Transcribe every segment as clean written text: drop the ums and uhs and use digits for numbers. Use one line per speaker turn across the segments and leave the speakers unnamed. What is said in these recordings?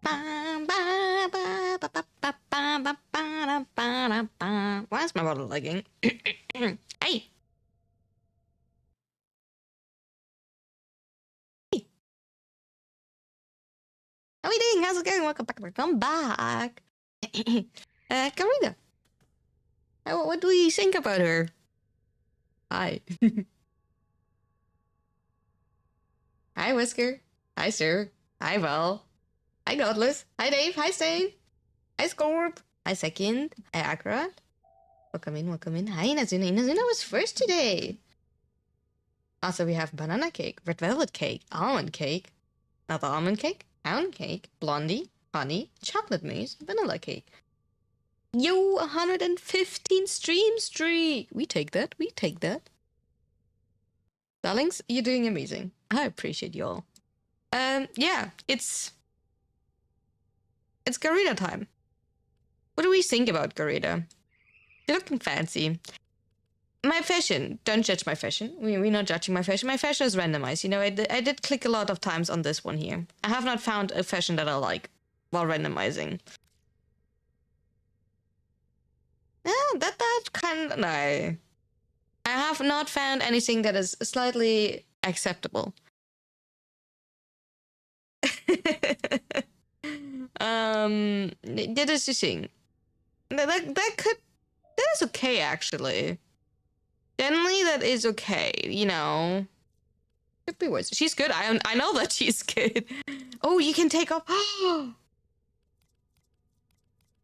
Why is my bottle lagging? Hey! How are we doing? How's it going? Welcome back. Welcome back. Karina. What do you think about her? Hi. Hi, Whisker. Hi, Sir. Hi, Val. Hi, Godless. Hi, Dave. Hi, Stain. Hi, Scorp. Hi, Second. Hi, Akra. Welcome in, welcome in. Hi, Inazuna. Inazuna was first today. Also, we have banana cake, red velvet cake, almond cake, another almond cake, pound cake, blondie, honey, chocolate mousse, vanilla cake. Yo, 115 stream streak. We take that. We take that. Darlings, you're doing amazing. I appreciate y'all. Yeah, it's Garita time. What do we think about Garita? You're looking fancy. My fashion, don't judge my fashion. We're not judging my fashion. My fashion is randomized. You know, I did click a lot of times on this one here. I have not found a fashion that I like while randomizing. That kind of, no. I have not found anything that is slightly acceptable. That is the thing. That is okay, actually. Generally, that is okay, you know. Could be worse. She's good. I know that she's good. Oh, you can take off.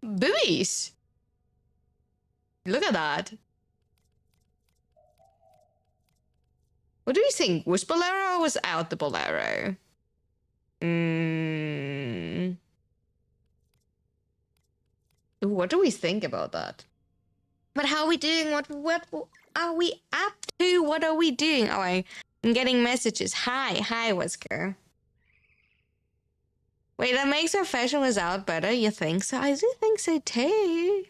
Boobies. Look at that. What do you think? Was Bolero or was out the Bolero? Ooh, what do we think about that? But how are we doing? What are we up to? What are we doing? Oh, I'm getting messages. Hi, Whisker. Wait, that makes our fashion without better? You think so? I do think so too.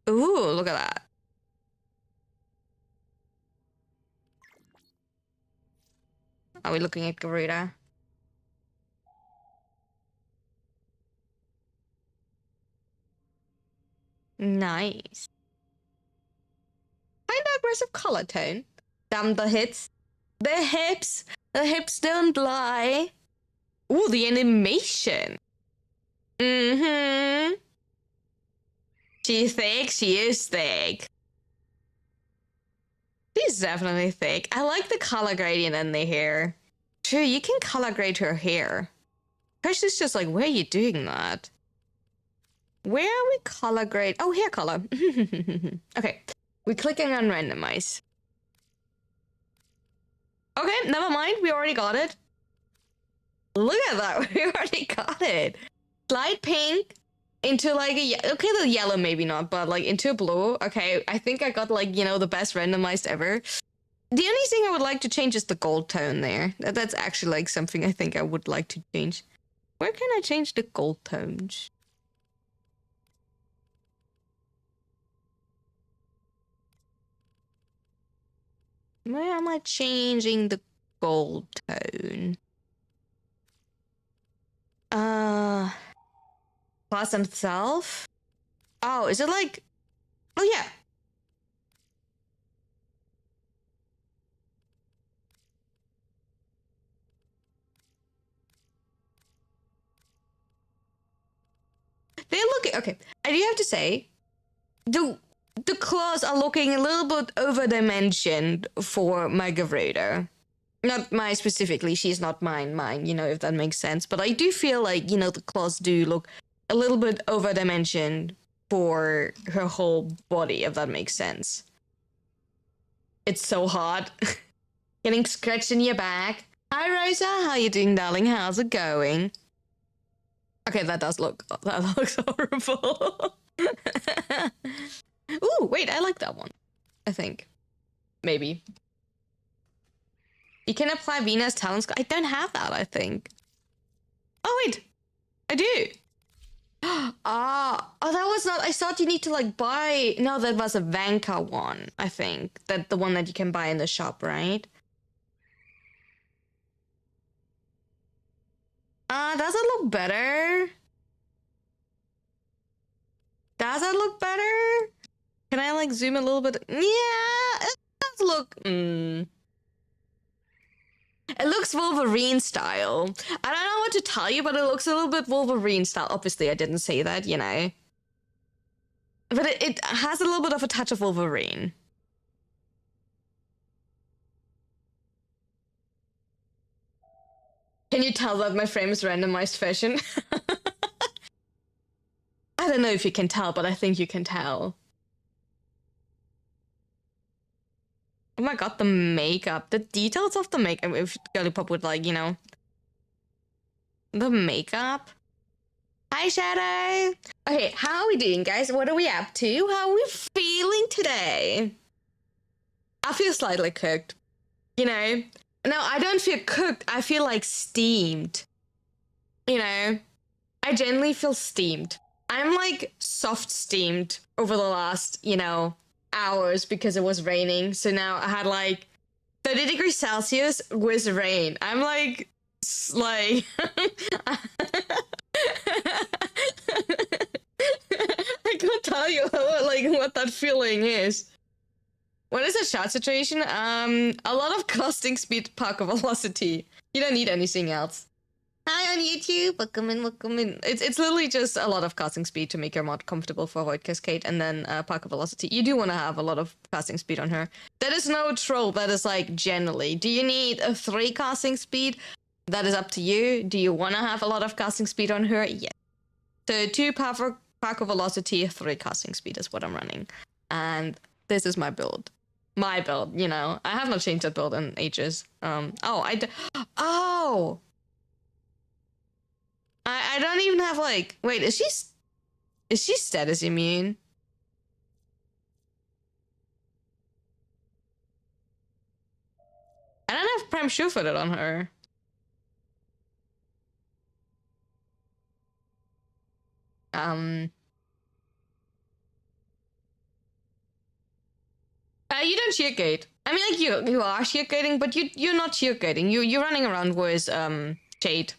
Ooh, look at that. Are we looking at Garuda? Nice. Kind of aggressive color tone. Damn the hits. The hips. The hips don't lie. Ooh, the animation. Mm-hmm. She's thick. She is thick. She's definitely thick. I like the color gradient in the hair. True, you can color grade her hair. Person's just like, where are you doing that? Where are we color grade? Oh, hair color. Okay, we're clicking on randomize. Okay, never mind. We already got it. Look at that. We already got it. Light pink into like a... Okay, the yellow maybe not, but like into a blue. Okay, I think I got like, you know, the best randomized ever. The only thing I would like to change is the gold tone there. That's actually like something I think I would like to change. Where can I change the gold tones? Where am I changing the gold tone? Class and self? Oh, is it like... Oh, yeah. They look... Okay, I do have to say, the claws are looking a little bit over-dimensioned for my Garuda. Not mine specifically, she's not mine, you know, if that makes sense. But I do feel like, you know, the claws do look a little bit over-dimensioned for her whole body, if that makes sense. It's so hot. Getting scratched in your back. Hi, Rosa. How you doing, darling? How's it going? Okay, that does look... That looks horrible. Ooh, wait, I like that one. I think. Maybe. You can apply Venus talents. I don't have that, I think. Oh, wait. I do. Oh, that was not... I thought you need to, like, buy... No, that was a Vanka one, I think. That the one that you can buy in the shop, right? Does it look better? Does it look better? Can I like zoom a little bit? Yeah, it does look. It looks Wolverine style. I don't know what to tell you, but it looks a little bit Wolverine style. Obviously, I didn't say that, you know. But it has a little bit of a touch of Wolverine. Can you tell that my frame is randomized fashion? I don't know if you can tell, but I think you can tell. Oh my god, the makeup. The details of the makeup. If Girly Pop would like, you know. The makeup. Hi, Shadow. Okay, how are we doing, guys? What are we up to? How are we feeling today? I feel slightly cooked. You know? No, I don't feel cooked. I feel like steamed. You know? I generally feel steamed. I'm like soft steamed over the last, you know, hours because it was raining. So now I had like 30 degrees Celsius with rain. I'm like I can't tell you what that feeling is. What is a shot situation? A lot of casting speed, parker velocity. You don't need anything else. Hi on YouTube, welcome in, welcome in. It's literally just a lot of casting speed to make your mod comfortable for Void Cascade, and then parker velocity. You do want to have a lot of casting speed on her. That is no troll, that is like generally. Do you need a 3 casting speed? That is up to you. Do you want to have a lot of casting speed on her? Yes. So 2 parker velocity, 3 casting speed is what I'm running. And this is my build. My build, you know. I have not changed that build in ages. I don't even have like. Wait, is she status immune? I don't have Prime Sure-footed on her. You don't sheer gate. I mean, like you are sheer gating, but you're not sheer gating. You're running around with shade.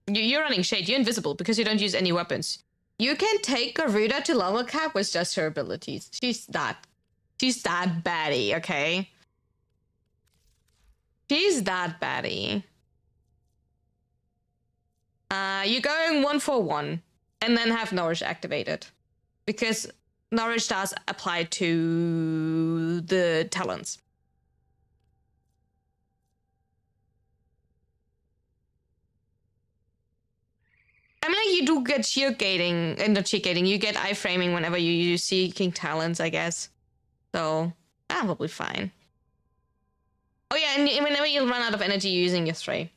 You're running shade. You're invisible because you don't use any weapons. You can take Garuda to level cap with just her abilities. She's that baddie, okay? She's that baddie. You're going 1 for 1, and then have Nourish activated, because Nourish does apply to the talents. I mean, like, you do get sheer gating, and not sheer gating, you get iframing whenever you use Seeking Talents, I guess. So, probably fine. Oh yeah, and whenever you run out of energy using your 3.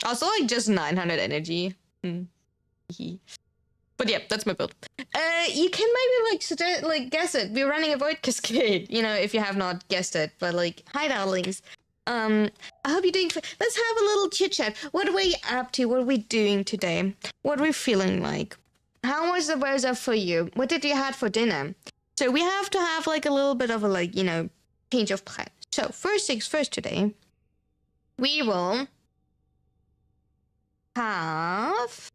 Also, like, just 900 energy. But yeah, that's my build. You can maybe like guess it. We're running a Void Cascade, you know, if you have not guessed it. But like, hi darlings. I hope you're doing. Let's have a little chit chat. What are we up to? What are we doing today? What are we feeling like? How was the weather for you? What did you have for dinner? So we have to have like a little bit of a like, you know, change of plan. So first things first today, we will have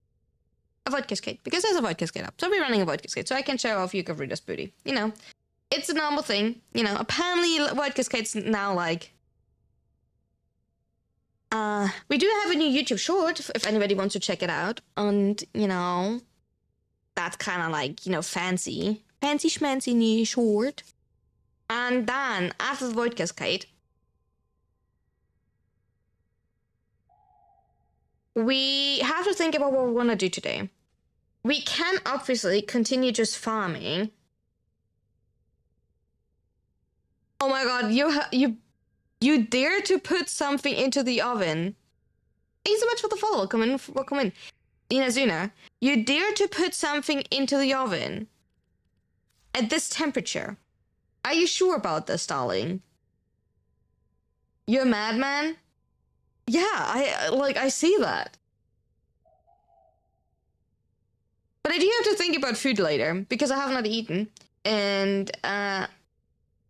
a Void Cascade, because there's a Void Cascade up. So we're running a Void Cascade, so I can show off you Garuda's booty. You know, it's a normal thing. You know, apparently Void Cascade's now like... we do have a new YouTube short, if anybody wants to check it out. And, you know, that's kind of like, you know, fancy schmancy new short. And then, after the Void Cascade, we have to think about what we want to do today. We can obviously continue just farming. Oh my god, you dare to put something into the oven. Thank you so much for the follow. Welcome in. Inazuna, you dare to put something into the oven at this temperature. Are you sure about this, darling? You're a madman? Yeah, I see that. But I do have to think about food later because I have not eaten, and I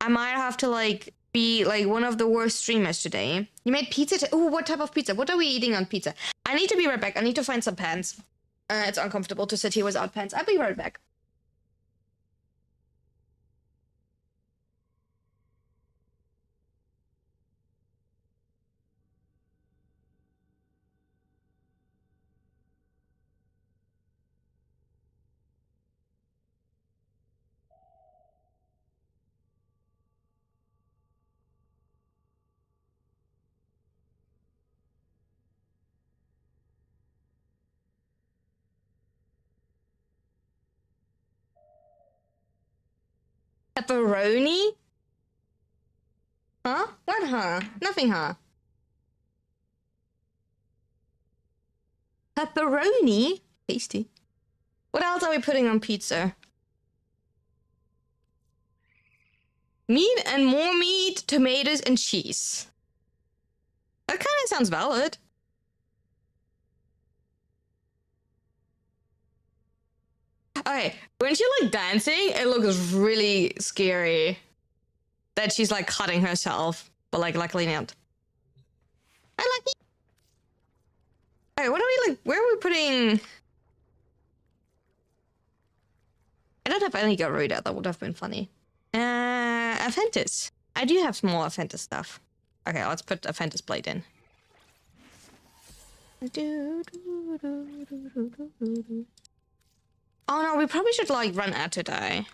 might have to like be like one of the worst streamers today. You made pizza. Oh, what type of pizza? What are we eating on pizza? I need to be right back. I need to find some pants. It's uncomfortable to sit here without pants. I'll be right back. Pepperoni? Huh? What, huh? Nothing, huh? Pepperoni? Tasty. What else are we putting on pizza? Meat and more meat, tomatoes, and cheese. That kind of sounds valid. Okay, when she's like dancing, it looks really scary. That she's like cutting herself, but like luckily not. I like it. Okay, what are we like? Where are we putting? I don't have any Garuda. That would have been funny. Aventus. I do have some more Aventus stuff. Okay, let's put Aventus plate in. Oh no, we probably should like run out today.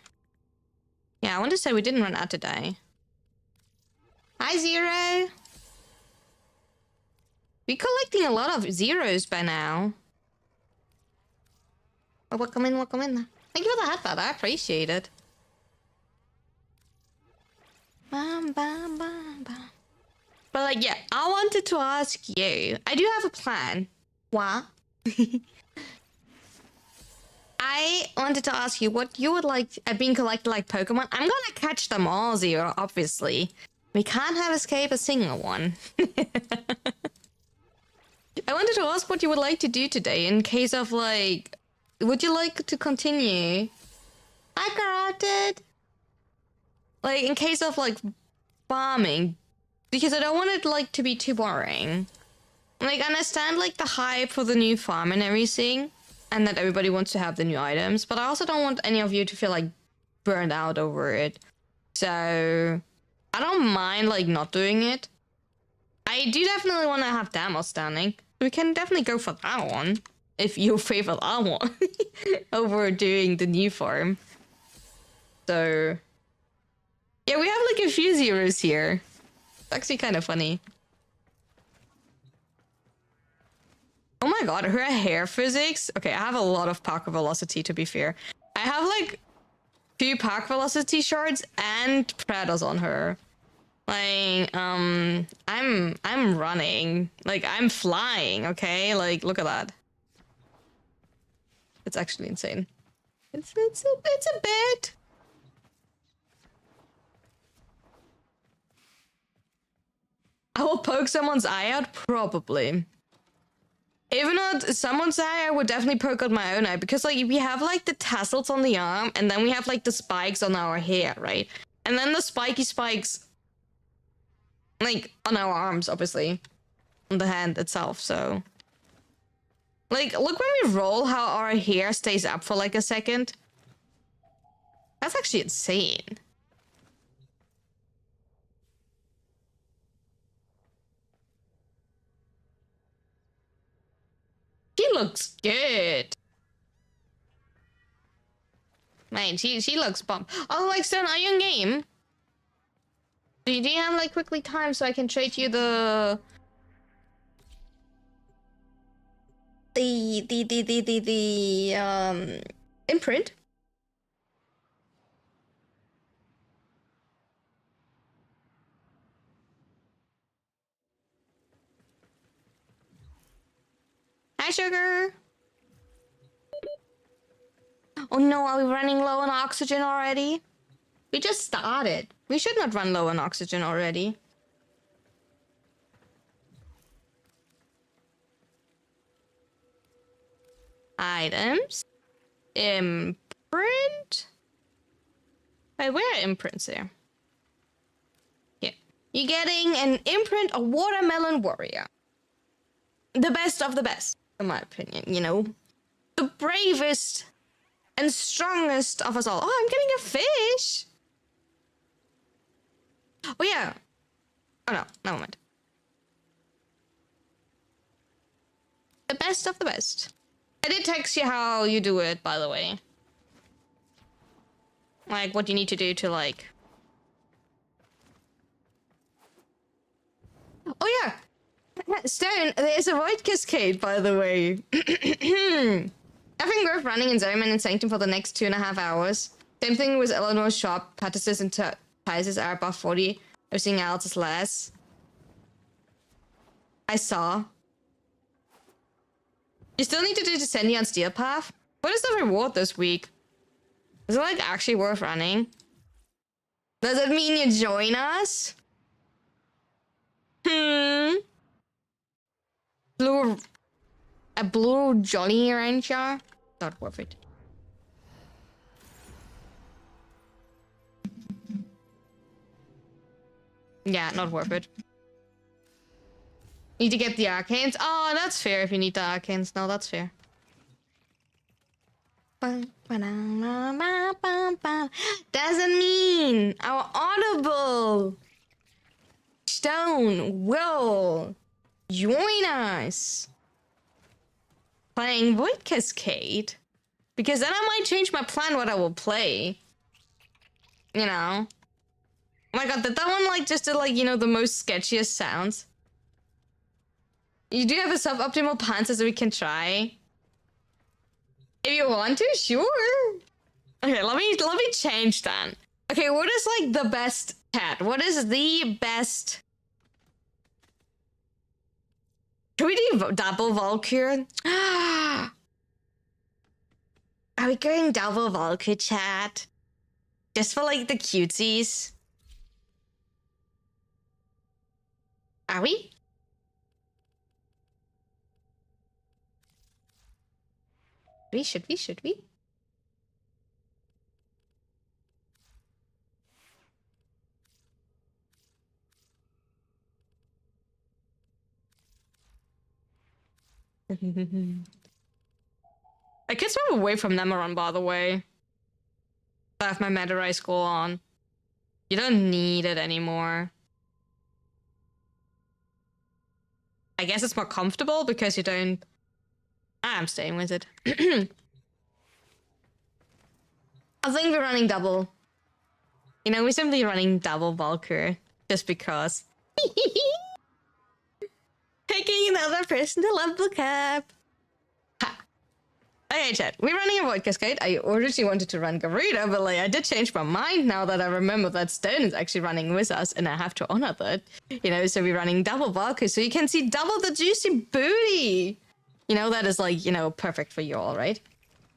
Yeah, I want to say we didn't run out today. Hi, Zero. We're collecting a lot of zeros by now. Oh, welcome in, welcome in. Thank you for the headbutt, I appreciate it. Bam, bam, bam, bam. But like, yeah, I wanted to ask you. I do have a plan. What? I wanted to ask you what you would like being collected like Pokemon. I'm gonna catch them all, Zero, obviously. We can't have escape a single one. I wanted to ask what you would like to do today in case of like, would you like to continue? I corrupted. Like in case of like farming, because I don't want it like to be too boring. Like I understand like the hype for the new farm and everything, and that everybody wants to have the new items, but I also don't want any of you to feel like burned out over it. So I don't mind like not doing it. I do definitely want to have demo standing. We can definitely go for that one if you favor that one over doing the new farm. So yeah, we have like a few zeros here. It's actually kind of funny. Oh my god, her hair physics. Okay, I have a lot of Park Velocity to be fair. I have like 2 Park Velocity shards and Prados on her. Like, I'm running. Like, I'm flying, okay? Like, look at that. It's actually insane. It's a bit. I will poke someone's eye out? Probably. If not someone's eye, I would definitely poke out my own eye. Because, like, we have, like, the tassels on the arm, and then we have, like, the spikes on our hair, right? And then the spiky spikes, like, on our arms, obviously. On the hand itself, so... Like, look when we roll how our hair stays up for, like, a second. That's actually insane. She looks good. Man, she looks bump. Oh, like, Stone, are you in game? Do you have, like, quickly time so I can trade you the imprint? Hi, Sugar. Oh no, are we running low on oxygen already? We just started. We should not run low on oxygen already. Items. imprint? Wait, where are imprints there? Yeah. You're getting an imprint of Watermelon Warrior. The best of the best, in my opinion, you know? The bravest and strongest of us all. Oh, I'm getting a fish! Oh, yeah. Oh, no. Never mind. The best of the best. I did text you how you do it, by the way. Like, what you need to do to, like... Oh, yeah! Stone, there's a white cascade, by the way. Nothing worth running in Zoman and Sanctum for the next 2.5 hours. Same thing with Eleanor's shop. Purchases and prices are above 40. Everything else is less. I saw. You still need to do Descending on Steel Path? What is the reward this week? Is it, like, actually worth running? Does it mean you join us? A blue Jolly Rancher? Not worth it. Yeah, not worth it. Need to get the arcanes. Oh, that's fair if you need the arcanes. No, that's fair. Doesn't mean our Audible Stone will join us playing Void Cascade, because then I might change my plan what I will play. You know? Oh my god, did that one like just did like, you know, the most sketchiest sounds? You do have a suboptimal panther so we can try. If you want to, sure. Okay, let me change that. Okay, what is like the best cat? What is the best? Can we do double Valkyr? Are we going double Valkyr, chat? Just for like the cutesies? Are we? Should we? I can swim away from Nemaron, by the way. I have my Meta School on. You don't need it anymore. I guess it's more comfortable because you don't... I'm staying with it. I think we're running double. You know, we're simply running double Valkyr. Just because. Picking another person to level cap. Ha. Okay, chat. We're running a Void Cascade. I originally wanted to run Garuda, but like I did change my mind now that I remember that Stone is actually running with us, and I have to honor that. You know, so we're running double Valkyr, so you can see double the juicy booty. You know, that is like, you know, perfect for you all, right?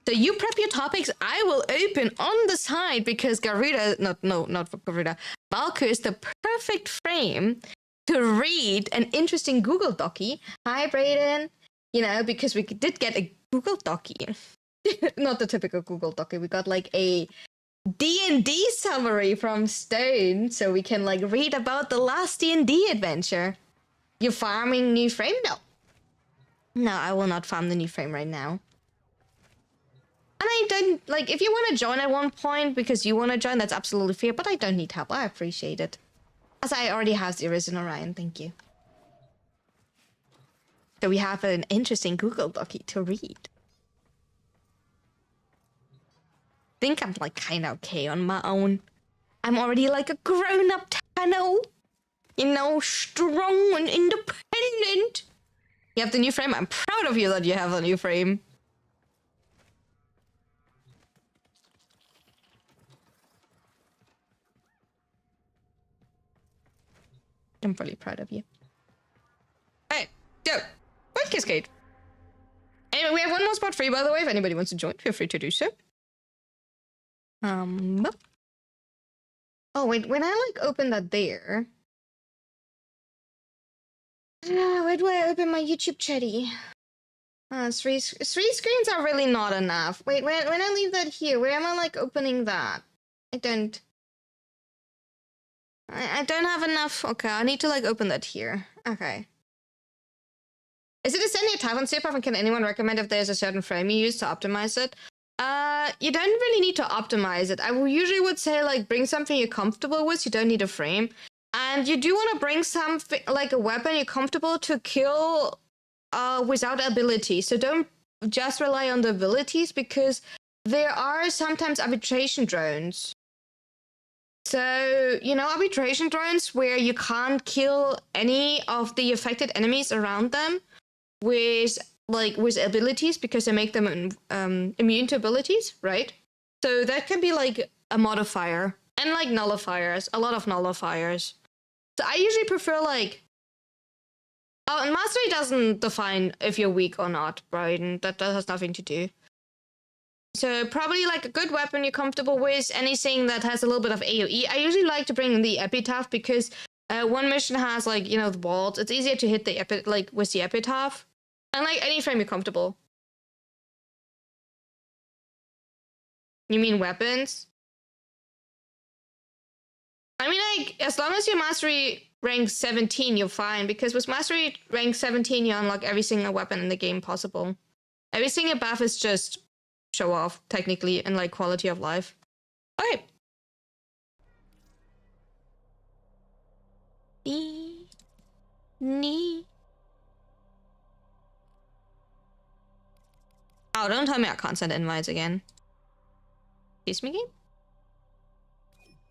So you prep your topics, I will open on the side because Garuda, not for Garuda, Valkyr is the perfect frame to read an interesting Google Docie. Hi, Brayden. You know, because we did get a Google Docie. Not the typical Google Docie. We got like a D&D summary from Stone, so we can like read about the last D&D adventure. You're farming new frame? No, I will not farm the new frame right now. And I don't, like, if you want to join at one point because you want to join, that's absolutely fair, but I don't need help. I appreciate it. As I already have Zeros and Orion, thank you. So we have an interesting Google Docie to read. I think I'm, like, kind of okay on my own. I'm already, like, a grown-up Tano. You know, strong and independent. You have the new frame? I'm proud of you that you have the new frame. I'm really proud of you. Alright, so, Void Cascade. Anyway, we have one more spot free, by the way. If anybody wants to join, feel free to do so. Oh, wait, when I, like, open that there... where do I open my YouTube chatty? Three screens are really not enough. Wait, when I leave that here, where am I like opening that? I don't have enough. Okay, I need to like open that here. Okay. Is it a standard type on Superpuff, and can anyone recommend if there's a certain frame you use to optimize it? You don't really need to optimize it. I usually would say like bring something you're comfortable with. You don't need a frame. And you do want to bring something like a weapon you're comfortable to kill without abilities. So don't just rely on the abilities, because there are sometimes arbitration drones. So, you know, arbitration drones where you can't kill any of the affected enemies around them with abilities, because they make them immune to abilities, right? So that can be like a modifier, and like nullifiers, a lot of nullifiers. So I usually prefer like, oh, and mastery doesn't define if you're weak or not, right? And that has nothing to do. So probably like a good weapon you're comfortable with, anything that has a little bit of AoE. I usually like to bring in the epitaph, because one mission has like, you know, the walls. It's easier to hit the with the epitaph. And like any frame you're comfortable. You mean weapons? I mean, like, as long as your mastery rank 17, you're fine, because with mastery rank 17, you unlock every single weapon in the game possible. Every single buff is just show off, technically, and like quality of life. Okay. Oh, don't tell me I can't send invites again. Excuse me, game?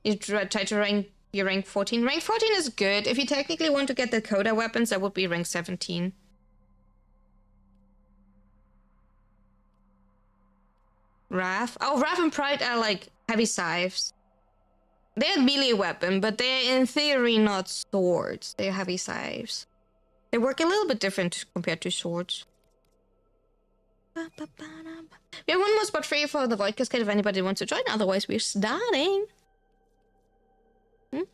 You try to rank your rank 14. Rank 14 is good. If you technically want to get the Coda weapons, that would be rank 17. Wrath? Oh, Wrath and Pride are like heavy scythes. They're a melee weapon, but they're in theory not swords. They're heavy scythes. They work a little bit different compared to swords. We have one more spot free for the Void Cascade if anybody wants to join. Otherwise, we're starting. You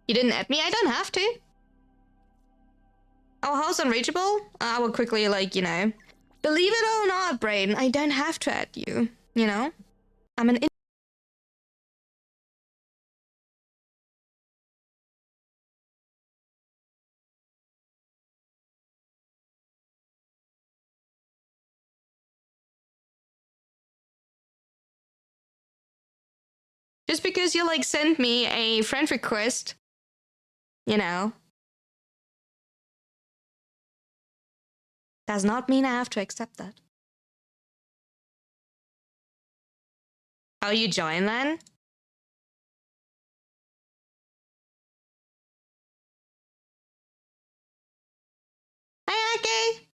didn't add me? I don't have to. Oh, how's unreachable? I will quickly, like, you know. Believe it or not, Braden, I don't have to add you. You know? I'm an just because you, like, sent me a friend request, you know, does not mean I have to accept that. Oh, you join then? Hi, Aki!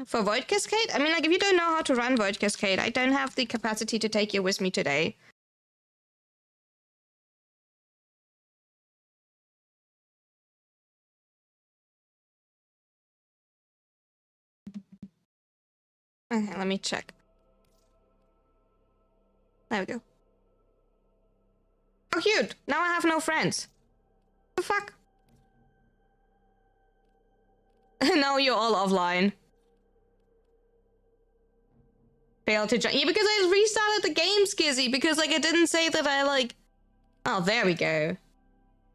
For Void Cascade? I mean, like, if you don't know how to run Void Cascade, I don't have the capacity to take you with me today. Okay, let me check. There we go. Oh, cute! Now I have no friends. The fuck? Now you're all offline. Failed to join. Yeah, because I restarted the game, Skizzy, because, like, it didn't say that I, like... Oh, there we go.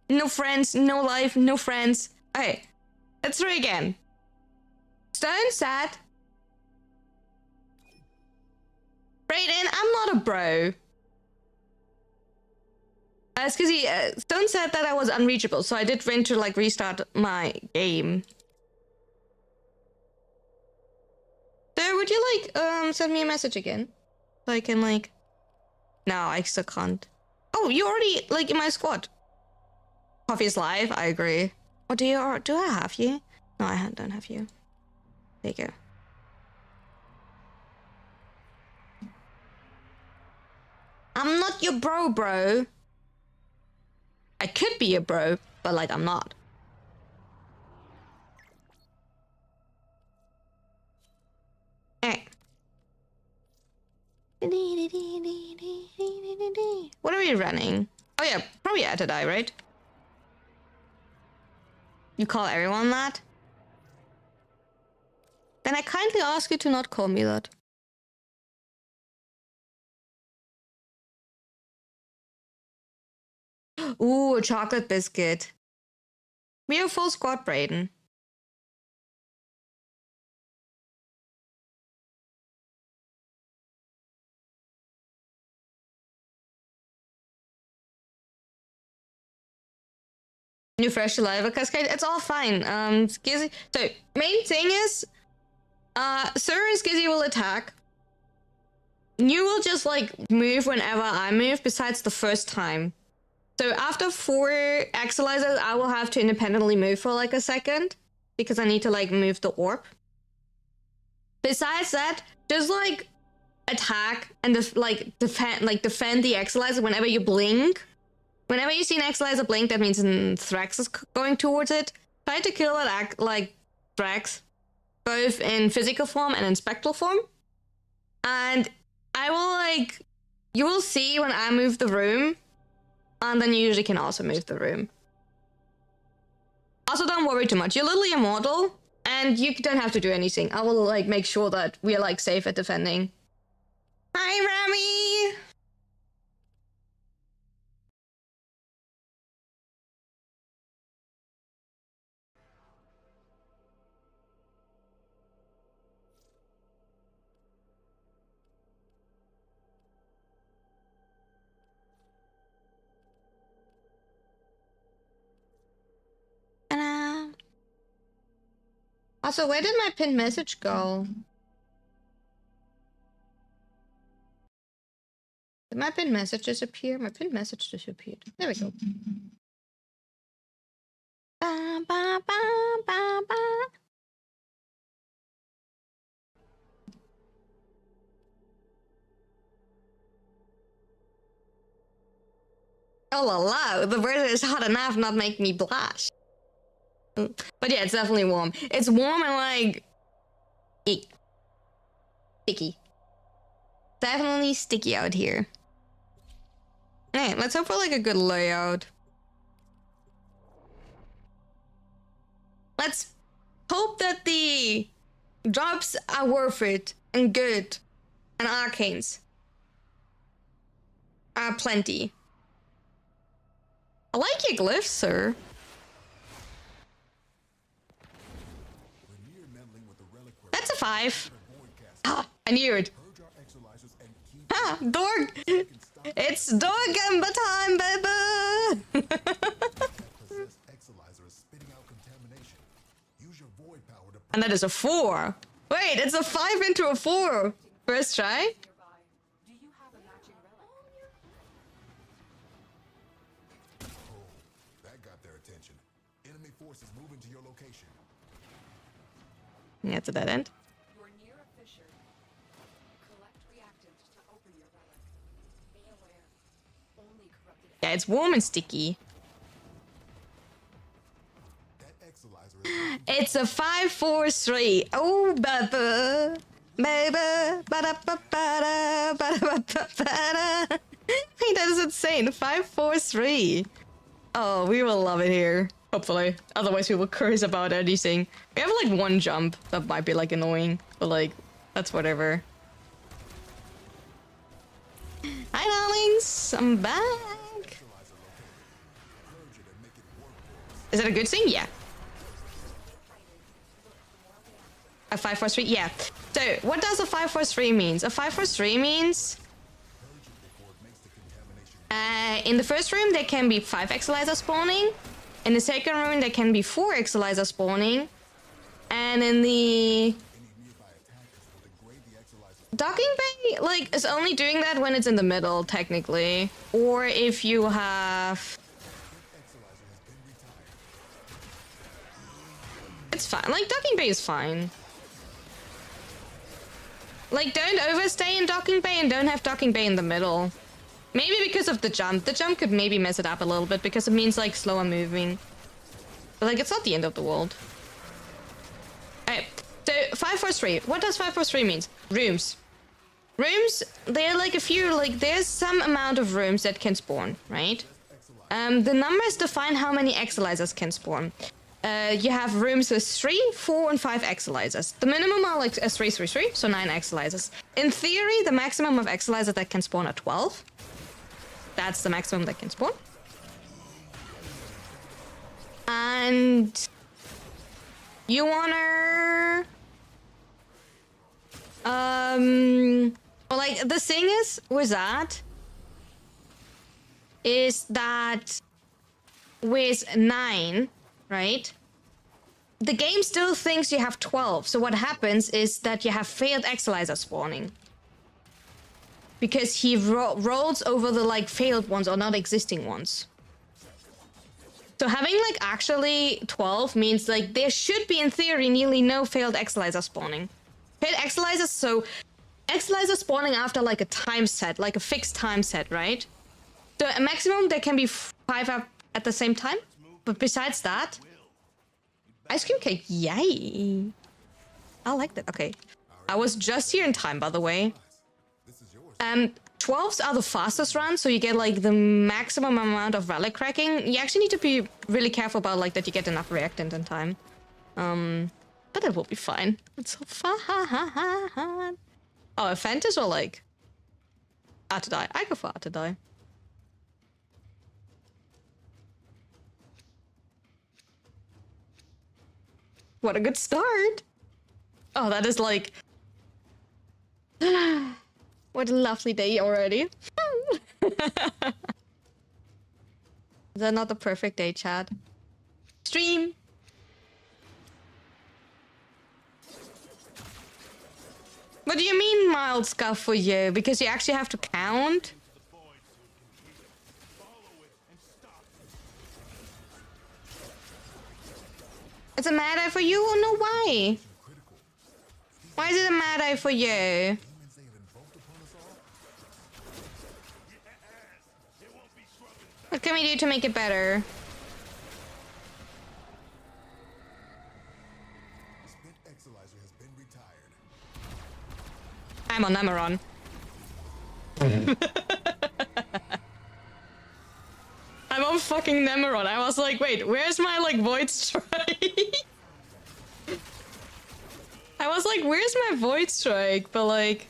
No friends, no life, no friends. Okay, let's try again. Stone said... Brayden, I'm not a bro. Skizzy, Stone said that I was unreachable, so I did went to, like, restart my game. So would you, like, send me a message again? So I can, like... No, I still can't. Oh, you already, like, in my squad. Coffee's live, I agree. Oh, do I have you? No, I don't have you. There you go. I'm not your bro. I could be a bro. but like I'm not. Alright. What are we running? Oh yeah, probably add to die, right? You call everyone that? Then I kindly ask you to not call me that. Ooh, a chocolate biscuit. We have full squad, Brayden. New fresh saliva cascade. It's all fine. Skizzy. So main thing is, Sir and Skizzy will attack. You will just like move whenever I move, besides the first time. So after 4 Axelizers, I will have to independently move for like a second because I need to like move the orb. Besides that, just like attack and defend the Axelizer whenever you blink. Whenever you see an Axelizer blink, that means Thrax is going towards it. Try to kill it like Thrax, both in physical form and in spectral form. And I will you will see when I move the room, and then you usually can also move the room. Also, don't worry too much. You're literally immortal, and you don't have to do anything. I will like make sure that we are like safe at defending. Hi, Rami! Also, where did my pinned message go? Did my pinned message disappear? My pinned message disappeared. There we go. Ba, ba, ba, ba, ba. Oh la la, the weather is hot enough not make me blush. But yeah, it's definitely warm. It's warm and like sticky. Definitely sticky out here. Alright, let's hope for like a good layout. Let's hope that the drops are worth it and good, and arcanes are plenty. I like your glyphs, sir. That's a 5. Ah, I knew it. Ha, Dorg! It's Dorgamba time, baby! And that is a 4. Wait, it's a 5 into a 4. First try? Yeah, it's a dead end. You're near a fissure. Collect reactant to open your relic. Be aware. Only corrupted. Yeah, it's warm and sticky. It's a 5-4-3. Oh, baby. Baby. Ba-da-ba-ba-da. Ba-da-ba-ba-ba-da. Hey, that is insane. 5-4-3. Oh, we will love it here. Hopefully. Otherwise, we will curse about anything. We have like 1 jump that might be like annoying, but like, that's whatever. Hi, darlings. I'm back. Is that a good thing? Yeah. A 5-4-3? Yeah. So, what does a 5-4-3 means? A 5-4-3 means in the first room, there can be 5 Axelizers spawning. In the second room, there can be 4 Axelizers spawning. And in the docking bay, like, is only doing that when it's in the middle, technically. Or if you have... It's fine. Like, docking bay is fine. Like, don't overstay in docking bay and don't have docking bay in the middle. Maybe because of the jump. The jump could maybe mess it up a little bit because it means like slower moving. But like, it's not the end of the world. Alright, so 543. What does 543 mean? Rooms. Rooms, they're like a few, like there's some amount of rooms that can spawn, right? The numbers define how many exilizers can spawn. You have rooms with 3, 4, and 5 exilizers. The minimum are like 3, 3, 3, so 9 exilizers. In theory, the maximum of exilizers that can spawn are 12. That's the maximum that can spawn. And you wanna... Well, like, the thing is with that is that with 9, right? The game still thinks you have 12. So what happens is that you have failed exilizer spawning. Because he rolls over the, like, failed ones or not existing ones. So having, like, actually 12 means, like, there should be, in theory, nearly no failed exilizer spawning. Failed exilizers, so... Exilizer spawning after, like, a time set, like a fixed time set, right? So a maximum there can be 5 up at the same time. But besides that... Ice cream cake, yay! I like that, okay. I was just here in time, by the way. 12s are the fastest run, so you get, like, the maximum amount of relic cracking. You actually need to be really careful about, like, that you get enough reactant in time. But it will be fine. It's so fun. Oh, a Fantas or, like... Art to die. I go for Art to die. What a good start! Oh, that is, like... What a lovely day already. Is that not the perfect day, Chad? Stream! What do you mean mild scuff for you? Because you actually have to count? It's a mad eye for you or no? Why? Why is it a mad eye for you? What can we do to make it better? I'm on Nameron. I'm on fucking Nameron. I was like, wait, where's my, like, Void Strike? I was like, where's my Void Strike? But, like...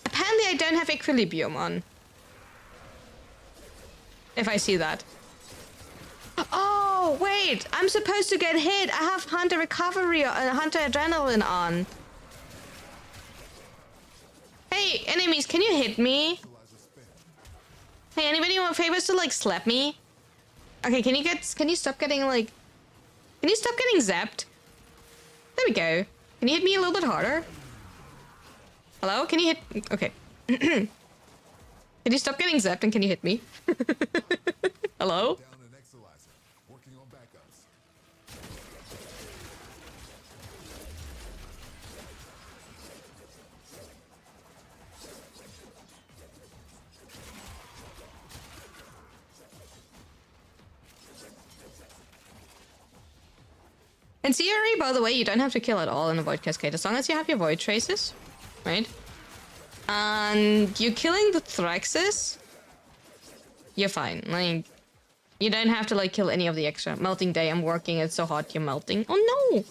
Apparently I don't have Equilibrium on. If I see that. Oh, wait! I'm supposed to get hit! I have Hunter Recovery, Hunter Adrenaline on. Hey, enemies, can you hit me? Hey, anybody want favors to, like, slap me? Okay, can you stop getting, like... Can you stop getting zapped? There we go. Can you hit me a little bit harder? Hello? Can you hit... Okay. Can you stop getting zapped and can you hit me? Hello? In theory, by the way, you don't have to kill at all in a Void Cascade, as long as you have your Void Traces, right? And you're killing the Thraxes, you're fine. Like, you don't have to, like, kill any of the extra. Melting Day, I'm working, it's so hot, you're melting. Oh no!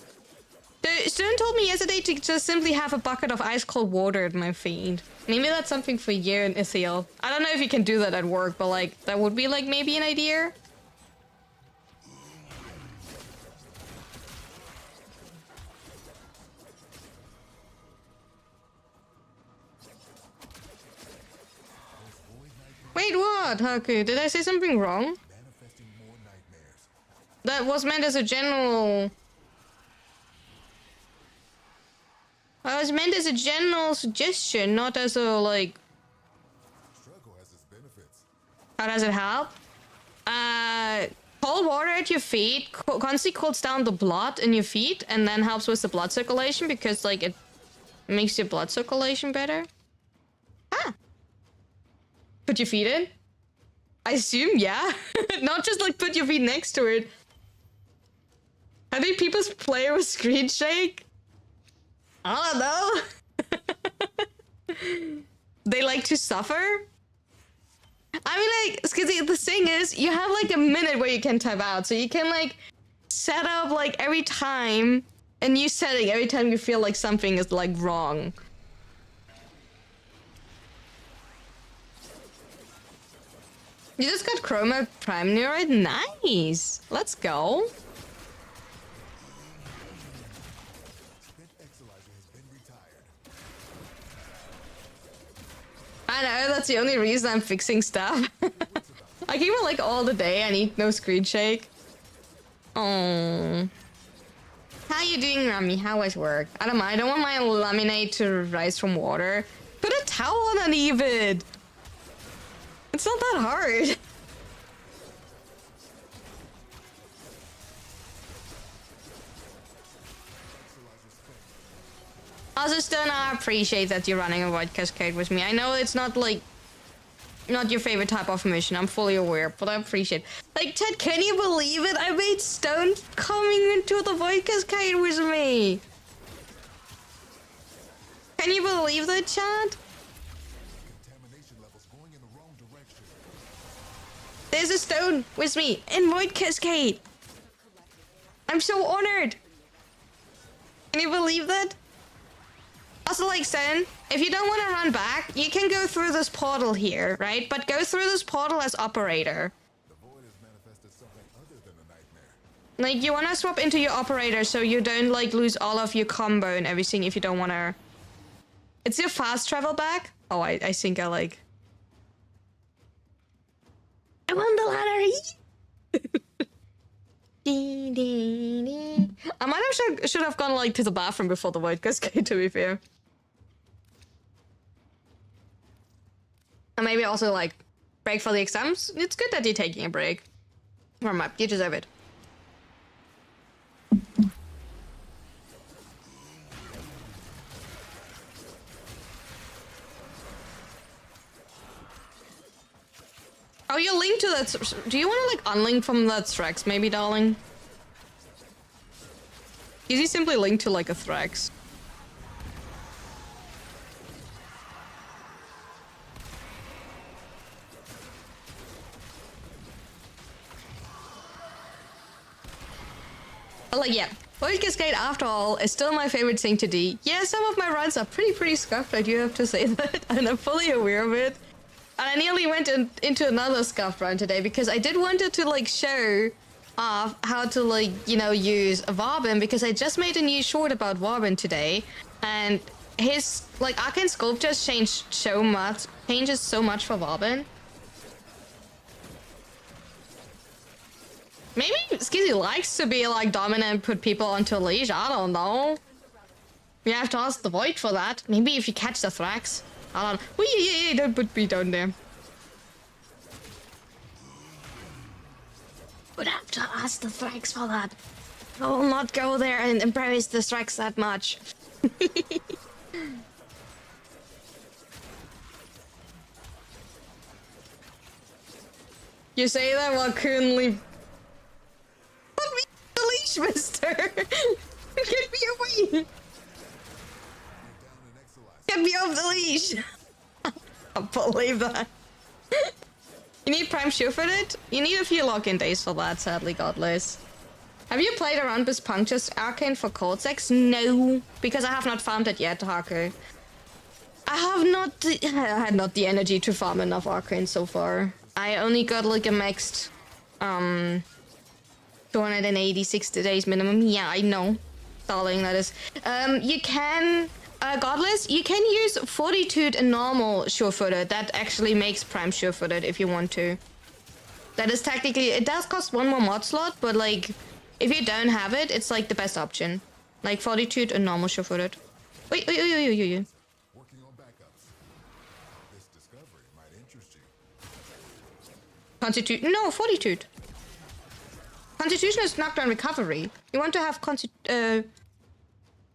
The student told me yesterday to just simply have a bucket of ice-cold water at my feet. Maybe that's something for you and Ithiel. I don't know if you can do that at work, but, like, that would be, like, maybe an idea. Wait, what, Haku? Did I say something wrong? That was meant as a general... That was meant as a general suggestion, not as a, like... How does it help? Cold water at your feet constantly cools down the blood in your feet and then helps with the blood circulation because, like, it makes your blood circulation better. Ah! Put your feet in. I assume, yeah. Not just like put your feet next to it. I think people play with screen shake. I don't know. They like to suffer. I mean, like, Skizzy, the thing is, you have like a minute where you can type out, so you can like set up like every time a new setting every time you feel like something is like wrong. You just got Chroma Prime Neuroid? Nice! Let's go. I know, that's the only reason I'm fixing stuff. I keep it like all the day, I need no screen shake. Oh. How you doing, Rami? How was work? I don't mind. I don't want my laminate to rise from water. Put a towel underneath it. It's not that hard. Also, Stone, I appreciate that you're running a White Cascade with me. I know it's not like not your favorite type of mission. I'm fully aware, but I appreciate. Like, Ted, can you believe it? I made Stone coming into the Void Cascade with me. Can you believe that, Chad? Contamination levels going in the wrong direction. There's a Stone with me in Void Cascade. I'm so honored. Can you believe that? Also, like, Sen, if you don't want to run back, you can go through this portal here, right? But go through this portal as operator. The void has manifested something other than a nightmare. Like, you want to swap into your operator so you don't, like, lose all of your combo and everything if you don't want to... It's your fast travel back? Oh, I think I, like... I won the lottery! I might have should have gone, like, to the bathroom before the Void Cascade, to be fair. And maybe also, like, break for the exams. It's good that you're taking a break. Warm up, you deserve it. Oh, you linked to that. Do you want to, like, unlink from that Thrax, maybe, darling? Is he simply linked to, like, a Thrax? But, like, yeah. Void Cascade, after all, is still my favorite thing to do. Yeah, some of my runs are pretty scuffed, I do have to say that, and I'm fully aware of it. And I nearly went into another scuffed run today because I did wanted to, like, show off how to, like, you know, use Warbin, because I just made a new short about Warbin today, and his, like, Arcane Sculptures changes so much for Warbin. Maybe Skizzy likes to be, like, dominant, put people onto a leash, I don't know. You have to ask the Void for that. Maybe if you catch the Thrax. I don't know. Oh, yeah, don't put me down there. Would have to ask the Thrax for that. I will not go there and embrace the Thrax that much. You say that while currently... Let me off the leash, mister! Get me away! Get me off the leash! I can't believe that. You need Prime Sure-Footed? You need a few login days for that, sadly, Godless. Have you played around with Puncture's Arcane for Cortex? No, because I have not farmed it yet, Haku. I had not the energy to farm enough Arcane so far. I only got like a maxed 286 days minimum. Yeah, I know. Darling, that is. You can... Godless, you can use Fortitude and normal Sure-Footed. That actually makes Prime Sure-Footed if you want to. That is technically... It does cost one more mod slot, but, like, if you don't have it, it's, like, the best option. Like, Fortitude and normal Sure-Footed. Wait. Working on backups. This discovery might interest you. Constitution... No, Fortitude. Constitution is knockdown recovery. You want to have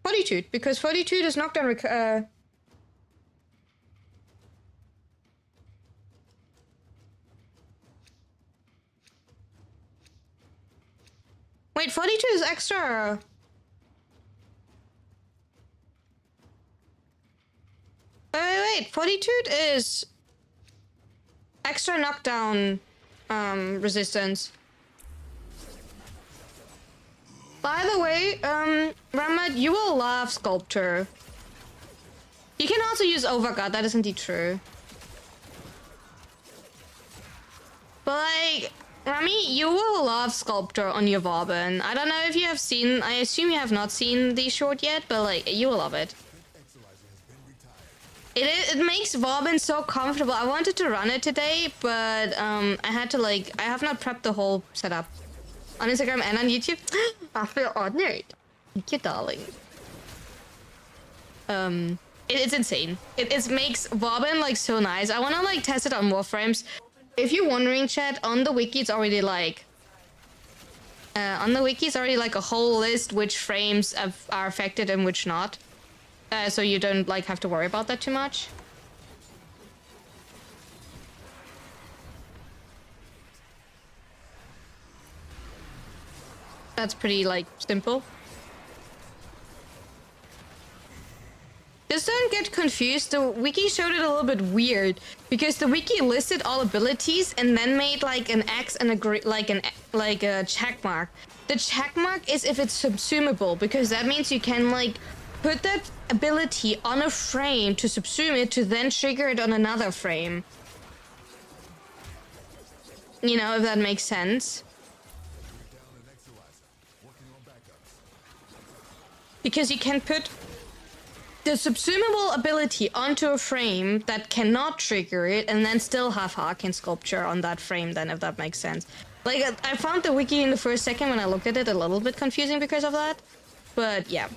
Fortitude, because Fortitude is knockdown Wait, 42 is extra. Wait, 42 is extra knockdown resistance. By the way, Ramad, you will love Sculpture. You can also use Overguard, that is indeed true. But like, Rami, you will love Sculptor on your Vauban. I don't know if you have seen, I assume you have not seen the short yet, but like, you will love it. It makes Vauban so comfortable. I wanted to run it today, but I had to like, I have not prepped the whole setup. On Instagram and on YouTube. I feel honored. Thank you, darling. It's insane. It makes Vauban like so nice. I want to like test it on Warframes. If you're wondering, chat, on the wiki it's already like a whole list which frames are affected and which not. So you don't like have to worry about that too much. That's pretty like simple. Just don't get confused. The wiki showed it a little bit weird because the wiki listed all abilities and then made like an X and a check mark. The check mark is if it's subsumable, because that means you can like put that ability on a frame to subsume it to then trigger it on another frame. You know, if that makes sense. Because you can put the subsumable ability onto a frame that cannot trigger it and then still have Arcane Sculpture on that frame, then, if that makes sense. Like, I found the wiki in the first second when I looked at it a little bit confusing because of that. But, yeah.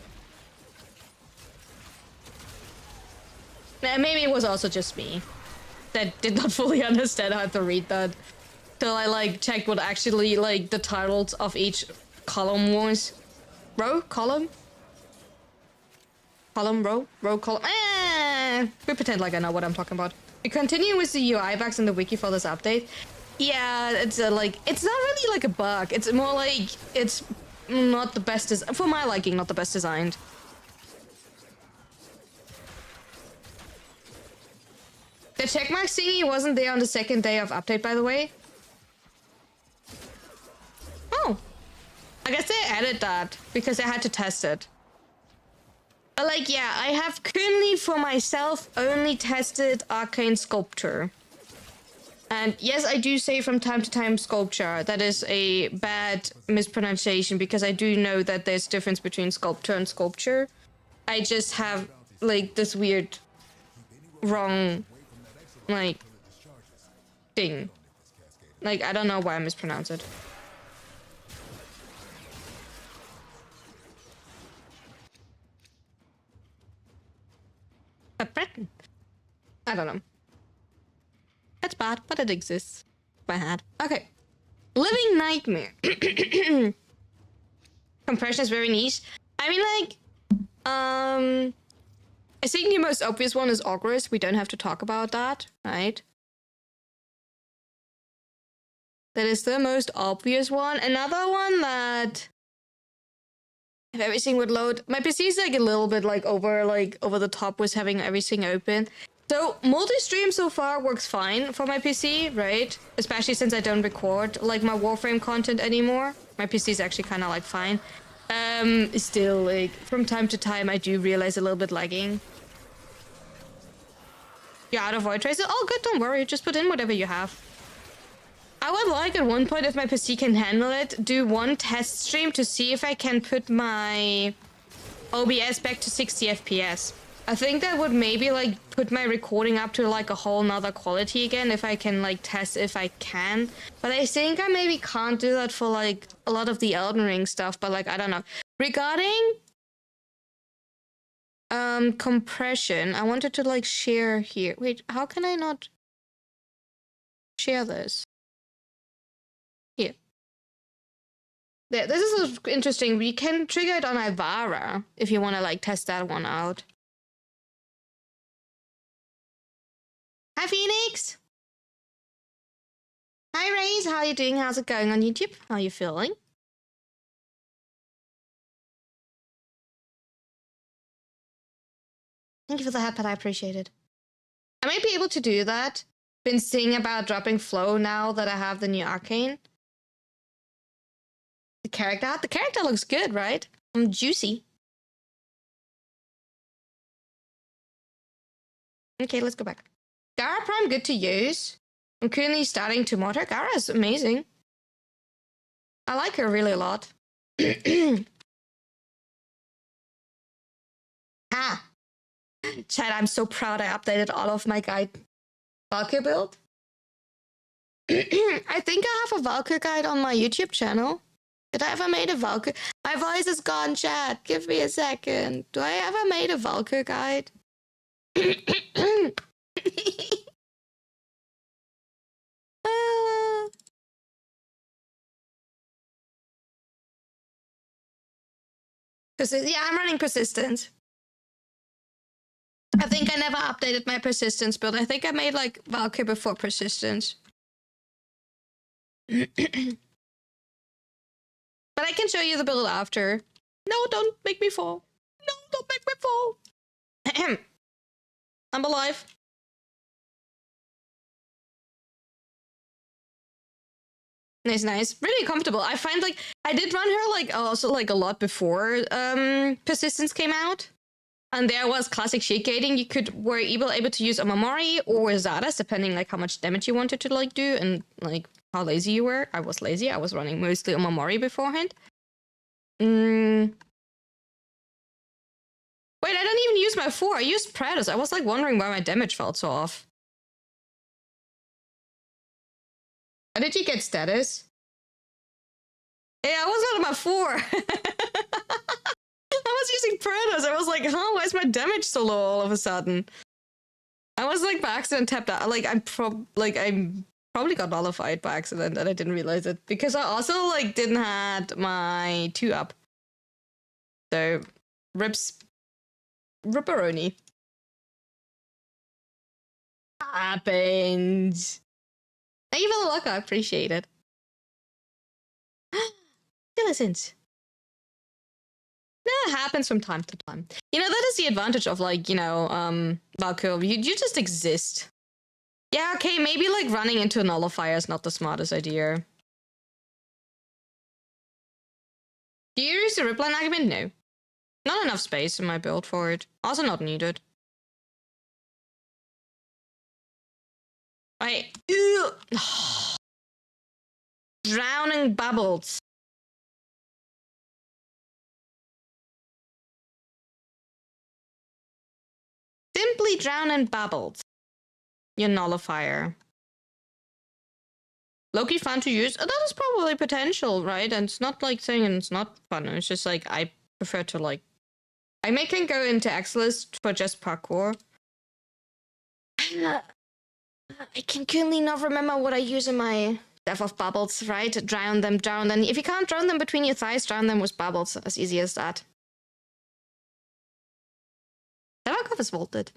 Maybe it was also just me that did not fully understand how to read that. Till I, like, checked what actually, like, the titles of each column was. Row? Column? Column, row, column. We pretend like I know what I'm talking about. We continue with the UI bugs in the wiki for this update. Yeah, it's like, it's not really like a bug. It's more like, it's not the best, for my liking, not the best designed. The checkmark thingy wasn't there on the second day of update, by the way. Oh. I guess they added that because I had to test it. Like, yeah, I have currently for myself only tested Arcane Sculpture. And yes, I do say from time to time Sculpture. That is a bad mispronunciation because I do know that there's difference between Sculptor and Sculpture. I just have, like, this weird wrong, like, thing. Like, I don't know why I mispronounce it. I don't know. That's bad, but it exists. Bad. Okay. Living Nightmare. Compression is very niche. I mean, like, I think the most obvious one is Ogres. We don't have to talk about that, right? That is the most obvious one. Another one that, if everything would load, my PC is like a little bit like over the top with having everything open. So multi-stream so far works fine for my PC, right? Especially since I don't record like my Warframe content anymore. My PC is actually kind of like fine. Still, like, from time to time I do realize a little bit lagging. You're out of void tracer? Oh, good, don't worry. Just put in whatever you have. I would like at one point, if my PC can handle it, do one test stream to see if I can put my OBS back to 60 FPS. I think that would maybe like put my recording up to like a whole nother quality again if I can like test if I can. But I think I maybe can't do that for like a lot of the Elden Ring stuff, but like I don't know. Regarding compression, I wanted to like share here. Wait, how can I not share this? Here. Yeah, this is interesting. We can trigger it on Ivara if you want to like test that one out. Hi, Phoenix. Hi, Raze. How are you doing? How's it going on YouTube? How are you feeling? Thank you for the headpad, I appreciate it. I might be able to do that. Been seeing about dropping flow now that I have the new arcane. The character looks good, right? Juicy. Okay, let's go back. Gara Prime, good to use. I'm currently starting to mod her. Gara is amazing. I like her really a lot. Ah! Chat, I'm so proud I updated all of my guide Valkyr build. I think I have a Valkyr guide on my YouTube channel. Did I ever made a Valkyr? My voice is gone, chat. Give me a second. Do I ever made a Valkyr guide? Yeah, I'm running persistence. I think I never updated my persistence build. I think I made like Valkyr before persistence. But I can show you the build after. No, don't make me fall. No, don't make me fall. I'm alive. Nice. Really comfortable. I find like I did run her like also like a lot before persistence came out. And there was classic shield gating. You were able to use a Mamori or Zardas, depending like how much damage you wanted to like do and like how lazy you were. I was lazy. I was running mostly on Mamori beforehand. Wait, I don't even use my 4. I used Praetus. I was like wondering why my damage felt so off. How did you get status? Yeah, I was not on my 4. I was using Praetus. I was like, huh, why is my damage so low all of a sudden? I was like by accident tapped out. Like I probably got nullified by accident and I didn't realize it. Because I also like didn't had my 2 up. So ripperoni. Happens. Thank you for the luck, I appreciate it. Diligence. That happens from time to time. You know, that is the advantage of like, you know, Valkyrie. You just exist. Yeah, okay, maybe like running into a nullifier is not the smartest idea. Do you use the ripline argument? No. Not enough space in my build for it. Also not needed. Drowning bubbles. Simply drown in bubbles. Your nullifier. Loki fun to use? That is probably potential, right? And it's not like saying it's not fun. It's just like I prefer to like. I can go into Xlist for just parkour. I can currently not remember what I use in my Death of Bubbles, right? Drown them. If you can't drown them between your thighs, drown them with bubbles. As easy as that. Devakov is vaulted.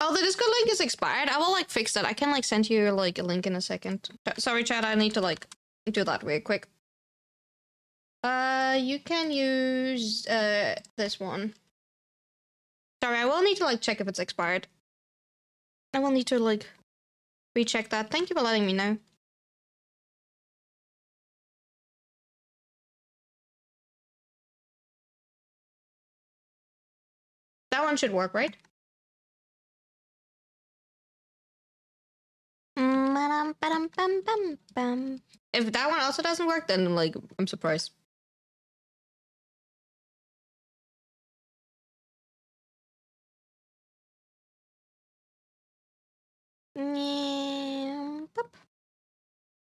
Oh, the Discord link is expired. I will like fix that. I can like send you like a link in a second. Sorry, chat. I need to like do that real quick. You can use this one. Sorry, I will need to like check if it's expired. I will need to like recheck that. Thank you for letting me know. That one should work, right? If that one also doesn't work, then like I'm surprised.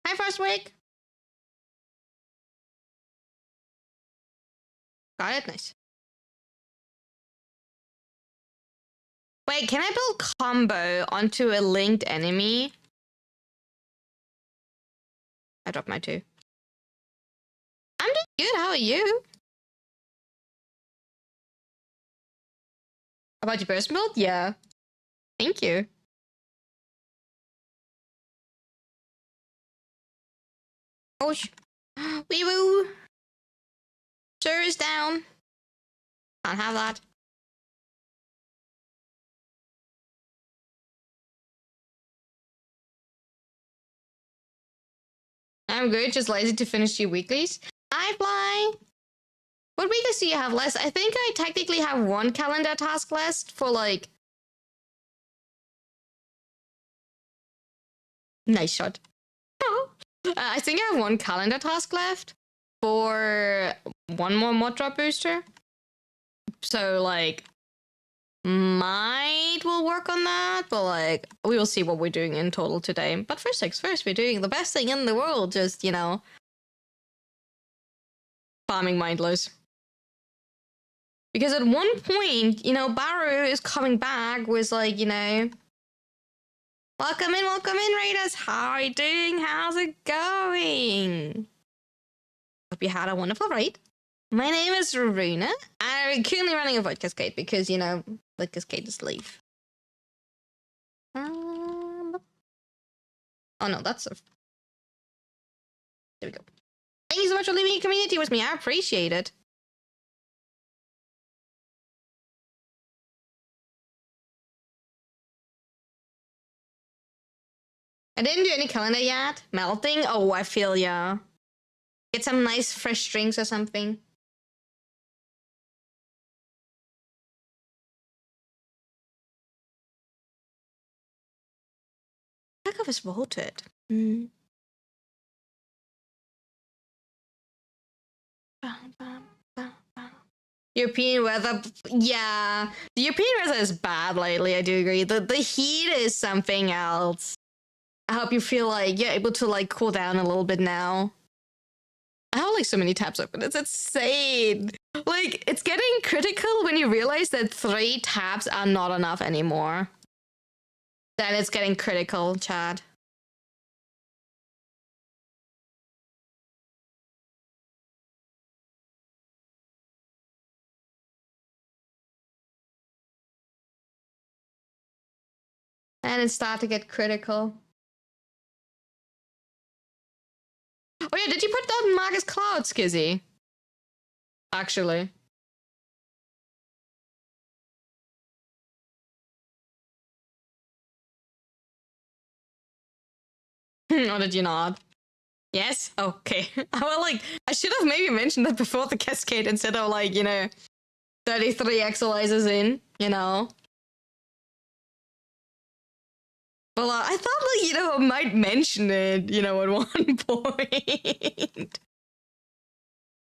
Hi, first week. Got it, nice. Wait, can I build combo onto a linked enemy? I dropped my 2. I'm doing good, how are you? About your burst build? Yeah. Thank you. Oh, wee woo. Sir is down. Can't have that. I'm good, just lazy to finish your weeklies. Hi, Fly. What weeklies do you have less? I think I technically have one calendar task left for like. Nice shot. I think I have one calendar task left for one more mod drop booster. So like, might will work on that, but like, we will see what we're doing in total today. But first things first, we're doing the best thing in the world, just, you know, farming mindless. Because at one point, you know, Baru is coming back with like, you know, welcome in, Raiders. How are you doing? How's it going? Hope you had a wonderful raid. My name is Runa. I'm currently running a Void Cascade because, you know, Void Cascade is leave. Oh no, that's a... There we go. Thank you so much for leaving a community with me. I appreciate it. I didn't do any calendar yet. Melting? Oh, I feel ya. Get some nice fresh drinks or something. Lack of is voted. European weather, yeah. The European weather is bad lately, I do agree. The heat is something else. I hope you feel like you're able to like cool down a little bit now. I have like so many tabs open. It's insane. Like, it's getting critical when you realize that 3 tabs are not enough anymore. Then it's getting critical, Chad. And it started to get critical. Oh yeah, did you put that in Marcus Cloud, Skizzy? Actually. Or did you not? Yes? Okay. Well, like, I should have maybe mentioned that before the cascade instead of, like, you know, 33 exolizers in, you know? Well, I thought, like, you know, I might mention it, you know, at one point.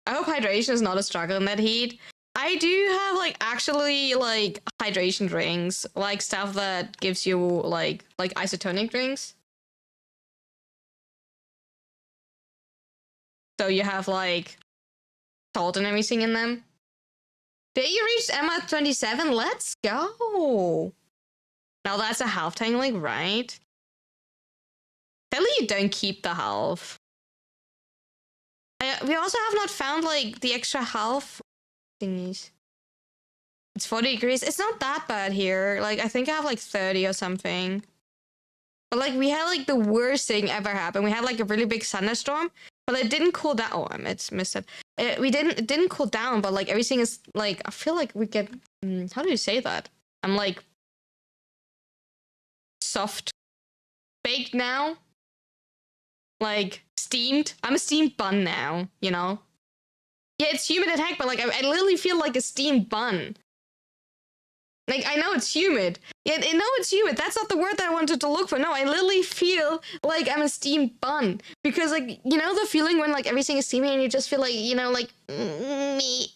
I hope hydration is not a struggle in that heat. I do have, like, actually, like, hydration drinks. Like, stuff that gives you, like isotonic drinks. So you have, like, salt and everything in them. Did you reach Emma 27? Let's go! Now that's a half tangling, right? Tell you don't keep the half. We also have not found, like, the extra half thingies. It's 40 degrees. It's not that bad here. Like, I think I have, like, 30 or something. But, like, we had, like, the worst thing ever happen. We had, like, a really big thunderstorm, but it didn't cool down. Oh, I missed it. It didn't cool down, but, like, everything is, like, I feel like we get... how do you say that? I'm, like... soft baked now. Like, steamed. I'm a steamed bun now, you know? Yeah, it's humid as heck, but, like, I literally feel like a steamed bun. Like, I know it's humid. Yeah, I know it's humid. That's not the word that I wanted to look for. No, I literally feel like I'm a steamed bun. Because, like, you know the feeling when, like, everything is steamy and you just feel like, you know, like, me.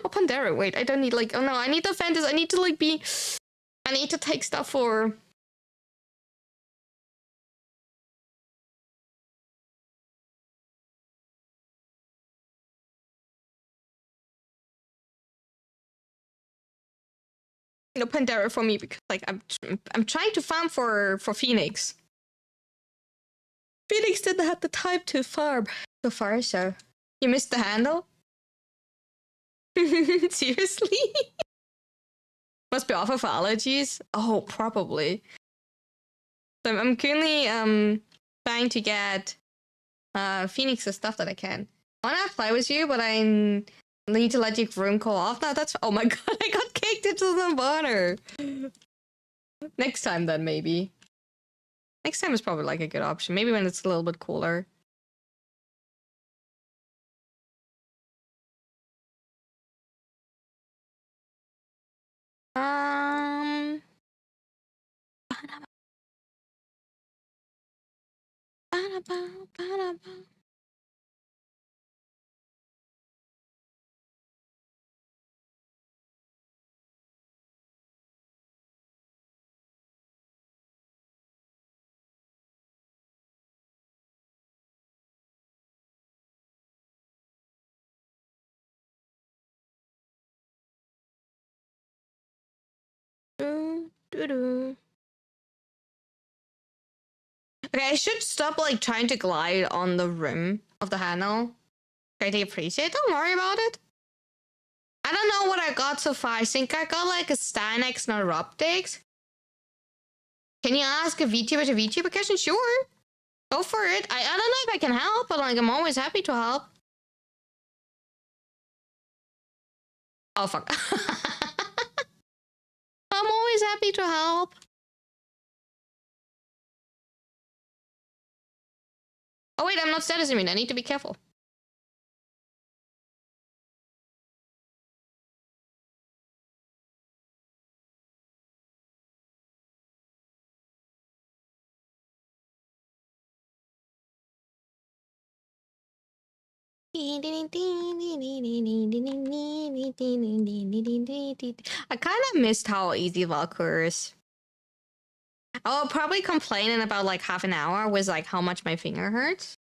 Oh, Pandera, wait, I don't need, like, oh no, I need the fantasy. I need to, like, be... I need to take stuff for... you know, Pandera for me because like I'm trying to farm for Phoenix. Phoenix didn't have the time to farm so far, so you missed the handle. Seriously? Must be awful for allergies. Oh, probably. So I'm currently trying to get Phoenix's stuff that I can. I wanna play with you, but I need to let your room call off now. That's oh my god, I got kicked into the water. Next time then maybe. Next time is probably like a good option. Maybe when it's a little bit cooler. Okay, I should stop like trying to glide on the rim of the handle. Greatly appreciate. Don't worry about it. I don't know what I got so far. I think I got like a Stanex Neuroptics. Can you ask a VTuber to VTuber question? Sure. Go for it. I don't know if I can help, but like I'm always happy to help. Oh fuck. I'm always happy to help. Oh wait, I'm not status immune. I need to be careful. I kind of missed how easy Valkyr is. I'll probably complain in about like half an hour with like how much my finger hurts.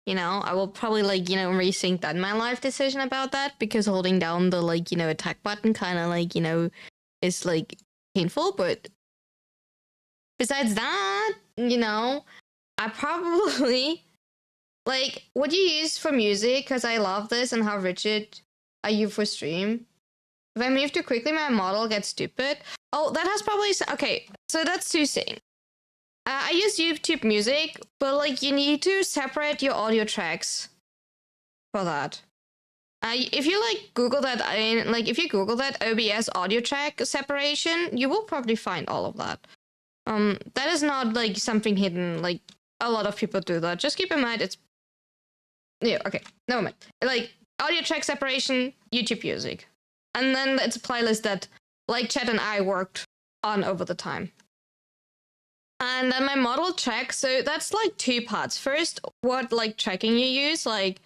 You know, I will probably like, you know, rethink that my life decision about that because holding down the like, you know, attack button kind of like, you know, is like painful. But besides that, you know, I probably like what you use for music because I love this and how rigid are you for stream. If I move too quickly, my model gets stupid. Oh, that has probably okay. So that's two things. I use YouTube Music, but like you need to separate your audio tracks for that. If you like Google that, if you Google that OBS audio track separation, you will probably find all of that. That is not like something hidden. Like a lot of people do that. Just keep in mind it's okay. Never mind. Like audio track separation, YouTube Music, and then it's a playlist that like Chet and I worked on over the time. And then my model track, so that's like two parts. First, what like tracking you use. Like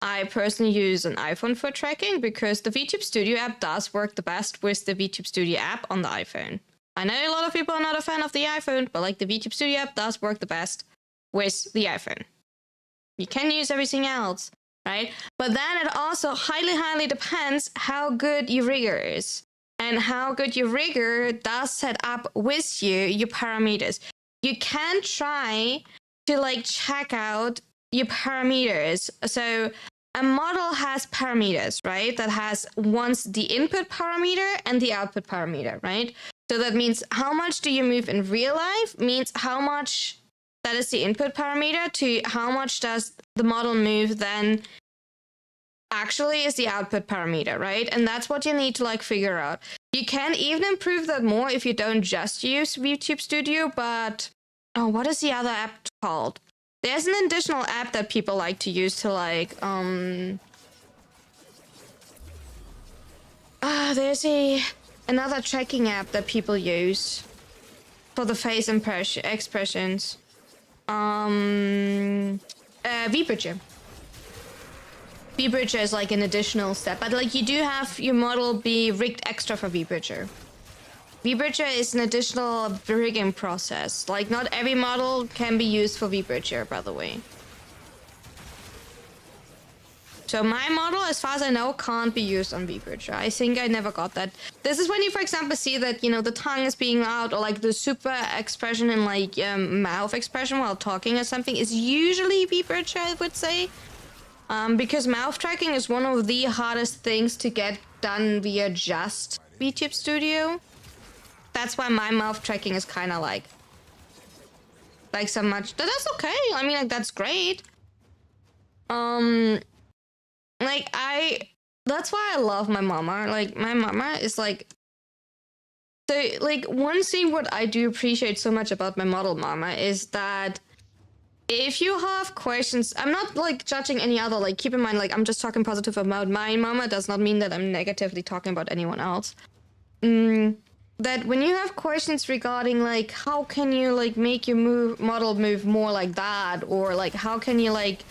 I personally use an iPhone for tracking because the VTube Studio app does work the best with the VTube Studio app on the iPhone. I know a lot of people are not a fan of the iPhone, but like the VTube Studio app does work the best with the iPhone. You can use everything else, right? But then it also highly depends how good your rigger is and how good your rigger does set up with your parameters. You can try to like check out your parameters. So a model has parameters, right? That has once the input parameter and the output parameter, right? So that means how much do you move in real life means how much that is the input parameter to how much does the model move then actually is the output parameter, right? And that's what you need to like figure out. You can even improve that more if you don't just use VTube Studio, but oh, what is the other app called? There's an additional app that people like to use to like there's another tracking app that people use for the face expressions. VBridger. VBridger is like an additional step, but like you do have your model be rigged extra for VBridger. VBridger is an additional rigging process. Like not every model can be used for VBridger, by the way. So my model, as far as I know, can't be used on VBridger. I think I never got that. This is when you, for example, see that, you know, the tongue is being out or like the super expression in like mouth expression while talking or something is usually VBridger, I would say. Because mouth tracking is one of the hardest things to get done via just VTube Studio. That's why my mouth tracking is kind of like so much. That's okay. I mean, like, that's great. Like, that's why I love my mama. Like, my mama is like, so, like, one thing what I do appreciate so much about my model mama is that if you have questions, I'm not like judging any other, like, keep in mind, like, I'm just talking positive about my mama, does not mean that I'm negatively talking about anyone else. That when you have questions regarding, like, how can you, like, make your model move more like that, or like, how can you, like,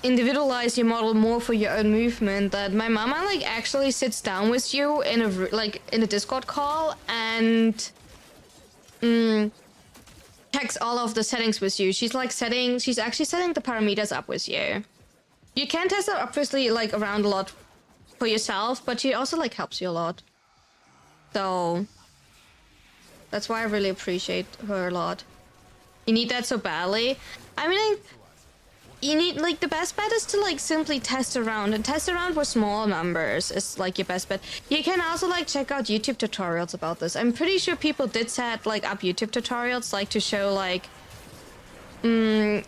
individualize your model more for your own movement, that my mama, like, actually sits down with you in a Discord call and checks all of the settings with you. She's actually setting the parameters up with you. You can test it obviously, like, around a lot for yourself, but she also, like, helps you a lot. So that's why I really appreciate her a lot. You need that so badly. I mean, you need, like, the best bet is to, like, simply test around, and test around with small numbers is, like, your best bet. You can also, like, check out YouTube tutorials about this. I'm pretty sure people did set, like, up YouTube tutorials, like, to show, like,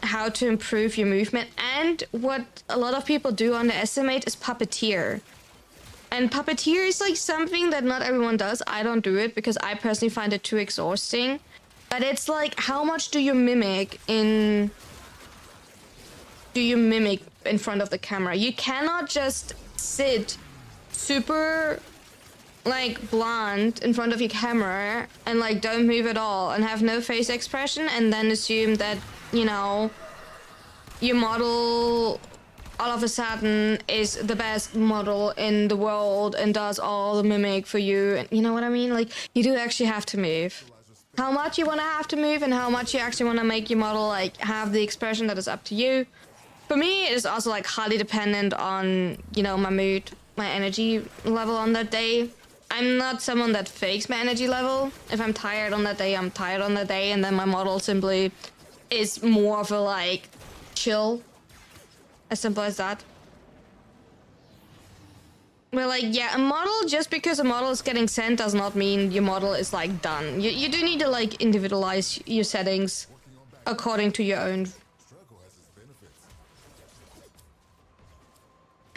how to improve your movement. And what a lot of people do underestimate is Puppeteer. And Puppeteer is, like, something that not everyone does. I don't do it because I personally find it too exhausting. But it's, like, how much do you mimic in front of the camera? You cannot just sit super, like, blunt in front of your camera and, like, don't move at all and have no face expression and then assume that, you know, your model all of a sudden is the best model in the world and does all the mimic for you. And you know what I mean? Like, you do actually have to move. How much you want to have to move and how much you actually want to make your model, like, have the expression, that is up to you. For me, it is also, like, highly dependent on, you know, my mood, my energy level on that day. I'm not someone that fakes my energy level. If I'm tired on that day, I'm tired on that day, and then my model simply is more of a, like, chill. As simple as that. But, like, yeah, a model, just because a model is getting sent does not mean your model is, like, done. You do need to, like, individualize your settings according to your own.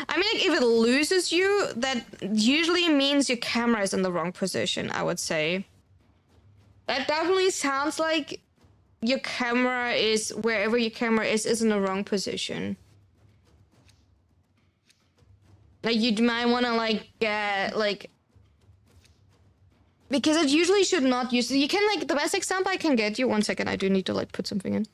I mean, like, if it loses you, that usually means your camera is in the wrong position, I would say. That definitely sounds like your camera is, wherever your camera is in the wrong position. Like, you might want to, like, get, like, because it usually should not use, you can, like, the best example I can get you, one second, I do need to, like, put something in.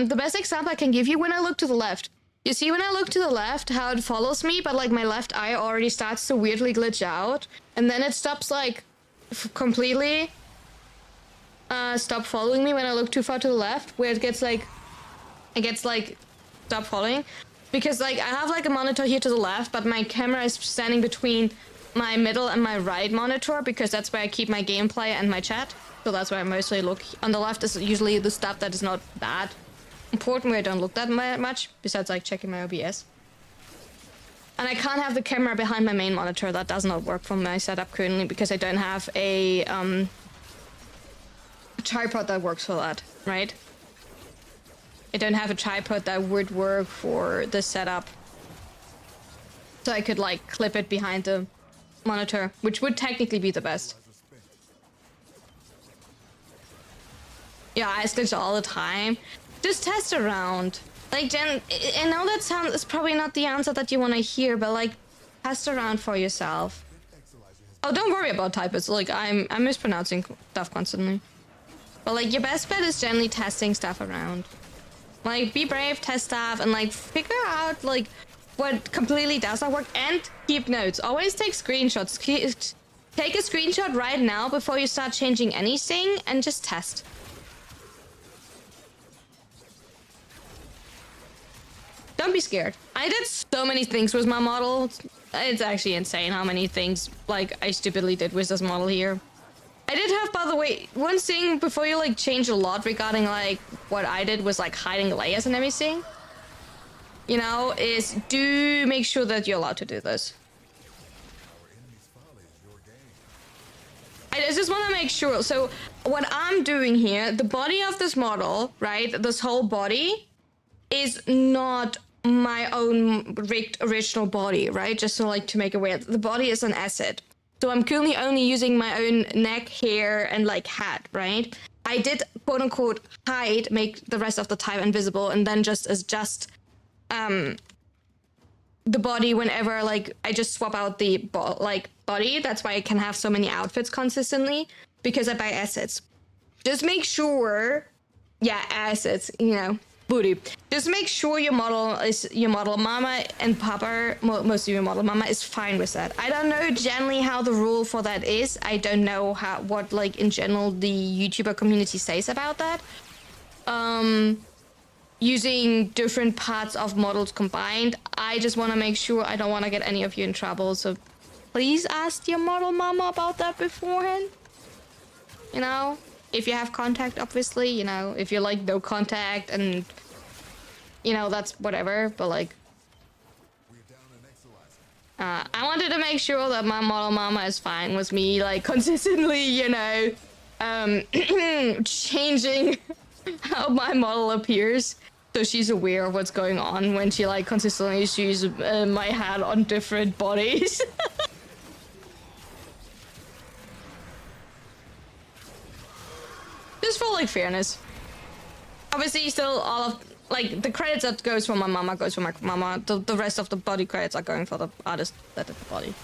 The best example I can give you, when I look to the left. You see, when I look to the left, how it follows me, but, like, my left eye already starts to weirdly glitch out, and then it stops, like, completely stop following me when I look too far to the left, where it gets, like, stop following. Because, like, I have, like, a monitor here to the left, but my camera is standing between my middle and my right monitor, because that's where I keep my gameplay and my chat. So that's where I mostly look. On the left is usually the stuff that is not that important, where I don't look that much, besides, like, checking my OBS. And I can't have the camera behind my main monitor. That does not work for my setup currently, because I don't have a tripod that works for that, right? I don't have a tripod that would work for the setup. So I could, like, clip it behind the monitor, which would technically be the best. Yeah, I glitch all the time. Just test around. Like, Jen, I know that is probably not the answer that you want to hear, but, like, test around for yourself. Oh, don't worry about typos. Like, I'm mispronouncing stuff constantly. But, like, your best bet is generally testing stuff around. Like, be brave, test stuff, and, like, figure out, like, what completely does not work, and keep notes. Always take screenshots. Take a screenshot right now before you start changing anything, and just test. Don't be scared. I did so many things with my model. It's actually insane how many things, like, I stupidly did with this model here. I did have, by the way, one thing before you, like, change a lot regarding, like, what I did was, like, hiding layers and everything. You know, is do make sure that you're allowed to do this. I just want to make sure. So what I'm doing here, the body of this model, right? This whole body is not my own rigged original body, right? Just so like to make aware, the body is an asset. So I'm currently only using my own neck, hair, and like hat, right? I did quote unquote hide, make the rest of the type invisible, and then just adjust the body whenever like I just swap out the body. That's why I can have so many outfits consistently, because I buy assets. Just make sure, yeah, assets, you know, booty. Just make sure your model mama and papa, most of your model mama is fine with that. I don't know generally how the rule for that is. I don't know what like in general the YouTuber community says about that. Using different parts of models combined. I just want to make sure I don't want to get any of you in trouble. So please ask your model mama about that beforehand. You know, if you have contact, obviously, you know, if you're like no contact and, you know, that's whatever. But like, I wanted to make sure that my model mama is fine with me, like consistently, you know, changing how my model appears, so she's aware of what's going on when she like consistently sees my hat on different bodies. Just for like fairness. Obviously, still all of like the credits that goes for my mama goes for my mama. The rest of the body credits are going for the artist that did the body.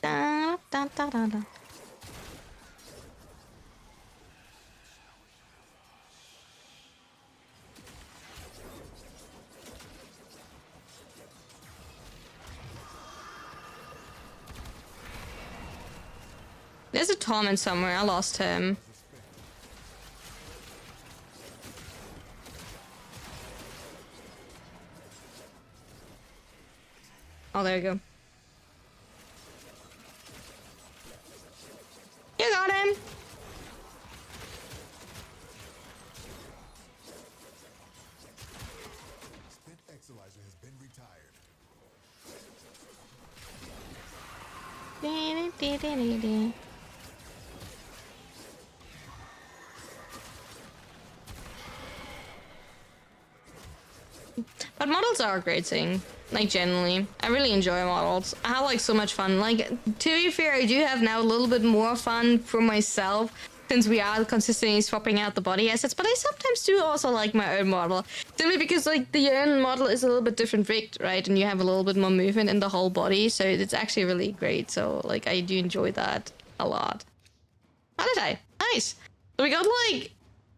Da, da, da, da, da. There's a torment somewhere. I lost him. Oh, there you go. You got him. But models are a great thing, like generally. I really enjoy models. I have like so much fun. Like, to be fair, I do have now a little bit more fun for myself since we are consistently swapping out the body assets, but I sometimes do also like my own model. Simply because like the own model is a little bit different rigged, right? And you have a little bit more movement in the whole body, so it's actually really great. So like I do enjoy that a lot. How did I? Nice. So we got like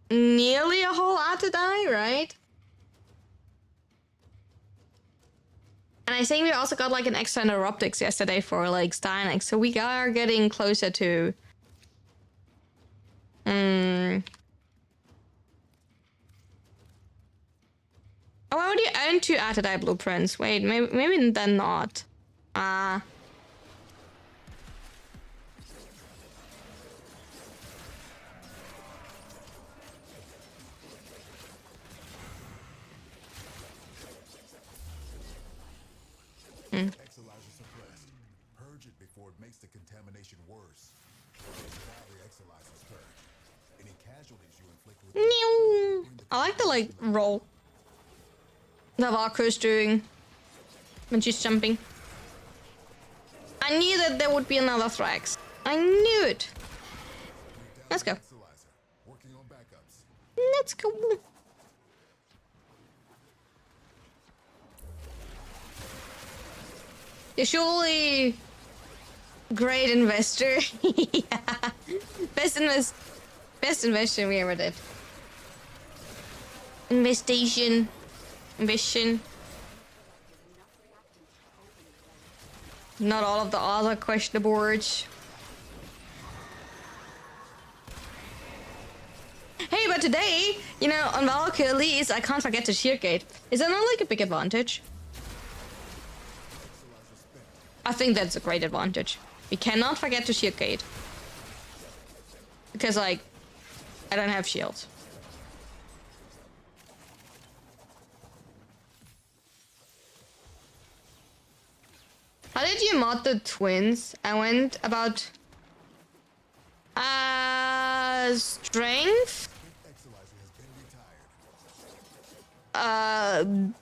nearly a whole art to die, right? And I think we also got like an extra neuroptics yesterday for like Stynex, so we are getting closer to Oh, I already own 2 Atadai blueprints. Wait, maybe then not.
Purge it before it makes the contamination worse. Any casualties you inflict with
I like the like roll that Valkyrie's doing when she's jumping. I knew that there would be another Thrax. I knew it. Let's go.
working on backups.
Let's go. You're surely great investor. Yeah. Best investor we ever did. Investation. Not all of the odds are questionable words. Hey, but today, you know, on Valkyrie at least, I can't forget the shield gate. Is that not like a big advantage? I think that's a great advantage. We cannot forget the shield gate. Because, like, I don't have shields. How did mod the twins, I went about strength.
Exolizer has been retired.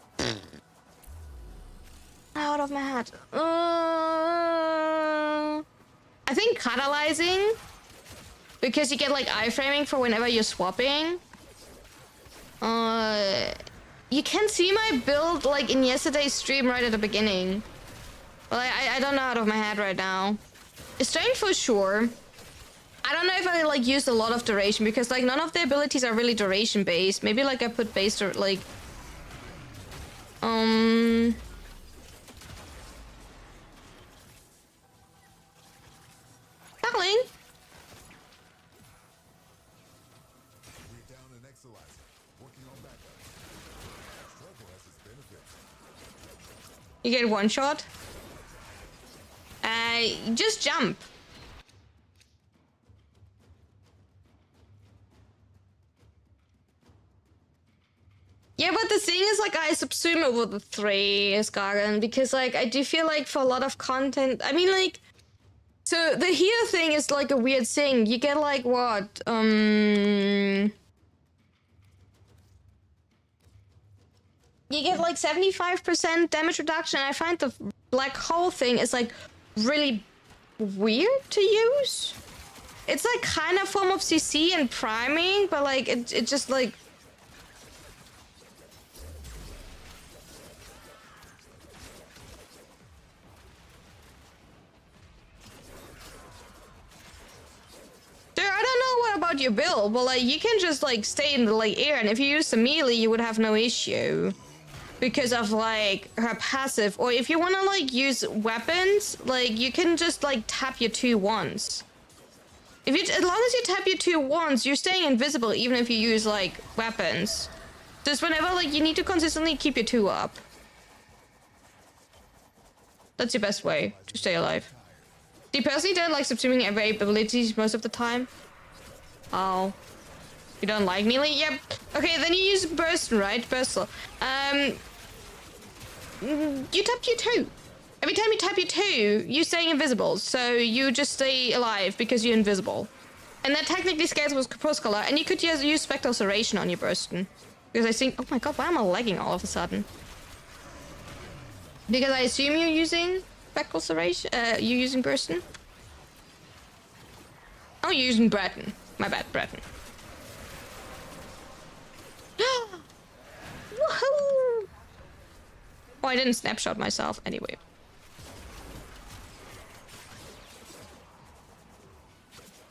Out of my head. I think catalyzing, because you get like iframing for whenever you're swapping. You can see my build like in yesterday's stream right at the beginning. But I don't know out of my head right now. Strength for sure. I don't know if I like used a lot of duration, because like none of the abilities are really duration based. Maybe like I put based or like Darling.
We're down an Exolizer. Working on backup. Struggle has its benefits.
You get one shot. Just jump. Yeah, but the thing is, like, I subsume it with the 3, Skagen, because, like, I do feel like for a lot of content, I mean, like, so the heal thing is, like, a weird thing. You get, like, what, you get, like, 75% damage reduction. I find the black hole thing is, like, really weird to use. It's, like, kind of form of CC and priming, but, like, it just, like, dude, I don't know what about your build, but like you can just like stay in the like air, and if you use the melee, you would have no issue because of like her passive. Or if you want to like use weapons, like you can just like tap your 2 once. If you, as long as you tap your 2 once, you're staying invisible even if you use like weapons. Just whenever like you need to consistently keep your 2 up. That's your best way to stay alive. Do you personally don't like subsuming every abilities most of the time? Oh. You don't like melee? Yep. Okay, then you use burst, right? Burstle. You tap your 2. Every time you tap your 2, you're staying invisible. So you just stay alive because you're invisible. And that technically scales with Crepuscular. And you could use Spectral Serration on your Burston. Because I think, oh my god, why am I lagging all of a sudden? Because I assume you're using Spectral Serration, you're using Burston? Oh, you're using Breton. My bad, Breton. Woohoo! Oh, I didn't snapshot myself anyway.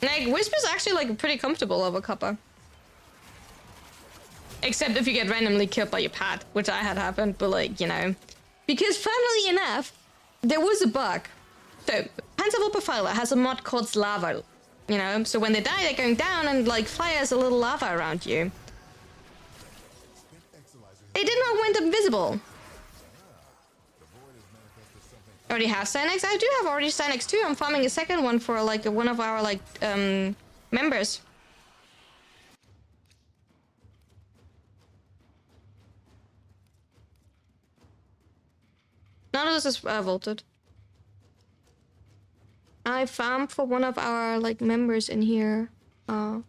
Like, Wisp is actually like pretty comfortable over Copper. Except if you get randomly killed by your pad, which I had happened, but like, you know. Because funnily enough, there was a bug. So, Panzer Profiler has a mod called Lava. You know, so when they die, they're going down and like fires a little lava around you. They did not went invisible. Already have Synex? I do have already Synex too. I'm farming a second one for like one of our like members. None of this is vaulted. I farmed for one of our like members in here. I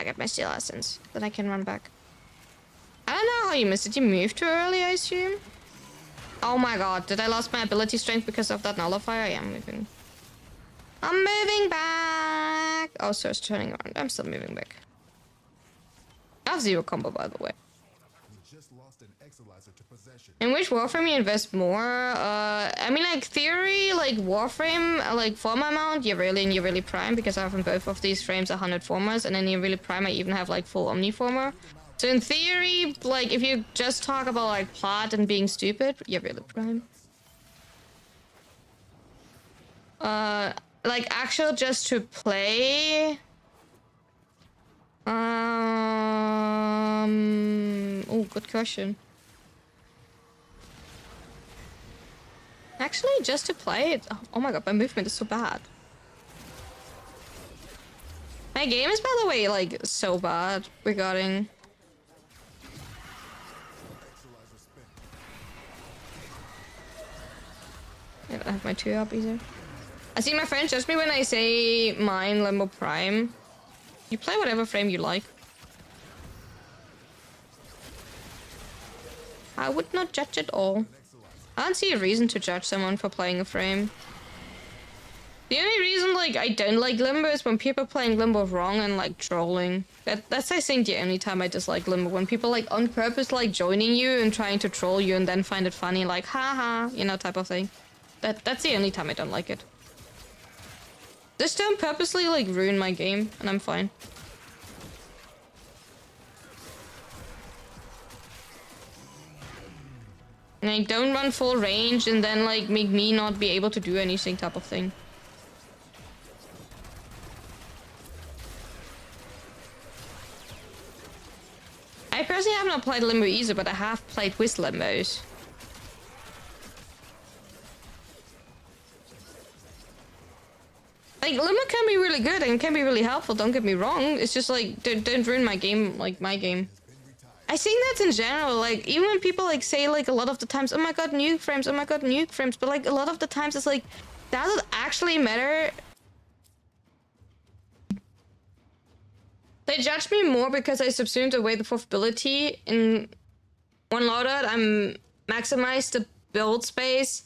got my steel essence, then I can run back. I don't know how you missed it. You moved too early, I assume? Oh my god, did I lose my ability strength because of that nullifier? Yeah, I'm moving. I'm moving back! Oh, so it's turning around. I'm still moving back. I have 0 combo, by the way.
We just lost an Exolizer to possession.
In which Warframe you invest more? I mean, like, theory, like, Warframe, like, former amount, you're really in your really prime, because I have in both of these frames 100 formers, and then you're really prime, I even have, like, full Omniformer. So in theory, like, if you just talk about, like, plot and being stupid, you're really prime. Like, actual just to play... good question. Actually, just to play it. Oh my god, my movement is so bad. My game is, by the way, like, so bad regarding... I don't have my 2 up either. I see my friends judge me when I say mine Limbo Prime. You play whatever frame you like. I would not judge at all. I don't see a reason to judge someone for playing a frame. The only reason, like, I don't like Limbo is when people are playing Limbo wrong and, like, trolling. That's, I think, the only time I dislike Limbo. When people, like, on purpose, like, joining you and trying to troll you and then find it funny, like, haha, you know, type of thing. That's the only time I don't like it. Just don't purposely, like, ruin my game, and I'm fine. And I don't run full range and then, like, make me not be able to do anything type of thing. I personally have not played Limbo either, but I have played with Limbos. Like, Limbo can be really good and can be really helpful, don't get me wrong. It's just like, don't ruin my game, like my game. I think that's in general, like, even when people like say like a lot of the times, oh my god, nuke frames, oh my god, nuke frames, but like a lot of the times it's like, does it actually matter? They judge me more because I subsumed away the profitability. In one loadout, I maximized the build space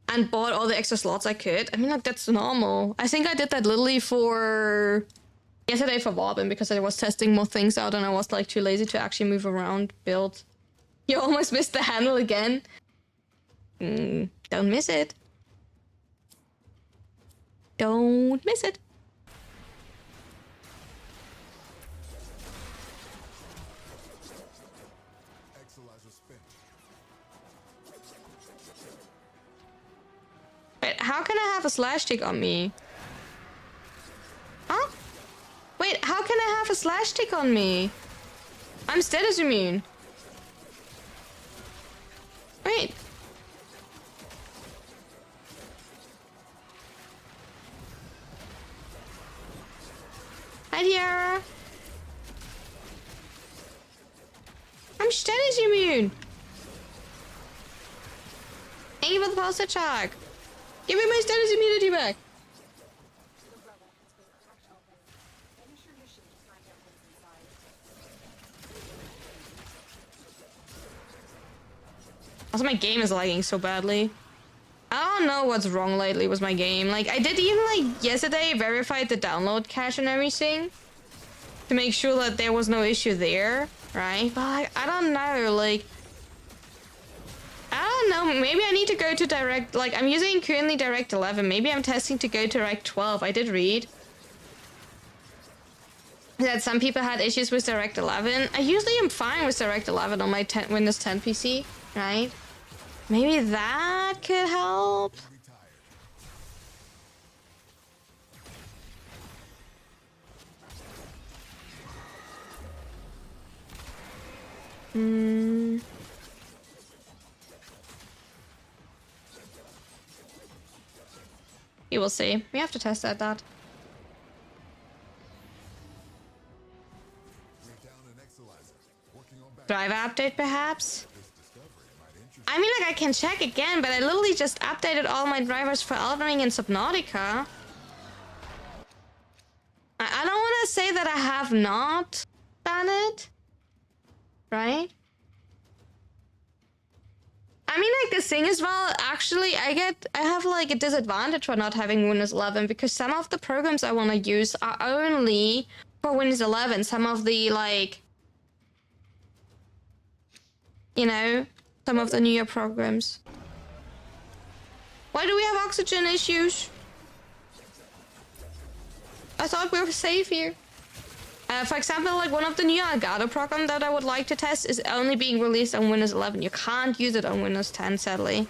and bought all the extra slots I could. I mean, like, that's normal. I think I did that literally for yesterday for Robin because I was testing more things out and I was like too lazy to actually move around, build. You almost missed the handle again. Don't miss it. Don't miss it. Wait, how can I have a slash tick on me? Huh? Wait, how can I have a slash tick on me? I'm status immune. Wait. Hi, Tiara. I'm status immune. Thank you for the posted check. Give me my status immunity back. Also, my game is lagging so badly. I don't know what's wrong lately with my game. Like, I did even, like, yesterday verified the download cache and everything to make sure that there was no issue there, right? But, like, I don't know, like... I don't know, maybe I need to go to Direct... Like, I'm using currently Direct 11. Maybe I'm testing to go to Direct 12. I did read that some people had issues with Direct 11. I usually am fine with Direct 11 on my Windows 10 PC, right? Maybe that could help. You will see. We have to test that. Driver update, perhaps? I mean, like, I can check again, but I literally just updated all my drivers for Elden Ring and Subnautica. I don't want to say that I have not done it. Right? I mean, like, the thing is, well, actually, I have, like, a disadvantage for not having Windows 11 because some of the programs I want to use are only for Windows 11. Some of the, like, you know, some of the newer programs. Why do we have oxygen issues? I thought we were safe here. For example, like one of the new Elgato programs that I would like to test is only being released on Windows 11. You can't use it on Windows 10, sadly.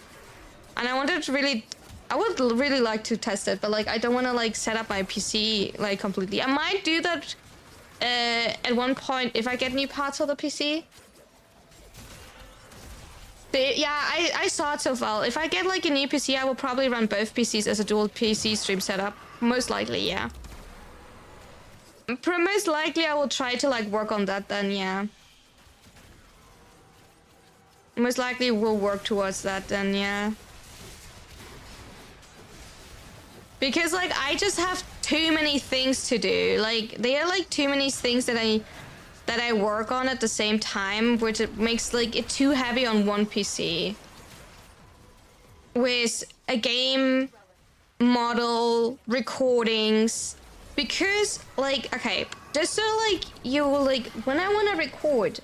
And I wanted to really... I would really like to test it, but like I don't want to like set up my PC like completely. I might do that at one point if I get new parts for the PC. Yeah, I saw it so well. If I get like a new PC, I will probably run both PCs as a dual PC stream setup. Most likely, yeah. Most likely I will try to like work on that then, yeah. Most likely we'll work towards that then, yeah. Because like I just have too many things to do. Like there are like too many things that I work on at the same time, which it makes like it too heavy on one PC. With a game, model, recordings, because like okay, just so like you like when I want to record,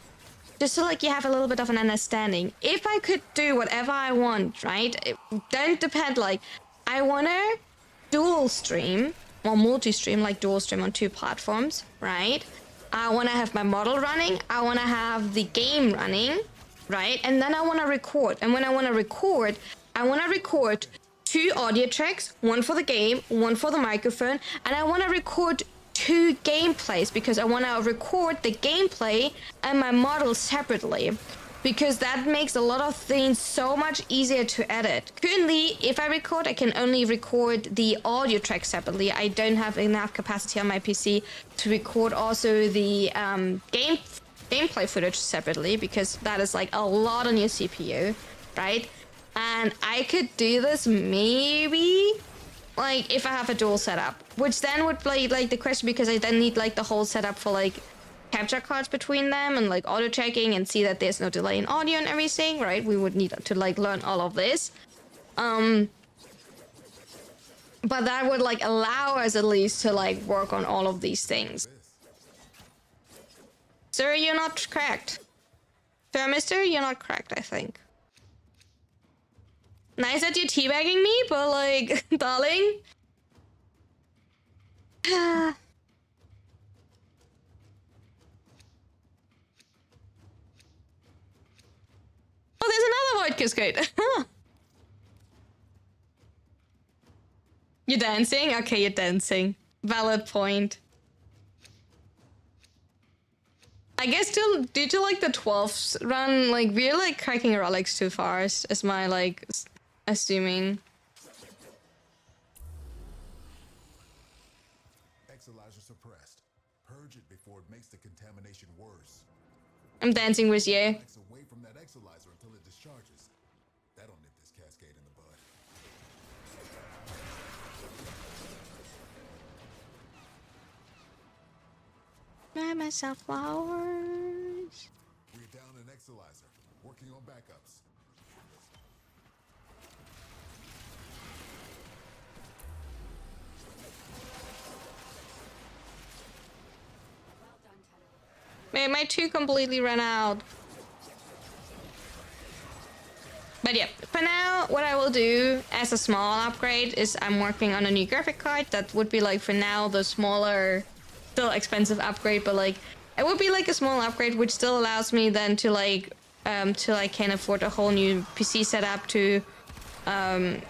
just so like you have a little bit of an understanding. If I could do whatever I want, right? It don't depend like I wanna dual stream or multi-stream, like dual stream on 2 platforms, right? I want to have my model running, I want to have the game running, right? And then I want to record. And when I want to record, I want to record 2 audio tracks, one for the game, one for the microphone, and I want to record 2 gameplays because I want to record the gameplay and my model separately. Because that makes a lot of things so much easier to edit. Currently, if I record, I can only record the audio track separately. I don't have enough capacity on my PC to record also the gameplay footage separately because that is like a lot on your CPU, right? And I could do this maybe like if I have a dual setup, which then would play like the question because I then need like the whole setup for like capture cards between them and like auto checking and see that there's no delay in audio and everything, right? We would need to like learn all of this. But that would like allow us at least to like work on all of these things. Sir, you're not correct. Sir, mister, you're not correct, I think. Nice that you're teabagging me, but like, darling. Oh, there's another void cascade. You're dancing? Okay, you're dancing. Valid point. I guess due to like the 12th run, like we're like cracking relics too fast, is my like assuming.
Exolyzer suppressed. Purge it before it makes the contamination worse.
I'm dancing with you.
Relax away from that exolyzer until it discharges. That'll nip this cascade in the bud.
Buy myself flowers.
We're down an exolyzer. Working on backups.
Wait, my 2 completely ran out. But yeah, for now, what I will do as a small upgrade is I'm working on a new graphic card. That would be like for now the smaller, still expensive upgrade, but like it would be like a small upgrade, which still allows me then to like till I can afford a whole new PC setup to and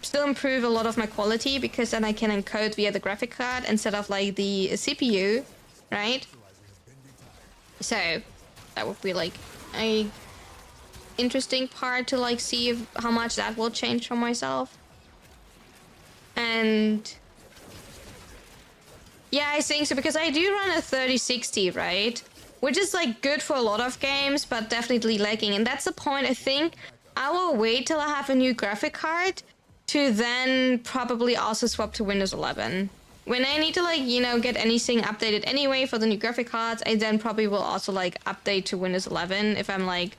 still improve a lot of my quality because then I can encode via the graphic card instead of like the CPU, right? So that would be like a interesting part to like see how much that will change for myself. And yeah, I think so because I do run a 3060, right? Which is like good for a lot of games, but definitely lacking. And that's the point. I think I will wait till I have a new graphic card to then probably also swap to Windows 11. When I need to like, you know, get anything updated anyway for the new graphic cards, I then probably will also like update to Windows 11 if I'm like,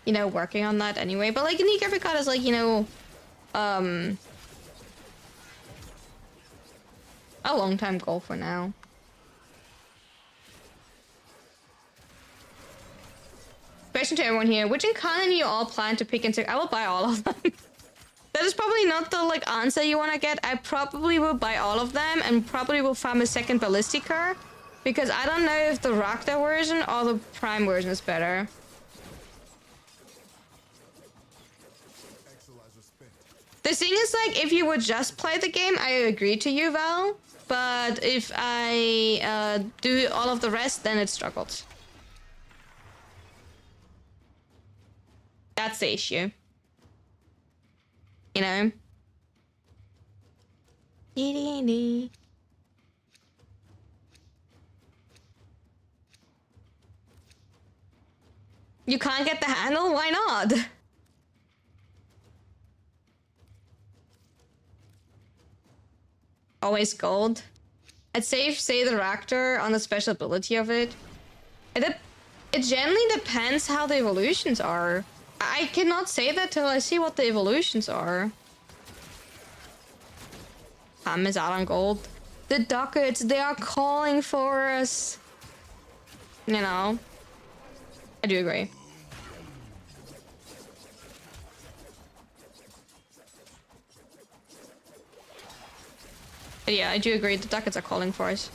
you know, working on that anyway. But like a new graphic card is like, you know, a long time goal for now. Question to everyone here, which incarnate you all plan to pick and take? I will buy all of them. That is probably not the like answer you want to get. I probably will buy all of them and probably will farm a second Ballistica because I don't know if the Rakta version or the Prime version is better. The thing is like if you would just play the game, I agree to you, Val. But if I do all of the rest, then it struggles. That's the issue. You know? You can't get the handle? Why not? Always gold. I'd say the reactor on the special ability of it. It generally depends how the evolutions are. I cannot say that till I see what the evolutions are. Pam is out on gold. The ducats, they are calling for us. You know. I do agree. But yeah, I do agree. The ducats are calling for us.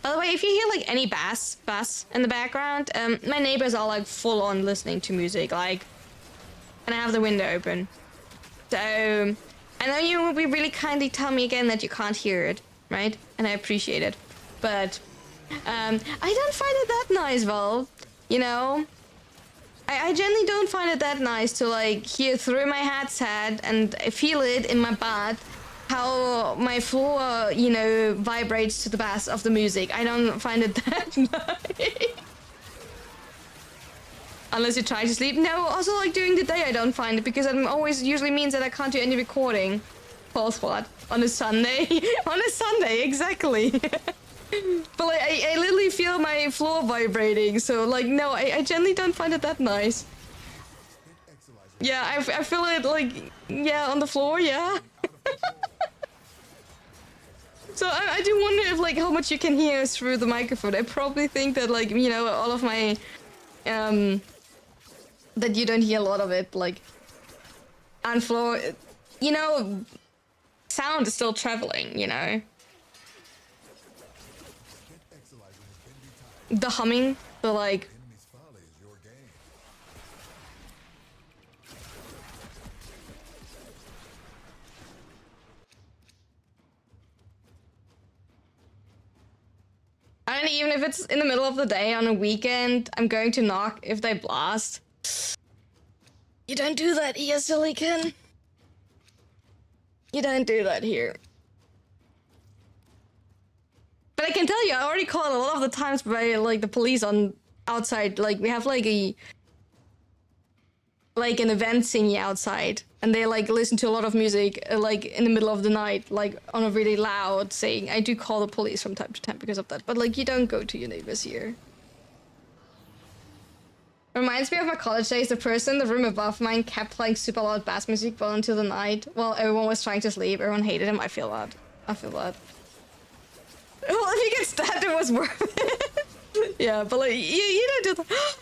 By the way, if you hear like any bass in the background, my neighbors are like full on listening to music, like, and I have the window open. So I know you will be really kindly tell me again that you can't hear it, right? And I appreciate it, but I don't find it that nice, Val. You know, I generally don't find it that nice to like hear through my headset and feel it in my butt. How my floor, you know, vibrates to the bass of the music. I don't find it that nice. Unless you try to sleep. No, also like during the day I don't find it because it always usually means that I can't do any recording. Pause what? On a Sunday? On a Sunday, exactly. But like, I literally feel my floor vibrating. So like, no, I generally don't find it that nice. Yeah, I feel it like, yeah, on the floor, yeah. So I do wonder if like how much you can hear through the microphone. I probably think that like, you know, all of my that you don't hear a lot of it, like on floor, you know, sound is still traveling, you know. The humming, the like and even if it's in the middle of the day on a weekend, I'm going to knock if they blast. You don't do that here, Silicon. You don't do that here. But I can tell you, I already called a lot of the times by like the police on outside. Like we have like an event thingy outside, and they like listen to a lot of music like in the middle of the night, like on a really loud saying. I do call the police from time to time because of that, but like you don't go to your neighbors here. Reminds me of my college days. The person in the room above mine kept playing super loud bass music well into the night while everyone was trying to sleep. Everyone hated him. I feel that. I feel that. Well, if you get stabbed, it was worth it. Yeah, but like you don't do that.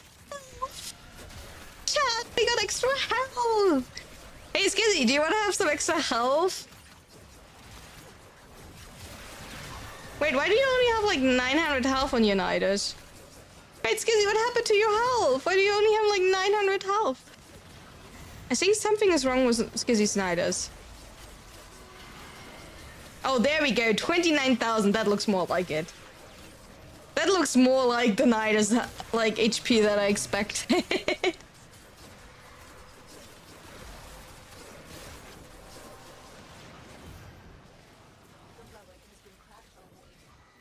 Chat, we got extra health. Hey, Skizzy, do you want to have some extra health? Wait, why do you only have like 900 health on your Nidus? Wait, Skizzy, what happened to your health? Why do you only have like 900 health? I think something is wrong with Skizzy's Nidus. Oh, there we go. 29,000. That looks more like it. That looks more like the Nidus, like HP that I expected.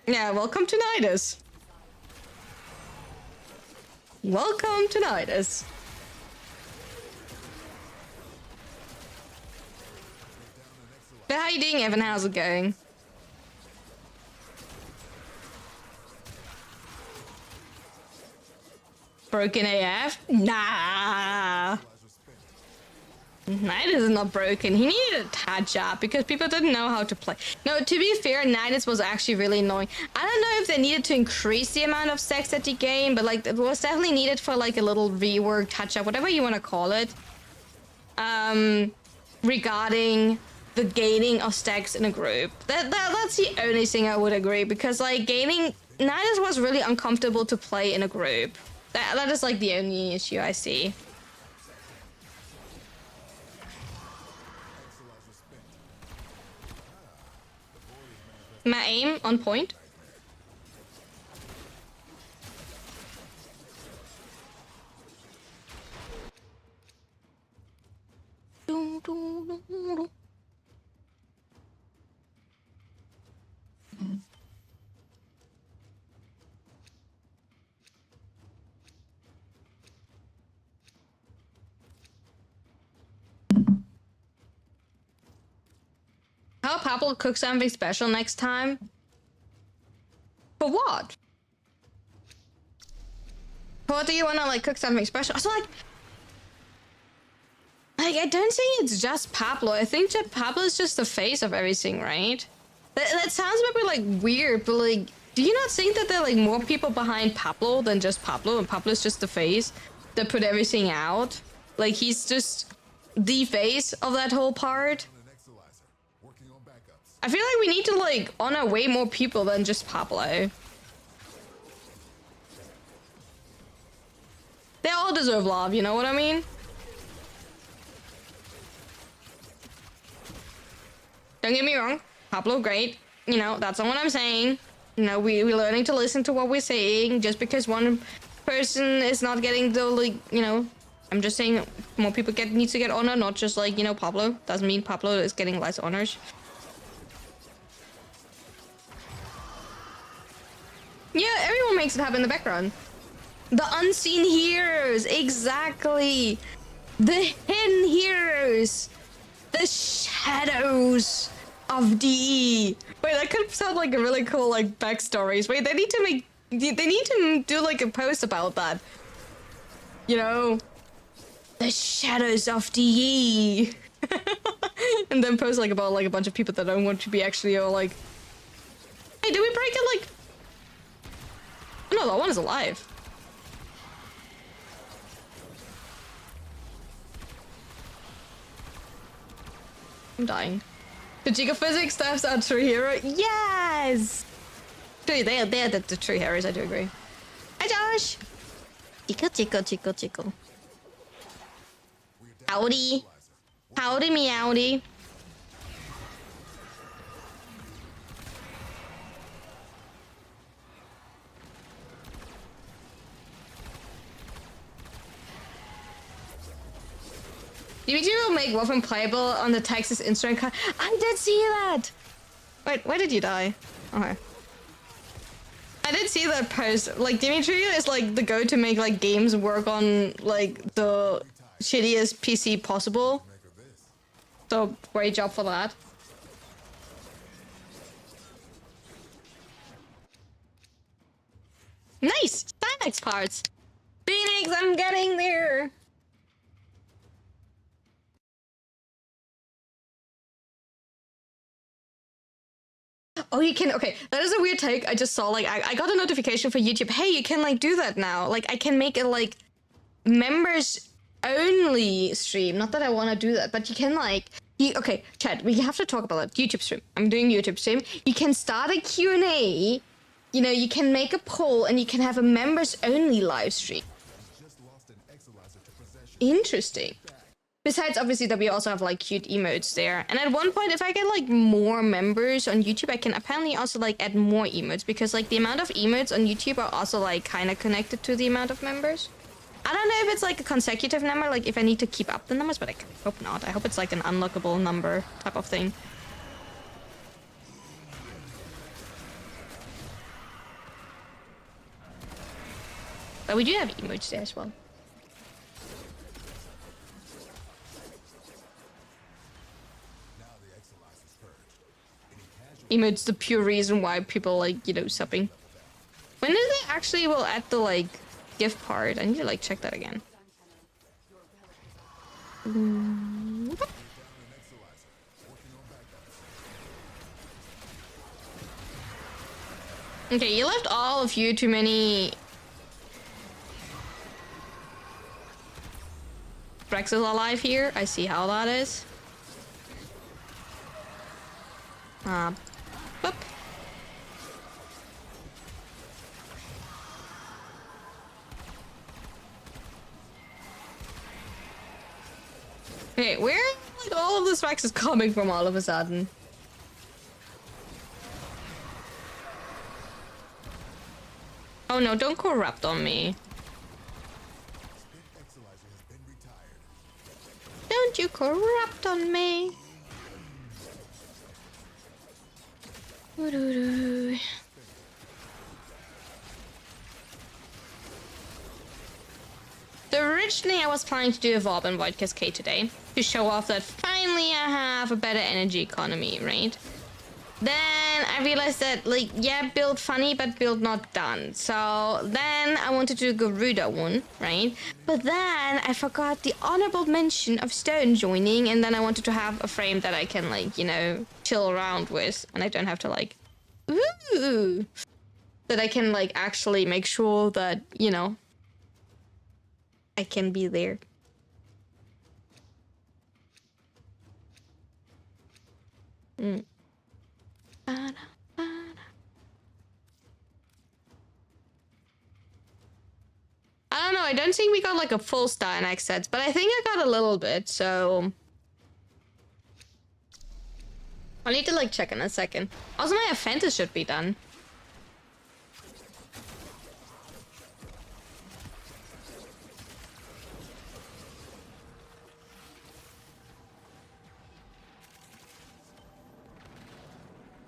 Yeah, welcome to Nidus. Welcome to Nidus. But how you doing, Evan? How's it going? Broken AF? Nah. Nidus is not broken. He needed a touch up because people didn't know how to play. No, to be fair, Nidus was actually really annoying. I don't know if they needed to increase the amount of stacks that you gain, but like it was definitely needed for like a little rework, touch up, whatever you want to call it. Regarding the gaining of stacks in a group. That's the only thing I would agree, because like gaining Nidus was really uncomfortable to play in a group. That is like the only issue I see. My aim on point. How Pablo cook something special next time? For what? For what do you wanna like cook something special? So like I don't think it's just Pablo. I think that Pablo is just the face of everything, right? That sounds maybe like weird, but like, do you not think that there are like more people behind Pablo than just Pablo, and Pablo is just the face that put everything out? Like he's just the face of that whole part.
An exolizer. Working on backups.
I feel like we need to like honor way more people than just Pablo. They all deserve love, you know what I mean? Don't get me wrong, Pablo, great. You know, that's not what I'm saying. You know, we're learning to listen to what we're saying. Just because one person is not getting the, like, you know, I'm just saying more people need to get honor, not just like, you know, Pablo. Doesn't mean Pablo is getting less honors. Yeah, everyone makes it happen in the background. The unseen heroes, exactly. The hidden heroes. The shadows of DE. Wait, that could sound like a really cool like backstories. Wait, they need to do like a post about that. You know, the shadows of DE. And then post like about like a bunch of people that don't want to be actually all like, hey, did we break it? Like, no, that one is alive. I'm dying. The Chico Physics staffs are true hero. Yes! Dude, they're the true heroes, I do agree. Hi, Josh! Chico. Howdy. Howdy, meowdy. Dimitri will make Wolfen playable on the Texas Instrument card. I did see that! Wait, why did you die? Okay. I did see that post. Like, Dimitri is like the go to make like games work on like the shittiest PC possible. So, great job for that. Nice! Thanks, parts! Phoenix, I'm getting there! Oh, you can. Okay, that is a weird take. I just saw like I got a notification for YouTube. Hey, you can like do that now. Like I can make a like members only stream. Not that I want to do that, but you can like. Okay, Chad, we have to talk about that YouTube stream. I'm doing YouTube stream. You can start a Q&A. You know, you can make a poll and you can have a members only live stream. Interesting. Besides, obviously, that we also have, like, cute emotes there. And at one point, if I get, like, more members on YouTube, I can apparently also, like, add more emotes. Because, like, the amount of emotes on YouTube are also, like, kind of connected to the amount of members. I don't know if it's, like, a consecutive number, like, if I need to keep up the numbers, but I hope not. I hope it's, like, an unlockable number type of thing. But we do have emotes there as well. Emotes the pure reason why people like, you know, subbing. When did they actually will add the like gift part? I need to like check that again. Okay, you left all of you too many Rex is alive here. I see how that is. Boop. Okay, where like all of this Rex is coming from all of a sudden? Oh no, don't corrupt on me.
Exolizer has been retired.
Don't you corrupt on me. Doo-doo-doo. So originally I was planning to do a Vob and Void Cascade today to show off that finally I have a better energy economy, right? Then I realized that, like, yeah, build funny, but build not done. So then I wanted to do Garuda one, right? But then I forgot the honorable mention of stone joining, and then I wanted to have a frame that I can, like, you know, chill around with, and I don't have to, like, ooh, that I can, like, actually make sure that, you know, I can be there. I don't know, I don't think we got like a full star in accents, but I think I got a little bit, so... I'll need to like check in a second. Also, my offenses should be done.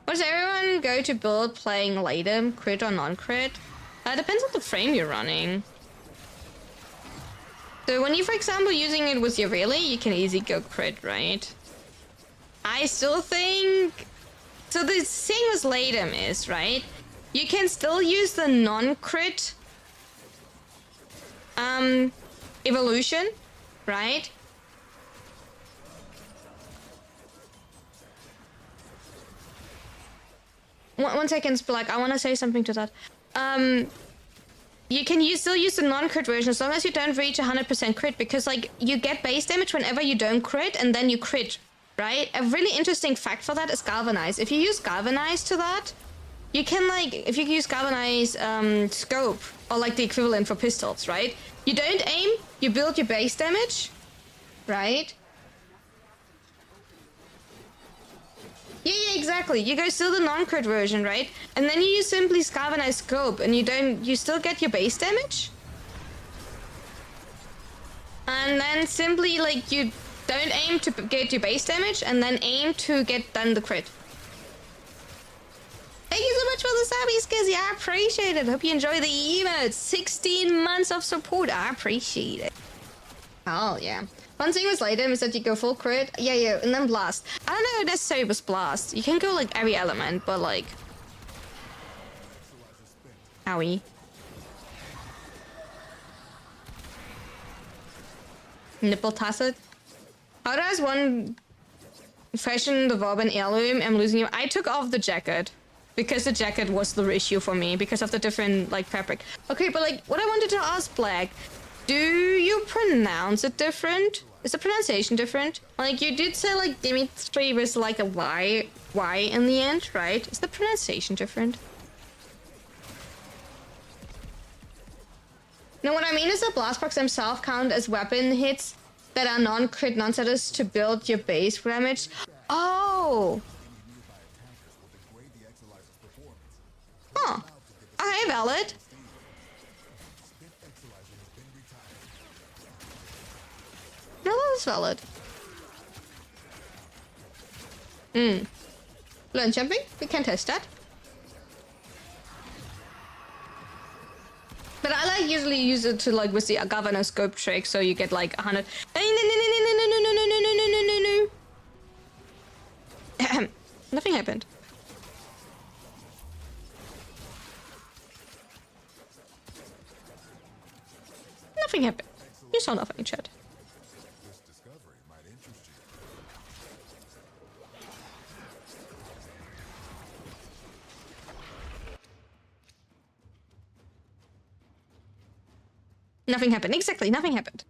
What does everyone go to build playing Latem, crit or non-crit? Depends on the frame you're running. So when you, for example, using it with your Rayleigh, you can easily go crit, right? I still think... So the thing with Latem is, right? You can still use the non-crit evolution, right? One second, Splack. I want to say something to that. You can still use the non-crit version as long as you don't reach 100% crit, because like you get base damage whenever you don't crit and then you crit, right? A really interesting fact for that is Galvanize. If you use Galvanize to that, you can like, if you use Galvanize scope, or like the equivalent for pistols, right? You don't aim, you build your base damage, right? Yeah, exactly. You go still the non-crit version, right? And then you use simply Galvanize scope, and you still get your base damage. And then simply, like, you don't aim to get your base damage, and then aim to get done the crit. Thank you so much for the subbies, Skizzy. I appreciate it. Hope you enjoy the emotes. 16 months of support. I appreciate it. Oh, yeah. One thing with Latem is that you go full crit. Yeah, and then blast. I don't know necessarily with blast. You can go like every element, but like... Owie. Nipple tacit. How does one fashion the Vob and heirloom? I'm losing you. I took off the jacket. Because the jacket was the issue for me. Because of the different, like, fabric. Okay, but like, what I wanted to ask, Black... Do you pronounce it different? Is the pronunciation different? Like, you did say, like, Dimitri was like a Y in the end, right? Is the pronunciation different? No, what I mean is that blast procs themselves count as weapon hits that are non-crit non-status to build your base damage. Oh! Huh. Okay, valid. No, that was valid. Learn jumping? We can test that. But I like usually use it to like with the governor scope trick, so you get like 100. No. Nothing happened. Nothing happened. You saw nothing, chat. Nothing happened. Exactly, nothing happened.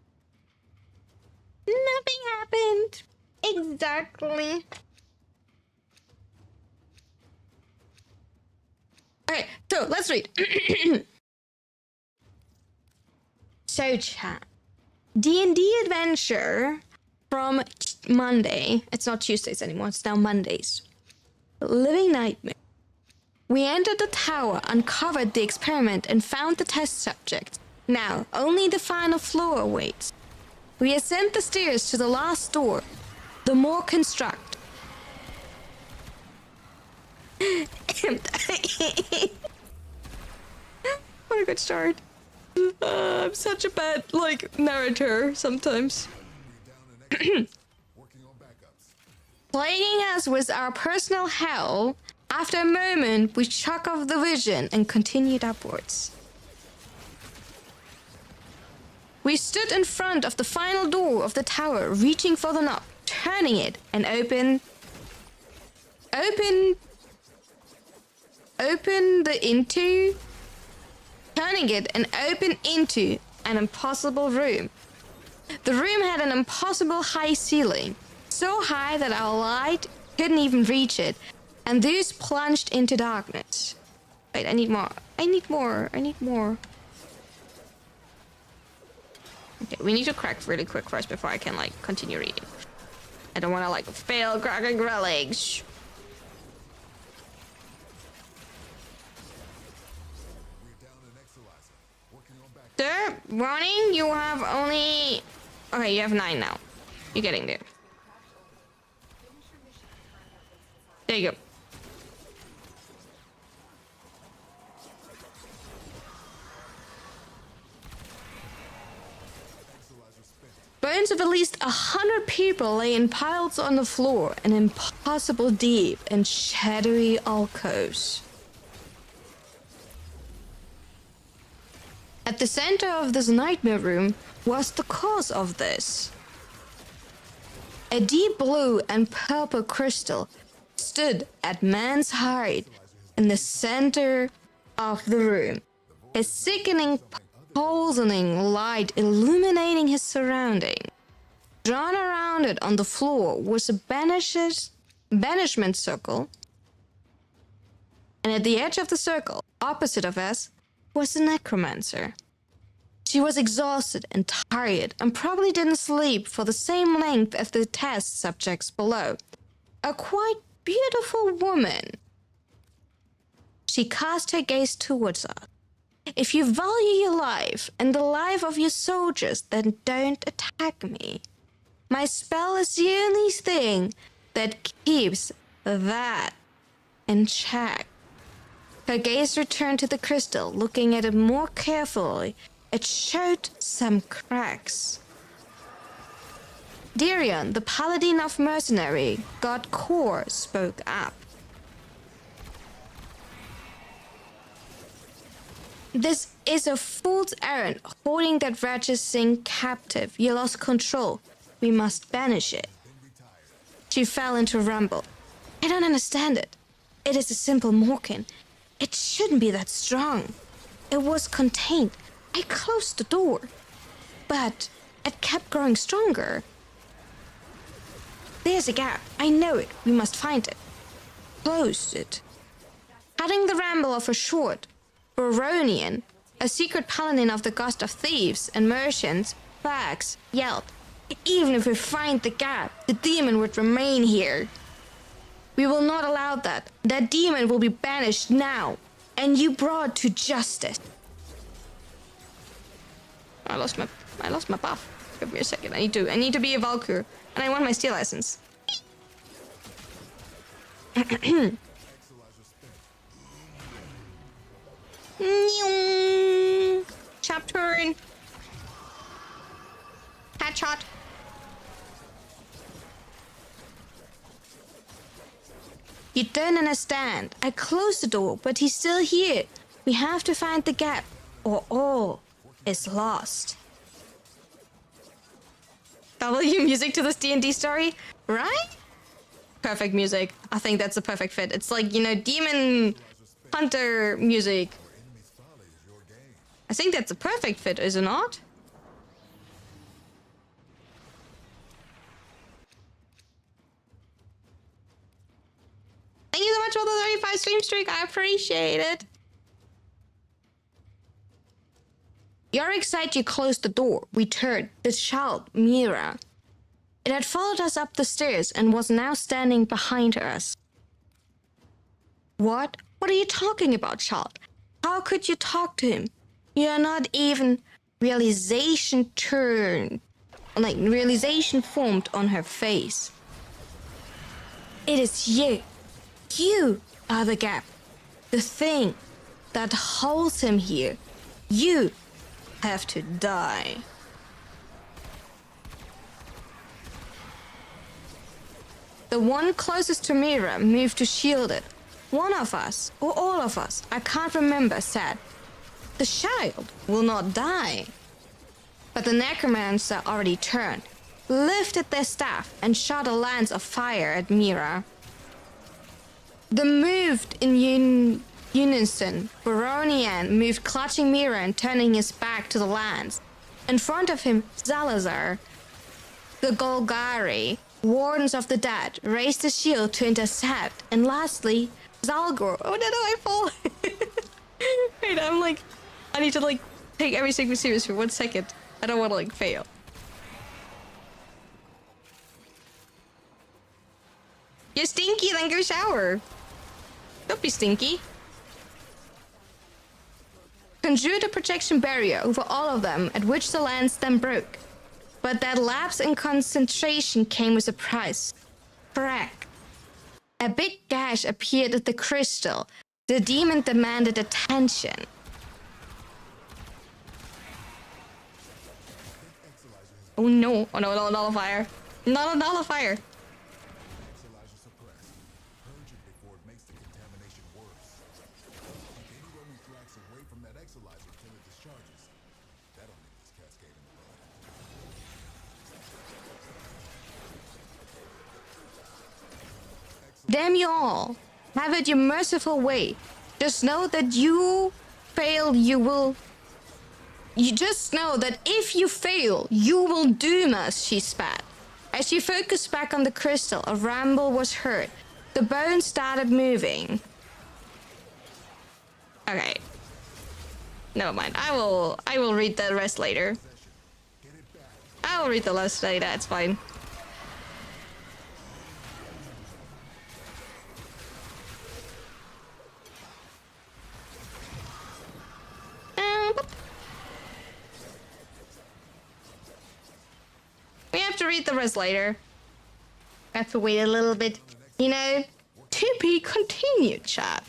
Nothing happened. Exactly. Okay, so let's read. So, chat. D&D adventure from Monday. It's not Tuesdays anymore, it's now Mondays. Living Nightmare. We entered the tower, uncovered the experiment, and found the test subject. Now, only the final floor awaits. We ascend the stairs to the last door, the more construct. What a good start. I'm such a bad, narrator sometimes.
Working on backups.
Plaguing us with our personal hell, after a moment, we shook off the vision and continued upwards. We stood in front of the final door of the tower, reaching for the knob, turning it, and open into an impossible room. The room had an impossible high ceiling, so high that our light couldn't even reach it, and thus plunged into darkness. Wait, I need more. Okay, we need to crack really quick first before I can, continue reading. I don't want to, fail cracking relics.
We're down an equalizer. Working on backups.
Sir, warning, you have only... Okay, you have 9 now. You're getting there. There you go. Bones of at least 100 people lay in piles on the floor, in impossible deep and shadowy alcoves. At the center of this nightmare room was the cause of this. A deep blue and purple crystal stood at man's height in the center of the room, a sickening, poisoning light illuminating his surrounding. Drawn around it on the floor was a banishment circle, and at the edge of the circle, opposite of us, was the necromancer. She was exhausted and tired and probably didn't sleep for the same length as the test subjects below. A quite beautiful woman. She cast her gaze towards us. If you value your life and the life of your soldiers, then don't attack me. My spell is the only thing that keeps that in check. Her gaze returned to the crystal, looking at it more carefully. It showed some cracks. Darion, the paladin of mercenary, god Kor, spoke up. This is a fool's errand, holding that wretched thing captive. You lost control. We must banish it. She fell into a rumble. I don't understand it. It is a simple Morkin. It shouldn't be that strong. It was contained. I closed the door. But it kept growing stronger. There's a gap. I know it. We must find it. Closed it. Cutting the ramble off short, Baronian, a secret paladin of the ghost of thieves and merchants, Vax, yelled, even if we find the gap, the demon would remain here. We will not allow that. That demon will be banished now, and you brought to justice. I lost my buff. Give me a second. I need to be a Valkyr, and I want my steel essence. Chop turn. Headshot. You don't understand. I closed the door, but he's still here. We have to find the gap, or all is lost. W music to this D&D story, right? Perfect music. I think that's a perfect fit. It's like, demon hunter music. I think that's a perfect fit, is it not? Thank you so much for the 35 stream streak. I appreciate it. Yorick said you closed the door. We turned. The child, Mira. It had followed us up the stairs and was now standing behind us. What What are you talking about, child? How could you talk to him? You're not even realization formed on her face. It is you. You are the gap. The thing that holds him here. You have to die. The one closest to Mira moved to shield it. One of us, or all of us, I can't remember, said, "The child will not die." But the necromancer already turned, lifted their staff, and shot a lance of fire at Mira. They moved in unison. Baronian moved, clutching Mira and turning his back to the lance. In front of him, Zalazar, the Golgari, Wardens of the Dead, raised the shield to intercept. And lastly, Zalgor. Oh no, I fall. Wait, I need to take everything serious for 1 second. I don't want to fail. You're stinky, then go shower. Don't be stinky. Conjured a protection barrier over all of them, at which the lance then broke. But that lapse in concentration came with a price. Crack. A big gash appeared at the crystal. The demon demanded attention. Oh no, oh no, not a nullifier. Not a nullifier.
Exolizer suppressed. Purge it before it makes the contamination worse. Keep anyone who tracks away from that exolizer till it discharges. That'll make this cascade in the blood.
Damn you all. Have it your merciful way. Just know that you fail, you will... You just know that if you fail, you will doom us, she spat. As she focused back on the crystal, a rumble was heard. The bones started moving. Okay. Never mind. I will read the rest later. I will read the rest later, it's fine. We have to read the rest later. I have to wait a little bit. You know, to be continued, chat.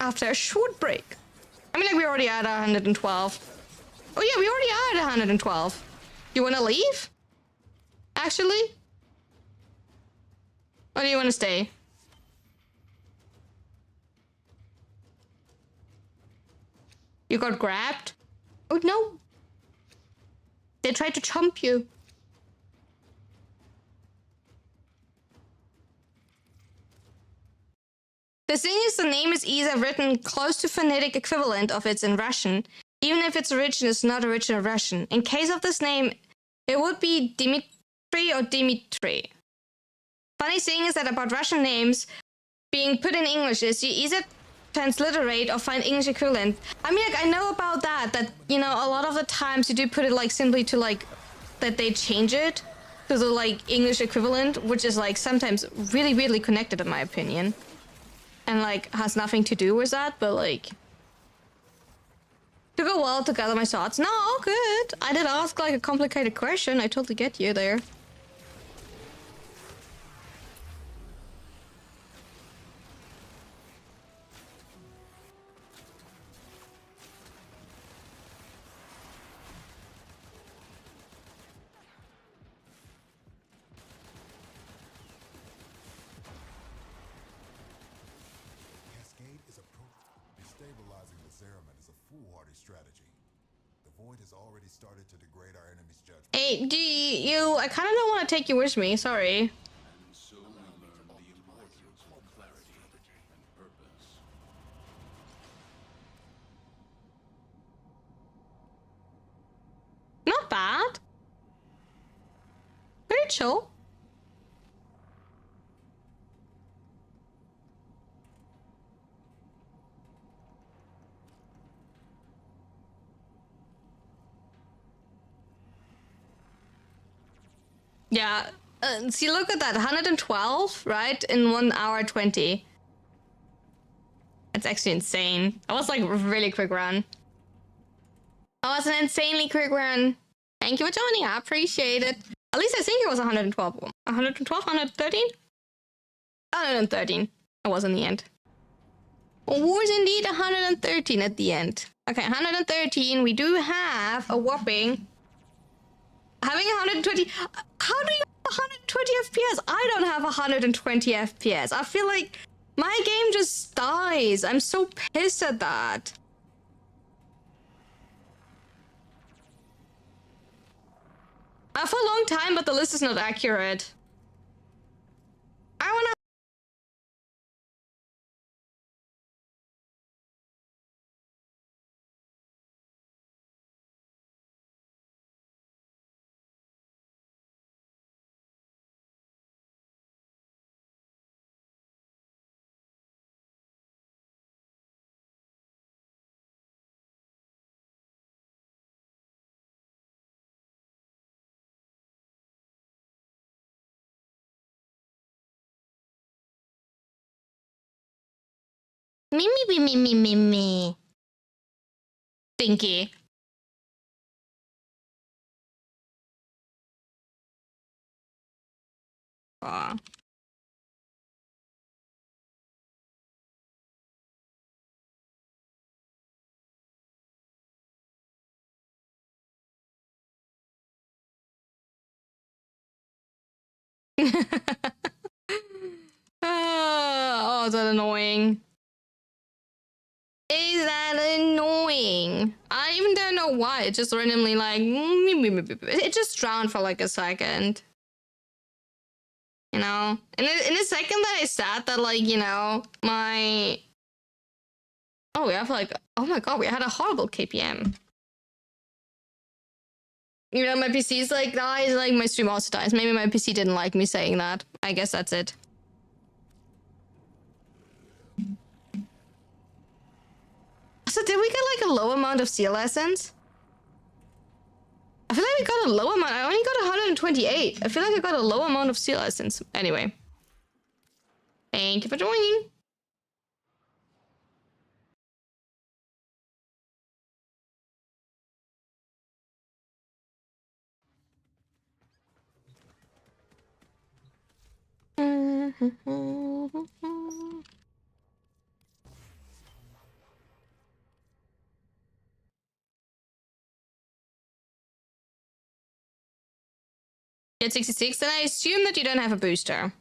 After a short break. I mean, we already at 112. Oh yeah, we already are at 112. You wanna leave? Actually? Or do you wanna stay? You got grabbed? Oh no. They tried to chomp you. The thing is, the name is either written close to phonetic equivalent of its in Russian, even if its origin is not original Russian. In case of this name, it would be Dimitri or Dimitri. Funny thing is that about Russian names being put in English is you either transliterate or find English equivalent. I mean, I know about that, you know, a lot of the times you do put it simply to that they change it to the English equivalent, which is sometimes really weirdly connected in my opinion. And has nothing to do with that, but to go well to gather my thoughts. No, all good. I did ask a complicated question. I totally get you there.
Destabilizing the Zeraman is a foolhardy strategy. The Void has already started to degrade our enemy's judgment.
Hey, I kind of don't want to take you with me, sorry.
And so we learn the importance of clarity and purpose.
Not bad. Very chill. Yeah, see, look at that, 112, right? In 1 hour 20. That's actually insane. That was like a really quick run. That was an insanely quick run. Thank you for joining. I appreciate it. At least I think it was 112. 112? 113? 113. It was in the end. It was indeed 113 at the end. Okay, 113. We do have a whopping... Having 120... How do you have 120 FPS? I don't have 120 FPS. I feel like my game just dies. I'm so pissed at that. For a long time, but the list is not accurate. I wanna... Me. Stinky. Aw. Oh, is that annoying? Is that annoying? I even don't know why. It just randomly like... It just drowned for like a second. You know? And in a second that I said that, like, you know, my... Oh, we have like... Oh my god, we had a horrible KPM. You know, my PC's like dies, like my stream also dies. Maybe my PC didn't like me saying that. I guess that's it. So did we get like a low amount of seal essence? I feel like we got a low amount. I only got 128. I feel like I got a low amount of seal essence. Anyway. Thank you for joining. Get 66, then I assume that you don't have a booster.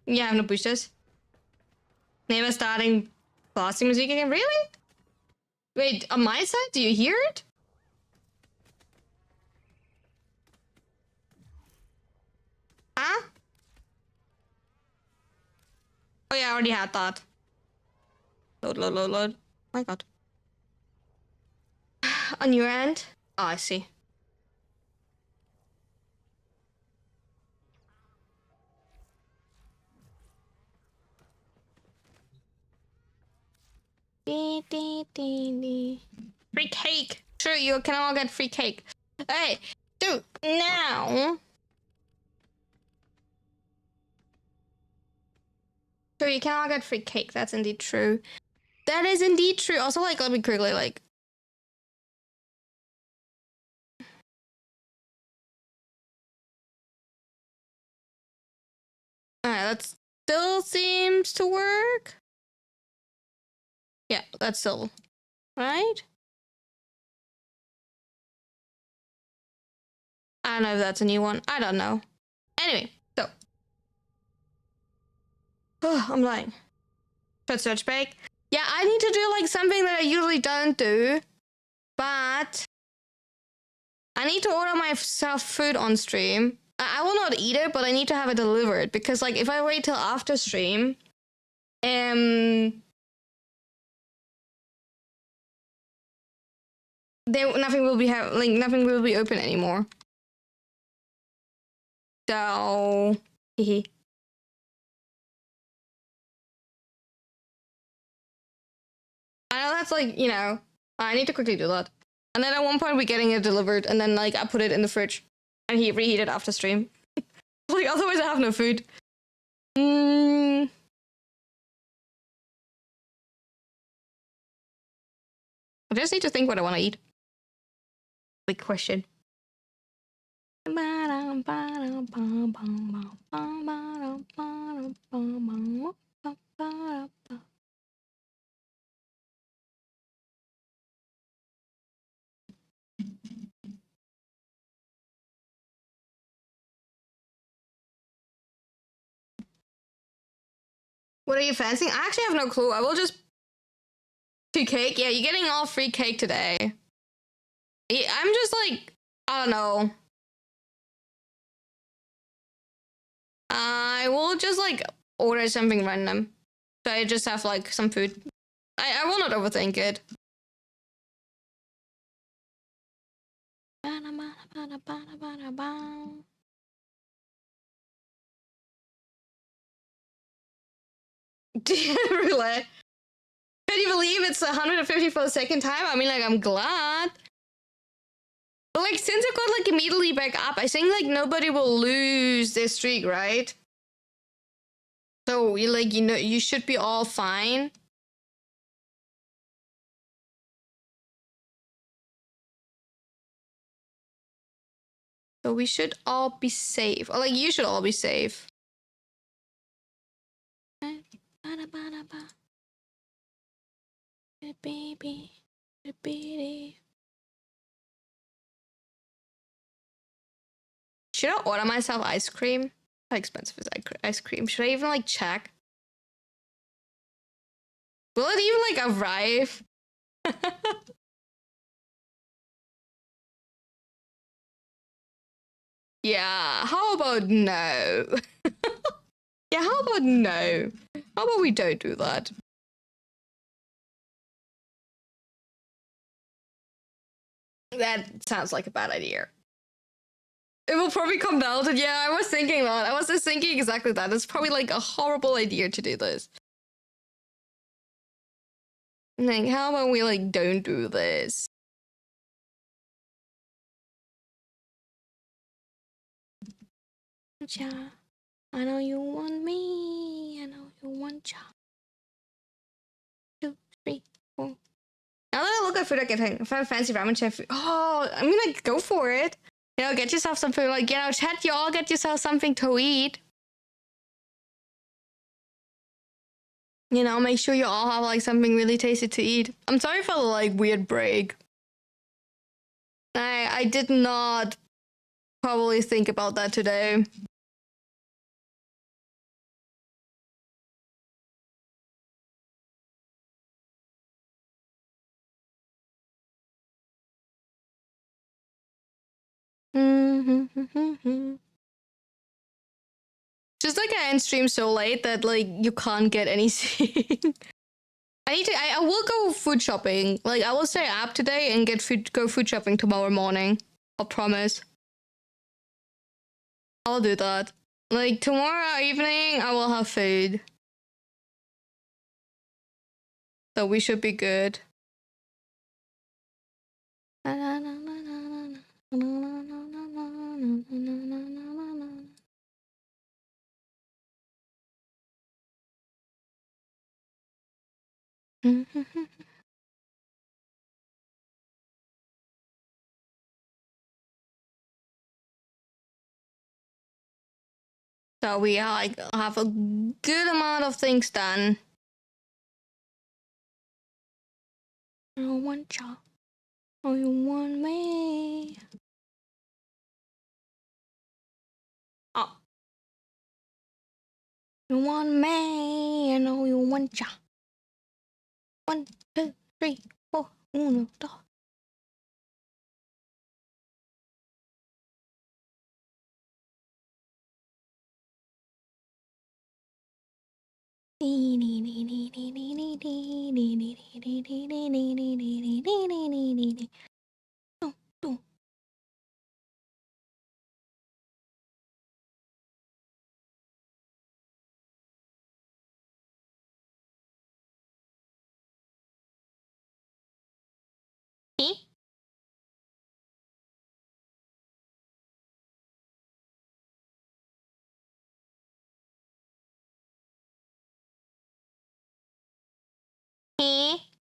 You have no boosters. Never starting blasting music again. Really? Wait, on my side, do you hear it? Huh? Oh yeah, I already had that. Load. Oh my god. On your end? Oh, I see. Free cake. Sure, you can all get free cake. Hey, dude, now. Sure, you can all get free cake. That's indeed true. That is indeed true. Also, like, let me quickly, like... Alright, that still seems to work. Yeah, that's still... Right? I don't know if that's a new one. I don't know. Anyway, so... I'm lying. Put search break. Yeah, I need to do like something that I usually don't do. But... I need to order myself food on stream. I will not eat it, but I need to have it delivered. Because like if I wait till after stream... nothing will be nothing will be open anymore. So, hehe. I know that's like, you know, I need to quickly do that. And then at one point we're getting it delivered, and then like I put it in the fridge, and he reheated after stream. Like otherwise I have no food. I just need to think what I want to eat. Big question. What are you fancying? I actually have no clue. I will just do cake. Yeah, you're getting all free cake today. Yeah, I'm just like, I don't know. I will just like order something random. So I just have like some food. I will not overthink it. Really? Can you believe it's 150 for the second time? I mean, like, I'm glad. But like, since I got like immediately back up, I think like nobody will lose their streak, right? So you like, you know, you should be all fine. So we should all be safe. Or like, you should all be safe. Baby, baby. Should I order myself ice cream? How expensive is ice cream? Should I even like check? Will it even like arrive? Yeah, how about no? Yeah, how about no? How about we don't do that? That sounds like a bad idea. It will probably come down to, yeah, I was thinking that. I was just thinking exactly that. It's probably like a horrible idea to do this. Like, how about we like don't do this? Cha, I know you want me. I know you want cha. 2, 3, 4. Now that I look at food, I can find fancy ramen chef. Oh, I'm gonna go for it. You know, get yourself something like, you know, chat, you all get yourself something to eat. You know, make sure you all have like something really tasty to eat. I'm sorry for the like weird break. I did not probably think about that today. Just like I end stream so late that like you can't get anything. I will go food shopping. Like I will stay up today and go food shopping tomorrow morning. I'll promise. I'll do that. Like tomorrow evening I will have food. So we should be good. So we like have a good amount of things done. I want you. Oh, you want me? Oh. You want me? I know you want ya. 1, 2, 3, 4. 1, 2.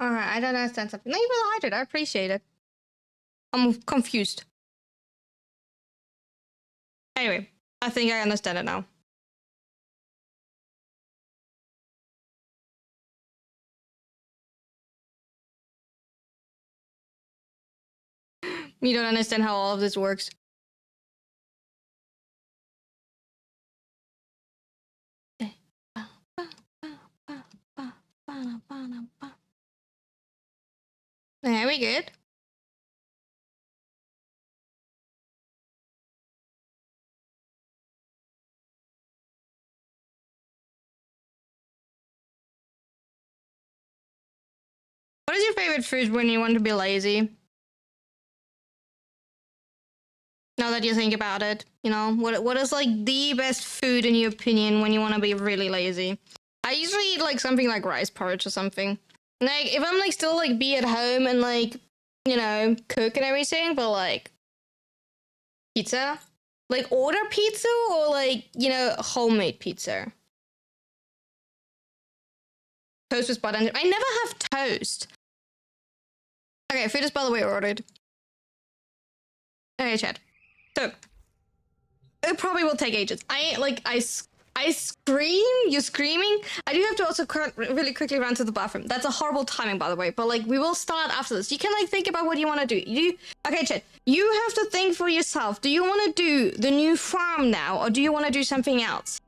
Alright, I don't understand something. No, you will hide it. I appreciate it. I'm confused. Anyway, I think I understand it now. You don't understand how all of this works. There we good. What is your favorite food when you want to be lazy? Now that you think about it, you know, what is like the best food in your opinion when you want to be really lazy? I usually eat like something like rice porridge or something. Like if I'm like still like be at home and like, you know, cook and everything, but like pizza, like order pizza or like, you know, homemade pizza. Toast with butter. I never have toast. Okay, food is by the way ordered. Okay, chat. So it probably will take ages. I scream. You're screaming. I do have to also really quickly run to the bathroom. That's a horrible timing, by the way. But like, we will start after this. You can like think about what you want to do. Okay, chat. You have to think for yourself. Do you want to do the new farm now, or do you want to do something else?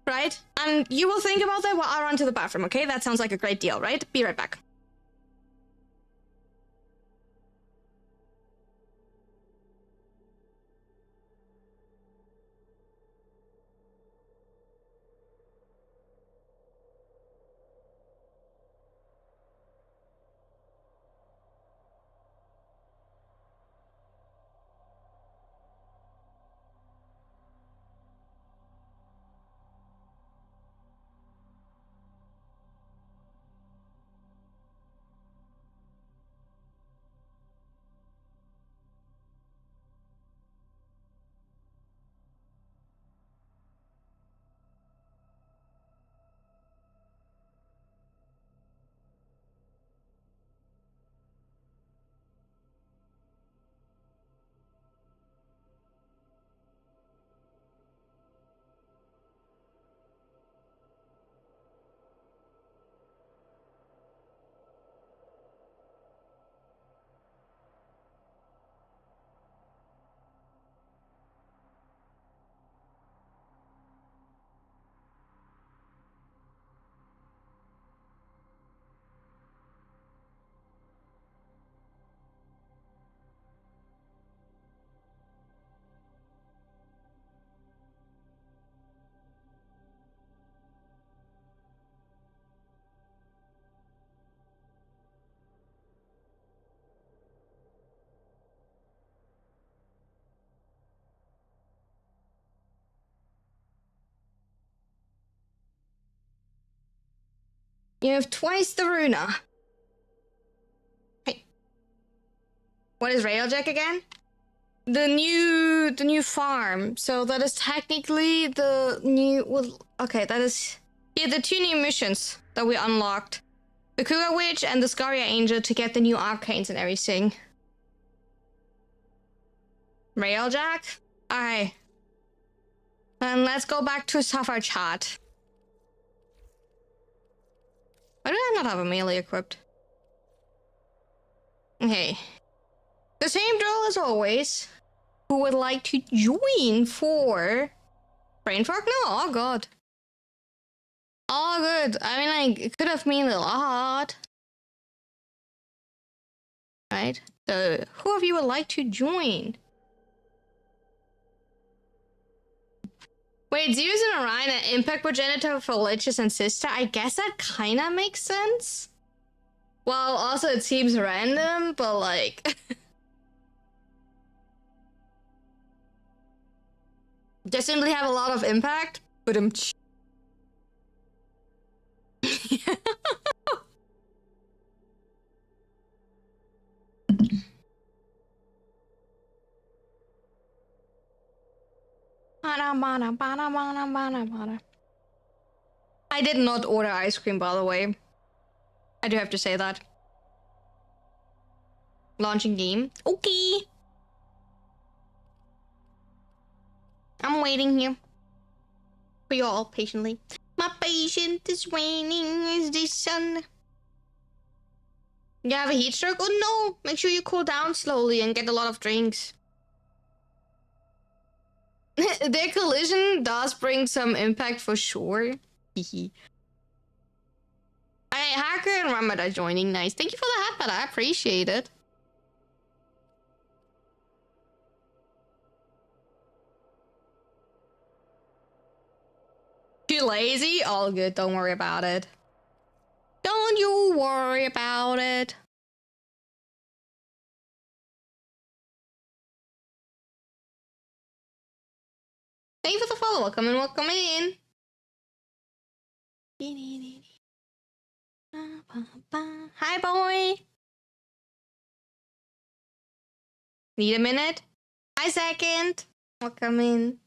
Right? And you will think about that while I run to the bathroom. Okay, that sounds like a great deal, right? Be right back. You have twice the runa. Hey. What is Railjack again? The new farm. So that is technically the new okay, that is yeah, the two new missions that we unlocked. The Cougar Witch and the Scaria Angel to get the new arcanes and everything. Railjack? Alright. And let's go back to Sapphire Chat. Why do I not have a melee equipped? Okay. The same drill as always. Who would like to join for brain fog? No, all good. All good. I mean, like, it could have mean a lot. Right? So, who of you would like to join? Wait, Zeus and Orion an impact progenitor for Lich's and sister? I guess that kinda makes sense. Well, also it seems random, but like... they simply have a lot of impact, but I did not order ice cream, by the way. I do have to say that. Launching game. Okay. I'm waiting here. For you all patiently. My patience is waning as the sun. You have a heat stroke? Oh no! Make sure you cool down slowly and get a lot of drinks. Their collision does bring some impact for sure. Hehe. Hacker and Ramada joining. Nice. Thank you for the hat, but I appreciate it. Too lazy? All good. Don't worry about it. Don't you worry about it. Thank you for the follow. Welcome in, welcome in. Hi, boy. Need a minute? Hi, second. Welcome in.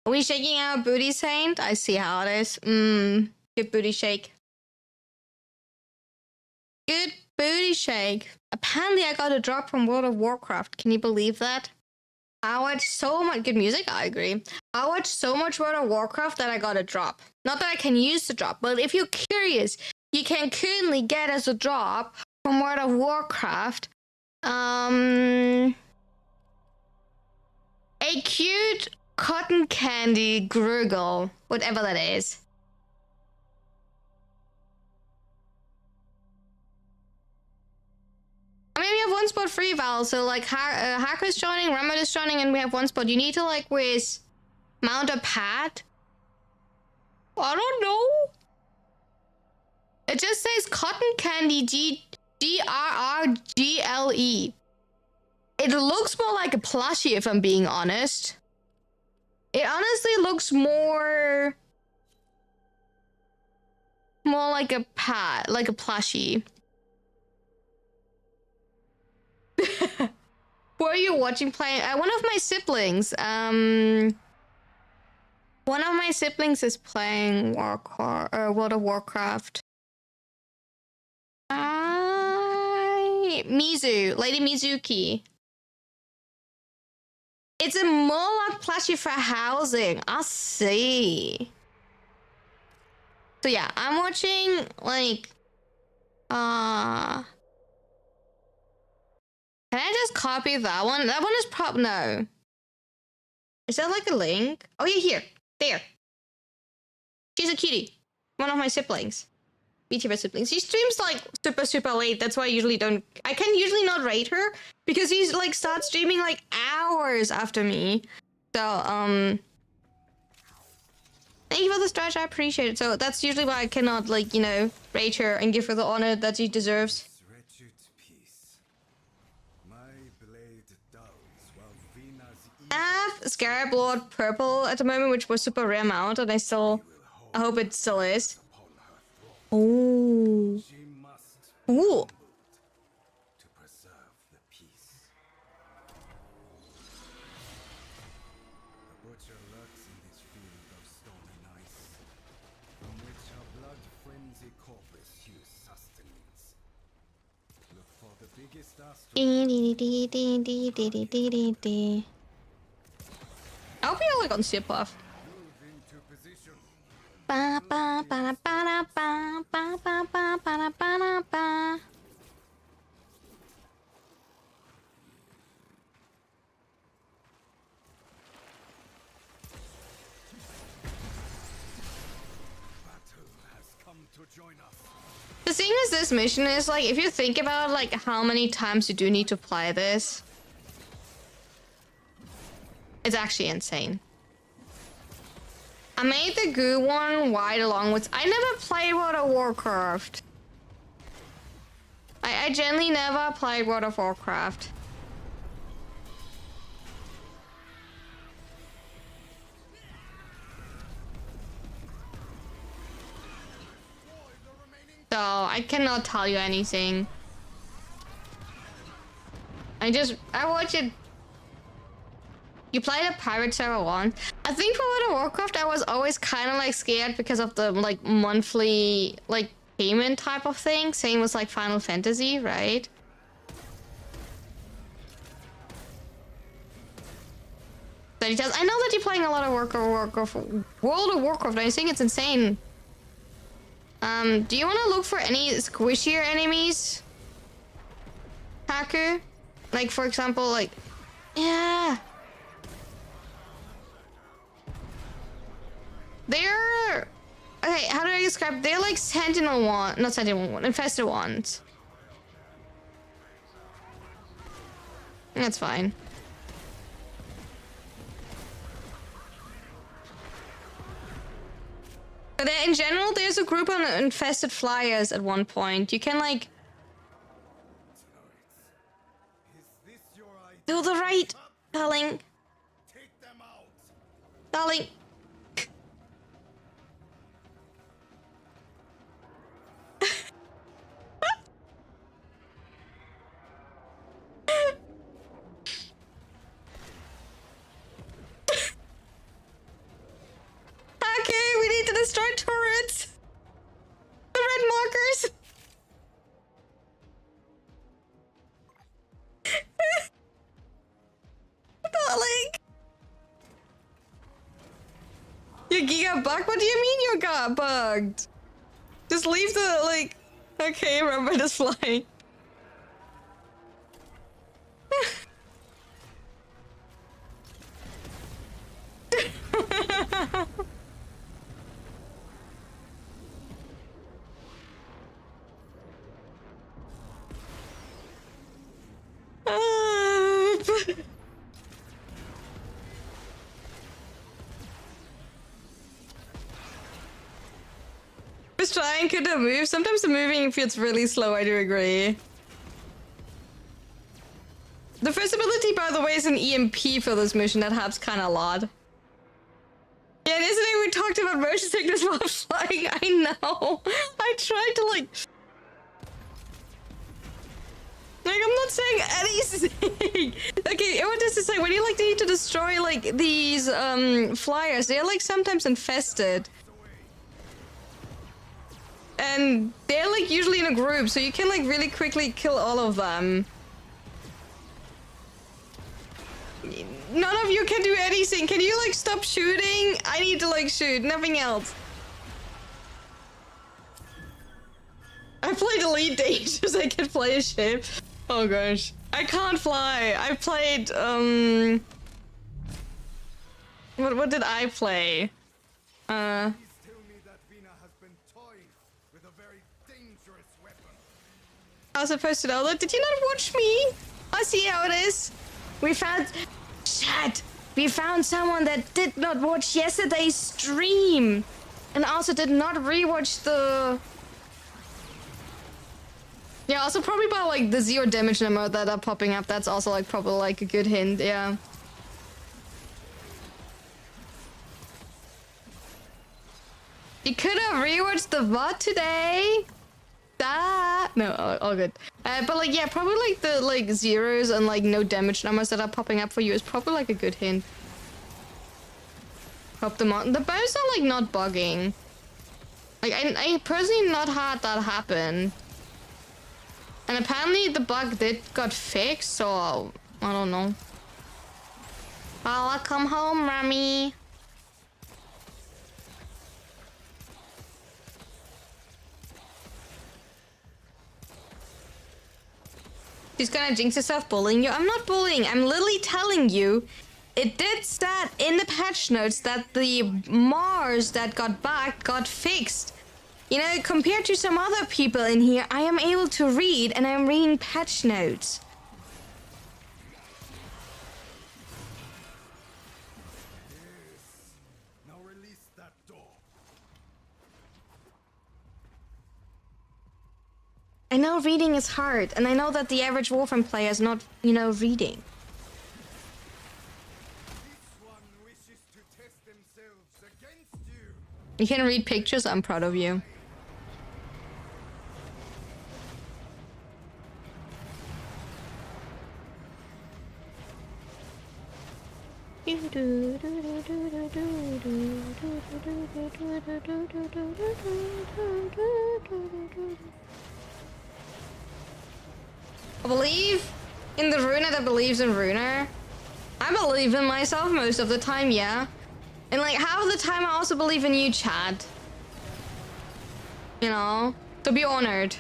Are we shaking our booty, Saint? I see how it is. Good booty shake. Good booty shake. Apparently, I got a drop from World of Warcraft. Can you believe that? I watched so much good music. I agree. I watched so much World of Warcraft that I got a drop. Not that I can use the drop, but if you're curious, you can currently get as a drop from World of Warcraft. A cute cotton candy Gruggle, whatever that is. I mean, we have one spot free, Val. So like, Hacker's joining, Ramad is joining, and we have one spot. You need to like mount a pad. I don't know. It just says cotton candy GRRGLE. It looks more like a plushie, if I'm being honest. It honestly looks more like a pad, like a plushie. Who are you watching playing? One of my siblings. One of my siblings is playing World of Warcraft. Mizu, Lady Mizuki. It's a Moloch plushie for housing. I see. So yeah, I'm watching like can I just copy that one? That one is no. Is that like a link? Oh yeah, here. There. She's a cutie. One of my siblings. VTuber siblings. She streams like super late. That's why I usually don't. I can usually not rate her because she's like starts streaming like hours after me. So thank you for the stretch. I appreciate it. So that's usually why I cannot like rate her and give her the honor that she deserves. I have Scarab Lord Purple at the moment, which was super rare mount, and I hope it still is. Oh. Ooh.
To preserve the peace. The butcher lurks in this field of stormy nights, from which our blood frenzy corpus use sustenance. Look for the biggest astral.
I hope you're like on Sip Off. Ba ba ba ba ba ba ba ba ba ba ba. The thing is, this mission is like, if you think about like how many times you do need to play this, it's actually insane. I made the goo one wide along with. I never played World of Warcraft. I generally never played World of Warcraft. So I cannot tell you anything. I watch it You played a pirate server once. I think for World of Warcraft, I was always kind of like scared because of the like monthly like payment type of thing. Same as like Final Fantasy, right? 30 times. I know that you're playing a lot of World of Warcraft. I think it's insane. Do you want to look for any squishier enemies, Haku? Like for example, like yeah. They're... Okay, how do I describe... They're like sentinel ones. Not sentinel ones. Infested ones. That's fine. But in general, there's a group of infested flyers at one point. You can like... Do the right, darling. Darling. Okay, we need to destroy turrets. The red markers. Darling. You got bugged? What do you mean you got bugged? Just leave the, like... Okay, remember this flying. Just trying to move. Sometimes the moving feels really slow, I do agree. The first ability, by the way, is an EMP for this mission. That helps kind of a lot. Yeah, yesterday we talked about motion sickness while flying. I know. I tried to like... Like, I'm not saying anything. Okay, what does it say? When you like need to destroy like these flyers, they're like sometimes infested. And they're like usually in a group, so you can like really quickly kill all of them. None of you can do anything. Can you like stop shooting? I need to like shoot, nothing else. I played Elite Dangerous. I can play a ship. Oh gosh. I can't fly. I played what did I play? I was supposed to know that. Did you not watch me? I see how it is. We found... Chat! We found someone that did not watch yesterday's stream. And also did not rewatch the... Yeah, also probably about like the 0 damage number that are popping up. That's also like probably like a good hint, yeah. You could have rewatched the VOD today. No, all good. But like, yeah, probably like the like zeros and like no damage numbers that are popping up for you is probably like a good hint. Hope the bows are like not bugging. Like I personally not had that happen. And apparently the bug got fixed, so I don't know. I'll come home, Rami. She's gonna jinx herself bullying you. I'm not bullying. I'm literally telling you. It did stat in the patch notes that the Mars that got bugged got fixed. You know, compared to some other people in here, I am able to read and I'm reading patch notes.
Now release that door.
I know reading is hard, and I know that the average Warframe player is not, you know, reading. You can read pictures, I'm proud of you. I believe in the runer that believes in runer. I believe in myself most of the time, yeah. And like half of the time I also believe in you, Chad. You know, to be honored.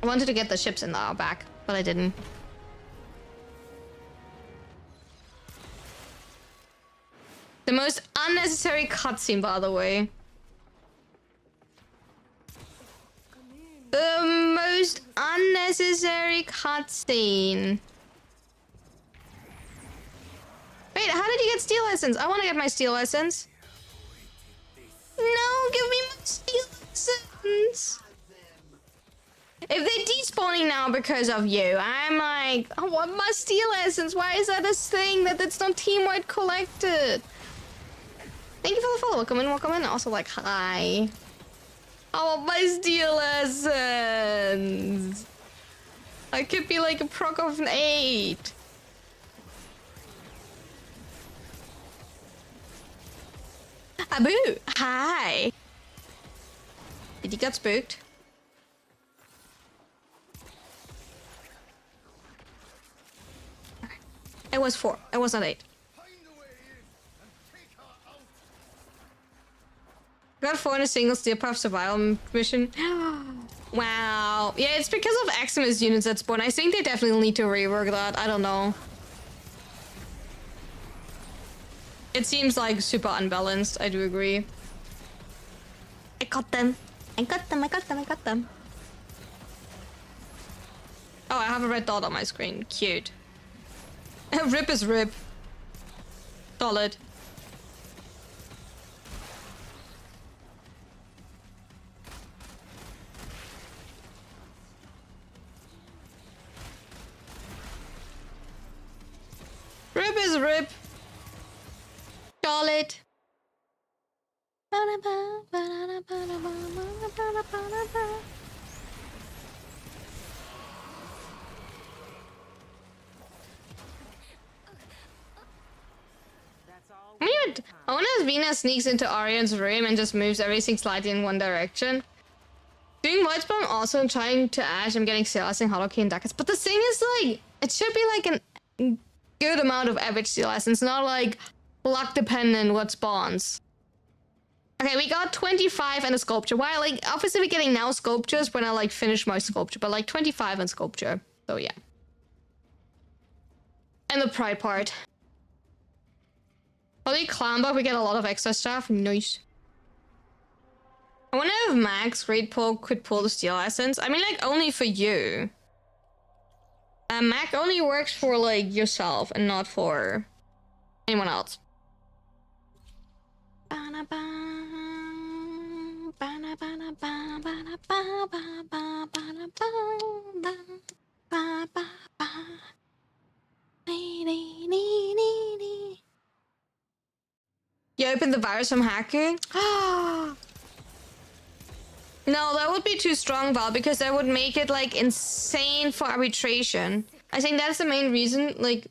I wanted to get the ships in the back, but I didn't. The most unnecessary cutscene, by the way. The most unnecessary cutscene. Wait, how did you get steel essence? I want to get my steel essence. No, give me my steel essence. If they're despawning now because of you, I'm like, I want my steel essence. Why is that a thing that's not team-wide collected? Thank you for the follow. Welcome in. Also, like, hi. I want my steel essence. I could be like a proc of an 8. Abu, hi. Did you get spooked? It was 4. It was not 8. Got 4 in a single steel puff survival mission. Wow. Yeah, it's because of Eximus units that spawn. I think they definitely need to rework that. I don't know. It seems like super unbalanced. I do agree. I got them. I got them. I got them. I got them. Oh, I have a red dot on my screen. Cute. Rip is rip. Solid. Rip is rip. Solid. I wonder if Venus sneaks into Orion's room and just moves everything slightly in one direction. Doing Void Spawn also trying to Ash, I'm getting Celesting, Hollow Key, and Ducats. But the thing is, like, it should be like a good amount of average Celestings, not like luck dependent what spawns. Okay, we got 25 and a sculpture. Why, like, obviously we're getting now sculptures when I, like, finish my sculpture, but, like, 25 and sculpture. So, yeah. And the pride part. Holy Clownbug, we get a lot of extra stuff. Nice. I wonder if Max Great Pull could pull the Steel Essence. I mean, like, only for you. Mac only works for, like, yourself and not for anyone else. You opened the virus from hacking? No, that would be too strong, Val, because that would make it, like, insane for arbitration. I think that's the main reason, like,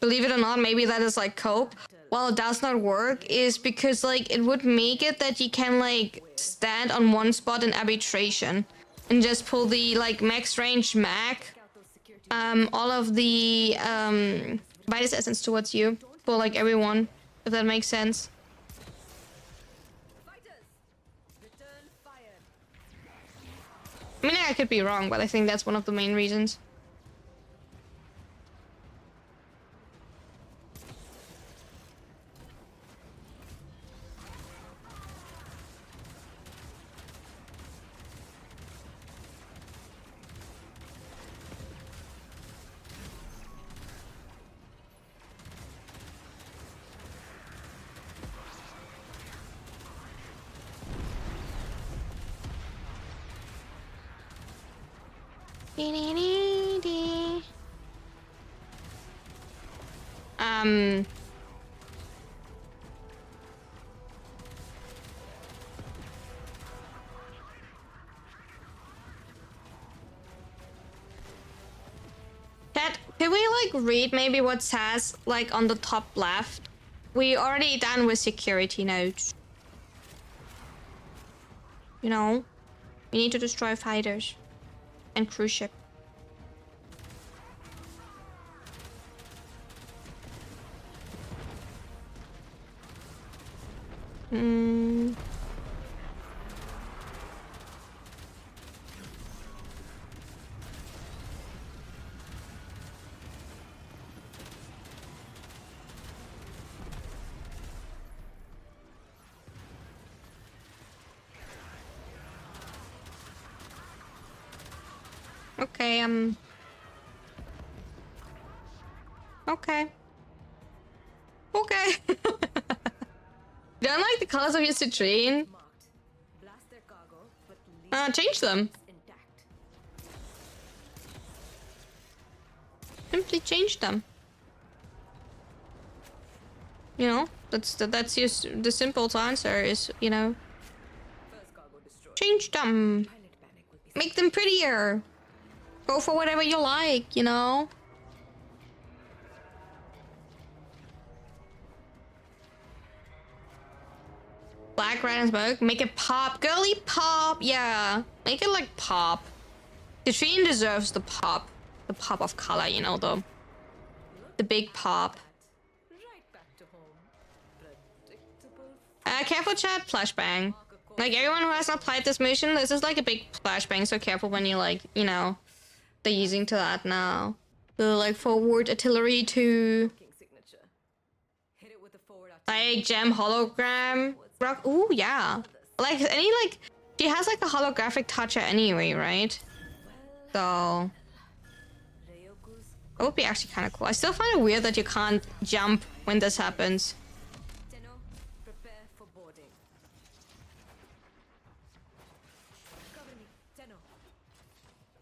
believe it or not, maybe that is, like, cope. While it does not work, is because, like, it would make it that you can, like, stand on one spot in arbitration and just pull the, like, max range Mac, all of the, Vitus Essence towards you for, like, everyone, if that makes sense. I mean, I could be wrong, but I think that's one of the main reasons. Can we like read maybe what says like on the top left? We already done with security notes. You know, we need to destroy fighters and cruise ship. Hmm. Okay, okay. Okay. Don't like the colors of your citrine. Change them. Simply change them. You know, that's the simple answer is, you know, change them. Make them prettier. Go for whatever you like, you know? Black, red, and smoke. Make it pop. Girly pop. Yeah. Make it like pop. Citrine deserves the pop. The pop of color, you know, the big pop. Careful chat, flashbang. Like everyone who has not played this mission, this is like a big flashbang, so careful when you like, you know, they're using to that now. The like forward artillery to like gem hologram rock. Ooh, yeah. Like any like she has like a holographic toucher anyway, right? So that would be actually kind of cool. I still find it weird that you can't jump when this happens.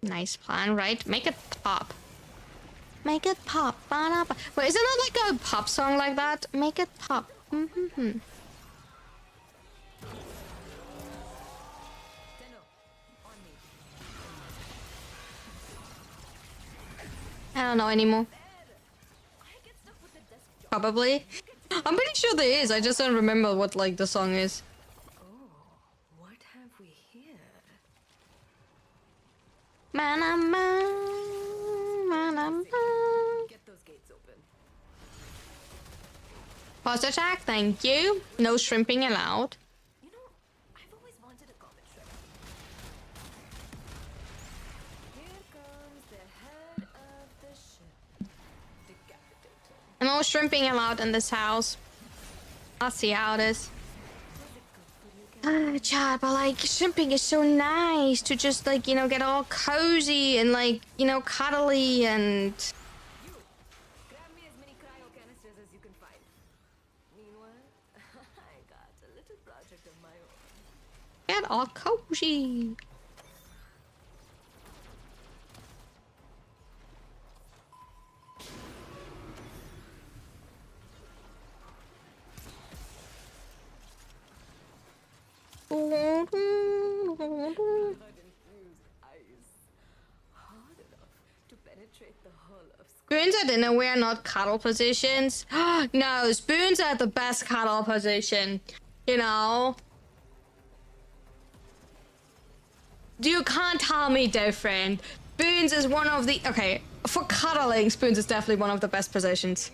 Nice plan, right? Make it pop. Make it pop. Wait, isn't it like a pop song like that? Make it pop. Mm-hmm. I don't know anymore. Probably. I'm pretty sure there is. I just don't remember what like the song is.
What have we here? Get those gates open.
Pause attack, thank you. No shrimping allowed.
You know, I've always wanted a comet shrimp. Here comes the head of the ship. Decapitated.
No shrimping allowed in this house. I'll see how it is. Chad, but like shrimping is so nice to just like, you know, get all cozy and like, you know, cuddly and
Grab me as many cryo canisters as you can find. Meanwhile, I got a little project of my own.
get all cozy. Spoons at dinner, we are not cuddle positions. No, spoons are the best cuddle position. You know? You can't tell me different. Spoons is one of the... Okay, for cuddling, spoons is definitely one of the best positions.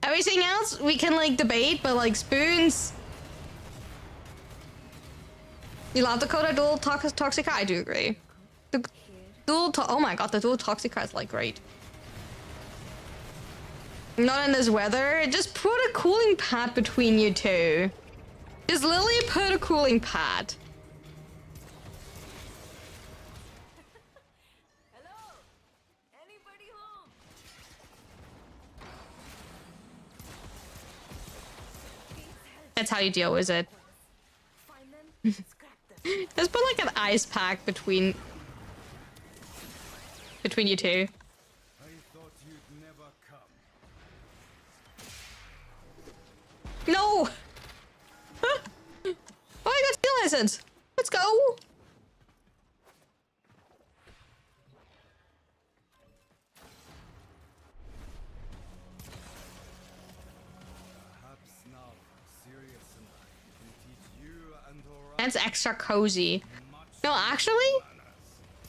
Everything else, we can, like, debate, but, like, spoons... You love the Dakota dual Toxica? I do agree. The dual... Oh my god, the dual Toxica is, like, great. Not in this weather. Just put a cooling pad between you two. Just literally put a cooling pad.
Hello? Anybody home?
That's how you deal with it.
Find them, scrap them.
Just put like an ice pack between you two.
I thought you'd never come.
No! Oh, I got skill license. Let's go. extra cozy. No, actually,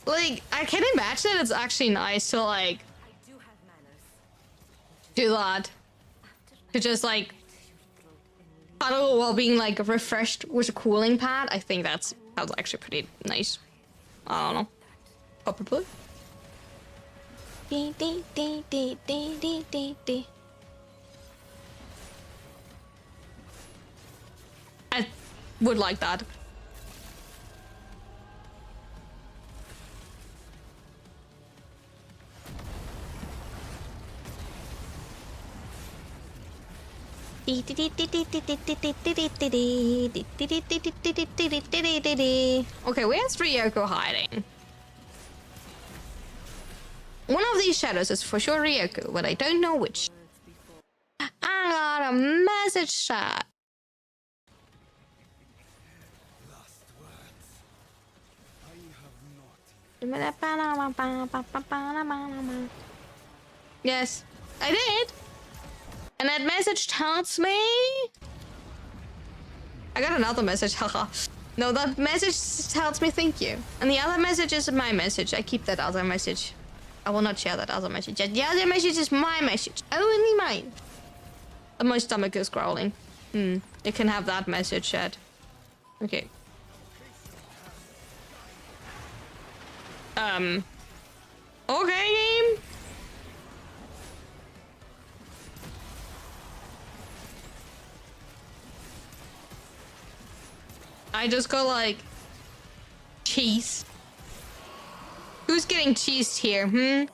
like, I can imagine it's actually nice to, like,
I do have manners.
do that. To just, like, cuddle while being, like, refreshed with a cooling pad. I think that's actually pretty nice. I don't know. Probably. I would like that. Okay, where's Ryoko hiding? One of these shadows is for sure Ryoko, but I don't know which. I got a message chat.
Last words. I have not.
Yes, I did. And that message tells me... I got another message, haha. No, that message tells me thank you. And the other message is my message. I keep that other message. I will not share that other message. The other message is my message. Only mine. And my stomach is growling. You can have that message, chat. Okay. Okay, game. I just got like cheese. Who's getting cheesed here,
You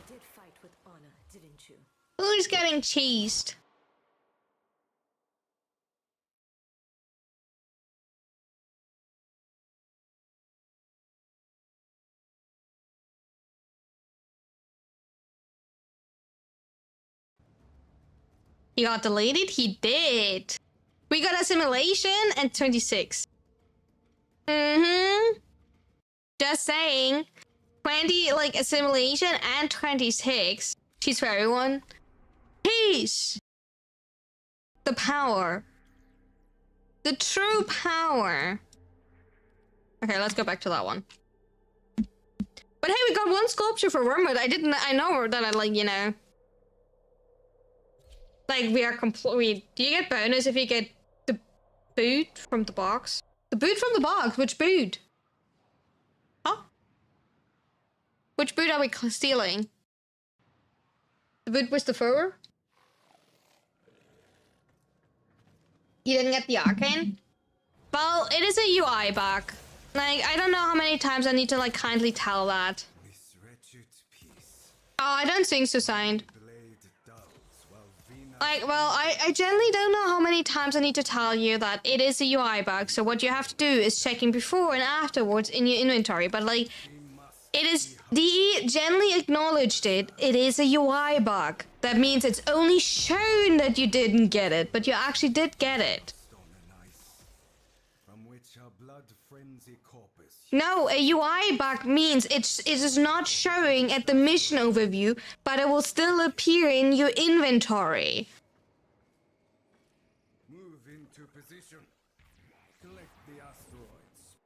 did fight with honor, didn't you?
Who's getting cheesed? He got deleted? He did. We got assimilation and 26. Just saying. 20, like, assimilation and 26. Cheese for everyone. Cheese! The power. The true power. Okay, let's go back to that one. But hey, we got one sculpture for Wormwood. I know that I, like, you know. Like, we are complete. Do you get bonus if you get the boot from the box? The boot from the box? Which boot? Huh? Which boot are we stealing? The boot with the fur? You didn't get the arcane? Well, it is a UI bug. Like, I don't know how many times I need to, like, kindly tell that.
This wretched piece.
Oh, I don't think so, signed.
Blade dulls while Vina.
Like, well, I generally don't know how many times I need to tell you that it is a UI bug. So what you have to do is checking before and afterwards in your inventory. But, like, it is... DE generally acknowledged it. It is a UI bug. That means it's only shown that you didn't get it, but you actually did get it.
Stone and ice, from which our blood frenzy corpus.
No, a UI bug means it is not showing at the mission overview, but it will still appear in your inventory.
Move into position. Collect the asteroids.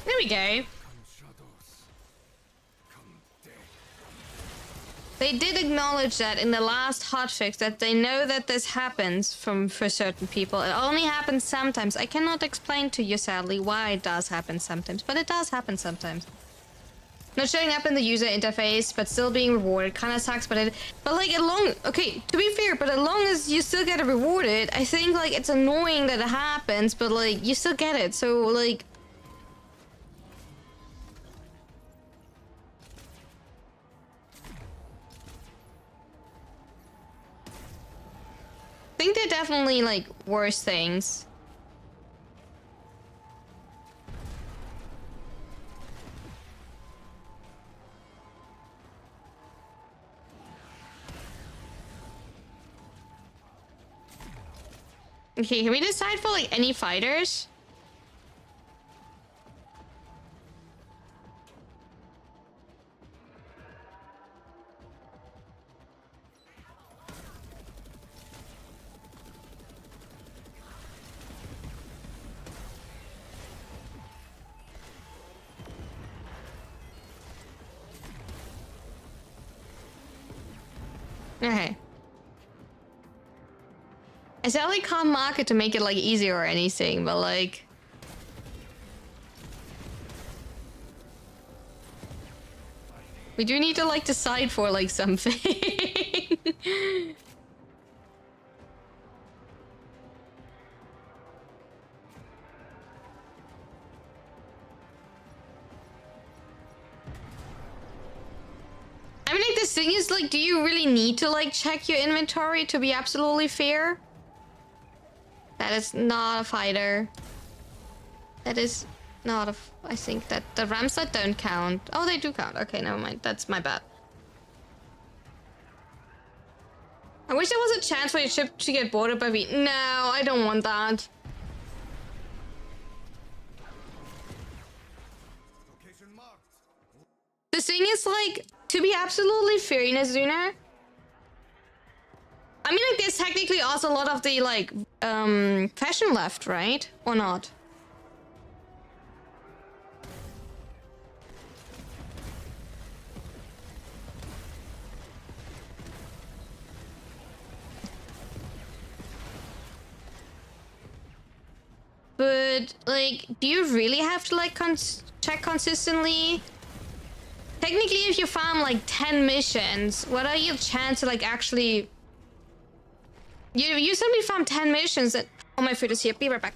There we go.
Come shadows. Come dead.
They did acknowledge that in the last hotfix that they know that this happens for certain people. It only happens sometimes. I cannot explain to you sadly why it does happen sometimes, but it does happen sometimes. Not showing up in the user interface, but still being rewarded kind of sucks. But like okay, to be fair, but as long as you still get it rewarded, I think like it's annoying that it happens, but like you still get it. So like. I think they're definitely like worse things. Okay, can we decide for like any fighters? Okay. I sadly can't mark it to make it like easier or anything, but like... We do need to like decide for like something. I mean, like, this thing is, like, do you really need to, like, check your inventory to be absolutely fair? That is not a fighter. That is not a... I think that the ramps that don't count. Oh, they do count. Okay, never mind. That's my bad. I wish there was a chance for your ship to get boarded by me. No, I don't want that.
Location marked.
The thing is, like, to be absolutely fair, Inazuna, I mean, like, there's technically also a lot of the, like, fashion left, right? Or not? But, like, do you really have to, like, check consistently? Technically, if you farm, like, 10 missions, what are your chances to, like, actually... You simply farm 10 missions and... Oh, my food is here. Be right back.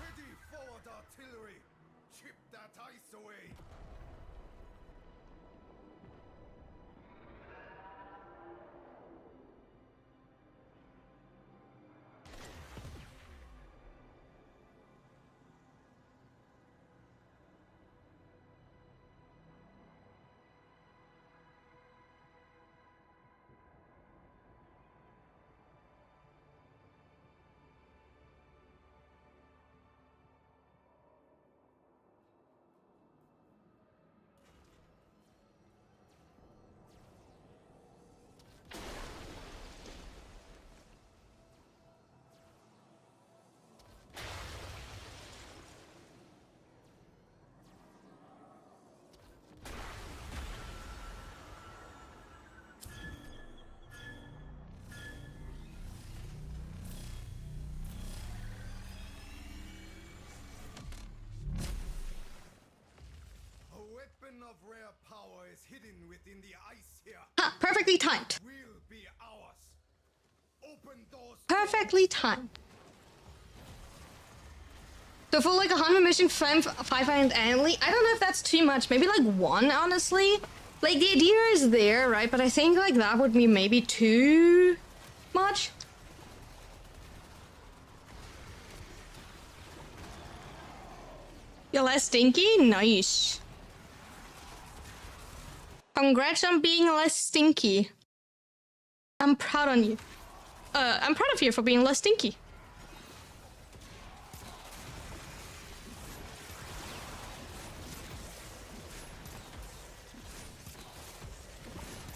Ready forward artillery. Chip that ice away. Weapon of rare power is hidden within the ice here.
Ha! Perfectly timed.
Will be ours. Open doors.
Perfectly timed. So for like 100 mission, 500 annually, I don't know if that's too much. Maybe like 1, honestly. Like, the idea is there, right? But I think like that would be maybe too much. You're less stinky? Nice. Congrats on being less stinky. I'm proud on you. I'm proud of you for being less stinky.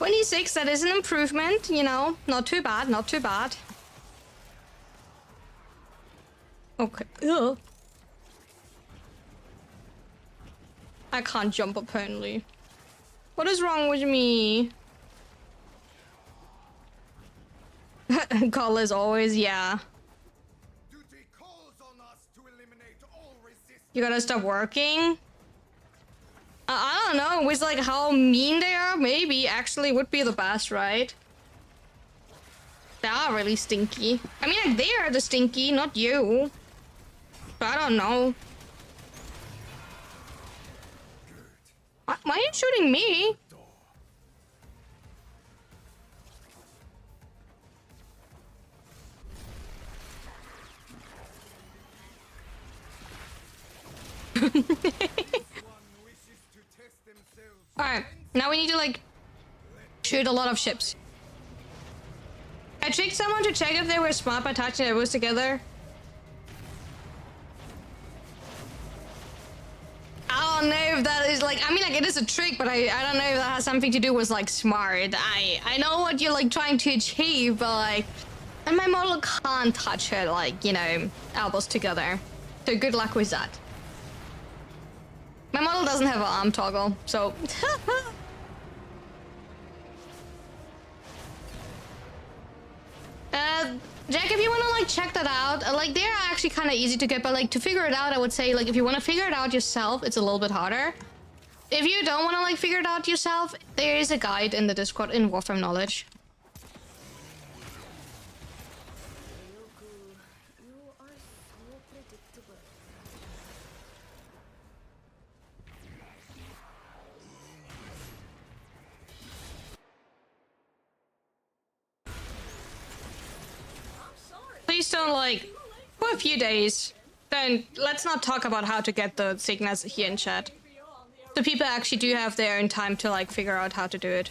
$26, that is an improvement, you know. Not too bad, not too bad. Okay. Ugh. I can't jump apparently. What is wrong with me? Call as always, yeah.
Duty calls on us to eliminate all resistance.
You gotta stop working? I don't know, with like how mean they are, maybe actually would be the best, right? They are really stinky. I mean, like, they are the stinky, not you. But I don't know. Why are you shooting me? Alright, now we need to like shoot a lot of ships. I tricked someone to check if they were smart by touching their bows together. I don't know if that is like, I mean like it is a trick, but I don't know if that has something to do with like smart. I know what you're like trying to achieve, but like, and my model can't touch her like, you know, elbows together. So good luck with that. My model doesn't have an arm toggle, so. Jack, if you want to like check that out, like they're actually kind of easy to get, but like to figure it out, I would say like if you want to figure it out yourself, it's a little bit harder. If you don't want to like figure it out yourself, there is a guide in the Discord in Warframe Knowledge.
You are so predictable.
Please don't like, for a few days, then let's not talk about how to get the signals here in chat. So people actually do have their own time to like figure out how to do it.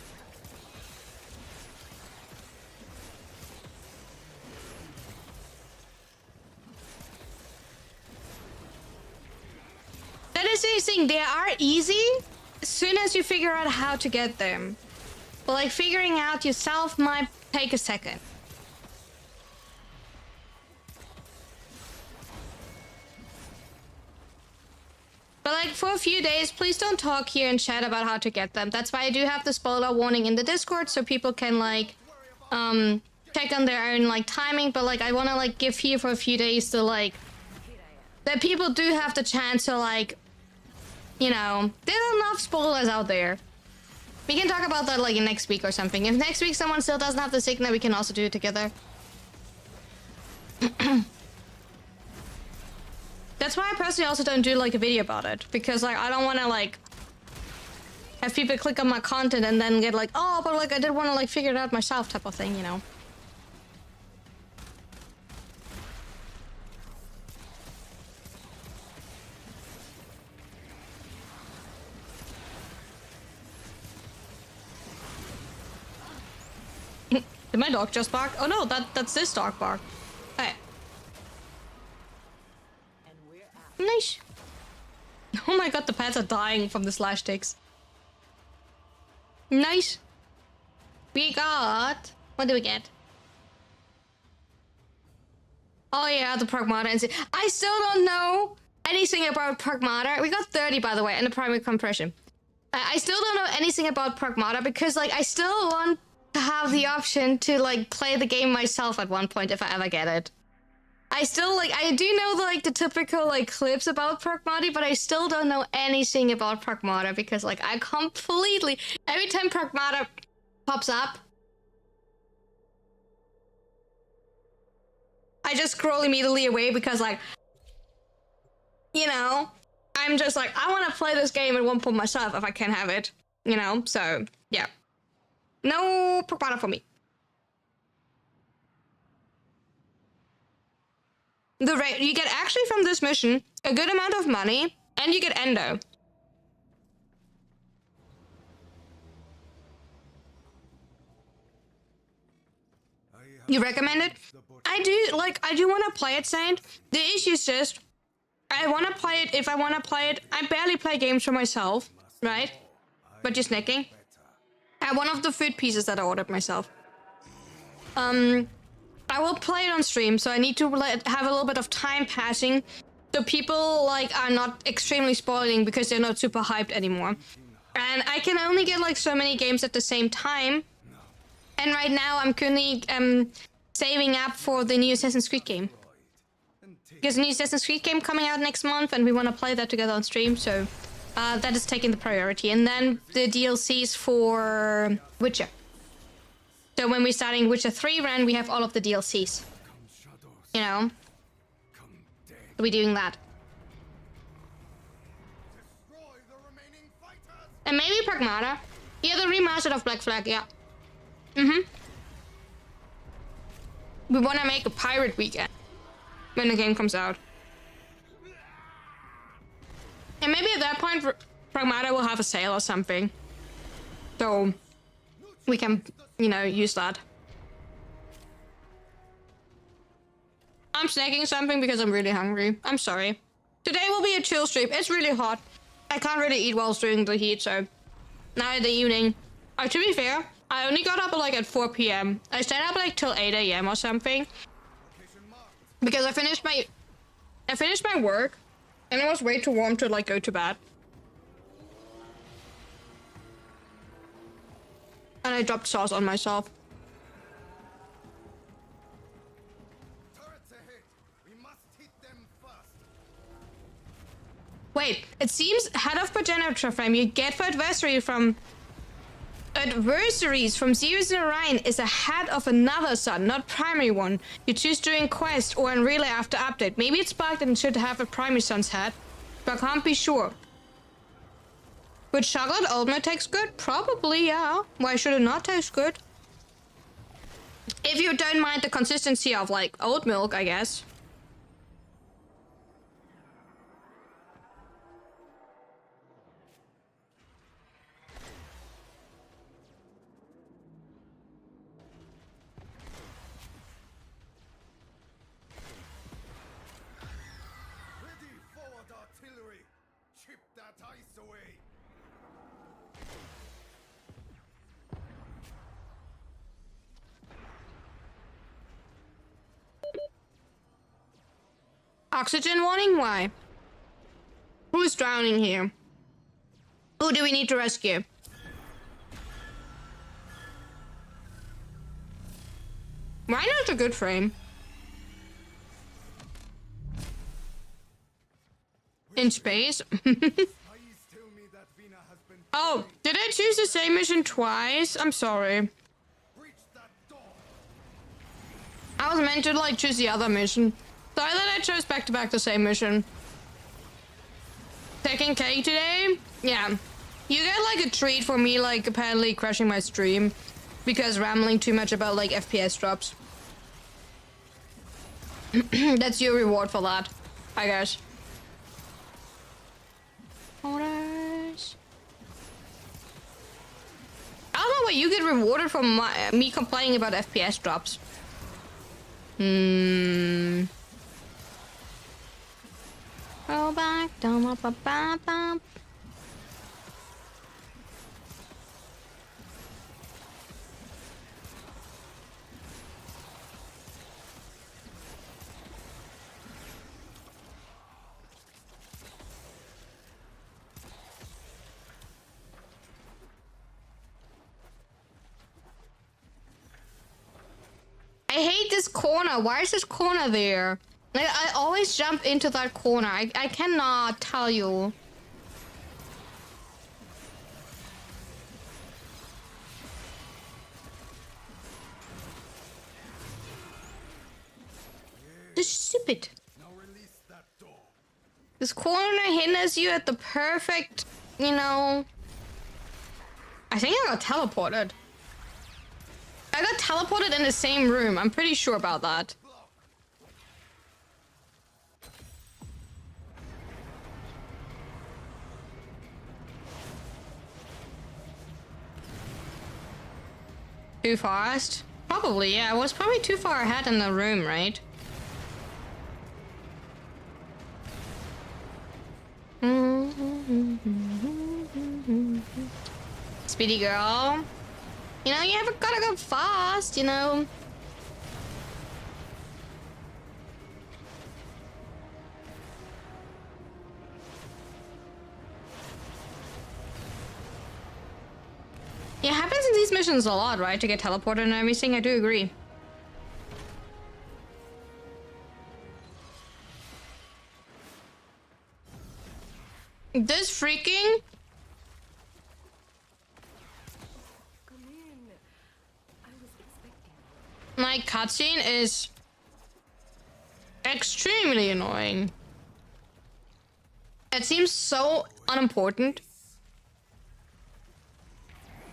That is the thing, they are easy as soon as you figure out how to get them. But like figuring out yourself might take a second. But like for a few days, please don't talk here in chat about how to get them. That's why I do have the spoiler warning in the Discord so people can like check on their own like timing. But like I want to like give here for a few days to like that people do have the chance to like, you know, there's enough spoilers out there. We can talk about that like in next week or something. If next week someone still doesn't have the signal, we can also do it together. That's why I personally also don't do like a video about it, because like I don't want to like have people click on my content and then get like, oh, but like I did want to like figure it out myself type of thing, you know. Did my dog just bark? Oh no, that's this dog bark. Hey. Nice. Oh my god, the pets are dying from the slash ticks. Nice. We got... What do we get? Oh yeah, the Pragmata. I still don't know anything about Pragmata. We got 30, by the way, and the primary compression. I still don't know anything about Pragmata because, like, I still want to have the option to, like, play the game myself at one point if I ever get it. I still, like, I do know, like, the typical, like, clips about Pragmata, but I still don't know anything about Pragmata because, like, I completely... Every time Pragmata pops up, I just scroll immediately away because, like, you know, I'm just like, I want to play this game at one point myself if I can have it, you know? So, yeah. No Pragmata for me. You get actually from this mission a good amount of money, and you get endo. You recommend it? I do want to play it, Saint. The issue is just, I want to play it if I want to play it. I barely play games for myself, right? But just snacking. One of the food pieces that I ordered myself. I will play it on stream, so I need to have a little bit of time passing so people like are not extremely spoiling because they're not super hyped anymore. And I can only get like so many games at the same time. And right now I'm currently saving up for the new Assassin's Creed game. There's a new Assassin's Creed game coming out next month and we want to play that together on stream, so that is taking the priority. And then the DLCs for Witcher. So when we're starting Witcher 3 run, we have all of the DLCs. You know? We're doing that. And maybe Pragmata. Yeah, the remastered of Black Flag, yeah. We want to make a pirate weekend when the game comes out. maybe at that point, Pragmata will have a sale or something. So we can, you know, use that. I'm snacking something because I'm really hungry. I'm sorry. Today will be a chill stream. It's really hot. I can't really eat whilst during the heat, so now in the evening. To be fair, I only got up like at 4 p.m. I stayed up like till 8 a.m. or something because I finished my work and it was way too warm to like go to bed. And I dropped sauce on myself.
Turrets ahead. We must hit them first.
Wait, it seems head of progenitor frame you get for adversaries from Sirius and Orion is a head of another sun, not primary one. You choose during quest or in relay after update. Maybe it's bugged and should have a primary sun's head, but I can't be sure. Would chocolate oat milk taste good? Probably, yeah. Why should it not taste good? If you don't mind the consistency of like oat milk, I guess.
Ready, forward artillery. Chip that ice away.
Oxygen warning? Why? Who's drowning here? Who do we need to rescue? Why not a good frame? In space?
Please tell me that Vina has been
Oh, did I choose the same mission twice? I'm sorry.
breached that door.
I was meant to like choose the other mission. Sorry that I chose back to back the same mission. Taking cake today? Yeah. You get like a treat for me like apparently crashing my stream because rambling too much about like FPS drops. That's your reward for that, I guess. Orders. I don't know what you get rewarded for me complaining about FPS drops. Roll back, down, up, up, up, up. I hate this corner. Why is this corner there? Like, I always jump into that corner. I cannot tell you. This is stupid.
Now release that door.
This corner hinders you at the perfect, you know. I think I got teleported. I got teleported in the same room. I'm pretty sure about that. Too fast? Probably, yeah. I was probably too far ahead in the room, right? Speedy girl. You know, you haven't gotta go fast, you know. Yeah, it happens in these missions a lot, right? To get teleported and everything, I do agree. This freaking...
Come in. I was expecting.
my cutscene is extremely annoying. It seems so unimportant.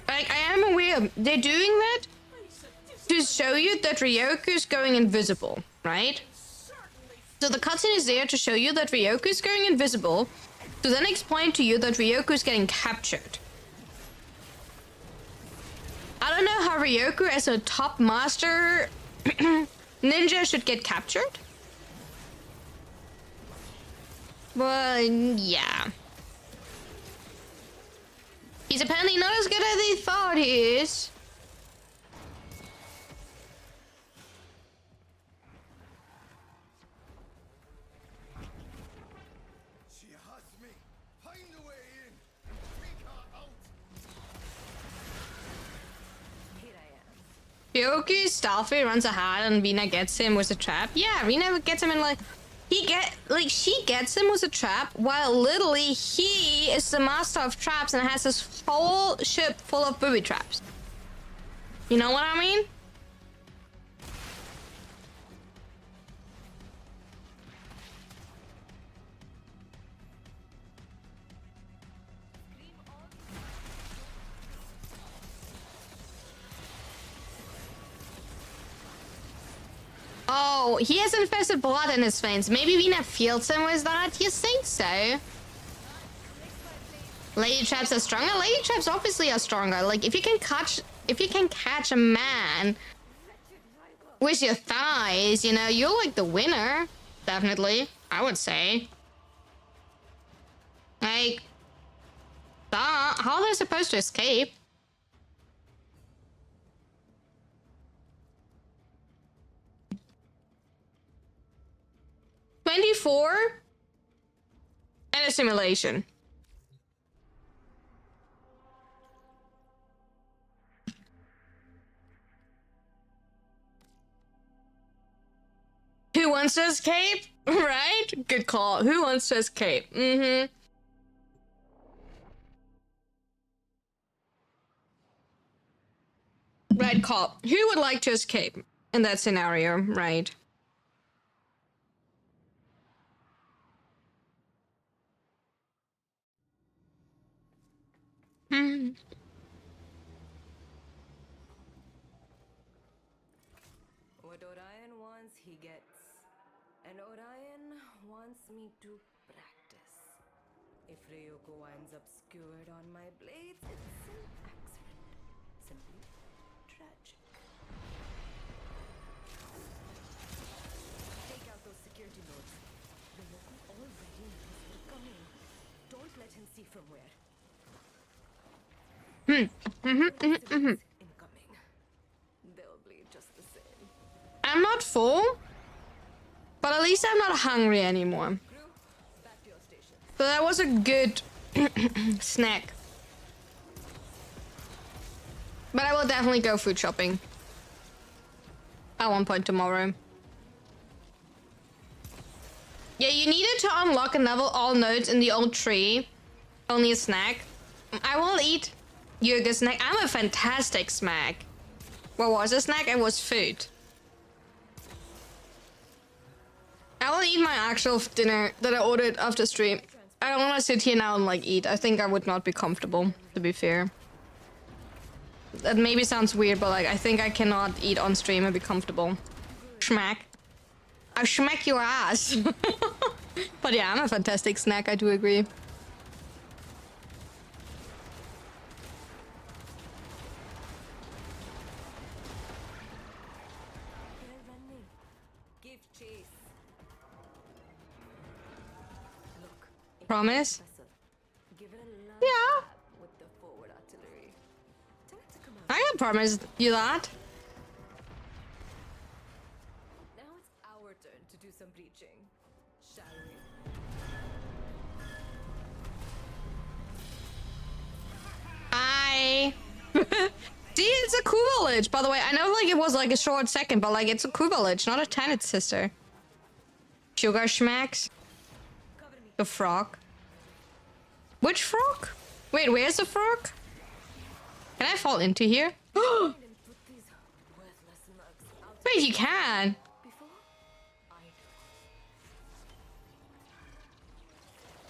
Like, I am aware they're doing that to show you that Ryoku's going invisible, right? So the cutscene is there to show you that Ryoku's going invisible to then explain to you that Ryoku is getting captured. I don't know how Ryoku as a top master ninja should get captured. But yeah. He's apparently not as good as he thought he is.
She has me. Find a way in. Take her out.
Here I am.
Ryoku stealthy runs ahead and Rina gets him with a trap. Yeah, Rina gets him in like she gets him with a trap while literally he is the master of traps and has this whole ship full of booby traps. You know what I mean? Oh, he has infested blood in his veins. Maybe Rina feels him with that? You think so? Lady traps are stronger? Lady traps obviously are stronger. Like if you can catch a man with your thighs, you know, you're like the winner. Definitely. I would say. Like that, how are they supposed to escape? $24 and a simulation. Who wants to escape? Right? Good call. Who wants to escape? Mm-hmm. Right call. Who would like to escape in that scenario? Right. Hmm.
What Orion wants, he gets. And Orion wants me to practice. If Ryoko winds up skewered on my blades, it's an accident. Simply tragic. Take out those security nodes. Ryoko already knows we're coming. Don't let him see from where. Incoming. They'll bleed just the same.
I'm not full, but at least I'm not hungry anymore.
Crew, back to your station.
So that was a good snack. But I will definitely go food shopping at one point tomorrow. Yeah, you needed to unlock and level all nodes in the old tree. Only a snack. I will eat Yurga's snack. I'm a fantastic snack. What was a snack? It was food. I will eat my actual dinner that I ordered after stream. I don't want to sit here now and like eat. I think I would not be comfortable, to be fair. That maybe sounds weird, but like I think I cannot eat on stream and be comfortable. Schmack. I'll smack your ass. But yeah, I'm a fantastic snack, I do agree.
They're running. Give chase. Look. it's
Promise?
a vessel. Give it a love
Yeah.
tap with the forward artillery. Tell it to come out.
I can promise you that.
Now it's our turn to do some preaching. Shall we?
Hi. See, it's a cool village, by the way. I know like it was like a short second, but like it's a cool village, not a tenant sister. Sugar schmacks.
Cover me.
The frog. Which frog? Wait, where's the frog? Can I fall into here?
And put these worthless mugs out
Wait, you can.
before I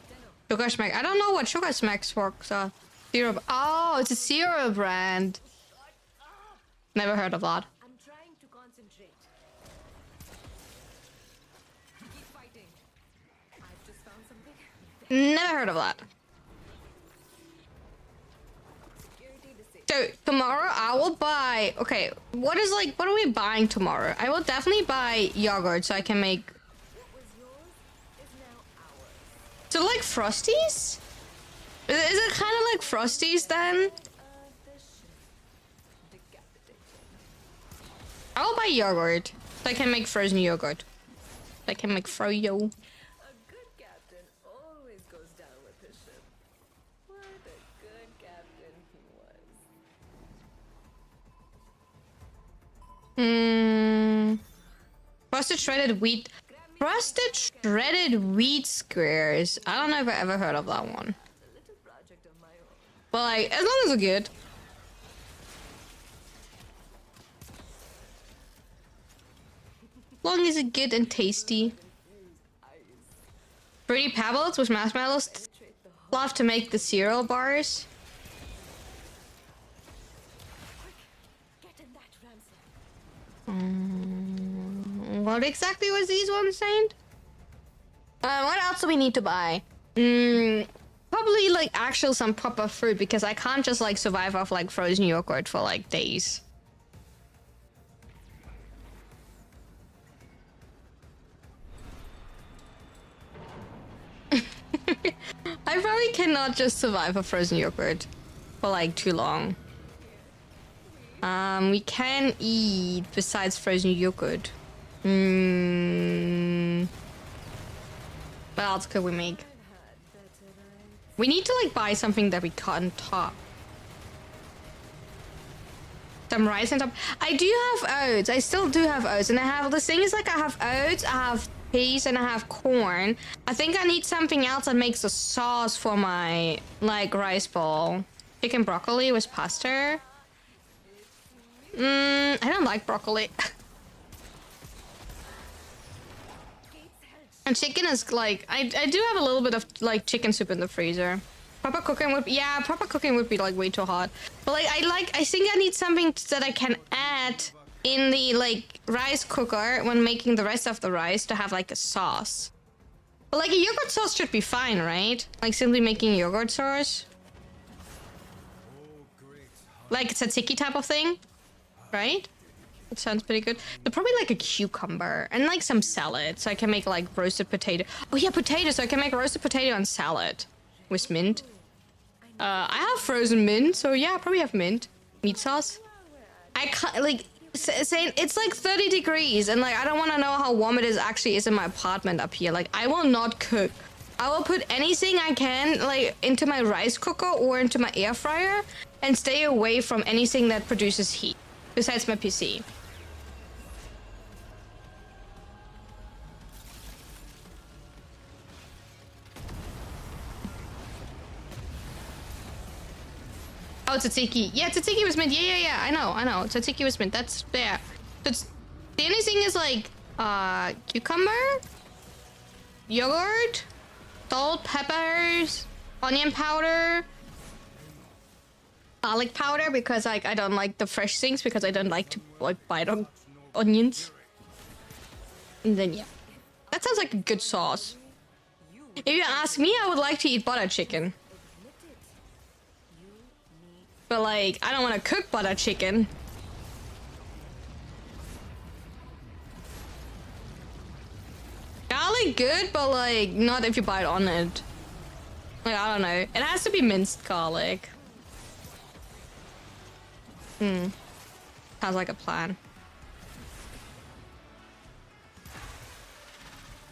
do.
Sugar smack. I don't know what sugar smacks frogs are. Zero. Oh, it's a zero brand. Never heard of that.
I'm trying to concentrate. Keep fighting. I've just found something
Never heard of that. So tomorrow I will buy. Okay, what are we buying tomorrow? I will definitely buy yogurt so I can make. So like Frosties? Is it kind of like Frosties then? I will buy yogurt so I can make frozen yogurt. So I can make froyo.
A good captain always goes down with his ship. What a good captain he was.
Frosted shredded wheat. Frosted shredded wheat squares. I don't know if I ever heard of that one.
A little project of my own.
But like, as long as it's good. As long as it's good and tasty. Fruity pebbles with marshmallows. Love to make the cereal bars.
Get in that Ramsay.
What exactly was these ones saying? What else do we need to buy? Probably like actual some proper fruit because I can't just like survive off like frozen yogurt for like days. I probably cannot just survive off frozen yogurt for like too long. We can eat besides frozen yogurt. What else could we make? We need to like buy something that we can't top. Some rice and top. I do have oats. I still do have oats, and I have the thing is like I have oats, I have peas, and I have corn. I think I need something else that makes a sauce for my like rice bowl. Chicken broccoli with pasta. I don't like broccoli. And chicken is like I do have a little bit of like chicken soup in the freezer. Proper cooking would be like way too hot. But like I think I need something that I can add in the like rice cooker when making the rest of the rice to have like a sauce. But like a yogurt sauce should be fine, right? Like simply making yogurt sauce. Like it's a tzatziki type of thing, right? It sounds pretty good. They're probably like a cucumber and like some salad, so I can make like roasted potato. Oh yeah, potato. So I can make roasted potato and salad with mint. I have frozen mint, so yeah, I probably have mint. Meat sauce. I can't like saying it's like 30 degrees, and like I don't want to know how warm it actually is in my apartment up here. Like I will not cook. I will put anything I can like into my rice cooker or into my air fryer, and stay away from anything that produces heat. Besides my PC. Oh, tzatziki. Yeah, tzatziki was mint. Yeah. I know. Tzatziki was mint. That's there. That's the only thing is like cucumber, yogurt, salt, peppers, onion powder, garlic powder because like I don't like the fresh things because I don't like to like bite on onions. And then yeah, that sounds like a good sauce. If you ask me, I would like to eat butter chicken. But like, I don't want to cook butter chicken. Garlic good, but like, not if you bite on it. Like, I don't know. It has to be minced garlic. Sounds like a plan.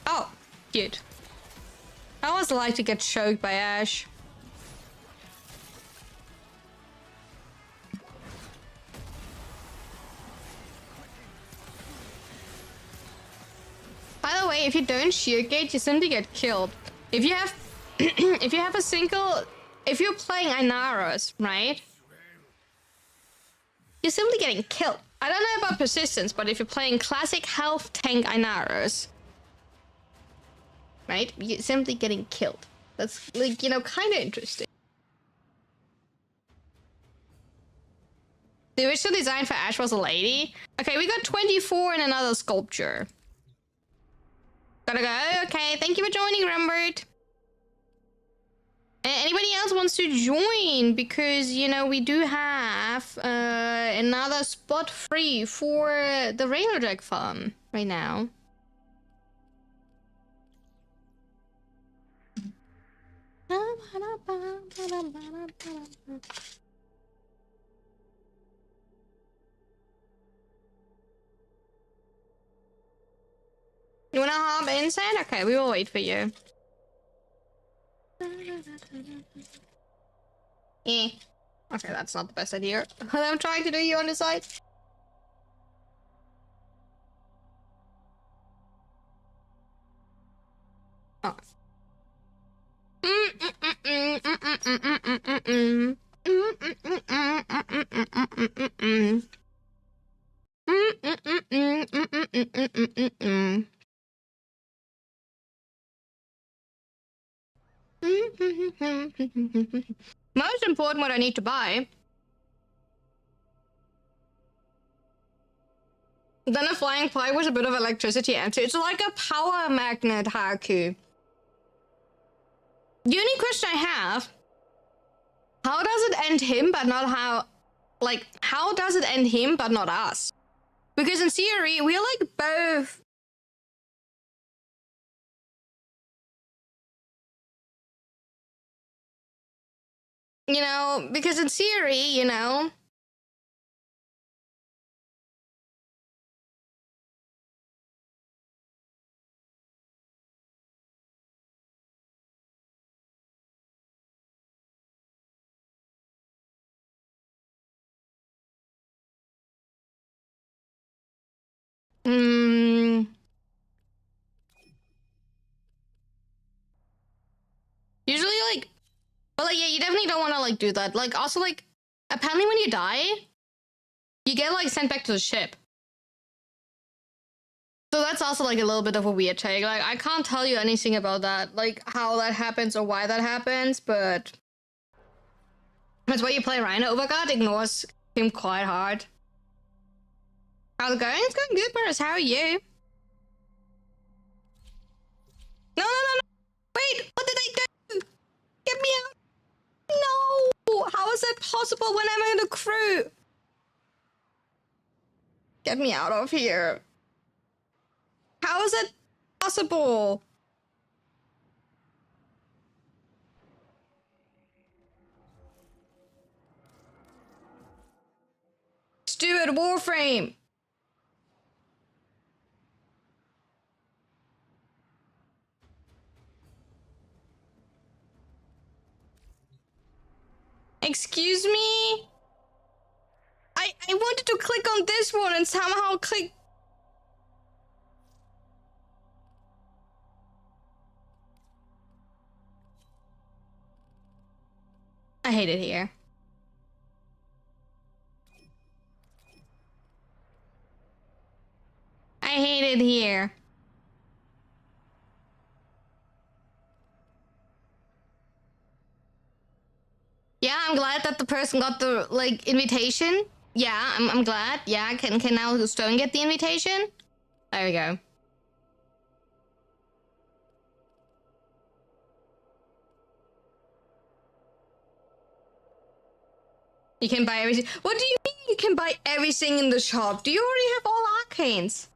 Oh, cute. I always like to get choked by Ash. By the way, if you don't shear gate, you simply get killed. If you have if you have a single if you're playing Inaros, right? You're simply getting killed. I don't know about persistence, but if you're playing classic health tank Inaros, right? You're simply getting killed. That's like, you know, kind of interesting. The original design for Ash was a lady. Okay, we got 24 in another sculpture. Gotta go. Okay, thank you for joining, Rembert. anybody else wants to join, because, you know, we do have another spot free for the Raider Deck farm right now. You wanna hop inside? Okay, we will wait for you. Eh. Okay, that's not the best idea. I'm trying to do you on the side. Oh. Most important, what I need to buy. Then a flying pipe with a bit of electricity empty. It's like a power magnet, Haku. The only question I have, how does it end him but not how, like, how does it end him but not us? Because in theory, we're like both. You know, because in theory, you know. Usually, like, but like, yeah, you definitely don't want to like do that. Like, also, like, apparently when you die, you get like sent back to the ship. So that's also like a little bit of a weird take. Like, I can't tell you anything about that, like how that happens or why that happens, but that's why you play Rhino. Overguard ignores him quite hard. How's it going? It's going good, Boris. How are you? No, no, no, no. Wait, what did I do? Get me out. No! How is that possible when I'm in the crew? Get me out of here. How is it possible? Stupid Warframe! Excuse me? I wanted to click on this one and somehow click. I hate it here. I hate it here. Yeah, I'm glad that the person got the, like, invitation. Yeah, I'm glad. Yeah, can now Stone get the invitation? There we go. You can buy everything. What do you mean you can buy everything in the shop? Do you already have all arcanes?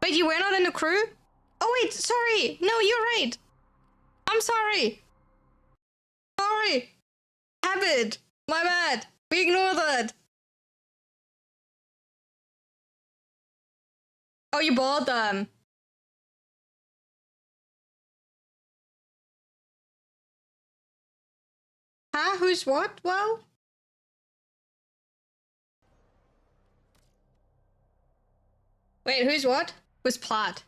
Wait, you were not in the crew? Oh wait, sorry. No, you're right. I'm sorry. Sorry. Habit. My bad. We ignore that. Oh, you bought them. Huh? Who's what? Well? Wait, who's what? Who's Plot?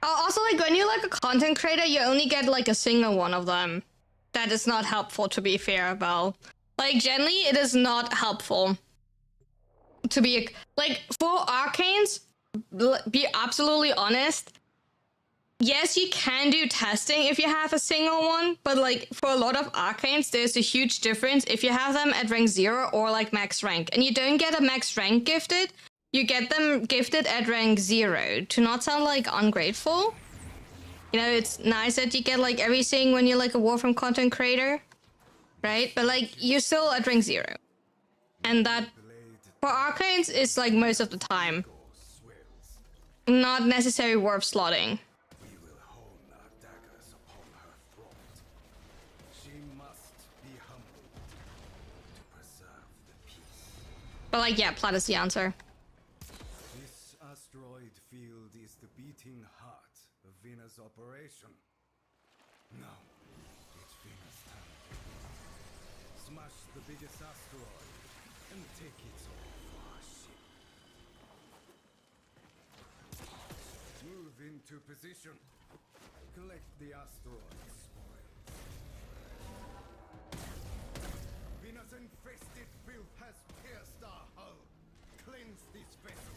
Oh, also, like, when you're like a content creator, you only get like a single one of them. That is not helpful, to be fair, Belle. Like, generally, it is not helpful. To be, like, for arcanes, be absolutely honest. Yes, you can do testing if you have a single one, but like, for a lot of arcanes, there's a huge difference if you have them at rank 0 or like max rank. And you don't get a max rank gifted, you get them gifted at rank 0. To not sound like ungrateful. You know, it's nice that you get like everything when you're like a Warframe content creator, right? But like you're still at rank 0. And that for arcanes is like most of the time not necessarily worth slotting.
We will hone our daggers upon her throat. She must be humbled to preserve the peace.
But like, yeah, plat is the answer.
This asteroid field is the beating heart of Venus' operation. Now, it's Venus' time. Smash the biggest asteroid and take it all for our ship. Move into position. Collect the asteroid spoils. Venus-infested filth has pierced our hull. Cleanse this vessel.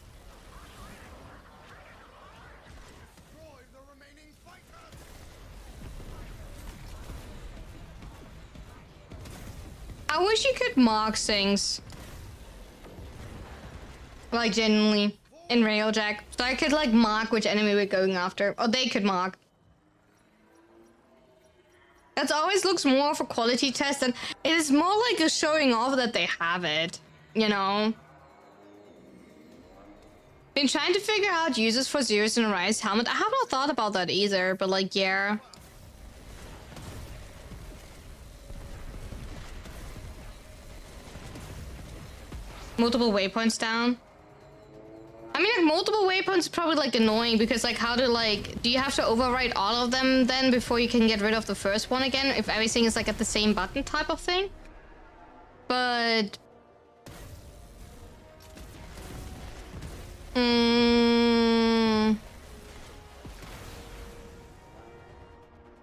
Destroy the remaining fighters!
I wish you could mark things. Like, genuinely. In Railjack. So I could, like, mark which enemy we're going after. Or they could mark. That always looks more of a quality test, and it is more like a showing off that they have it. You know? Been trying to figure out uses for Zeus and Rise helmet. I have not thought about that either, but like, yeah. Multiple waypoints down. I mean, like, multiple waypoints is probably like annoying because like, how to like, do you have to overwrite all of them then before you can get rid of the first one again if everything is like at the same button type of thing? But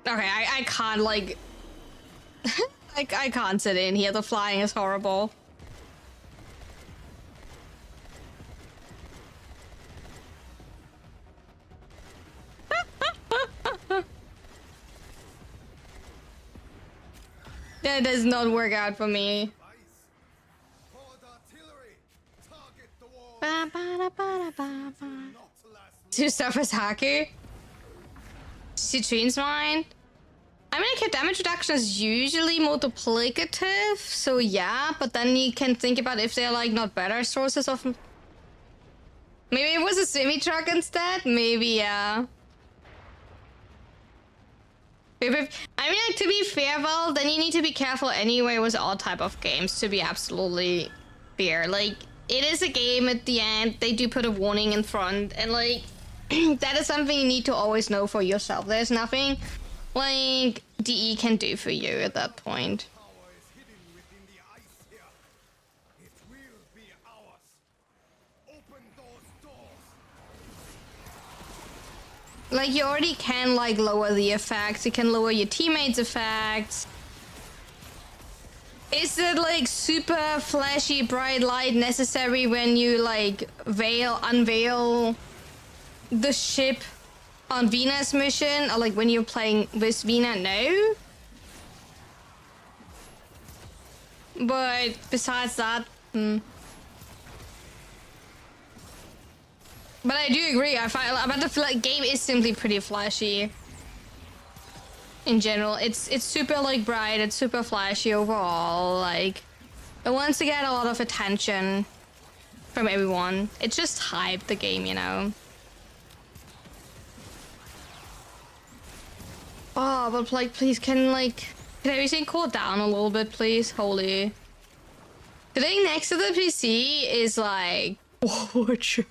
okay, I can't like I can't sit in here. The flying is horrible. That does not work out for me. Two stuff as hacker. Citrine's mine. I mean, like, damage reduction is usually multiplicative, so yeah, but then you can think about if they're like not better sources of. Maybe it was a semi-truck instead? Maybe, yeah. I mean, like, to be fair, well, then you need to be careful anyway with all type of games, to be absolutely fair. Like, it is a game at the end, they do put a warning in front, and like, that is something you need to always know for yourself. There's nothing, like, DE can do for you at that point. Like, you already can, like, lower the effects. You can lower your teammates' effects. Is it, like, super flashy bright light necessary when you, like, unveil the ship on Venus mission? Or, like, when you're playing with Vena? No. But besides that, But I do agree. I find the game is simply pretty flashy. In general, it's super like bright. It's super flashy overall. Like, it wants to get a lot of attention from everyone. It's just hype the game, you know. Oh, but like, please, can everything cool down a little bit, please? Holy. Sitting next to the PC is like, torture.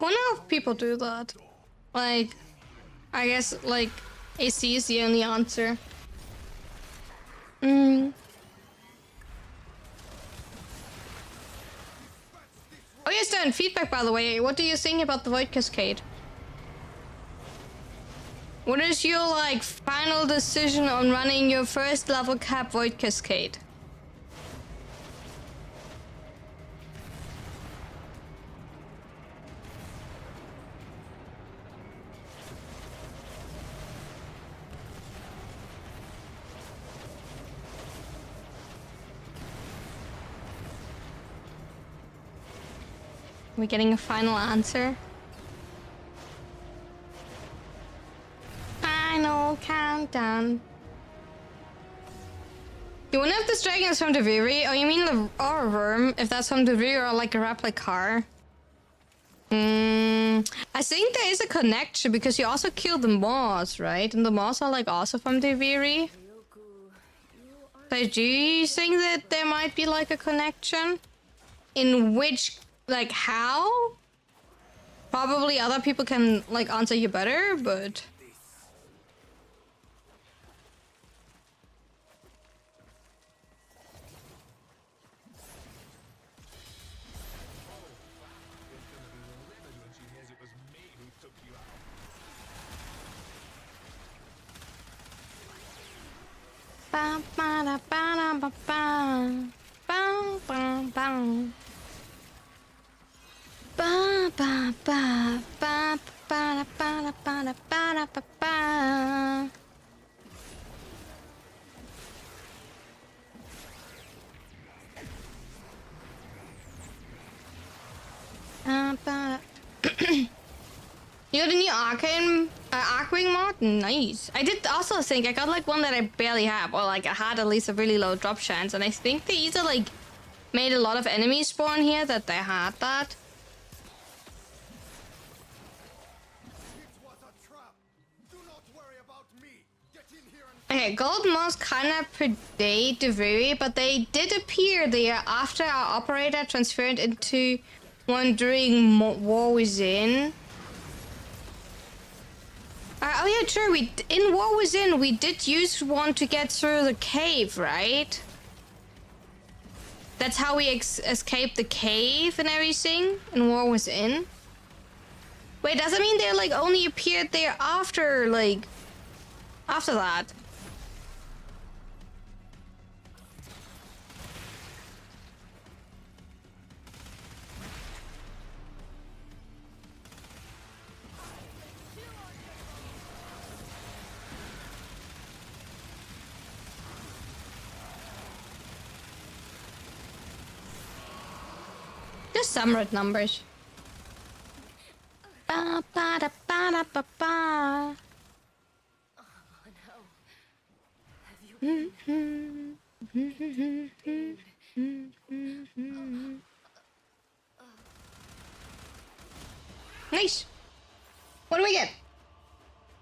Wonder if people do that. Like, I guess, like, AC is the only answer. Oh yes, Dan, feedback by the way. What do you think about the Void Cascade? What is your, like, final decision on running your first level cap Void Cascade? we getting a final answer? Final countdown. You wonder if this dragon is from the Viri? Oh, you mean the worm? If that's from the Viri or like a replica? I think there is a connection because you also killed the moss, right? And the moss are like also from the Viri. So do you think that there might be like a connection? In which, like, how? Probably other people can like answer you better, but... Ba ba da ba da ba ba. Ba ba ba. Ba ba ba ba ba da ba da ba da ba da ba ba. You got a new Arcwing mod? Nice. I did also think I got like one that I barely have, or like I had at least a really low drop chance, and I think they either like made a lot of enemies spawn here that they had that.
It was a trap. Do not worry about me. Get in here and
Okay, gold moss kinda predate the Viri, but they did appear there after our operator transferred into one during War Within. Oh yeah, true. In War Within we did use one to get through the cave, right? That's how we escaped the cave and everything in War Within. Wait, does that mean they like only appeared there after after that? Just some red numbers. Ba ba da ba da ba ba. Nice. What do we get?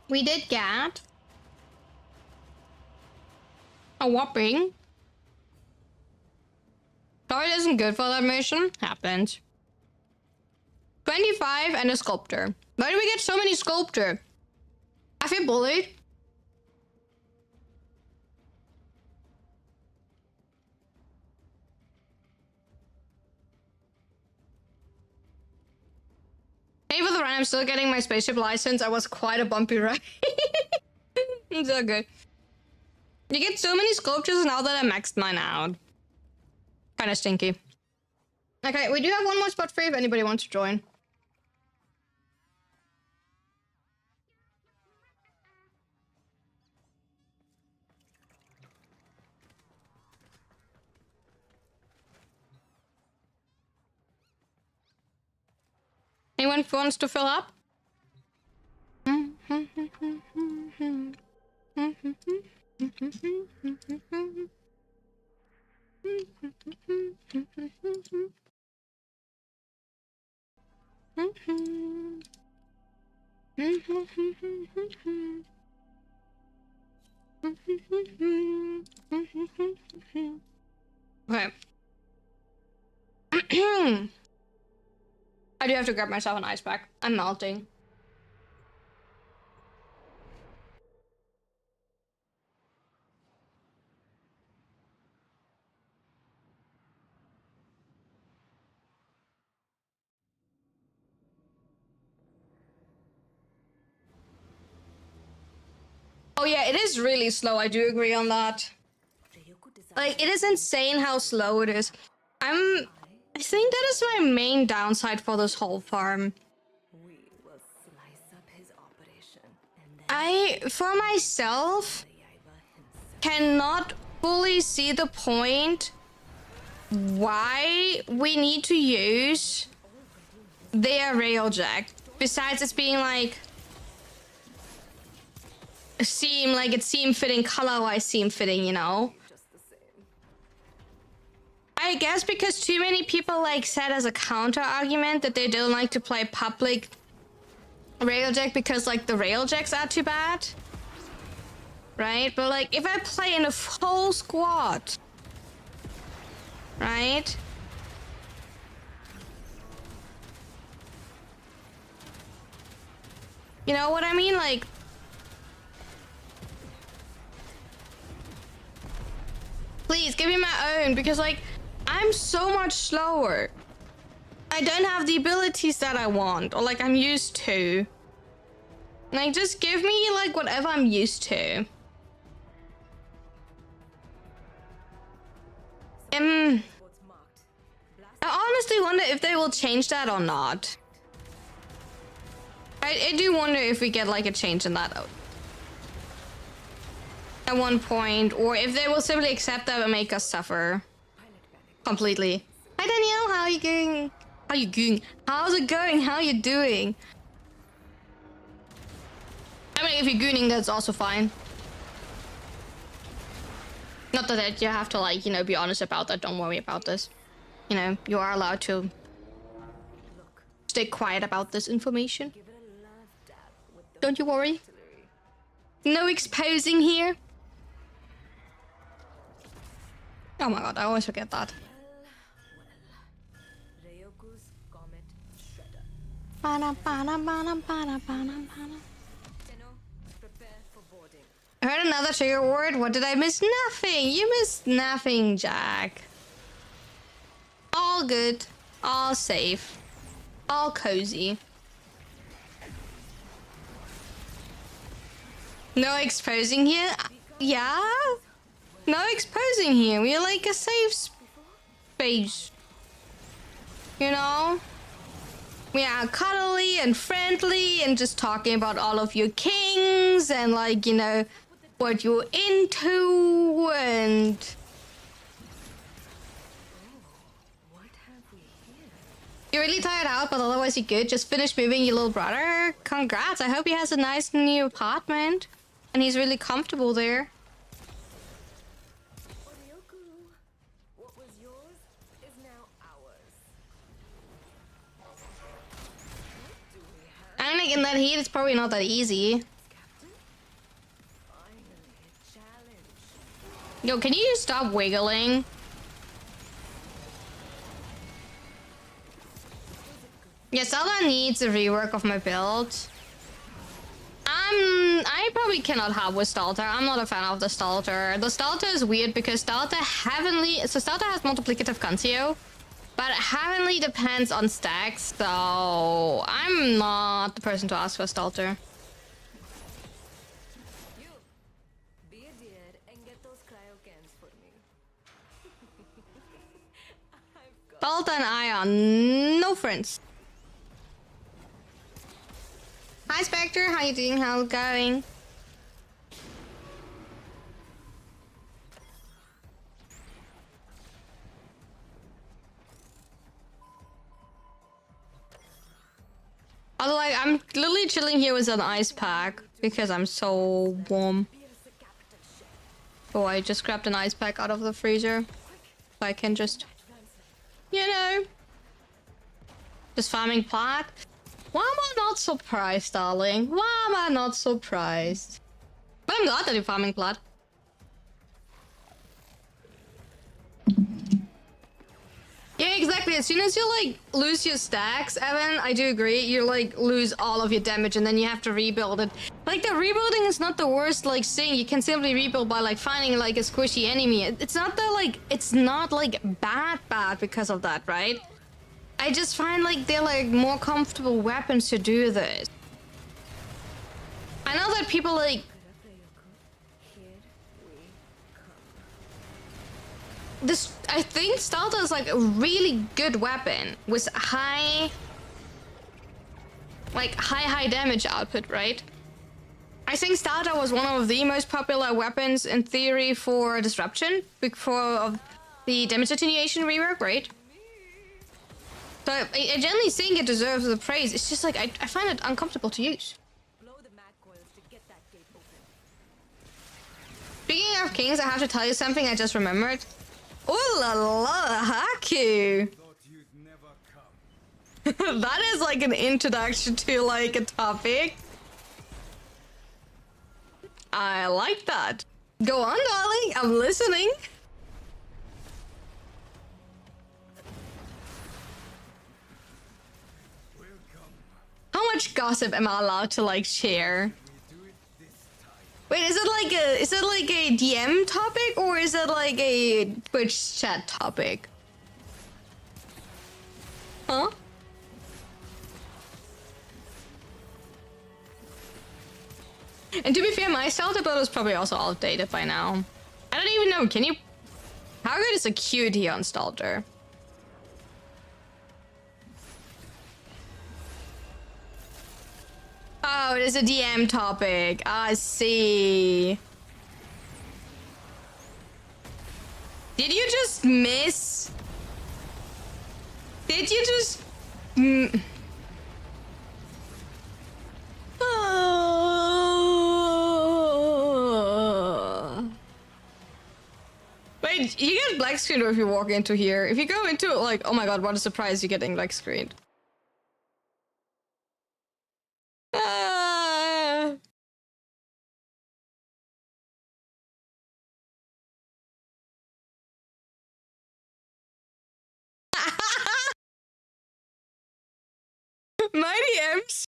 We did get a whopping. Sorry, it isn't good for that mission. Happens. 25 and a sculptor. Why do we get so many sculptor? I feel bullied. Hey, for the run, I'm still getting my spaceship license. I was quite a bumpy ride. It's so good. You get so many sculptures now that I maxed mine out. Kind of stinky. Okay, we do have one more spot free if anybody wants to join. Anyone wants to fill up? Okay. I do have to grab myself an ice pack. I'm melting. Oh yeah, it is really slow. I do agree on that. Like, it is insane how slow it is. I think that is my main downside for this whole farm.
We will slice up his operation, and then
For myself,
Yaiba himself.
cannot fully see the point why we need to use their railjack. Besides it's being like it seem fitting, color-wise seem fitting, you know?
Just the same.
I guess because too many people like said as a counter argument that they don't like to play public railjack because like the railjacks are too bad. Right? But like if I play in a full squad, right? You know what I mean? Like, please give me my own, because like I'm so much slower. I don't have the abilities that I want or like I'm used to. Like just give me like whatever I'm used to.
What's marked?
I honestly wonder if they will change that or not. I do wonder if we get like a change in that at one point, or if they will simply accept that and make us suffer completely. Hi Danielle, how are you going? How you going? How's it going? How you doing? I mean, if you're gooning, that's also fine. Not that you have to like, you know, be honest about that. Don't worry about this. You know, you are allowed to stay quiet about this information.
Give it a love dab with the
Don't you worry.
artillery.
No exposing here. Oh my god, I always forget that.
Ryoku's Comet Shredder.
Bana, bana, bana, bana, bana, bana.
Tenno, prepare for boarding.
I heard another trigger word. What did I miss? Nothing. You missed nothing, Jack. All good. All safe. All cozy. No exposing here? Yeah? No exposing here. We're like a safe space. You know? We are cuddly and friendly and just talking about all of your kings and like, you know, what you're into and...
What have we here?
You're really tired out, but otherwise you're good. Just finished moving your little brother. Congrats. I hope he has a nice new apartment. And he's really comfortable there.
Ryoku, what was yours is now ours. What do we have,
I think in that heat, it's probably not that easy.
Captain? Finally, a challenge.
Yo, can you stop wiggling? Yeah, Zelda needs a rework of my build. I probably cannot have with Stalter. I'm not a fan of the Stalter. The Stalter is weird because Stalter Heavenly... So Stalter has multiplicative Concio, but Heavenly depends on stacks, so I'm not the person to ask for Stalter.
You, be a dear and get those cryo cans for me. I've got
Stalter and I are no friends. Hi Spectre, how you doing? How's it going? Although like, I'm literally chilling here with an ice pack because I'm so warm. Oh, I just grabbed an ice pack out of the freezer. So I can just, you know, just farming plat. Why am I not surprised, darling? Why am I not surprised? But I'm glad that you're farming plat. Yeah, exactly. As soon as you like lose your stacks, Evan, I do agree. You like lose all of your damage and then you have to rebuild it. Like the rebuilding is not the worst like thing. You can simply rebuild by like finding like a squishy enemy. It's not the like it's not like bad because of that, right? I just find like they're like more comfortable weapons to do this. I know that people like
Ryoku. Here we come.
this. I think Stalta is like a really good weapon with high damage output, right? I think Stalta was one of the most popular weapons in theory for disruption before of the damage attenuation rework, right? So I generally think it deserves the praise. It's just like I find it uncomfortable to use.
Blow the mag coils to get that gate open.
Speaking of kings, I have to tell you something I just remembered. Ooh la la, Haku!
Thought you'd never come.
That is like an introduction to like a topic. I like that. Go on, darling. I'm listening.
Welcome.
How much gossip am I allowed to like share?
We do it this time.
Wait, is it like a DM topic or is it like a Twitch chat topic? Huh? And to be fair, my starter build is probably also outdated by now. I don't even know, can you... How good is Acuity on starter? Oh, it is a DM topic. I see. Did you just miss? Did you just... Wait, you get black screened if you walk into here. If you go into it like, oh my god, what a surprise, you're getting black screened. Ah. My DMs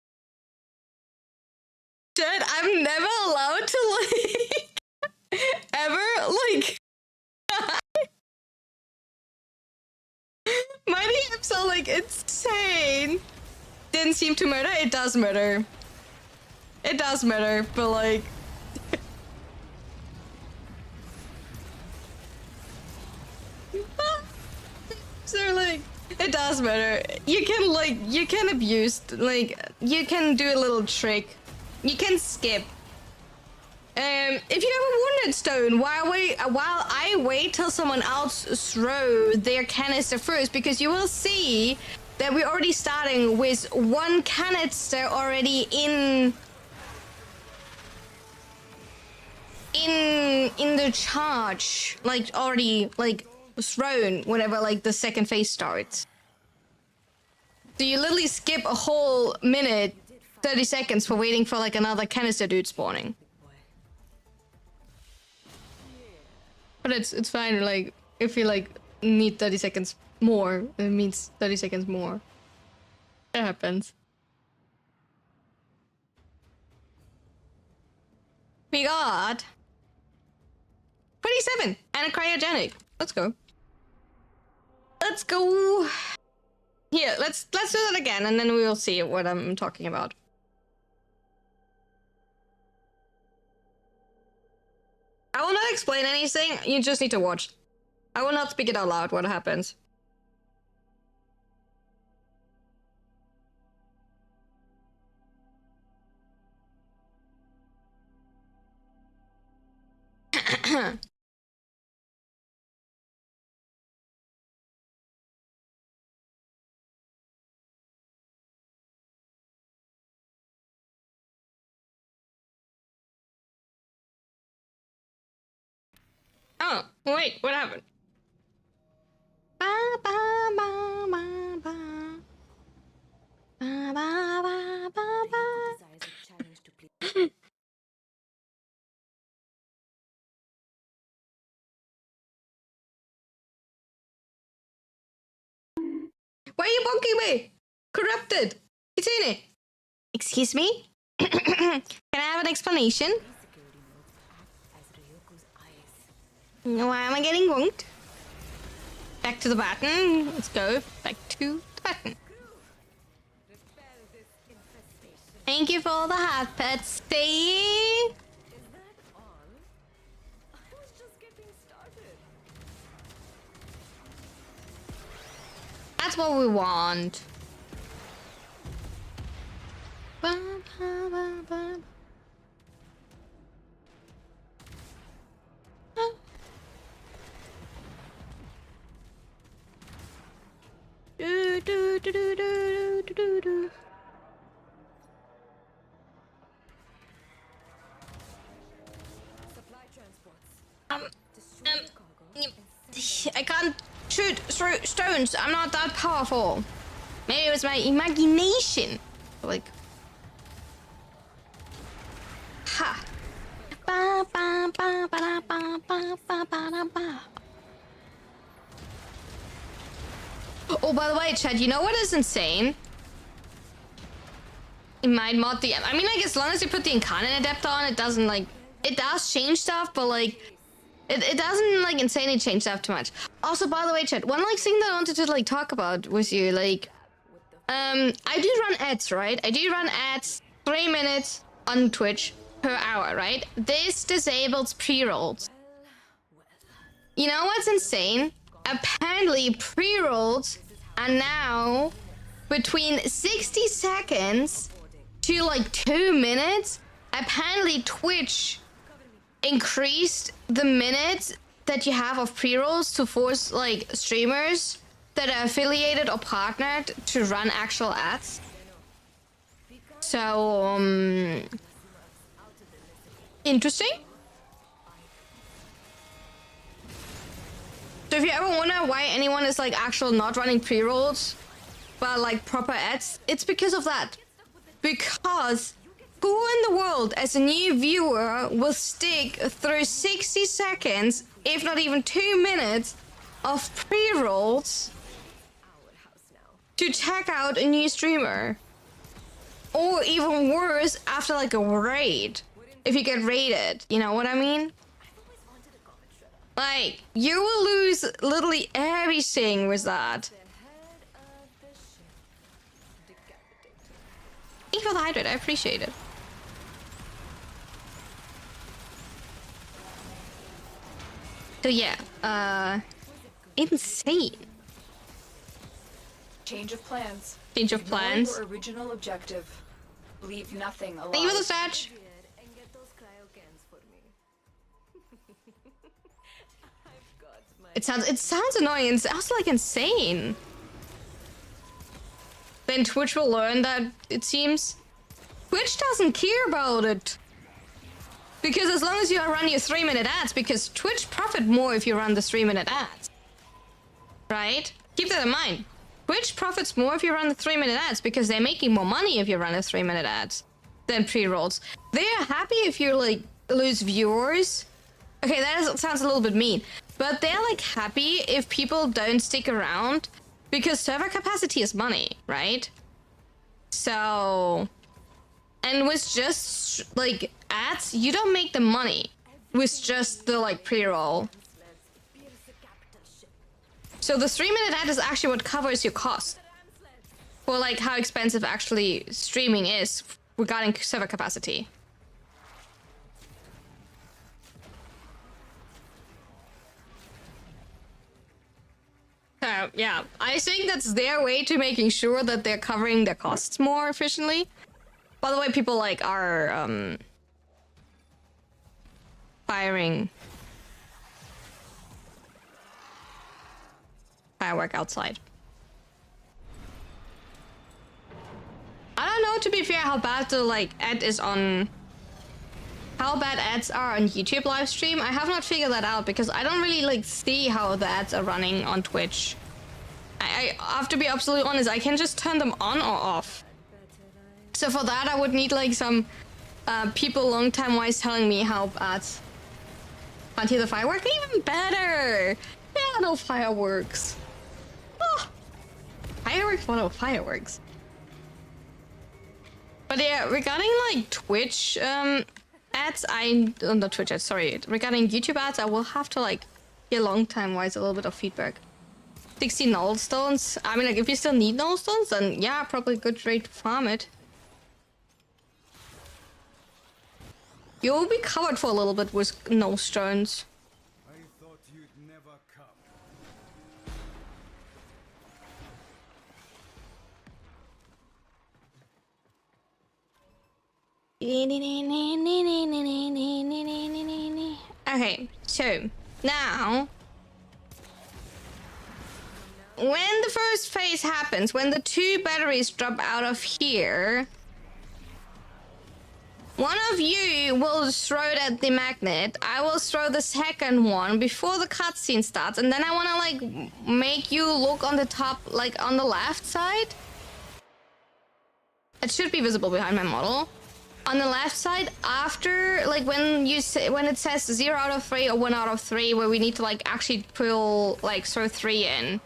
said I'm never allowed to like ever like my DMs are like insane. Didn't seem to matter. It does matter. It does matter, but like so like it does matter. You can abuse, like you can do a little trick. You can skip. If you have a wounded stone, while I wait till someone else throw their canister first, because you will see that we're already starting with one canister already in the charge, like already like thrown whenever like the second phase starts. So you literally skip a whole minute, 30 seconds for waiting for like another canister dude spawning. But it's fine, like if you like need 30 seconds more, it means 30 seconds more. It happens. We got 27 and a cryogenic. Let's go. Let's go. Here, let's do that again, and then we will see what I'm talking about. I will not explain anything. You just need to watch. I will not speak it out loud. What happens? Oh, wait, what happened? Ba, ba, ba, ba, ba. Ba, ba, ba, ba, ba.
Desires a challenge to play.
Why are you bonking me? Corrupted. Kitine. Excuse me? Can I have an explanation?
Security modes act as Ryoko's eyes.
Why am I getting wonked? Back to the button. Let's go. Back to the button.
Repel this infestation.
Thank you for all the heart pets. Stay.
Is that all? I was just getting started.
That's what we want. Ba, ba, ba, ba. Ah. Do, do,
Supply transports. Destroy the cargo and
I can't shoot through stones. I'm not that powerful. Maybe it was my imagination. Like, ha. Ba, ba, ba, ba, da, ba, ba, ba, ba, da, ba. Oh, by the way, Chad, you know what is insane? It might mod the... I mean, like, as long as you put the Incarnate Adapter on, it doesn't, like... It does change stuff, but, like... It doesn't, like, insanely change stuff too much. Also, by the way, Chad, one, like, thing that I wanted to, like, talk about with you, like... I do run ads, right? I do run ads 3 minutes on Twitch per hour, right? This disables pre-rolls. You know what's insane? Apparently, pre-rolls are now between 60 seconds to like 2 minutes. Apparently, Twitch increased the minutes that you have of pre-rolls to force like streamers that are affiliated or partnered to run actual ads. So, interesting. So if you ever wonder why anyone is like actual not running pre-rolls, but like proper ads, it's because of that. Because who in the world as a new viewer will stick through 60 seconds, if not even 2 minutes, of pre-rolls to check out a new streamer? Or even worse, after like a raid. If you get raided, you know what I mean? Like, you will lose literally everything with that. Thank you for the hydrate, I appreciate it. So yeah, insane.
Change of plans.
Change of
Ignore
plans.
your original objective. Leave nothing alive.
Thank you for the statue.
and get those cryo cans for me. I've got my
It sounds annoying. It sounds like insane. Then Twitch will learn that, it seems. Twitch doesn't care about it. Because as long as you run your 3-minute ads, because Twitch profit more if you run the 3-minute ads. Right? Keep that in mind. Twitch profits more if you run the 3-minute ads because they're making more money if you run the 3-minute ads than pre-rolls. They're happy if you like lose viewers. Okay, sounds a little bit mean, but they're like happy if people don't stick around because server capacity is money, right? So, and with just like ads, you don't make the money with just the like pre-roll. So the 3-minute ad is actually what covers your cost for like how expensive actually streaming is regarding server capacity. So yeah, I think that's their way to making sure that they're covering their costs more efficiently. By the way, people like are firing firework outside. I don't know, to be fair, how bad the like ad is on, how bad ads are on YouTube live stream. I have not figured that out because I don't really like see how the ads are running on Twitch. I have to be absolutely honest, I can just turn them on or off. So for that I would need like some people long time wise telling me how bad. Can't hear the firework? Even better! Yeah, no fireworks. Oh. Fireworks? What are fireworks? But yeah, regarding like Twitch ads, not Twitch ads, sorry. Regarding YouTube ads, I will have to like hear long time wise a little bit of feedback. 60 null stones. I mean, like if you still need null stones, then yeah, probably a good rate to farm it. You'll be covered for a little bit with null stones.
I thought you'd never come.
Okay, so now when the first phase happens, when the 2 batteries drop out of here, one of you will throw it at the magnet. I will throw the second one before the cutscene starts, and then I want to like make you look on the top, like on the left side. It should be visible behind my model. On the left side, after like when you say, when it says 0 out of 3 or 1 out of 3, where we need to like actually pull like throw 3 in.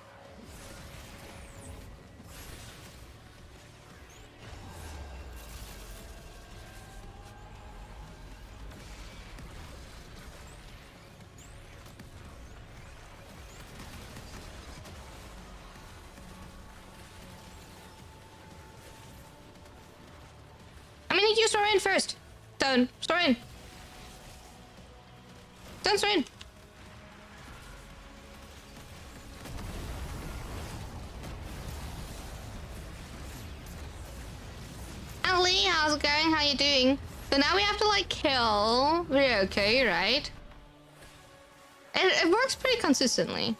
I need you to throw in first. Stone, throw in. Stone, throw in. Ali, how's it going? How you doing? So now we have to like kill. We're okay, right? It works pretty consistently.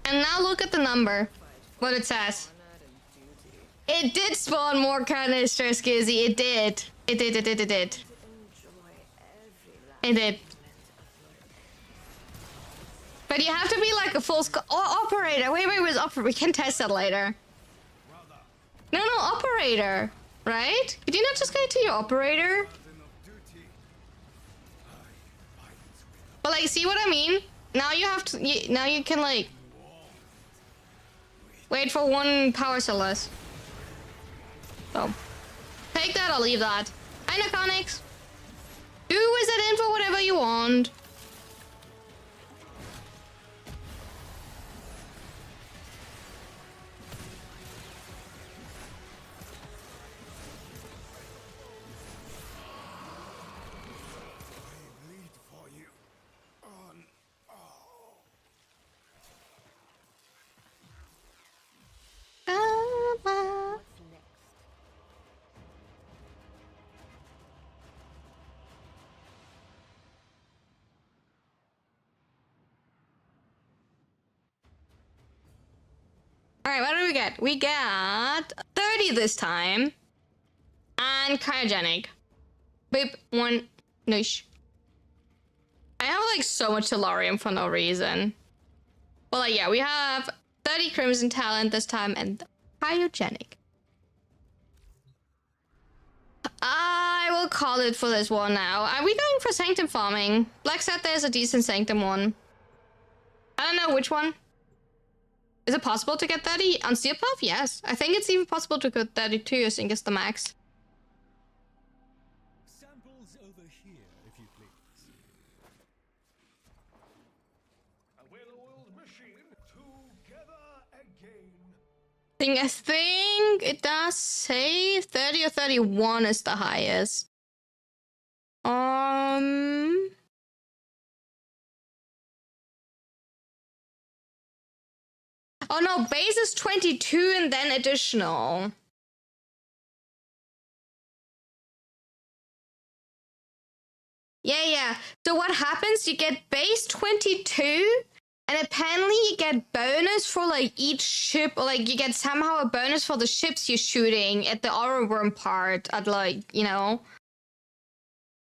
And now look at the number. What it says. It did spawn more canisters, Gizzy. It did. It did. It did. But you have to be like a full operator. Wait, where's operator? We can test that later. No, operator. Right? Did you not just go to your operator? But like, see what I mean? Now you have to. Now you can like. Wait for 1 power cell less. So. Take that or leave that. Hi, Naconix. Do wizard in for whatever you want. Alright, what do we get? We got 30 this time. And cryogenic. Beep, 1. Noosh. I have like so much Tellurium for no reason. Well, like, yeah, we have 30 Crimson Talent this time and cryogenic. I will call it for this one now. Are we going for Sanctum farming? Black said there's a decent Sanctum one. I don't know which one. Is it possible to get 30 on Steel Puff? Yes. I think it's even possible to get 32, I think it's the max.
Samples over here, if you please. A well-oiled machine together again.
I think it does say 30 or 31 is the highest. Oh no, base is 22 and then additional. Yeah. So what happens, you get base 22 and apparently you get bonus for like each ship, or like you get somehow a bonus for the ships you're shooting at the aura worm part at like, you know.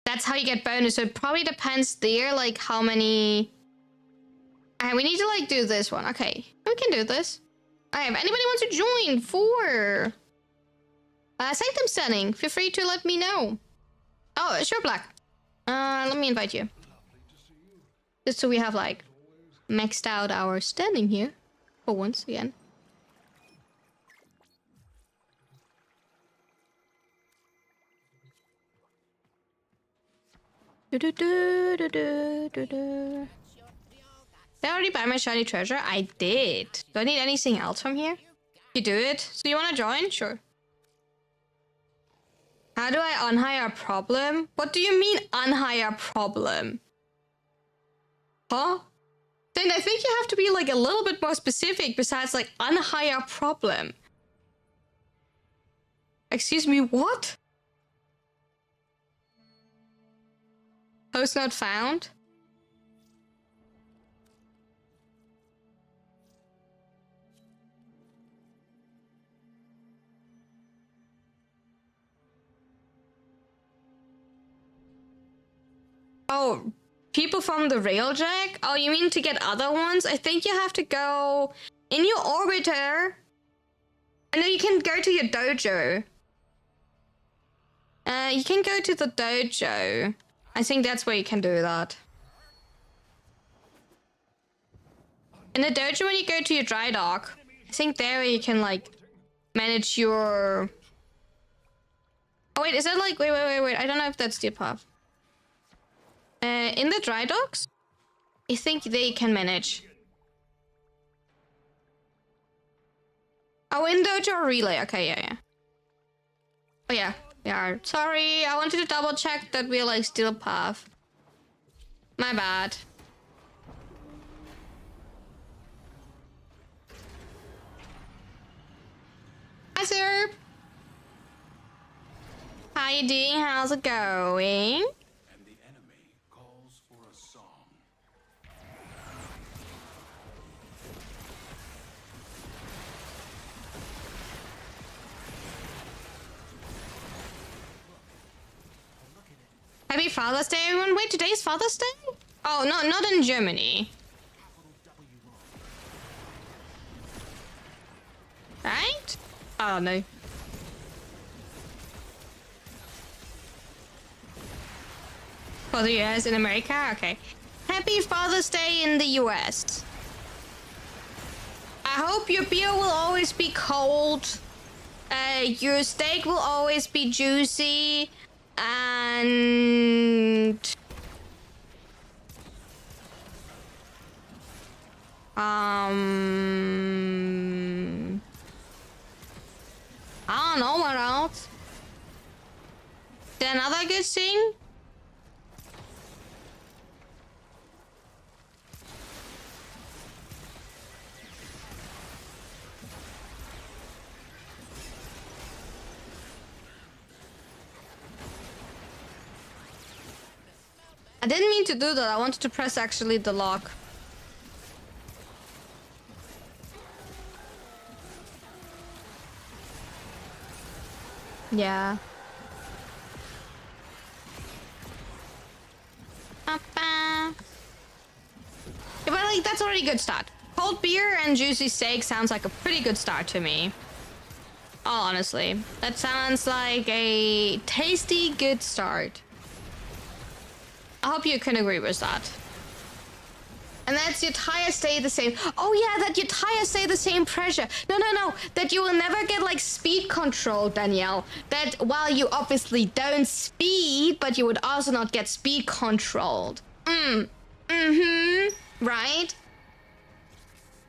That's how you get bonus. So it probably depends there, like how many. Alright, we need to like do this one. Okay, we can do this. Alright, if anybody wants to join for Sanctum Stunning, feel free to let me know. Oh, sure, Black. Let me invite you. Just so we have like maxed out our standing here for once again. Did I already buy my shiny treasure? I did. Do I need anything else from here? You do it? So you want to join? Sure. How do I unhire a problem? What do you mean unhire problem? Huh? Then I think you have to be like a little bit more specific besides like unhire problem. Excuse me, what? Post not found. Oh, people from the Railjack? Oh, you mean to get other ones? I think you have to go in your orbiter. And then you can go to your dojo. You can go to the dojo. I think that's where you can do that. In the dojo, when you go to your dry dock, I think there you can, like, manage your... Oh, wait, is that like... Wait. I don't know if that's the path. In the dry docks, I think they can manage. Oh, in dojo or relay? Okay, yeah. Oh, yeah. Yeah, sorry, I wanted to double check that we're like still path. My bad. Hi, sir. How you doing? How's it going?
And the enemy calls for a song.
Happy Father's Day, everyone. Wait, today's Father's Day? Oh, no, not in Germany. Right? Oh, no. For the US in America? Okay. Happy Father's Day in the US. I hope your beer will always be cold. Your steak will always be juicy. And I don't know what else. Is there another good thing? I didn't mean to do that. I wanted to press actually the lock. Yeah. Yeah, but like that's already a good start. Cold beer and juicy steak sounds like a pretty good start to me. Oh, honestly, that sounds like a tasty good start. I hope you can agree with that. And that's your tires stay the same. Oh yeah, that your tires stay the same pressure. No. That you will never get like speed control, Danielle. That while you obviously don't speed, but you would also not get speed controlled. Right?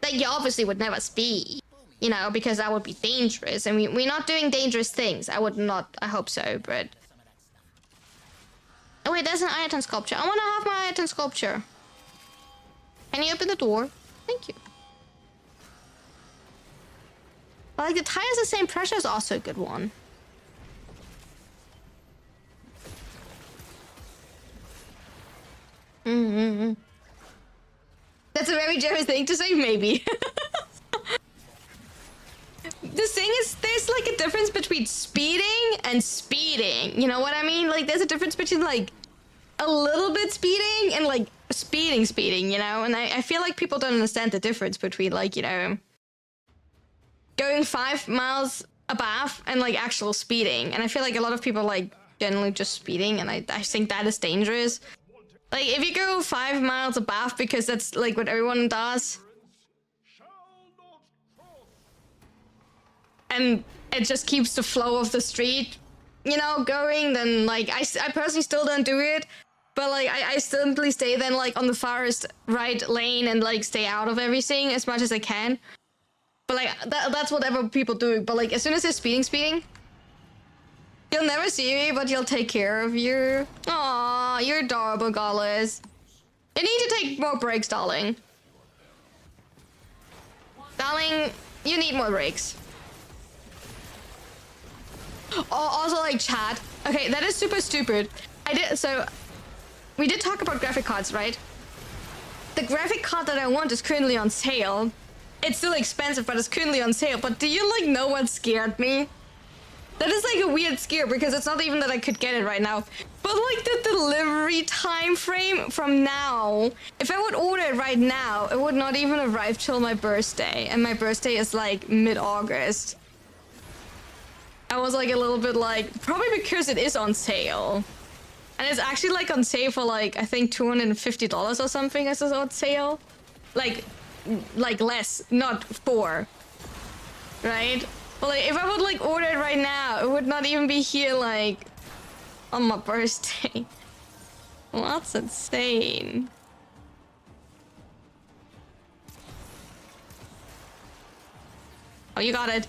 That you obviously would never speed. You know, because that would be dangerous. And we're not doing dangerous things. I hope so, but... Oh wait, there's an item sculpture. I want to have my item sculpture. Can you open the door? Thank you. But like the tires the same pressure is also a good one. That's a very German thing to say, maybe. The thing is, there's like a difference between speeding and speeding. You know what I mean? Like, there's a difference between like a little bit speeding and like speeding, you know? And I feel like people don't understand the difference between like, you know, going 5 miles above and like actual speeding. And I feel like a lot of people like generally just speeding, and I think that is dangerous. Like, if you go 5 miles above because that's like what everyone does, and it just keeps the flow of the street, you know, going, then like I personally still don't do it, but like I simply stay then like on the farthest right lane and like stay out of everything as much as I can. But like that's whatever people do. But like as soon as they're speeding, you'll never see me, but you'll take care of you. Aw, you're adorable, Gaules. You need to take more breaks, darling. Darling, you need more breaks. Oh, also like chat. Okay, that is super stupid. we did talk about graphic cards, right? The graphic card that I want is currently on sale. It's still expensive, but it's currently on sale. But do you like know what scared me? That is like a weird scare because it's not even that I could get it right now. But like the delivery time frame from now, if I would order it right now, it would not even arrive till my birthday. And my birthday is like mid-August. I was like a little bit like, probably because it is on sale. And it's actually like on sale for like, I think $250 or something is on sale. Like less, not 4. Right? But like, if I would like order it right now, it would not even be here like on my birthday. Well, that's insane. Oh, you got it.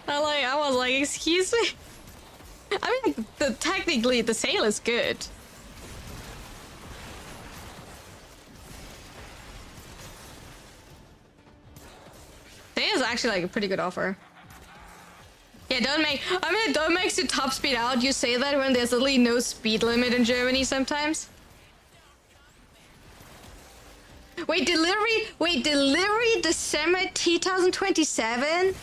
I was like, excuse me. I mean, technically the sale is good. Sale is actually like a pretty good offer. Yeah, don't make the top speed out. You say that when there's literally no speed limit in Germany sometimes. Wait, delivery December 2027?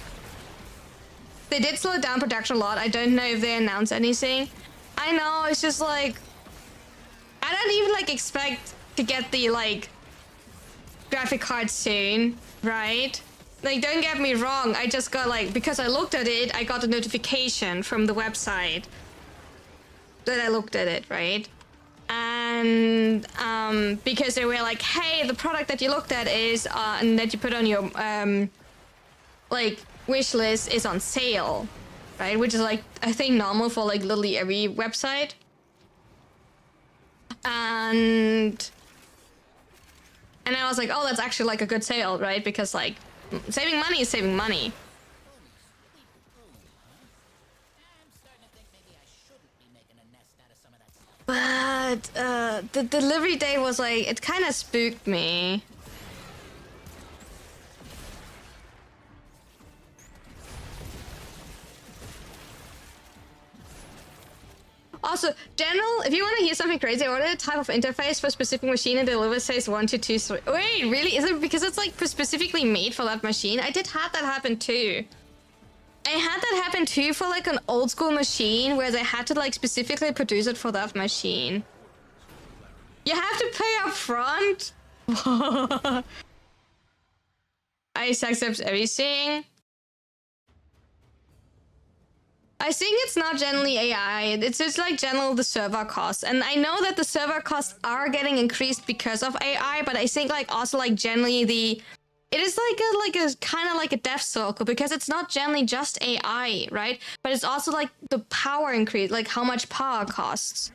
They did slow down production a lot. I don't know if they announced anything. I know, it's just like, I don't even like expect to get the like graphic card soon, right? Like, don't get me wrong, I just got like, because I looked at it, I got a notification from the website that I looked at it, right? And because they were like, hey, the product that you looked at is, and that you put on your, like, wish list is on sale, right? Which is like, I think normal for like literally every website. And I was like, oh, that's actually like a good sale, right? Because like, saving money is saving money. But the delivery day was like, it kind of spooked me. Also, general, if you want to hear something crazy, order a type of interface for a specific machine and deliver says 1, 2, 2, 3. Wait, really? Is it because it's like specifically made for that machine? I did have that happen too. I had that happen too for like an old school machine where they had to like specifically produce it for that machine. You have to pay up front? ICE accepts everything. I think it's not generally AI, it's just like general the server costs. And I know that the server costs are getting increased because of AI, but I think like also like generally it is like a kind of like a death circle because it's not generally just AI, right? But it's also like the power increase, like how much power costs.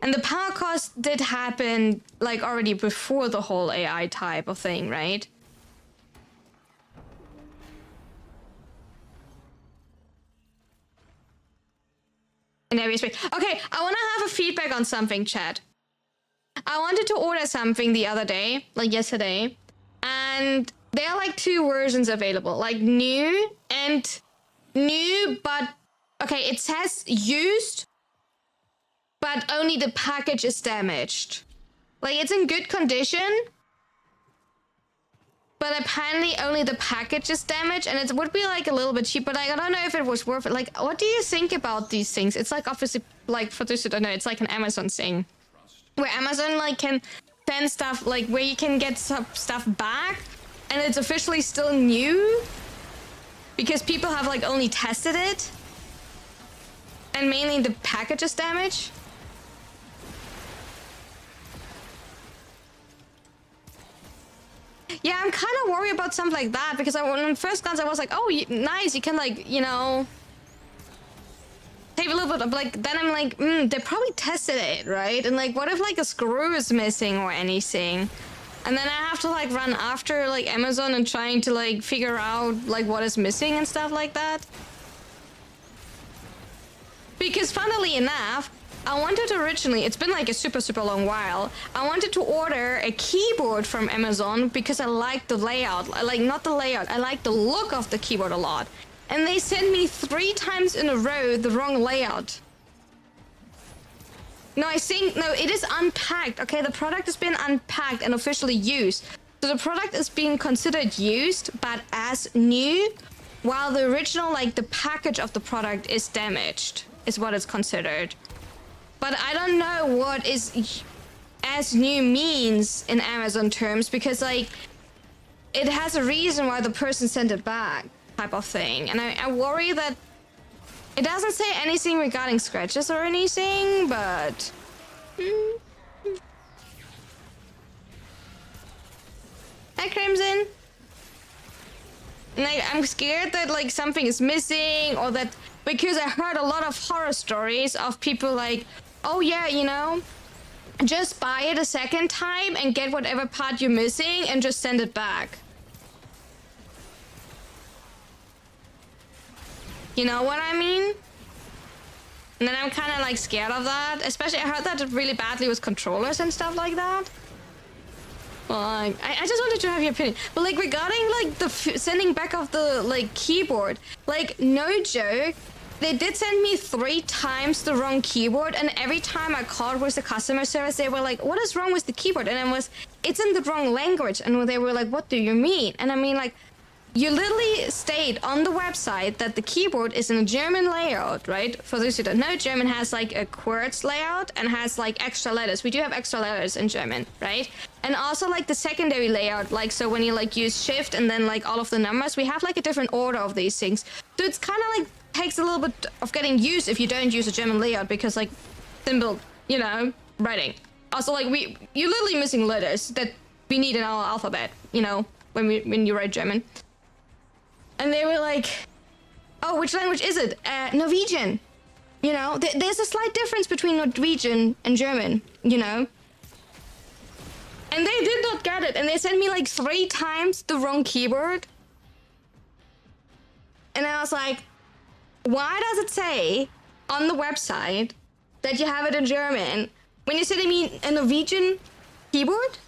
And the power cost did happen like already before the whole AI type of thing, right? In every space. Okay, I want to have a feedback on something, chat. I wanted to order something the other day, like yesterday, and there are like 2 versions available, like new and new, but okay, it says used, but only the package is damaged. Like it's in good condition, but apparently only the package is damaged, and it would be like a little bit cheap, but like, I don't know if it was worth it. Like, what do you think about these things? It's like obviously, like for those who don't know, it's like an Amazon thing, where Amazon like can send stuff, like where you can get some stuff back, and it's officially still new, because people have like only tested it, and mainly the package is damaged. Yeah, I'm kind of worried about something like that because on first glance I was like, oh, nice, you can like, you know, save a little bit of like, then I'm like, they probably tested it, right? And like, what if like a screw is missing or anything? And then I have to like run after like Amazon and trying to like figure out like what is missing and stuff like that. Because funnily enough, I wanted originally, it's been like a super long while, I wanted to order a keyboard from Amazon because I like the layout. I like, not the layout, I like the look of the keyboard a lot. And they sent me 3 times in a row the wrong layout. No, I think, no, it is unpacked, okay? The product has been unpacked and officially used. So the product is being considered used, but as new, while the original, like, the package of the product is damaged, is what it's considered. But I don't know what is as new means in Amazon terms, because, like, it has a reason why the person sent it back, type of thing. And I worry that it doesn't say anything regarding scratches or anything, but... Hi, Crimson. Like, I'm scared that, like, something is missing, or that... Because I heard a lot of horror stories of people like, oh yeah, you know, just buy it a second time and get whatever part you're missing and just send it back. You know what I mean? And then I'm kind of like scared of that. Especially I heard that really badly with controllers and stuff like that. Well, I just wanted to have your opinion. But like regarding like the sending back of the like keyboard, like no joke, they did send me 3 times the wrong keyboard, and every time I called with the customer service, they were like, what is wrong with the keyboard? And it's in the wrong language. And they were like, what do you mean? And I mean, like, you literally state on the website that the keyboard is in a German layout, right? For those who don't know, German has like a QWERTZ layout and has like extra letters. We do have extra letters in German, right? And also like the secondary layout, like so when you like use shift and then like all of the numbers, we have like a different order of these things. So it's kind of like takes a little bit of getting used if you don't use a German layout, because like simple, you know, writing. Also like you're literally missing letters that we need in our alphabet, you know, when you write German. And they were like, oh, which language is it? Norwegian. You know, there's a slight difference between Norwegian and German, you know. And they did not get it. And they sent me like 3 times the wrong keyboard. And I was like, why does it say on the website that you have it in German when you're sending me a Norwegian keyboard?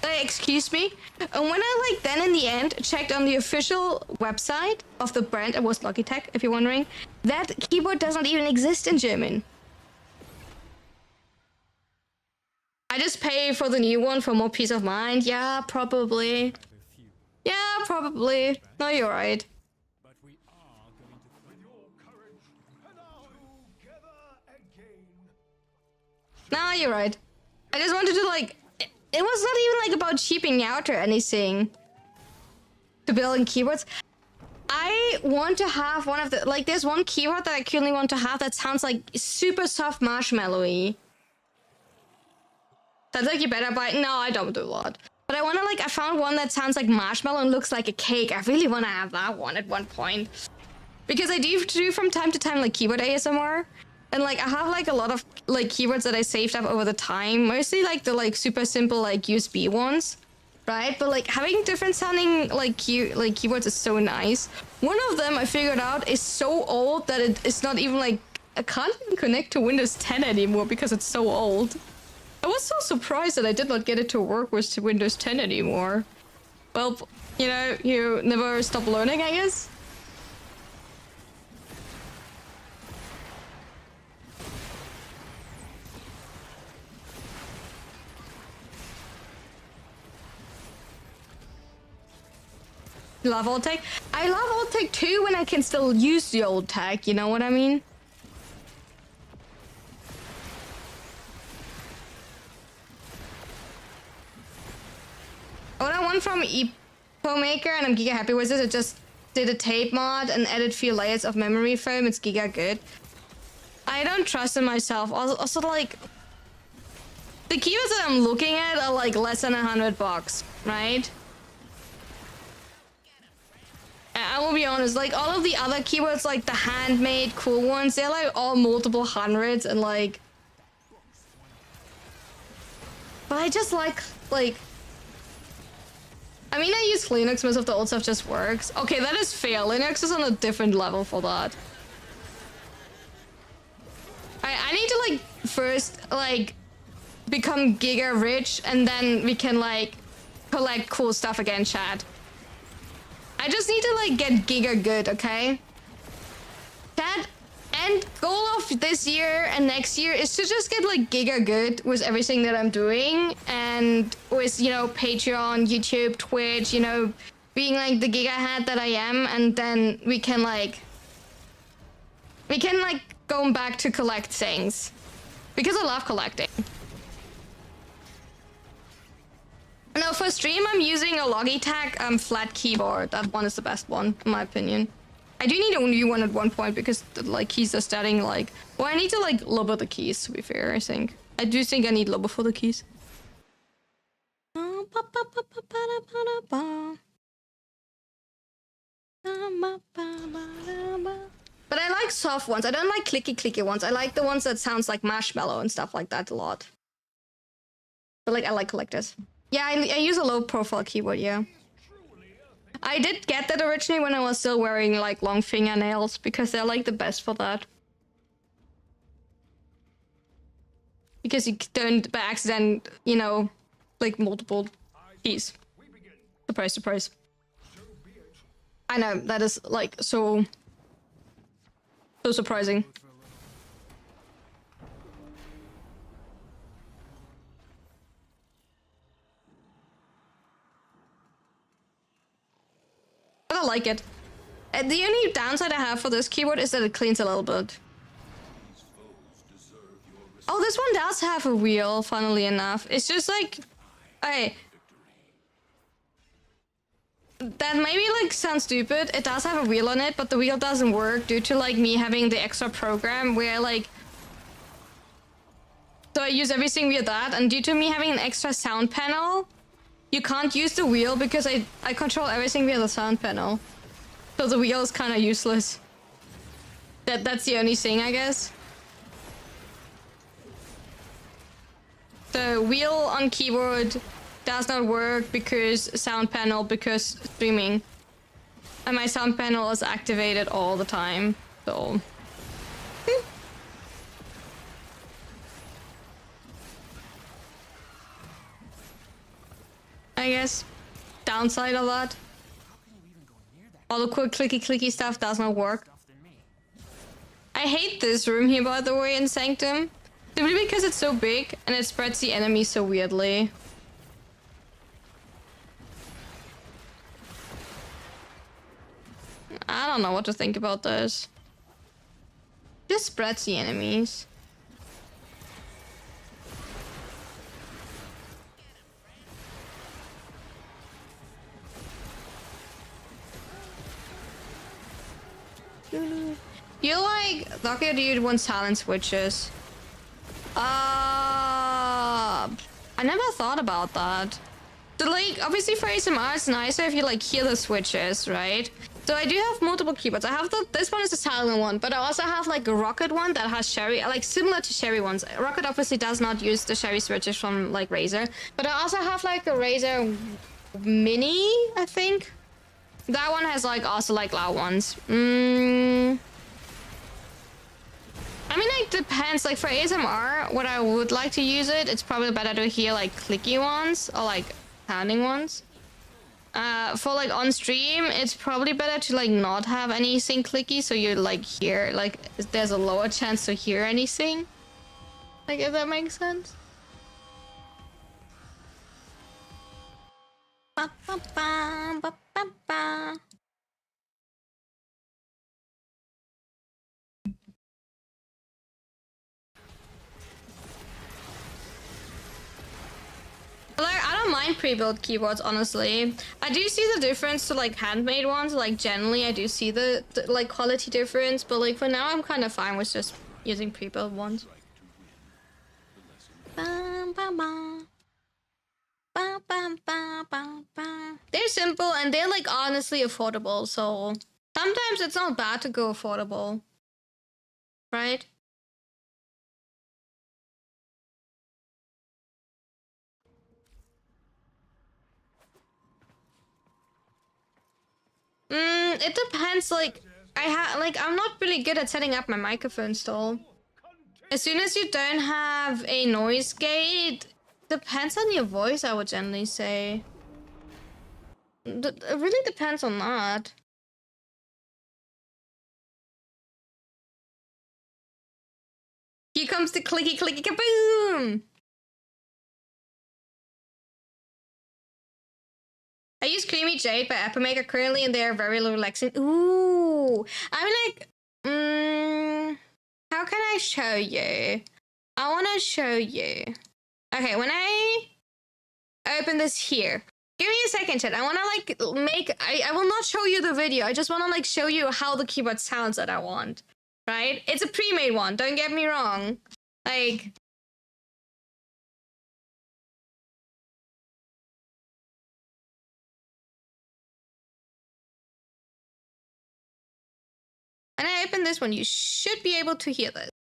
Excuse me? And when I like then in the end checked on the official website of the brand, it was Logitech if you're wondering, that keyboard does not even exist in German. I just pay for the new one for more peace of mind. Yeah, probably. Yeah, probably. No, you're right.
But we are going to with your courage and together again.
No, you're right. I just wanted to like... It was not even like about cheaping out or anything to building keyboards. I want to have one of the... Like, there's one keyboard that I currently want to have that sounds like super soft marshmallow-y. That's like you better buy... No, I don't do a lot. But I want to like... I found one that sounds like marshmallow and looks like a cake. I really want to have that one at one point. Because I do from time to time like keyboard ASMR. And like I have like a lot of like keyboards that I saved up over the time, mostly like the like super simple like USB ones, right? But like having different sounding like keyboards is so nice. One of them I figured out is so old that it's not even like I can't even connect to Windows 10 anymore because it's so old. I was so surprised that I did not get it to work with Windows 10 anymore. Well, you know, you never stop learning, I guess. Love old tech. I love old tech too when I can still use the old tech, you know what I mean? What I want from Epo Maker, and I'm giga happy with this, it just did a tape mod and added 4 layers of memory foam. It's giga good. I don't trust in myself. Also like, the keywords that I'm looking at are like less than $100, right? I will be honest, like all of the other keywords, like the handmade cool ones, they're like all multiple hundreds and like... But I just like... I mean, I use Linux, most of the old stuff just works. Okay, that is fair. Linux is on a different level for that. I need to like first like become giga rich and then we can like collect cool stuff again, chat. I just need to like get giga good, okay? Chat, end goal of this year and next year is to just get like giga good with everything that I'm doing, and with, you know, Patreon, YouTube, Twitch, you know, being like the giga head that I am, and then we can like go back to collect things, because I love collecting. No, for stream I'm using a Logitech flat keyboard. That one is the best one in my opinion. I do need a new one at one point because the like keys are starting like, well, I need to like lower the keys, to be fair. I do think I need lower for the keys. But I like soft ones. I don't like clicky ones. I like the ones that sounds like marshmallow and stuff like that a lot. But like I like collectors. Yeah, I use a low profile keyboard, yeah. I did get that originally when I was still wearing like long fingernails, because they're like the best for that. Because you don't by accident, you know, like multiple keys. Surprise, surprise. I know, that is like so surprising. But I like it. The only downside I have for this keyboard is that it cleans a little bit. Oh, this one does have a wheel, funnily enough. It's just like, hey, that maybe like sounds stupid. It does have a wheel on it, but the wheel doesn't work due to like me having the extra program where like, so I use everything via that, and due to me having an extra sound panel, you can't use the wheel because I control everything via the sound panel. So the wheel is kind of useless. That's the only thing, I guess. The wheel on keyboard does not work because sound panel, because streaming. And my sound panel is activated all the time, so... I guess. Downside of that. All the quick clicky stuff does not work. I hate this room here, by the way, in Sanctum. Simply because it's so big and it spreads the enemies so weirdly. I don't know what to think about this. Just spreads the enemies. You like Docker, do you want silent switches? I never thought about that. So like obviously for ASMR it's nicer if you like hear the switches, right? So I do have multiple keyboards. I have this one is a silent one, but I also have like a Rocket one that has Sherry, like similar to Sherry ones. Rocket obviously does not use the Sherry switches from like Razer, but I also have like a Razer Mini, I think. That one has like also like loud ones. I mean, it depends. Like for ASMR, what I would like to use it, it's probably better to hear like clicky ones or like sounding ones. For like on stream, it's probably better to like not have anything clicky, so you like hear like there's a lower chance to hear anything. Like if that makes sense. Ba, ba, ba, ba, ba, ba. Like, I don't mind pre-built keyboards, honestly. I do see the difference to like handmade ones. Like generally, I do see the like quality difference, but like for now, I'm kind of fine with just using pre-built ones. Bam, bam, bam. Bam, bam, bam, bam, bam. They're simple and they're like honestly affordable, so sometimes it's not bad to go affordable, right? It depends. Like, I'm not really good at setting up my microphone stall. As soon as you don't have a noise gate, depends on your voice, I would generally say. It really depends on that. Here comes the clicky clicky kaboom! I use Creamy Jade by Apple currently, and they are very relaxing. Ooh, I'm like, how can I show you? I want to show you. Okay, when I open this here, give me a second, chat. I want to like make. I will not show you the video. I just want to like show you how the keyboard sounds that I want. Right? It's a pre-made one. Don't get me wrong. Like. When I open this one, you should be able to hear this.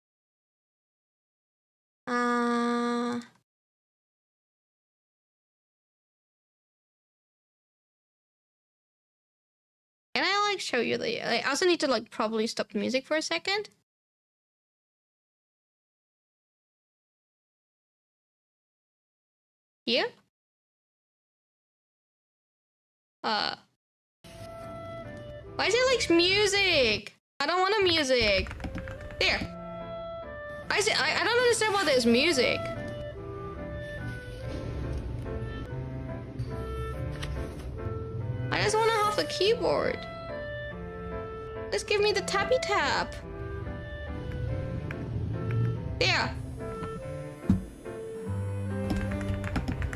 Can I like show you the? I also need to like probably stop the music for a second. Here. Why is it like music? I don't want a music. There. Why is it? I don't understand why there's music. I just want to have the keyboard. Just give me the tappy tap. There.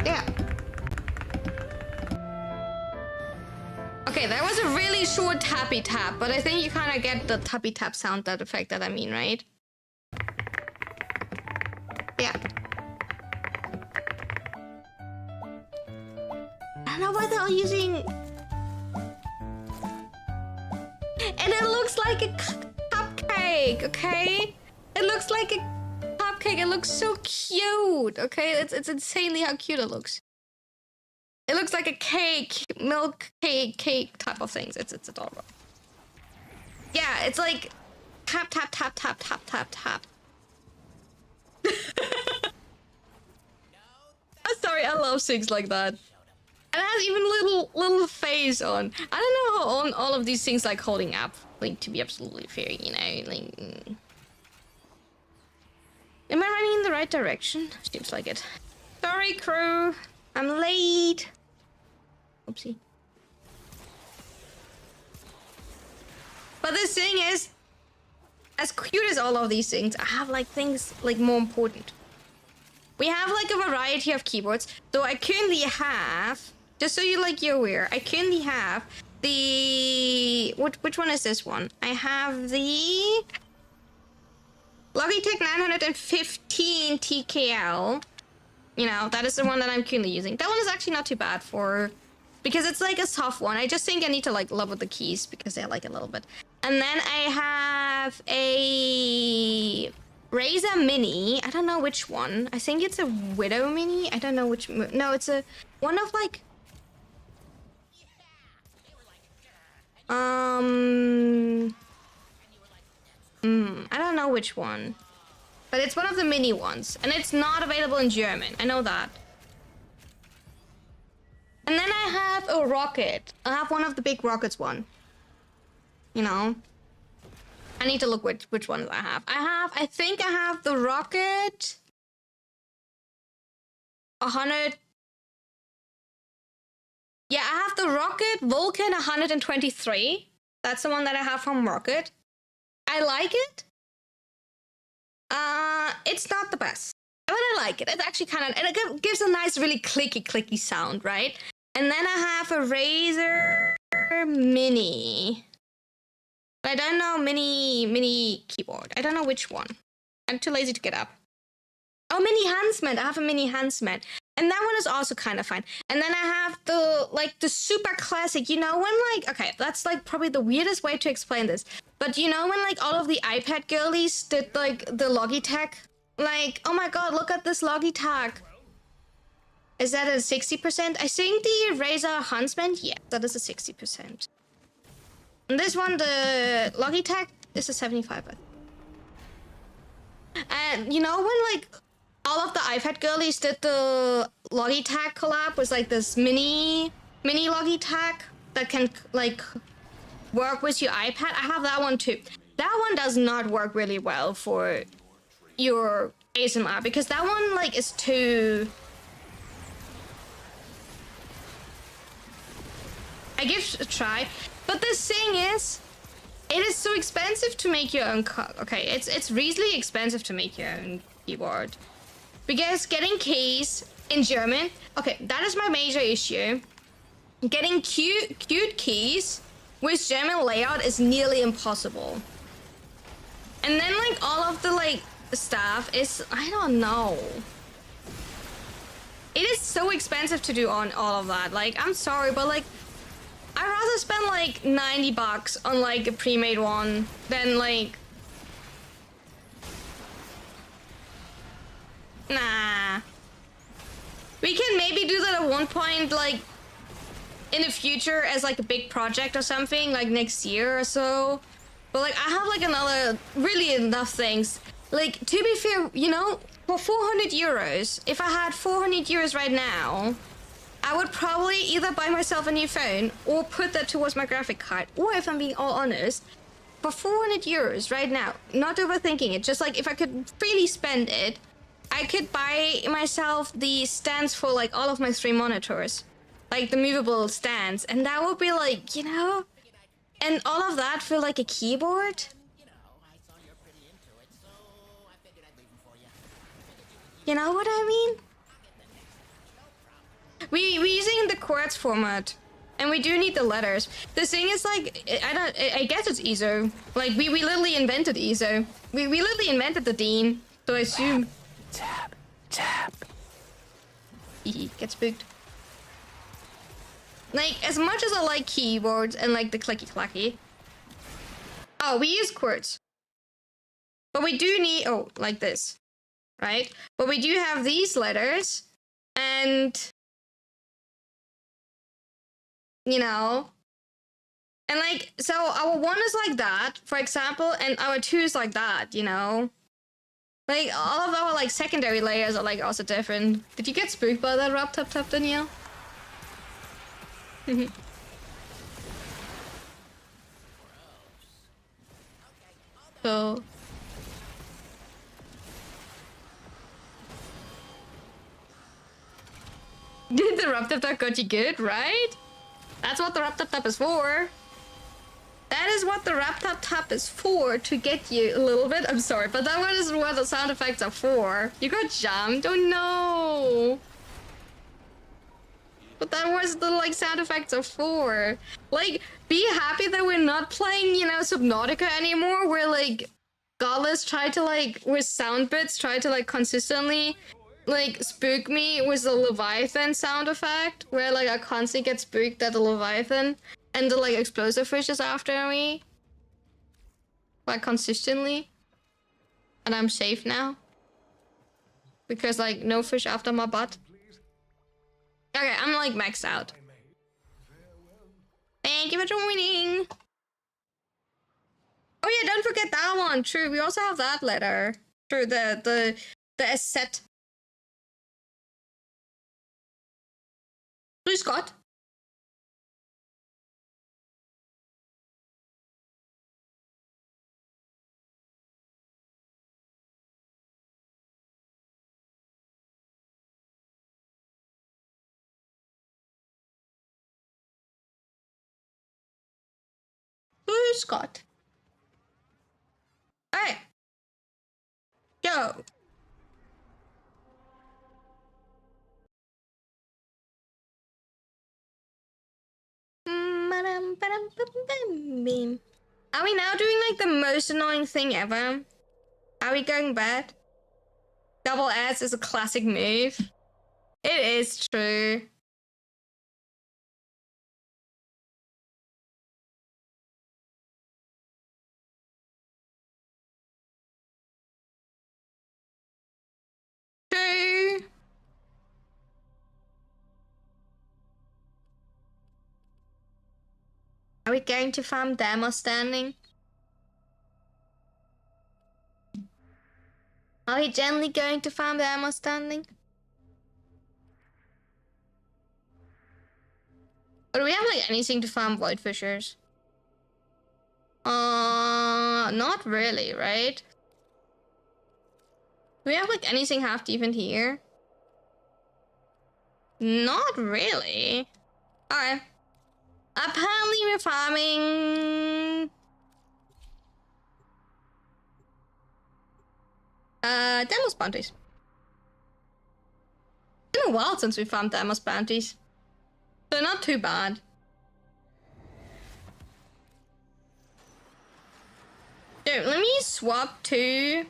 Yeah. Okay, that was a really short tappy tap, but I think you kind of get the tappy tap sound, that effect that I mean, right? Yeah. I don't know why they're all using... And it looks like a cupcake, okay? It looks like a cupcake. It looks so cute, okay? It's insanely how cute it looks. It looks like a cake, milk cake type of things. It's adorable. Yeah, it's like tap tap tap tap tap tap tap. I'm sorry, I love things like that. And it has even little face on. I don't know how on all of these things like holding up, like to be absolutely fair, you know, like. Am I running in the right direction? Seems like it. Sorry, crew. I'm late. Oopsie. But the thing is, as cute as all of these things, I have like things like more important. We have like a variety of keyboards. So I currently have, just so you're aware, I currently have the which one is this one? I have the Logitech 915 TKL. You know, that is the one that I'm currently using. That one is actually not too bad for, because it's like a soft one. I just think I need to like level the keys because they're like a little bit. And then I have a Razer Mini. I don't know which one. I think it's a Widow Mini. I don't know which. No, it's a one of like. I don't know which one. But it's one of the mini ones, and it's not available in German. I know that. And then I have a rocket. I have one of the big rockets one. You know? I need to look which ones I have. I think I have the rocket 100. Yeah, I have the rocket Vulcan 123. That's the one that I have from Rocket. I like it. It's not the best, but I like it. It's actually kind of, and it gives a nice, really clicky sound, right? And then I have a Razer Mini. But I don't know mini keyboard. I don't know which one. I'm too lazy to get up. Oh, Mini Huntsman. I have a Mini Huntsman. And that one is also kind of fine. And then I have the super classic, you know, when like, okay, that's like probably the weirdest way to explain this. But you know when like all of the iPad girlies did like the Logitech? Like, oh my god, look at this Logitech. Is that a 60%? I think the Razer Huntsman, yeah, that is a 60%. And this one, the Logitech, is a 75%. And you know when like all of the iPad girlies did the Logitech collab with like this mini Logitech that can like work with your iPad. I have that one too. That one does not work really well for your ASMR, because that one like is too. I give it a try, but the thing is, it is so expensive to make your own. Okay, it's really expensive to make your own keyboard, because getting keys in German. Okay, that is my major issue. Getting cute keys with German layout is nearly impossible. And then like all of the like stuff is, I don't know. It is so expensive to do on all of that. Like, I'm sorry, but like, I'd rather spend like $90 on like a pre-made one than like. Nah. We can maybe do that at one point, like in the future as like a big project or something, like next year or so. But like, I have like another really enough things. Like, to be fair, you know, for 400 euros, if I had 400 euros right now, I would probably either buy myself a new phone or put that towards my graphic card. Or if I'm being all honest, for 400 euros right now, not overthinking it, just like if I could freely spend it, I could buy myself the stands for like all of my 3 monitors. Like the movable stands. And that would be like, you know, and all of that for like a keyboard. You know what I mean? We're using the quartz format, and we do need the letters. The thing is, like, I guess it's ISO. Like, we literally invented ISO. We literally invented the Dean, so I assume. Tab. Get spooked. Like, as much as I like keyboards and like the clicky clacky. Oh, we use quartz. But we do need, oh, like this, right? But we do have these letters, and you know, and like, so our 1 is like that, for example, and our 2 is like that, you know? Like, all of our like secondary layers are like also different. Did you get spooked by that rap tap tap, Danielle? So did the rap tap tap got you good, right? That's what the rap tap tap is for. That is what the rap tap tap is for, to get you a little bit. I'm sorry, but that is what the sound effects are for. You got jammed? Oh no! But that was the like sound effects are for. Like, be happy that we're not playing, you know, Subnautica anymore, where like Godless tried to like with sound bits try to like consistently like spook me with the Leviathan sound effect, where like I constantly get spooked at the Leviathan and the like explosive fish is after me. Like consistently. And I'm safe now. Because like no fish after my butt. Okay, I'm like maxed out. Thank you for joining. Oh yeah, don't forget that one. True, we also have that letter. True, the asset. Please, Scott. Who's Scott? Alright. Go. Are we now doing like the most annoying thing ever? Are we going bad? Double S is a classic move. It is true. True. Are we going to farm demo standing? Are we generally going to farm the ammo standing? Or do we have like anything to farm void fishers? Not really, right? Do we have like anything half defense here? Not really. Alright. Apparently we're farming... Demos bounties. It's been a while since we farmed Demos bounties. So not too bad. So let me swap to...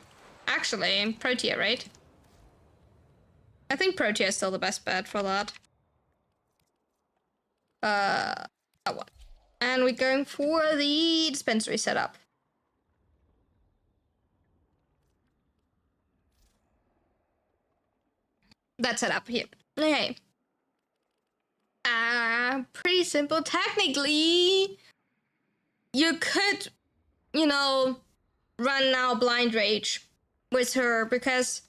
Actually, Protea, right? I think Protea is still the best bet for that. That one. And we're going for the dispensary setup. That setup here. Okay. Pretty simple. Technically, you could, you know, run now Blind Rage with her because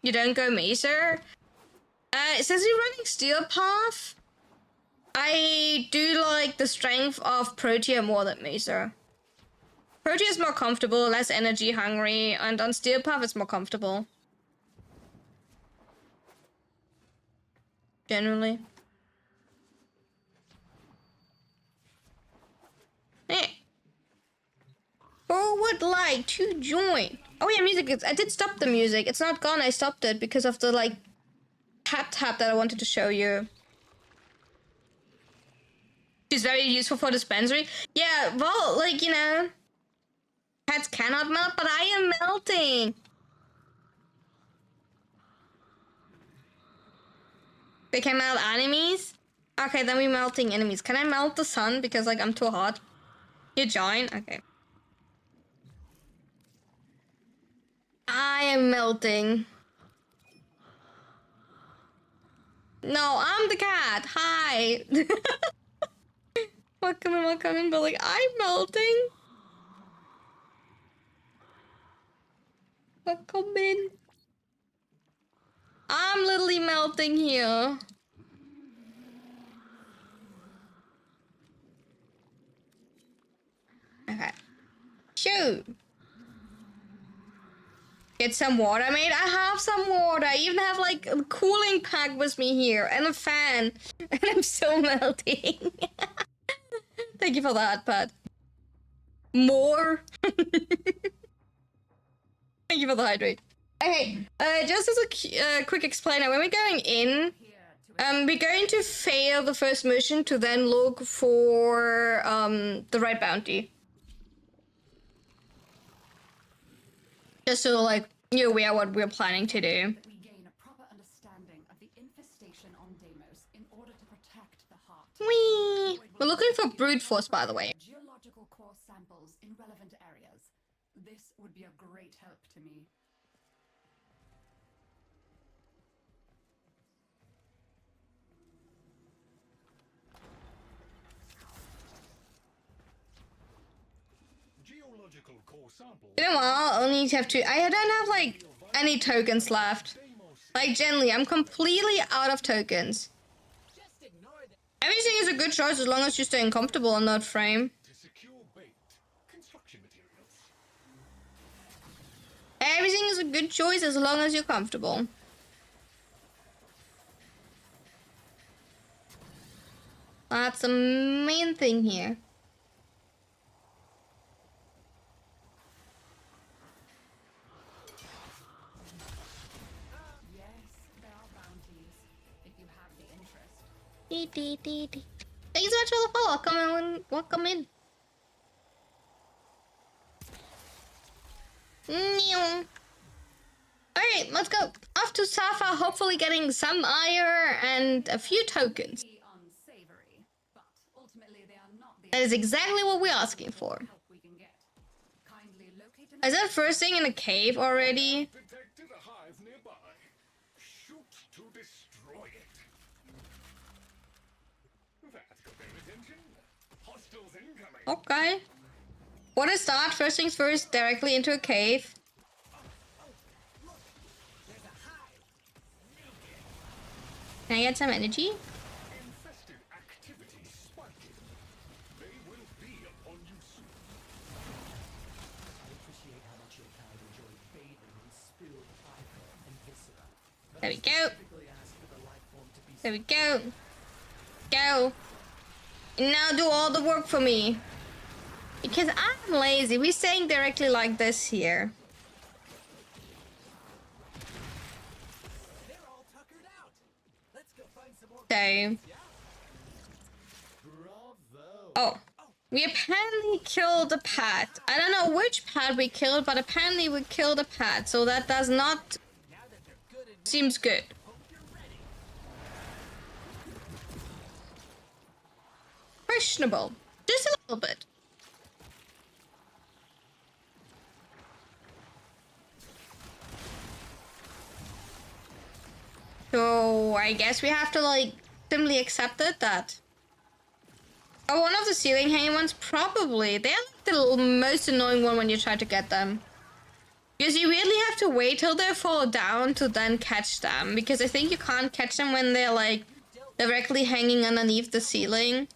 you don't go Mazer. It says you're running Steel Path. I do like the strength of Protea more than Mazer. Protea is more comfortable, less energy hungry, and on Steel Path it's more comfortable. Generally. Eh. Who would like to join? Oh yeah, music. I did stop the music. It's not gone. I stopped it because of the like tap that I wanted to show you. She's very useful for dispensary. Yeah, well, like, you know, pets cannot melt, but I am melting. They can melt enemies? Okay, then we're melting enemies. Can I melt the sun? Because, like, I'm too hot. You join? Okay. I am melting. No, I'm the cat. Hi. Welcome in, but like, I'm melting. Welcome in. I'm literally melting here. Okay. Shoot. Get some water, mate. I have some water. I even have like a cooling pack with me here and a fan. And I'm so melting. Thank you for that, but more. Thank you for the hydrate. Okay, just as a quick explainer, when we're going in, we're going to fail the first mission to then look for the right bounty. Just so, like, you're aware what we're planning to do.
That we gain a proper understanding of the infestation on Deimos in order to protect the heart.
Whee! We're looking for brute force, by the way.
Geological core samples in relevant areas. This would be a great help to me.
Geological core sample.
You know what? I'll only have to. I don't have like any tokens left. Like generally, I'm completely out of tokens. Everything is a good choice as long as you're staying comfortable on that frame.
To secure bait, construction materials.
Everything is a good choice as long as you're comfortable. That's the main thing here.
Yes, there are bounties, if you have the interest.
Thank you so much for the follow. Welcome in. Alright, let's go. Off to Safa, hopefully getting some ire and a few tokens.
Be unsavory, but ultimately they are not the
That is exactly what we're asking for.
help we can get. Kindly locate an
Is that first thing in a cave already?
Detected a hive nearby. Shoot to destroy it. That got their attention. Hostiles incoming.
Okay. What is that? First things first, directly into a cave. Can I get some energy?
Infested activity spiking. They will be upon you soon.
There we go. There we go. Go. And now do all the work for me. Because I'm lazy. We're saying directly like this here. So. Oh. We apparently killed a pet. I don't know which pet we killed, but apparently we killed a pet. So that does not... Seems good. Questionable. Just a little bit. So I guess we have to like simply accept it that. Oh, one of the ceiling hanging ones, probably. They're like the most annoying one when you try to get them. Because you really have to wait till they fall down to then catch them. Because I think you can't catch them when they're like directly hanging underneath the ceiling.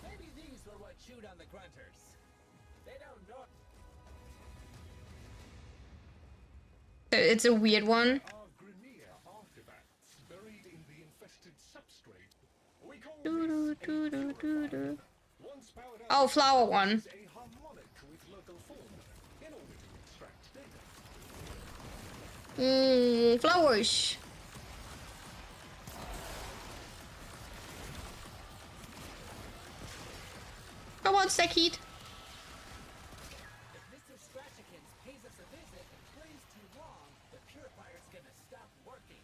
Maybe these were what chewed on the grunters. They don't know.
So it's a weird one.
Are Grineer artifacts buried in the infested substrate. We call
Doo-doo-doo-doo-doo-doo.
once powered up
Oh, flower one.
a harmonic with local form in order to extract data.
Flowers. Come on, Sekid.
If Mr. Scratchikins pays us a visit and claims too long, the purifier's gonna stop working.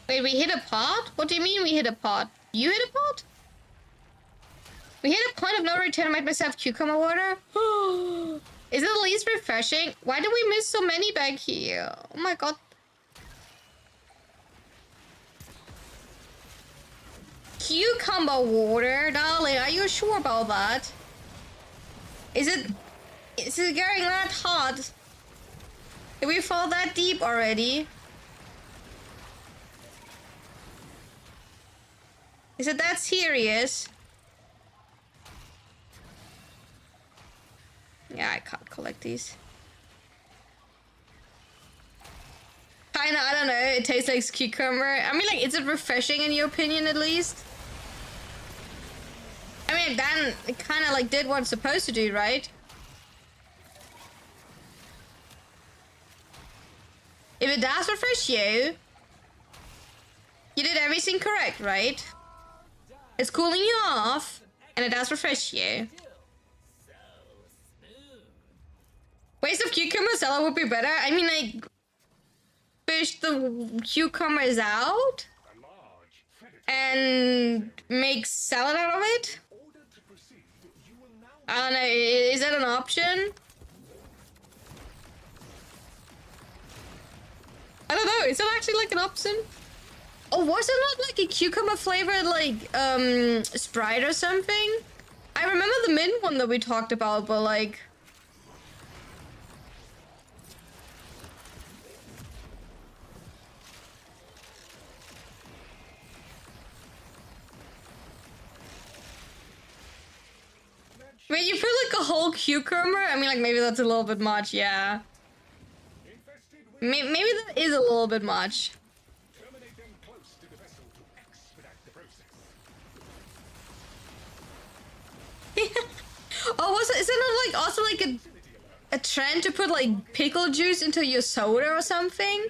Wait, we hit a pot? What do you mean we hit a pot? You hit a pot? We hit a point of no return and made myself cucumber water? Is it the least refreshing? Why do we miss so many back here? Oh my god. Cucumber water? Darling, are you sure about that? Is it getting that hot? Did we fall that deep already? Is it that serious? Yeah, I can't collect these. Kinda, I don't know, it tastes like cucumber. I mean, like, is it refreshing in your opinion, at least? I mean, Dan, it kinda, like, did what it's supposed to do, right? If it does refresh you, you did everything correct, right? It's cooling you off, and it does refresh you. Waste of cucumber salad would be better. I mean, like, fish the cucumbers out and make salad out of it. I don't know. Is that an option? I don't know. Is that actually like an option? Oh, was it not like a cucumber flavored like Sprite or something? I remember the mint one that we talked about, but like. Wait, you put like a whole cucumber? I mean, like, maybe that's a little bit much, yeah. Maybe that is a little bit much.
Terminate them close to the vessel to expedite the process.
Oh, is it not like also like a trend to put like pickle juice into your soda or something?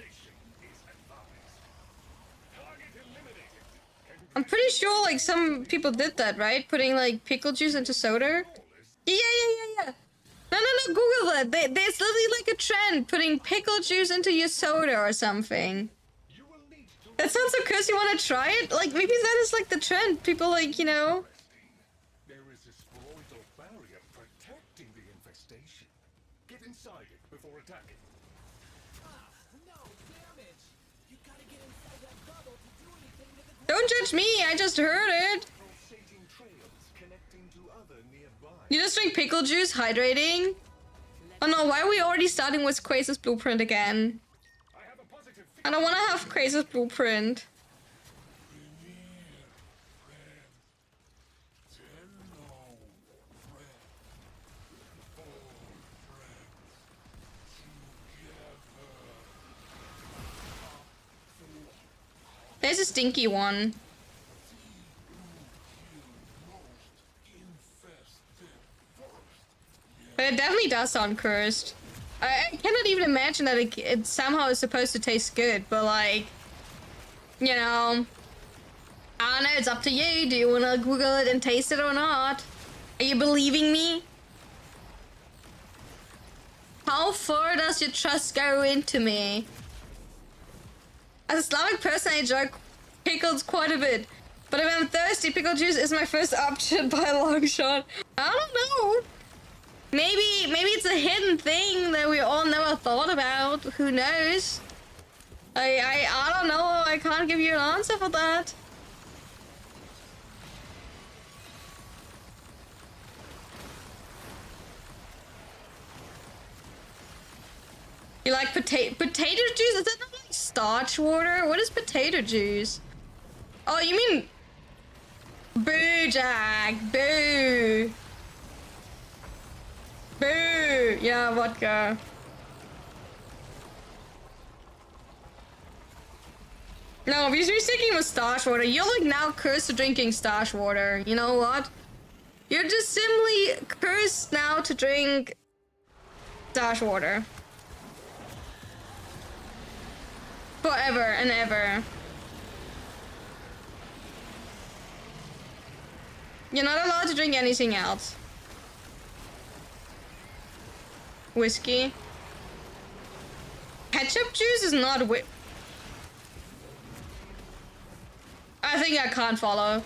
I'm pretty sure like some people did that, right? Putting like pickle juice into soda. Yeah. No, Google that. There's literally like a trend putting pickle juice into your soda or something. That sounds so cursed. You want to try it? Like, maybe that is like the trend. People like, you know.
There is a sporoidal barrier protecting the infestation. Get inside it before attacking.
No damage! You gotta get inside that bubble to do anything to the
Don't judge me. I just heard it.
Pulsating trails connecting to other nearby.
You just drink pickle juice, hydrating. Oh no, why are we already starting with Quasar's blueprint again?
I have a positive
I don't want to have Quasar's blueprint. There's a stinky one. But it definitely does sound cursed. I cannot even imagine that it somehow is supposed to taste good, but like, you know, I don't know, it's up to you. Do you want to Google it and taste it or not? Are you believing me? How far does your trust go into me? As a Slavic person, I enjoy pickles quite a bit. But if I'm thirsty, pickle juice is my first option by a long shot. I don't know. Maybe it's a hidden thing that we all never thought about. Who knows? I don't know. I can't give you an answer for that. You like potato juice? Is that not like starch water? What is potato juice? Oh, you mean boo, Jack? Boo. Boo. Yeah, vodka. No, because you're sticking with starch water. You're like now cursed to drinking starch water. You know what? You're just simply cursed now to drink starch water. Forever and ever. You're not allowed to drink anything else. Whiskey. Ketchup juice is not I think I can't follow.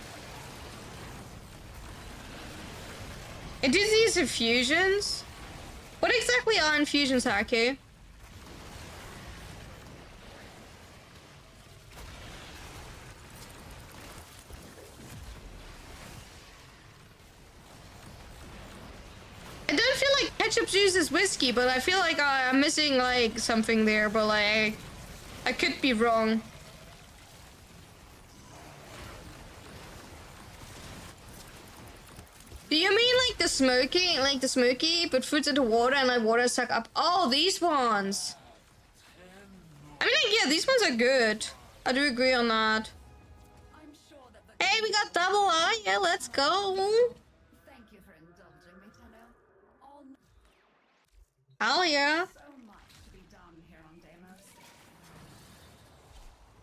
It is these infusions? What exactly are infusions, Haku? I don't feel like ketchup juice is whiskey, but I feel like I'm missing like something there, but like I could be wrong. Do you mean like the smoky, put food into water and like water suck up? Oh, these ones. I mean, like, yeah, these ones are good. I do agree on that.
I'm sure that the
Hey, we got double I. Yeah, let's go.
Thank you for indulging me, Tenno. All
Hell yeah.
so much to be done here on Deimos.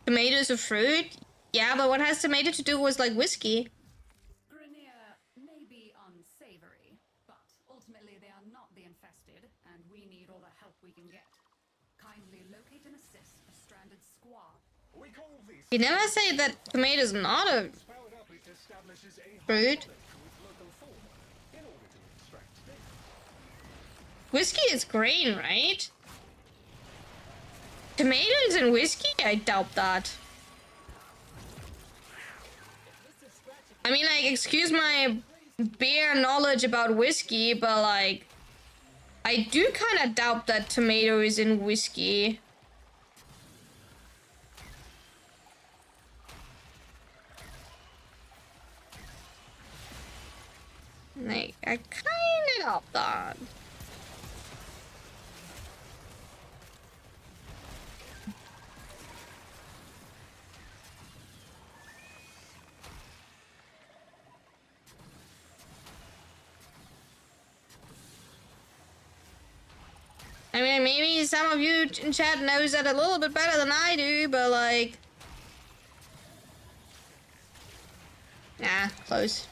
Tomatoes are fruit? Yeah, but what has tomato to do with like whiskey?
Grenier may be unsavory, but ultimately they are not the infested, and we need all the help we can get. Kindly locate and assist a stranded squad.
We call this
You never say that tomato's not a
powered up. It establishes a
fruit.
connection with local fauna in order to extract data.
Whiskey is green, right? Tomatoes and whiskey? I doubt that. I mean, like, excuse my bare knowledge about whiskey, but like, I do kind of doubt that tomato is in whiskey. Like, I kind of doubt that. I mean, maybe some of you in chat knows that a little bit better than I do, but like... Nah, close.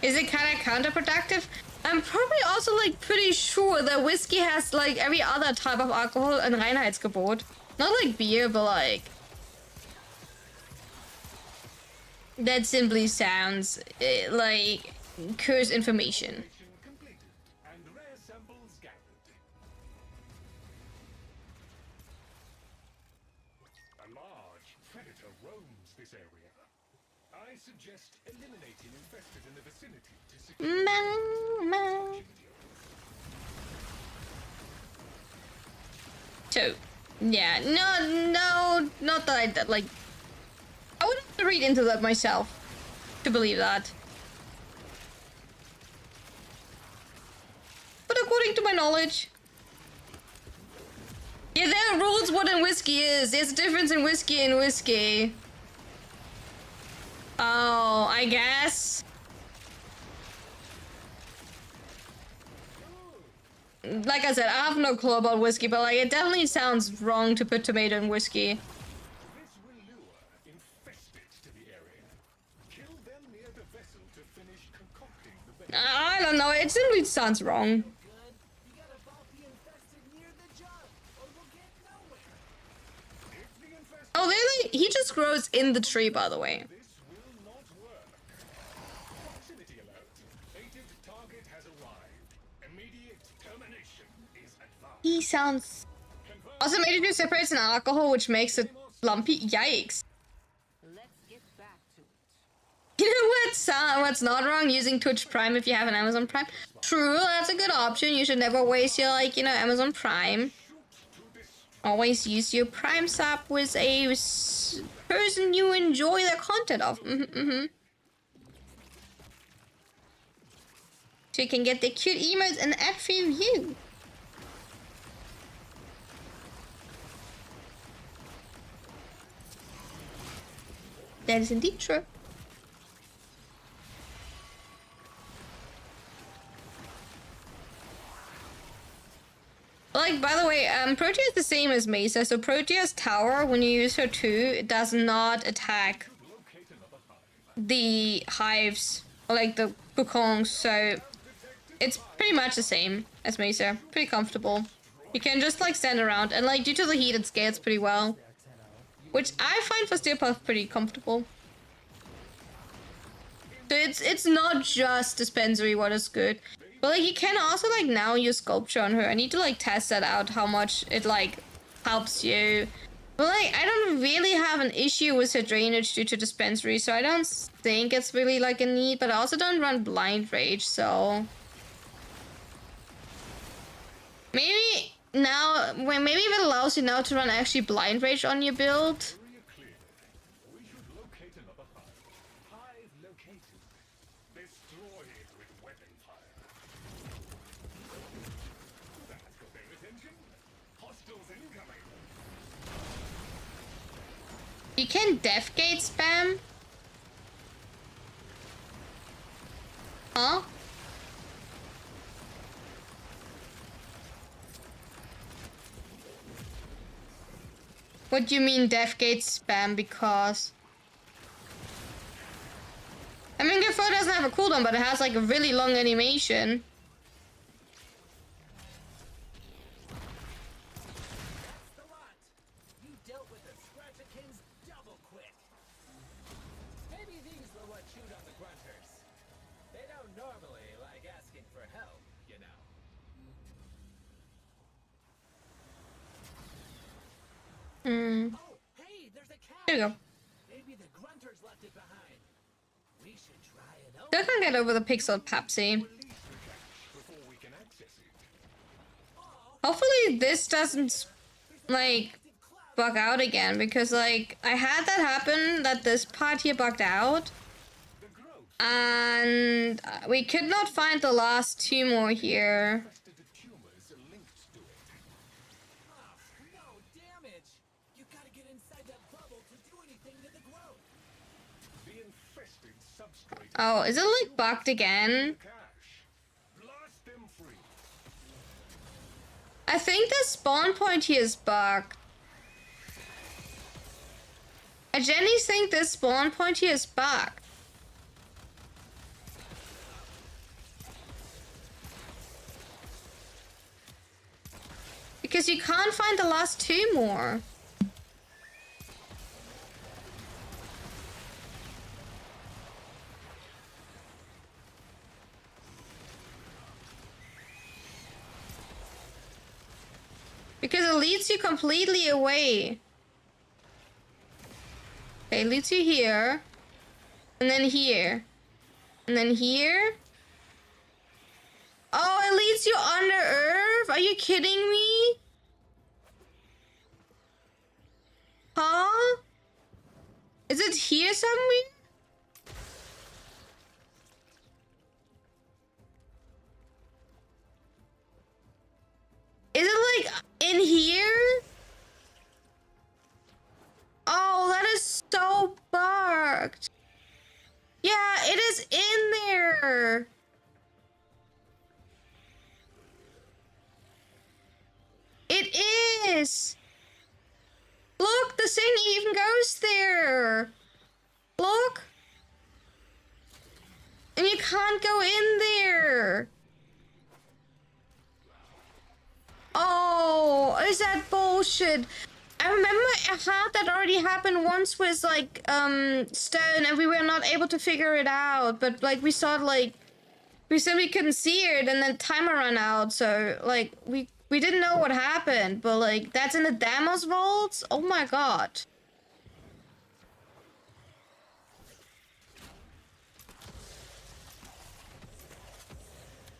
Is it kind of counterproductive? I'm probably also like pretty sure that whiskey has like every other type of alcohol and Reinheitsgebot. Not like beer, but like... That simply sounds like cursed information.
Completed and rare samples gathered. A large predator roams this area. I suggest eliminating infested in the vicinity to secure
So, yeah, no, not that I like. I would have to read into that myself to believe that. But according to my knowledge, Yeah, there are rules what in whiskey is. There's a difference in whiskey and whiskey. Oh, I guess. Like I said, I have no clue about whiskey, but like it definitely sounds wrong to put tomato in whiskey.
This will lure infested to the area. Kill them near the vessel to finish concocting the bait.
I don't know, it simply sounds wrong.
Good. You gotta bop the infested near the jug, or we'll get nowhere.
If the infested
Oh, really? He just grows in the tree, by the way.
this will not work. Proximity alert. Fated target has arrived. Immediate termination is advanced.
He sounds... Also, maybe separates in alcohol, which makes it lumpy. Yikes.
Let's get back to it.
You know what's not wrong? Using Twitch Prime if you have an Amazon Prime. True, that's a good option. You should never waste your, like, you know, Amazon Prime. Always use your Prime sub with a person you enjoy the content of. So you can get the cute emotes and ad-free view. That is indeed true. Like, by the way, Protea is the same as Mesa, so Protea's tower, when you use her too, it does not attack the hives, or like the cocoons, so it's pretty much the same as Mesa. Pretty comfortable. You can just like stand around, and like due to the heat it scales pretty well. Which I find for Steel Puff pretty comfortable. So it's not just dispensary what is good. But like you can also like now use sculpture on her. I need to like test that out, how much it like helps you. But like I don't really have an issue with her drainage due to dispensary, so I don't think it's really like a need, but I also don't run blind rage, so maybe now maybe if it allows you now to run actually blind rage on your build.
area clear. We should locate another hive. Hive located. Destroy it with weapon fire. That got their attention. Hostiles incoming.
You can Deathgate spam? Huh? What do you mean Deathgate spam? Because I mean, Gifo doesn't have a cooldown, but it has like a really long animation.
That's the lot. You dealt with the Scratchikins double quick. Maybe these were what chewed on the grunters. They don't normally like asking for help, you know. Oh, hey, there's a cat.
There you go.
Maybe the grunters left it behind. We should try it out.
Still can't get over the pixel Pepsi.
Release the cache before we can access it.
Hopefully this doesn't like bug out again, because like I had that happen, that this part here bugged out,
The growth
and we could not find the last two more here.
infested tumors linked to it.
No damage. You gotta get inside that bubble to do anything to the growth.
The infested substrate
Oh, is it like bugged again?
cache. Blast them free.
I think the spawn point here is bugged. I genuinely think this spawn point here is bugged. Because you can't find the last two more. Because it leads you completely away. Okay, it leads you here. And then here. And then here. Oh, it leads you under Earth? Are you kidding me? Huh? Is it here somewhere? Is it like in here? worked. Yeah, it is in there. It is. Look, the thing even goes there. Look. And you can't go in there. Oh, is that bullshit? I remember how that already happened once with like stone, and we were not able to figure it out. But like we saw like we said we couldn't see it, and then timer ran out. So like we didn't know what happened. But like that's in the Damos vaults. Oh my god.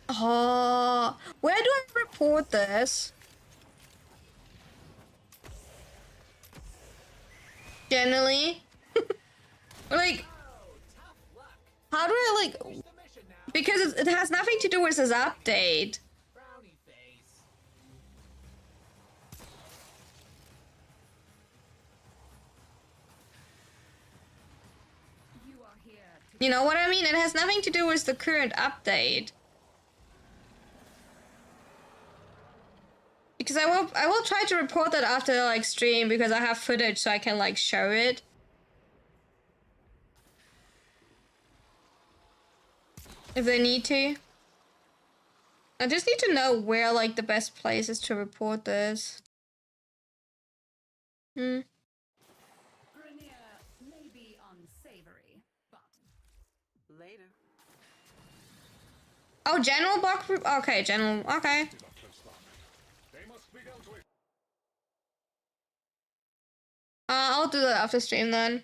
Oh, where do I report this? Generally, like, how do I like? Because it has nothing to do with this update.
Brownie face.
You are here to
You know what I mean? It has nothing to do with the current update. Because I will try to report that after like stream, because I have footage so I can like show it. If they need to. I just need to know where like the best place is to report this.
Grenier may be unsavory, but
Later.
Oh, general block. Okay, general. Okay.
They must be dealt with.
I'll do that after stream then.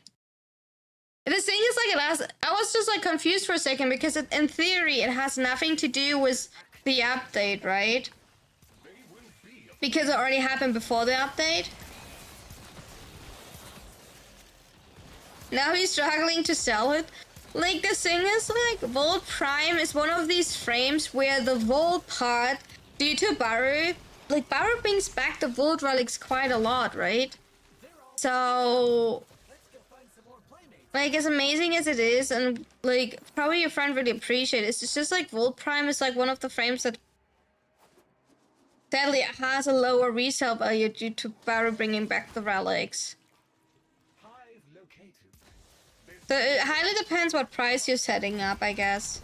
The thing is, like, it has. I was just like confused for a second because in theory it has nothing to do with the update, right? Because it already happened before the update. Now he's struggling to sell it. Like, the thing is, like, Vault Prime is one of these frames where the Vault part, due to Baru, like, Baru brings back the Vault relics quite a lot, right? So, like, as amazing as it is, and, like, probably your friend really appreciate it, it's just, like, Vault Prime is, like, one of the frames that sadly has a lower resale value due to Baru bringing back the relics.
Hive located.
So it highly depends what price you're setting up, I guess.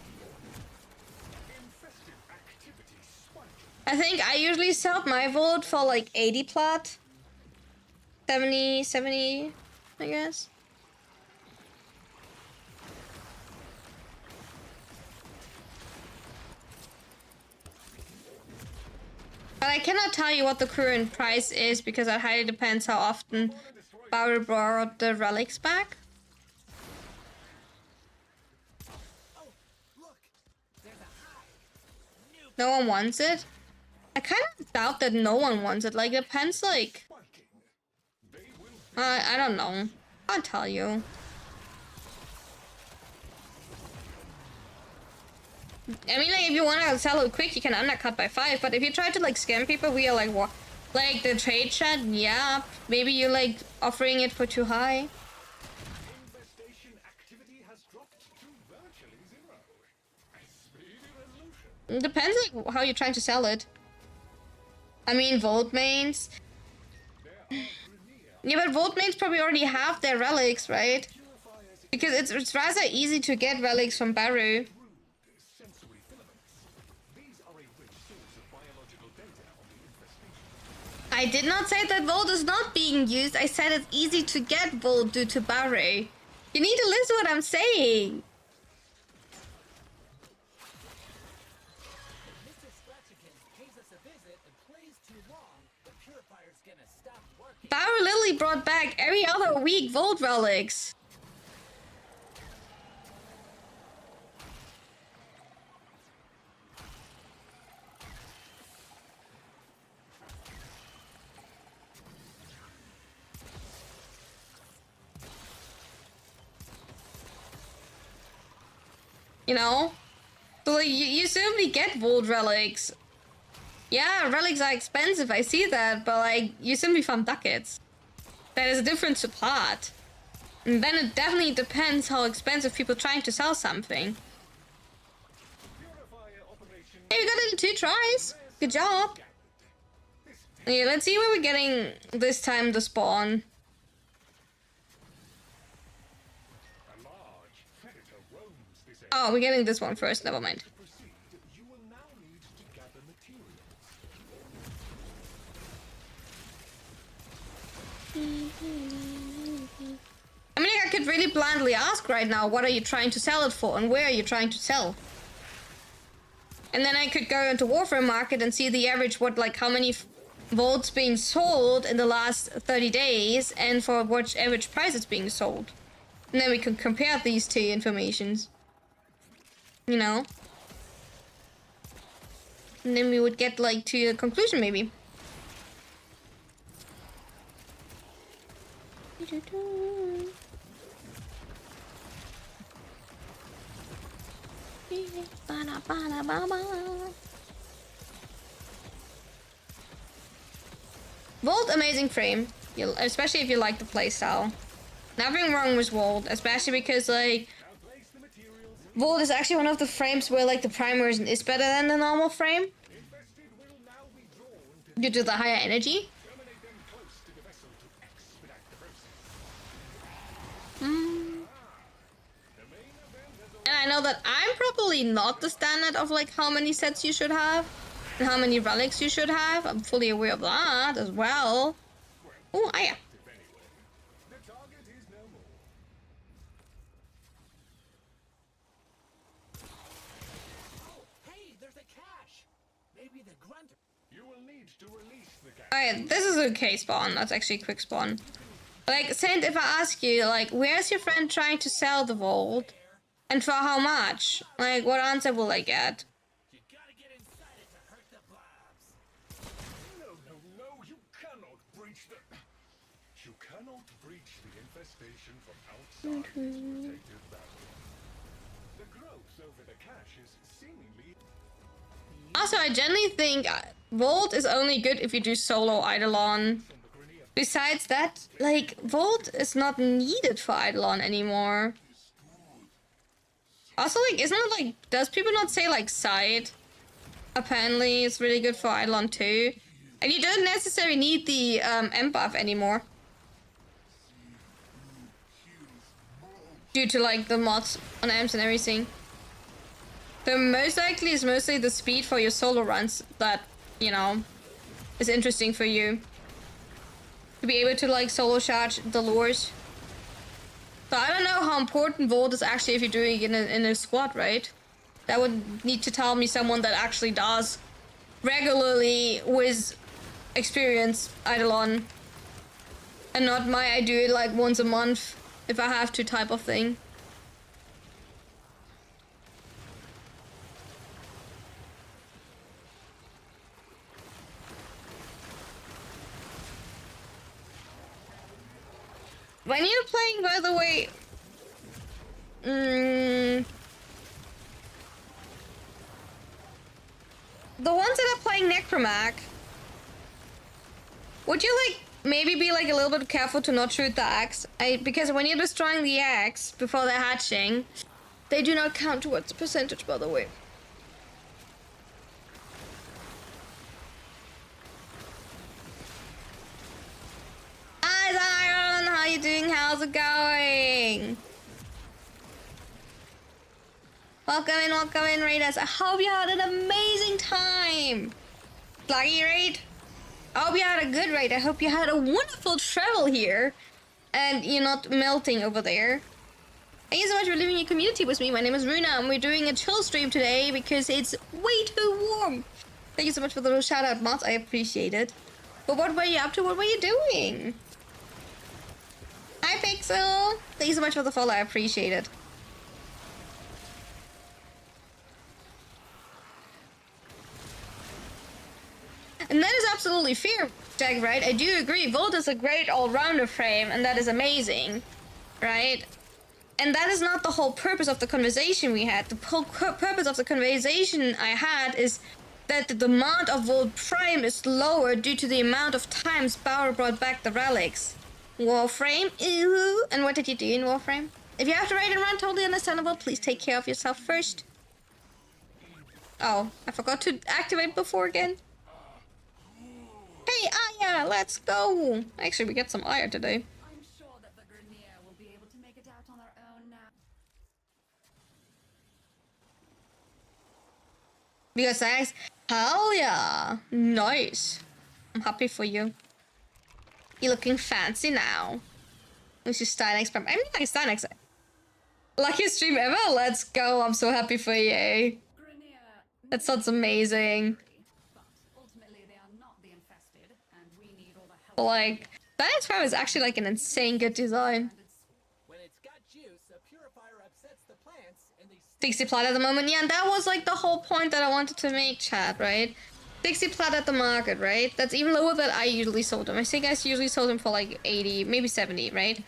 Infested activity spiking.
I think I usually sell my vault for like 80 plat. 70, I guess. But I cannot tell you what the current price is because it highly depends how often Bauer brought the relics back. No one wants it? I kind of doubt that no one wants it. Like, it depends, like... I don't know. I'll tell you. I mean, like, if you want to sell it quick, you can undercut by 5. But if you try to, like, scam people via, like, what? Like, the trade chat, yeah. Maybe you're, like, offering it for too high.
Infestation activity has dropped to virtually zero. A speedy resolution.
It depends, like, how you're trying to sell it. I mean, Vault mains. Yeah, but Vault mains probably already have their relics, right? Because it's rather easy to get relics from Baru.
Sensory filaments. These are a rich source of biological data on the infestation.
I did not say that Vault is not being used. I said it's easy to get Vault due to Baru. You need to listen to what I'm saying.
Mr. Scratchikins pays us a visit and plays too long, the purifier's gonna stop working.
Baru literally brought back every other week Vault relics. You know? So like, you simply get Vault relics. Yeah, relics are expensive, I see that, but like, you simply farm ducats. That is different to pot. And then it definitely depends how expensive people trying to sell something.
Purifier operation.
Hey, we got it in 2 tries. Good job. Yeah, let's see where we're getting this time the spawn.
A large predator roams this area.
Oh, we're getting this one first. Never mind.
To proceed, you will now need to gather materials.
I mean, I could really blandly ask right now, what are you trying to sell it for and where are you trying to sell? And then I could go into Warframe Market and see the average, how many volts being sold in the last 30 days and for what average price it's being sold. And then we can compare these 2 informations. You know? And then we would get, to a conclusion, maybe. Volt, amazing frame, especially if you like the playstyle. Nothing wrong with Volt, especially because Volt is actually one of the frames where the prime version is better than the normal frame due to the higher energy.
Terminate them close to the vessel to expedite the process. The main event has
And I know that I'm probably not the standard of how many sets you should have and how many relics you should have. I'm fully aware of that as well. Oh, yeah.
the target is no more.
Hey, there's a cache. Maybe the grunter.
You will need to release the gas.
Alright, this is a okay spawn. That's actually a quick spawn. Saint, if I ask you, where's your friend trying to sell the vault? And for how much? What answer will I get?
You gotta get inside it to hurt the blobs.
No, you cannot breach the... You cannot breach the infestation from outside its protective barrier. The growth over the cache is seemingly...
Also, I generally think Volt is only good if you do solo Eidolon. Besides that, Volt is not needed for Eidolon anymore. Also, isn't it does people not say side? Apparently, it's really good for Eidolon too. And you don't necessarily need the M buff anymore. Due to the mods on M's and everything. The most likely is mostly the speed for your solo runs that, is interesting for you. To be able to solo charge the lures. So I don't know how important Volt is actually if you're doing it in a squad, right? That would need to tell me someone that actually does regularly with experience Eidolon. And not I do it once a month if I have to type of thing. When you're playing, by the way, the ones that are playing Necromac, would you maybe be a little bit careful to not shoot the eggs? Because when you're destroying the eggs before they're hatching, they do not count towards the percentage, by the way. Hi Zion, how you doing? How's it going? Welcome in, raiders. I hope you had an amazing time. Lucky raid. I hope you had a good raid. I hope you had a wonderful travel here. And you're not melting over there. Thank you so much for living in your community with me. My name is Runa and we're doing a chill stream today because it's way too warm. Thank you so much for the little shout out mods. I appreciate it. But what were you up to? What were you doing? Hi Pixel. Thank you so much for the follow. I appreciate it. And that is absolutely fair, Jack, right? I do agree. Volt is a great all-rounder frame, and that is amazing, right? And that is not the whole purpose of the conversation we had. The whole purpose of the conversation I had is that the demand of Volt Prime is lower due to the amount of times Bauer brought back the relics. Warframe. Ooh. And what did you do in Warframe? If you have to raid and run, totally understandable. Please take care of yourself first. Oh, I forgot to activate before again. Hey, Aya, let's go. Actually, we get some Aya today.
I'm sure that the Grenier will be able to make it out on their own now.
Because thanks. Hell yeah. Nice. I'm happy for you. You're looking fancy now. This is Steinex. I mean, like Steinex. Luckiest stream ever. Let's go. I'm so happy for you.
Grenier
That sounds amazing.
but ultimately they are not the infested, and we need all the help.
But like, Steinex Prime is actually like an insane good design.
When it's got juice, a purifier upsets the plants, and they
60 plat at the moment. Yeah, and that was like the whole point that I wanted to make, chat, right? 60 plat at the market, right? That's even lower than I usually sold them. I think I usually sold them for like 80, maybe 70, right?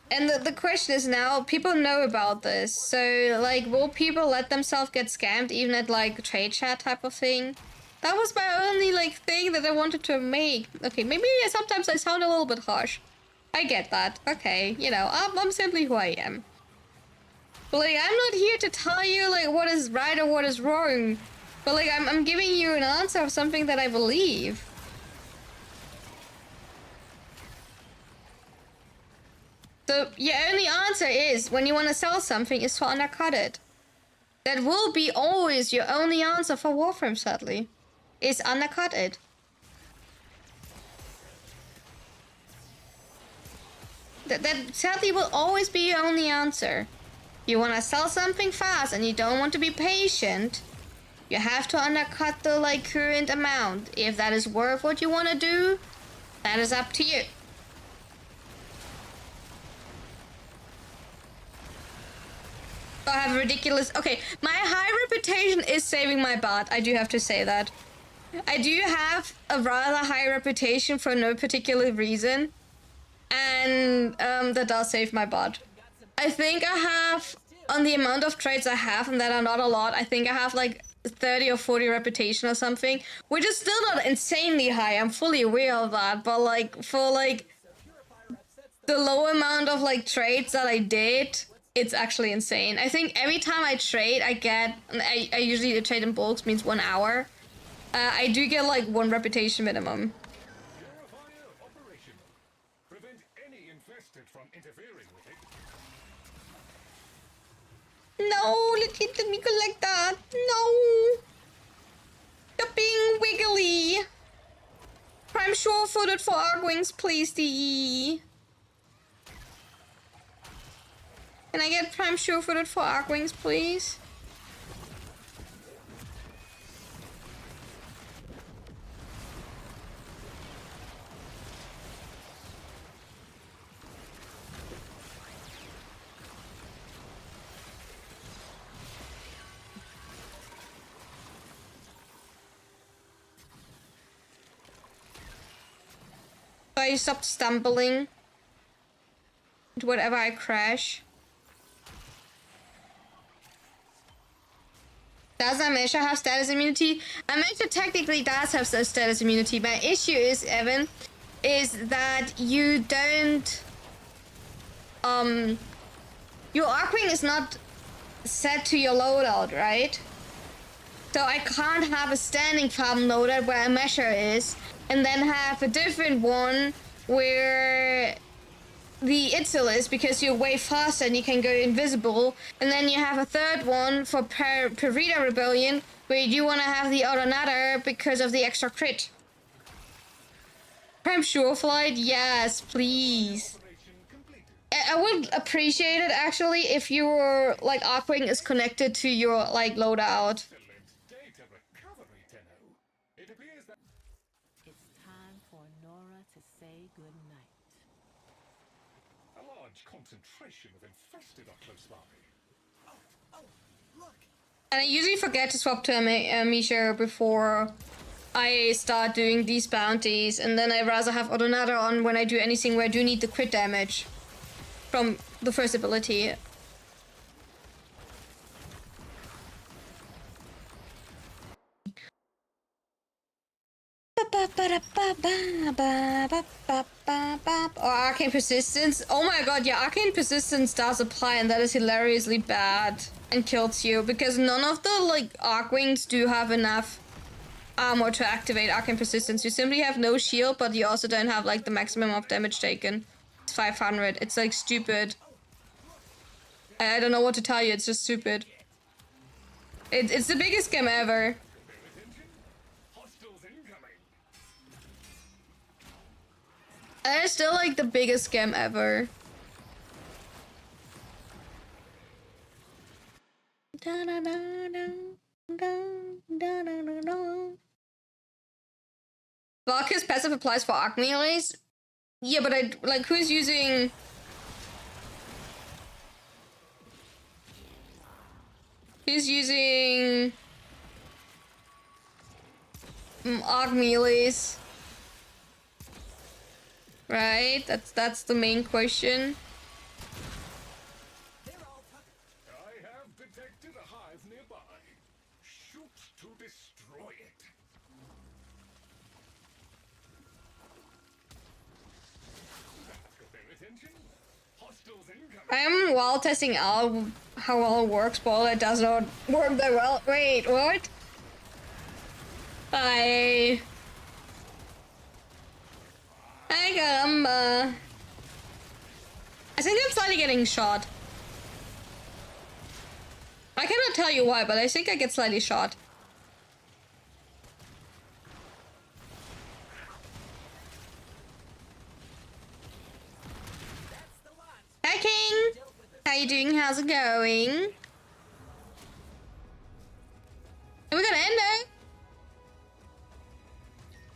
And the question is now, people know about this, so like, will people let themselves get scammed even at like trade chat type of thing? That was my only like thing that I wanted to make. Okay, maybe sometimes I sound a little bit harsh. I get that. Okay, you know, I'm simply who I am. But like, I'm not here to tell you like what is right or what is wrong. But like, I'm giving you an answer of something that I believe. So your only answer is, when you want to sell something, is to undercut it. That will be always your only answer for Warframe, sadly. Is undercut it. That sadly will always be your only answer. You want to sell something fast and you don't want to be patient, you have to undercut the like current amount. If that is worth what you want to do, that is up to you. I have a ridiculous... Okay, my high reputation is saving my butt. I do have to say that. I do have a rather high reputation for no particular reason. And that does save my butt. I think I have, on the amount of trades I have, and that are not a lot, I think I have like 30 or 40 reputation or something. Which is still not insanely high, I'm fully aware of that. But like, for like the low amount of like trades that I did, it's actually insane. I think every time I trade, I get... I usually trade in bulks, means 1 hour. I do get like 1 reputation minimum.
Purifier operational. Prevent any infested from interfering with it.
No, let me collect that. No. You're being wiggly. Prime sure-footed for Argwings, please, DE. Can I get Prime sure-footed for Argwings, please? I stopped stumbling into whatever I crash. Does Amesha have status immunity? Amesha technically does have status immunity. My issue is, Evan, is that you don't... Your Arcwing is not set to your loadout, right? So I can't have a standing farm loadout where Amesha is, and then have a different one where the Itzel is, because you're way faster and you can go invisible, and then you have a third one for Perita Rebellion where you want to have the Autonator because of the extra crit. Prime Sure Flight, yes, please. I would appreciate it actually if your like Arcwing is connected to your like loadout.
Data recovery, Tenno. It appears that
It's time for Nora to say goodnight.
a large concentration of infested are close by.
Oh, look!
And I usually forget to swap to Amisha before I start doing these bounties, and then I rather have Autonator on when I do anything where I do need the crit damage from the first ability. Ba-ba-ba-da-ba. Or Arcane Persistence. Oh my god, yeah, Arcane Persistence does apply, and that is hilariously bad and kills you because none of the like Arcwings do have enough armor to activate Arcane Persistence. You simply have no shield, but you also don't have like the maximum of damage taken. It's 500. It's like stupid. I don't know what to tell you. It's just stupid. It's the biggest scam ever.
Hostiles incoming.
And it's still like the biggest scam ever. Valkyr's passive applies for arc melees. Yeah, but I like who's using? Who's using arc melees? Right? That's the main question.
I have detected a hive nearby. Shoot to destroy it. That got their attention. Hostiles incoming.
I am while testing out how well it works, but it does not work that well. Wait, what? Hi, caramba. I think I'm slightly getting shot. I cannot tell you why, but I think I get slightly shot. Hi, King. How you doing? How's it going? And we got Endo.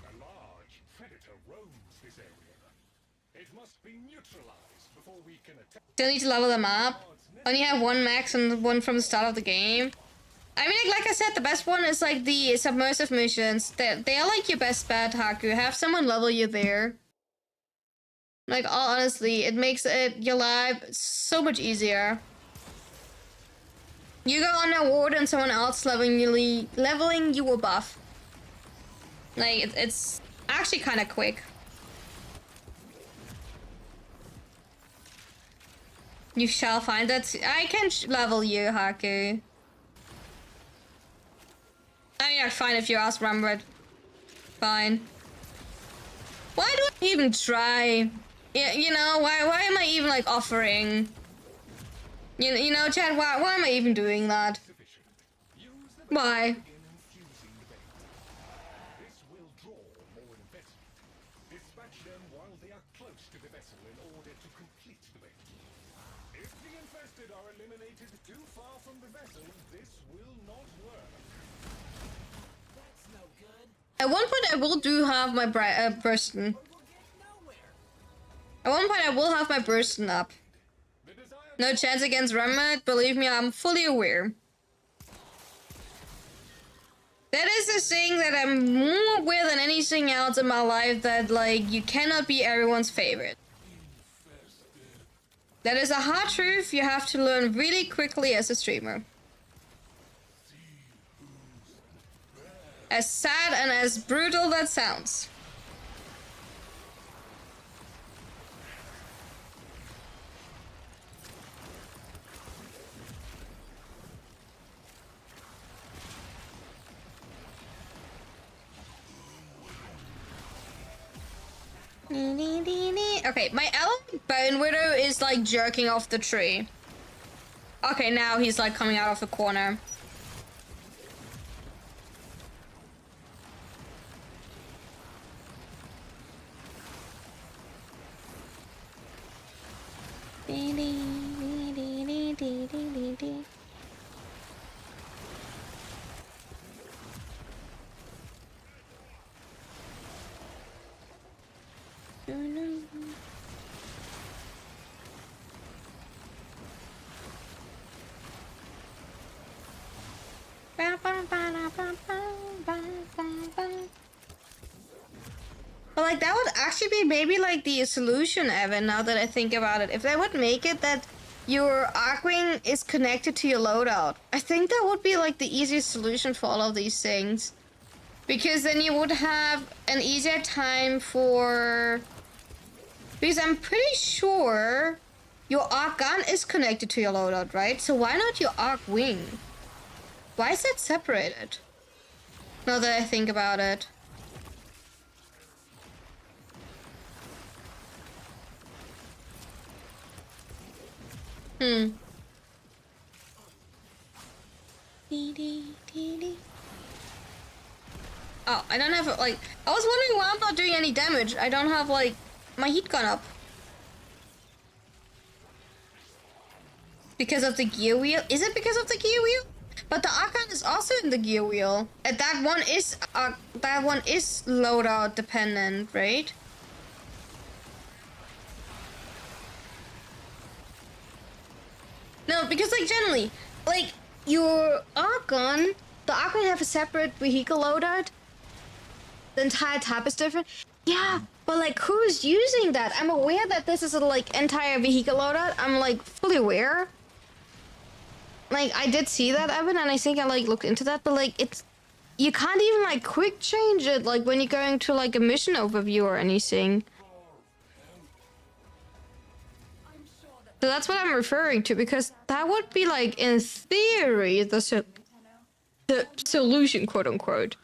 A large predator roams this area. It must be neutralized before we can attack.
Still need to level them up. Only have one max and one from the start of the game. I mean, like I said, the best one is like the submersive missions. They are like your best bet, Haku. Have someone level you there. Like, honestly, it makes your life so much easier. You go on a ward and someone else leveling you a buff. Like, it's actually kind of quick. You shall find that. I can level you, Haku. I mean, fine if you ask Rambert. Fine. Why do I even try? Yeah, you know, why am I even like offering? You know, Chad, why am I even doing that? Why?
This will draw more investment. Dispatch them while they are close to the vessel in order to complete the bait. If the infested are eliminated too far from the vessel, this will not work.
That's no good.
At one point, I will do have my Burston.
We'll get nowhere.
At one point, I will have my Burston up.
The desired
No chance against Rambert. Believe me, I'm fully aware. That is the thing that I'm more aware than anything else in my life, that like you cannot be everyone's favorite. That is a hard truth you have to learn really quickly as a streamer. As sad and as brutal that sounds. Okay, my Elven Bone Widow is like jerking off the tree. Okay, now he's like coming out of the corner. But like that would actually be maybe like the solution, Evan, now that I think about it. If they would make it that your Arcwing is connected to your loadout, I think that would be like the easiest solution for all of these things. Because then you would have an easier time for... Because I'm pretty sure your arc gun is connected to your loadout, right? So why not your arc wing? Why is that separated? Now that I think about it. Oh, I don't have, like... I was wondering why I'm not doing any damage. I don't have, like, my heat gun up. Because of the gear wheel? Is it because of the gear wheel? But the arc gun is also in the gear wheel. And that one is loadout dependent, right? No, because like generally, like your arc gun, the arc gun have a separate vehicle loadout. The entire type is different. Yeah, but like who's using that? I'm aware that this is a like entire vehicle loadout. I'm like fully aware. Like I did see that, Evan, and I think I like looked into that, but like it's you can't even like quick change it like when you're going to like a mission overview or anything. So that's what I'm referring to, because that would be like in theory the solution, quote unquote.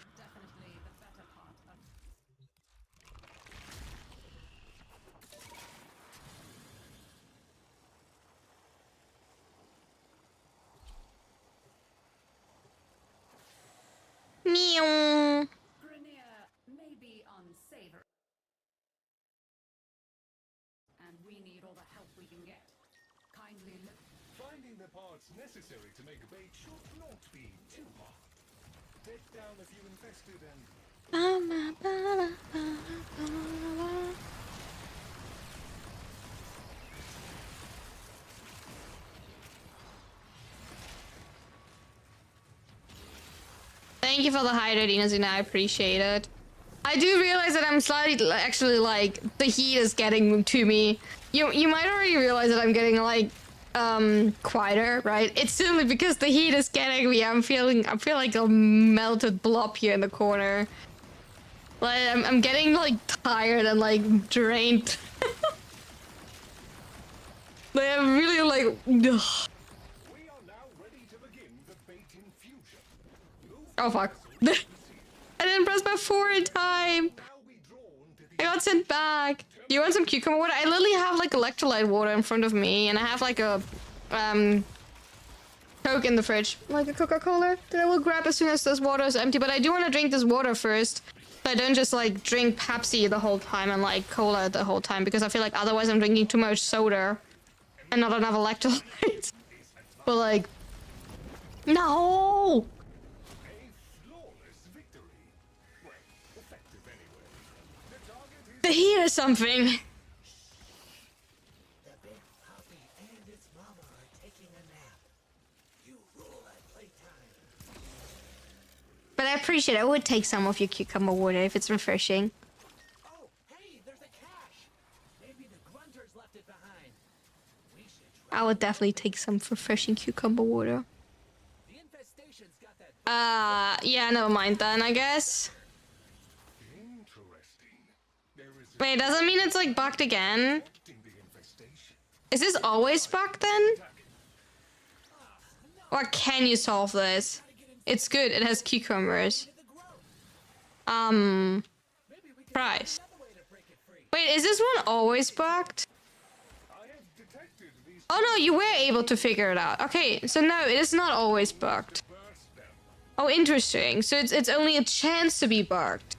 Meow.
Grenier may be unsavory, and we need all the help we can get. Kindly look.
Finding the parts necessary to make a bait should not be too hard. Take down a few infested and...
Thank you for the hydrate, Inazuna. I appreciate it. I do realize that I'm slightly, actually, like, the heat is getting to me. You might already realize that I'm getting, like, quieter, right? It's simply because the heat is getting me. I feel like a melted blob here in the corner. Like, I'm getting, like, tired and, like, drained. Like, I'm really, like, ugh.
We are now ready to begin the bait infusion.
Oh fuck. I didn't press my 4 in time. I got sent back. Do you want some cucumber water? I literally have like electrolyte water in front of me, and I have like a Coke in the fridge. Like a Coca-Cola that I will grab as soon as this water is empty. But I do want to drink this water first. So I don't just like drink Pepsi the whole time and like cola the whole time, because I feel like otherwise I'm drinking too much soda and not enough electrolytes. But like, no! The heat is something.
The big puppy and its mama are taking a nap. You rule at playtime.
But I appreciate it. I would take some of your cucumber water if it's refreshing.
Oh, hey, there's a cache. Maybe the grunters left it behind. We should try.
I would definitely take some refreshing cucumber water.
The infestation's got that.
Yeah, never mind then, I guess. Wait, doesn't mean it's like bugged again? Is this always bugged then? Or can you solve this? It's good, it has cucumbers. Price. Wait, is this one always bugged? Oh no, you were able to figure it out. Okay, so no, it is not always bugged. Oh, interesting. So it's only a chance to be bugged.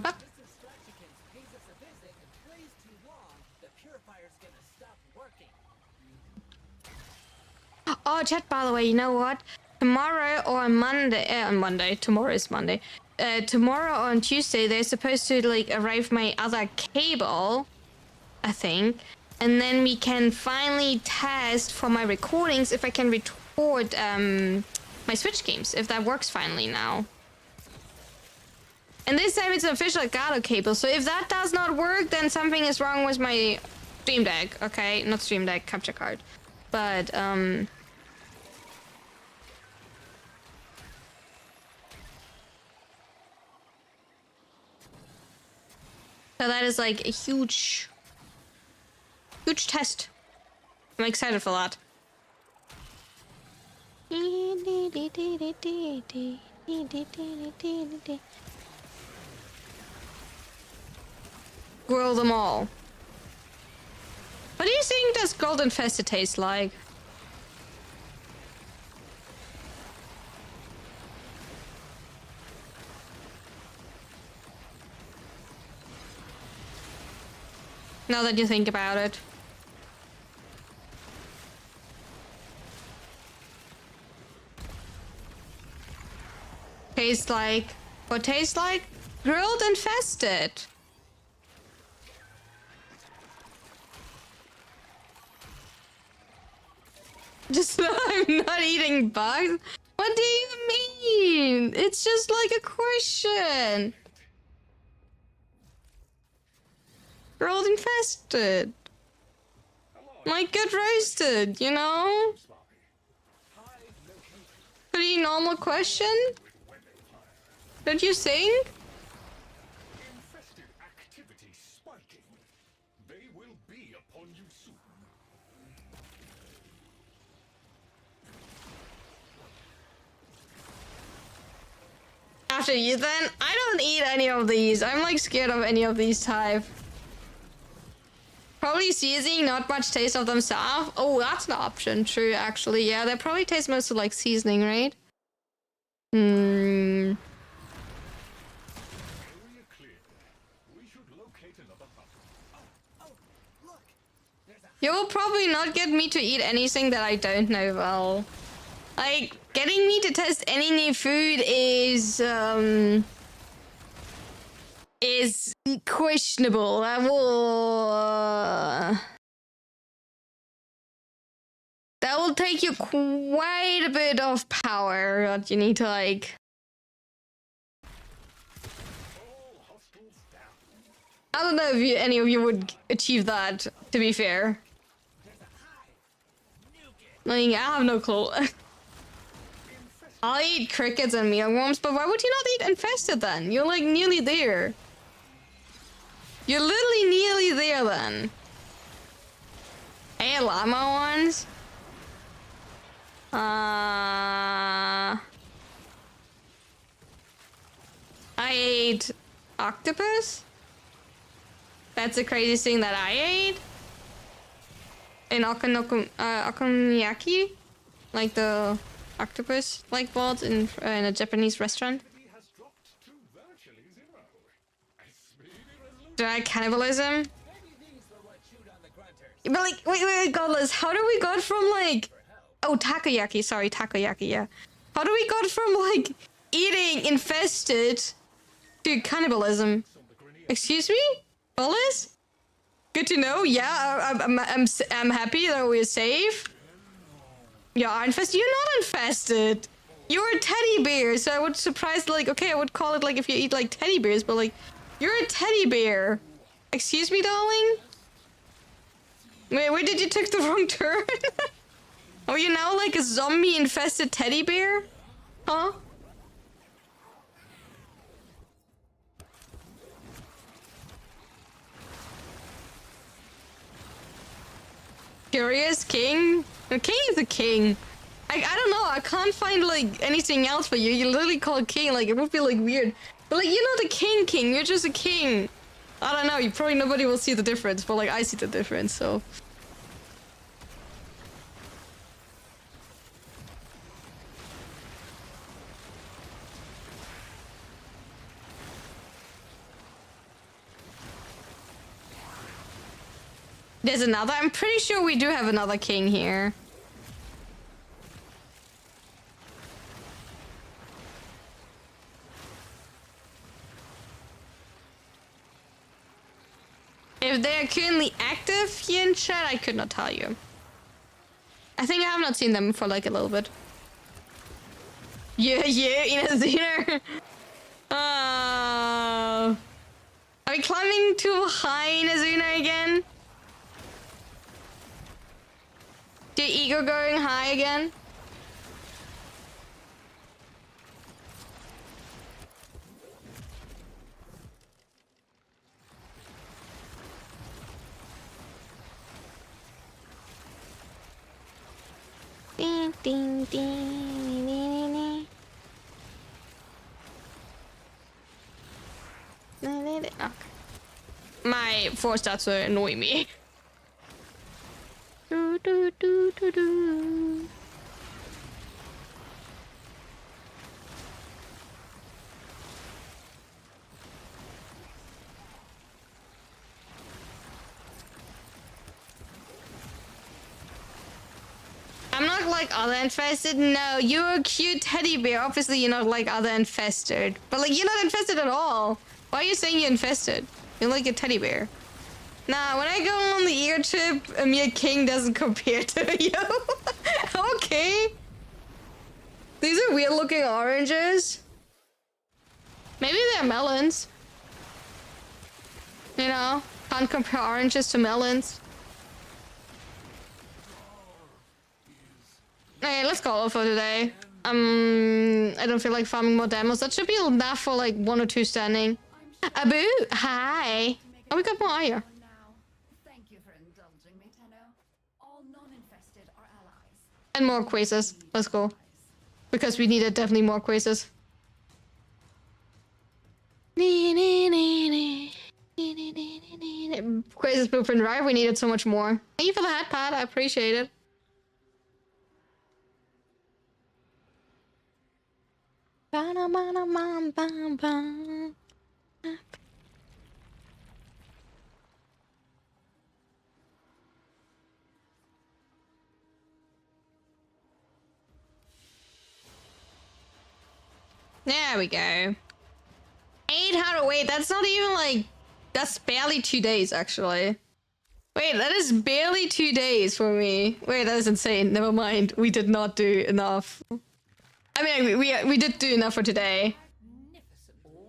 But oh, chat, by the way, you know what? Tomorrow or on Monday, tomorrow is Monday. Tomorrow or on Tuesday, they're supposed to like arrive my other cable I think. And then we can finally test for my recordings if I can record my Switch games, if that works finally now. And this time it's an official Elgato cable, so if that does not work, then something is wrong with my Stream Deck, okay? Not Stream Deck, capture card. But, so that is like a huge test. I'm excited for that. Grill them all. What do you think does Grilled Infested taste like? Now that you think about it. Tastes like... What tastes like? Grilled Infested. Just I'm not eating bugs? What do you mean? It's just like a question. Grilled Infested. Like get roasted, you know? Pretty normal question? Don't you think?
Infested activity spiking. They will be upon you soon.
After you then, I don't eat any of these. I'm like scared of any of these type. Probably seasoning, not much taste of themselves. Oh, that's an option. True, actually. Yeah, they probably taste mostly like seasoning, right? Hmm.
Area clear. We should locate another hub.
You will probably not get me to eat anything that I don't know well. Like, getting me to test any new food is questionable. That will take you quite a bit of power that you need to like. I don't know if any of you would achieve that, to be fair. Like, I have no clue. I'll eat crickets and mealworms, but why would you not eat infested then? You're like nearly there. You're literally nearly there then. Hey, llama ones. I ate octopus. That's the craziest thing that I ate. In okonomiyaki, like the octopus like balls in a Japanese restaurant. Did I cannibalism? But like, wait, godless, how do we go from like, oh, takoyaki, sorry, takoyaki, yeah. How do we go from like eating infested to cannibalism? Excuse me, godless? Good to know. Yeah, I'm happy that we're safe. You are infested. You're not infested. You're a teddy bear, so I would surprise like, okay, I would call it like if you eat like teddy bears, but like, you're a teddy bear. Excuse me, darling? Wait, where did you take the wrong turn? Are you now like a zombie infested teddy bear? Huh? Curious king? The king is a king. I don't know, I can't find like anything else for you. You literally call it king, like it would be like weird. But like you're not a king, you're just a king. I don't know, you probably nobody will see the difference, but like I see the difference, so. There's another, I'm pretty sure we do have another king here. If they are currently active here in chat, I could not tell you. I think I have not seen them for like a little bit. Yeah, Inazuna. Are we climbing too high, Inazuna, again? Your ego going high again? Ding, ding, ding, ding, ding. Okay. My force starts to annoy me. Do, do, do, do, do. I'm not like other infested. No, you're a cute teddy bear. Obviously, you're not like other infested. But like, you're not infested at all. Why are you saying you're infested? You're like a teddy bear. Nah, when I go on the ear trip, Amir King doesn't compare to you. Okay. These are weird looking oranges. Maybe they're melons. You know, can't compare oranges to melons. Okay, let's call it for today. I don't feel like farming more demos. That should be enough for like 1 or 2 standing. Abu, hi. Oh, we got more here.
Thank you for indulging me, Tenno. All non-infested are allies.
And more quizzes. Let's go. Because we needed definitely more quizzes. Quizzes blueprint, right? We needed so much more. Thank you for the hat, Pat. I appreciate it. There we go. 800. Wait, that's not even like... That's barely 2 days, actually. Wait, that is barely 2 days for me. Wait, that is insane. Never mind. We did not do enough. I mean, we did do enough for today.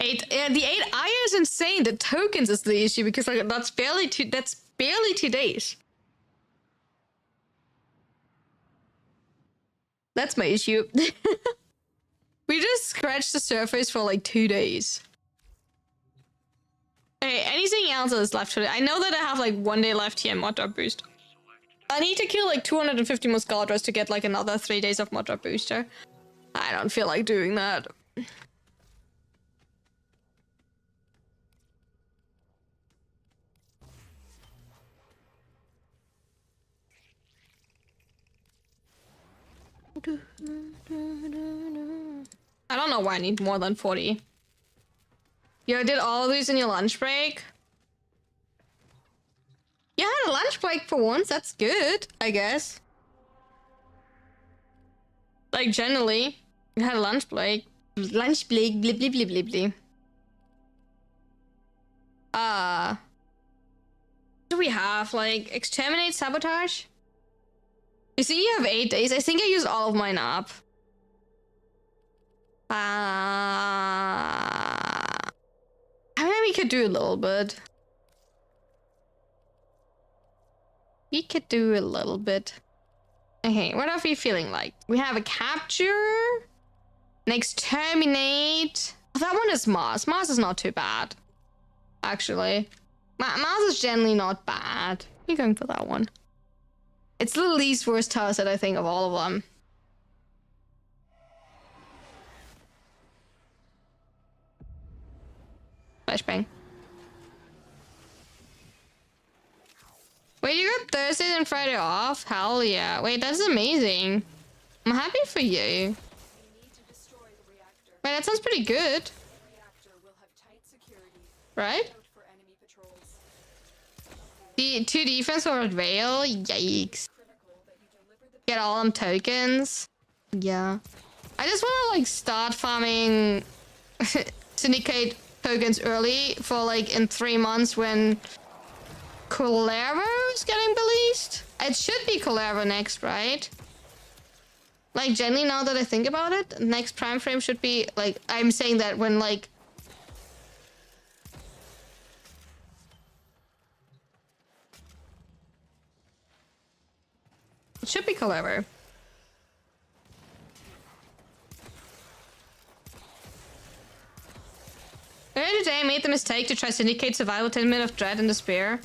8. Yeah, the 8 iron is insane. The tokens is the issue because like that's barely 2 days. That's my issue. We just scratched the surface for like 2 days. Okay, anything else that is left today? I know that I have like 1 day left here in mod drop boost. I need to kill like 250 Muscadras to get like another 3 days of mod drop booster. I don't feel like doing that. I don't know why I need more than 40. You did all of these in your lunch break? You had a lunch break for once, that's good, I guess. Like, generally, you had a lunch break. Lunch break, blip, blip, blip, blip, blip. Do we have, like, exterminate, sabotage? You see, you have 8 days. I think I used all of mine up. I mean, we could do a little bit. We could do a little bit. Okay, what are we feeling like? We have a capture. An exterminate. Oh, that one is Mars. Mars is not too bad. Actually. Mars is generally not bad. You're going for that one. It's the least worst task that I think of all of them. Flashbang. Wait, you got Thursday and Friday off? Hell yeah. Wait, that's amazing. I'm happy for you. Wait, that sounds pretty good. Right? The 2 defense or Veil? Yikes. Get all them tokens. Yeah. I just want to like start farming Syndicate tokens early for like in 3 months when Colero is getting released? It should be Colero next, right? Like, generally, now that I think about it, next prime frame should be, like, I'm saying that when, like... It should be Colero. Earlier today, I made the mistake to try Syndicate Survival 10 minutes of Dread and Despair.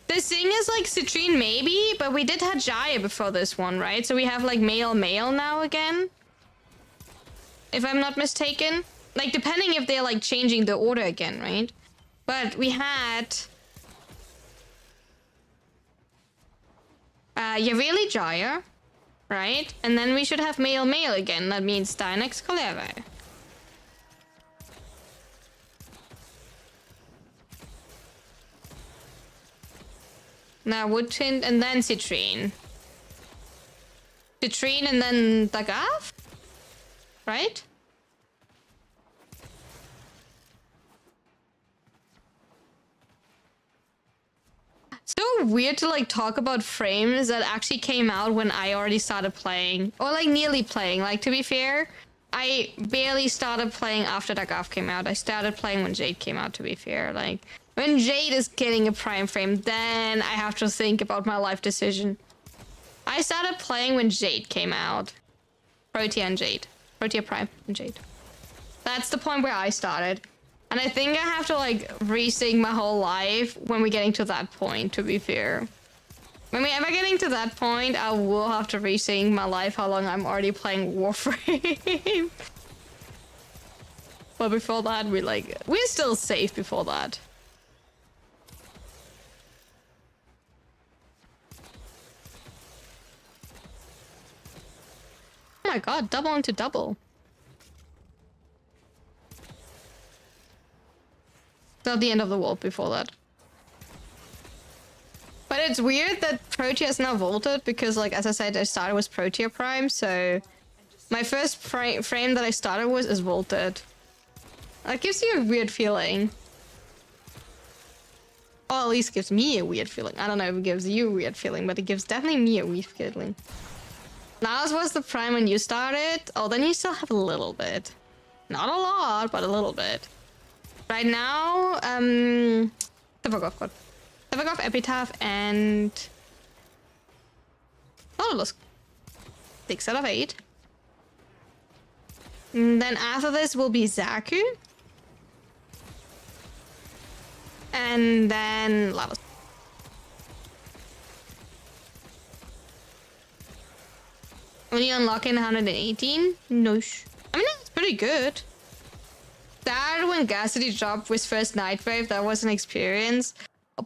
The thing is, like, Citrine maybe, but we did have Jaya before this one, right? So we have, like, male now again. If I'm not mistaken. Like, depending if they're, like, changing the order again, right? But we had... Yaveli Jaya, right? And then we should have male again. That means Dynex Colero. Now Woodtint and then Citrine. Citrine and then Dagav? Right? So weird to like talk about frames that actually came out when I already started playing. Or like nearly playing. Like, to be fair, I barely started playing after Dagav came out. I started playing when Jade came out, to be fair. Like, when Jade is getting a prime frame, then I have to think about my life decision. I started playing when Jade came out. Protea and Jade. Protea Prime and Jade. That's the point where I started. And I think I have to, like, re-sing my whole life when we're getting to that point, to be fair. When we ever getting to that point, I will have to re-sing my life how long I'm already playing Warframe. But before that, we're still safe before that. Oh my god, double into double. Not the end of the world before that. But it's weird that Protea is now vaulted because, like, as I said, I started with Protea Prime, so my first frame that I started with is vaulted. That gives you a weird feeling. Or at least gives me a weird feeling. I don't know if it gives you a weird feeling, but it gives definitely me a weird feeling. Last was the prime when you started. Oh, then you still have a little bit. Not a lot, but a little bit. Right now, Tavagov, Epitaph, and... Nautilus. 6 out of 8. And then after this will be Zaku. And then Lavos. Only unlocking 118? Nosh. I mean, that's pretty good. That when Gasity dropped with first Nightwave, that was an experience.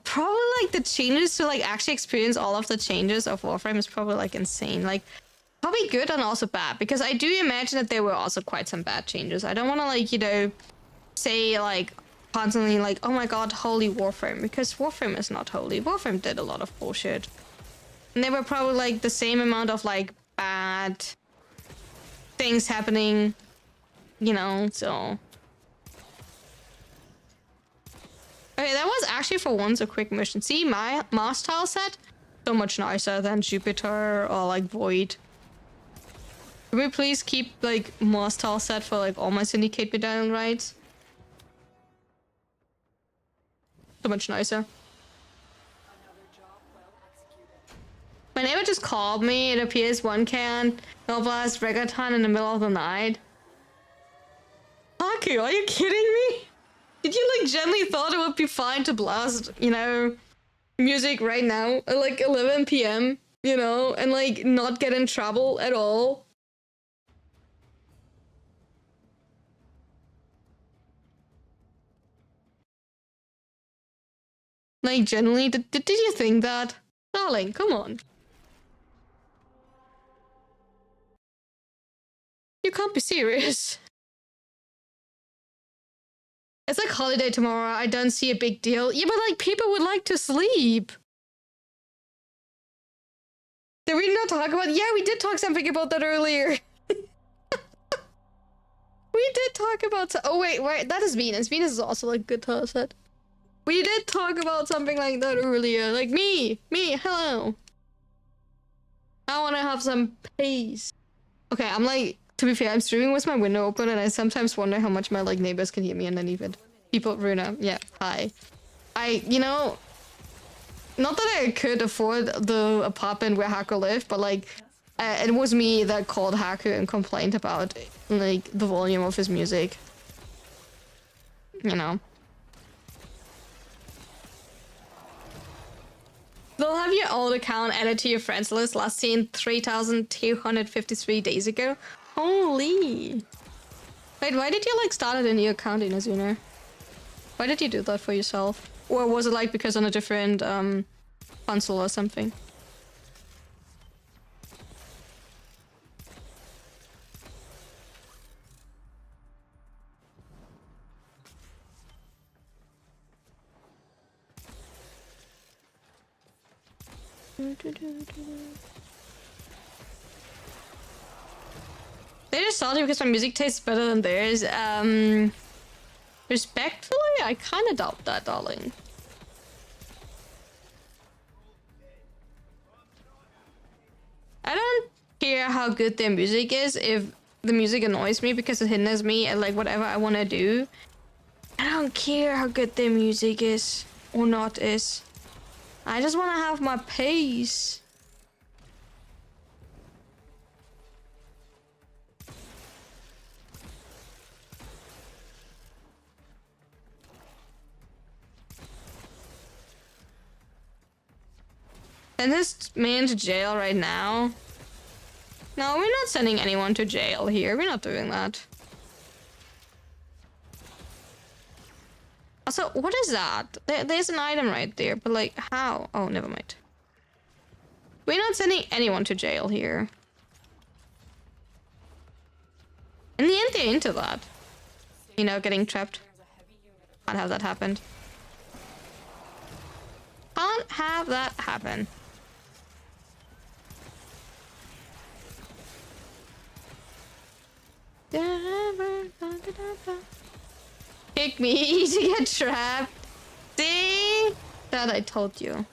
Probably like the changes to like actually experience all of the changes of Warframe is probably like insane. Like probably good and also bad, because I do imagine that there were also quite some bad changes. I don't want to like, you know, say like constantly like, oh my god, holy Warframe, because Warframe is not holy. Warframe did a lot of bullshit. And there were probably like the same amount of like bad things happening, you know, so... Okay, that was actually for once a quick mission. See, my Mars tile set, so much nicer than Jupiter or like Void. Can we please keep like Mars tile set for like all my Syndicate medallion rides? So much nicer. My neighbor just called me. It appears one can Noblast Reggaeton in the middle of the night. Haku, are you kidding me? Did you like gently thought it would be fine to blast, you know, music right now at like 11 p.m., you know, and like not get in trouble at all? Like, genuinely, did you think that? Darling, come on. You can't be serious. It's like holiday tomorrow, I don't see a big deal. Yeah, but like people would like to sleep. Did we not talk about... Yeah, we did talk something about that earlier. We did talk about... Oh wait, that is Venus. Venus is also like good tile set. We did talk about something like that earlier. Like me, hello. I want to have some peace. Okay, I'm like, to be fair, I'm streaming with my window open, and I sometimes wonder how much my like neighbors can hear me underneath it. People, Runa, yeah, hi. You know, not that I could afford the apartment where Haku lived, but like, it was me that called Haku and complained about like the volume of his music. You know. They'll have your old account added to your friends list, last seen 3,253 days ago. Holy. Wait, why did you like start a new account, Inazuna? Why did you do that for yourself? Or was it like because on a different console or something? They just salty because my music tastes better than theirs. Respectfully, I kind of doubt that, darling. I don't care how good their music is if the music annoys me because it hinders me at like whatever I want to do. I don't care how good their music is or not is. I just want to have my peace. Send this man to jail right now? No, we're not sending anyone to jail here. We're not doing that. Also, what is that? There's an item right there, but like, how? Oh, never mind. We're not sending anyone to jail here. In the end, they're into that. You know, getting trapped. Can't have that happen. Can't have that happen. Kick me to get trapped. See? That I told you.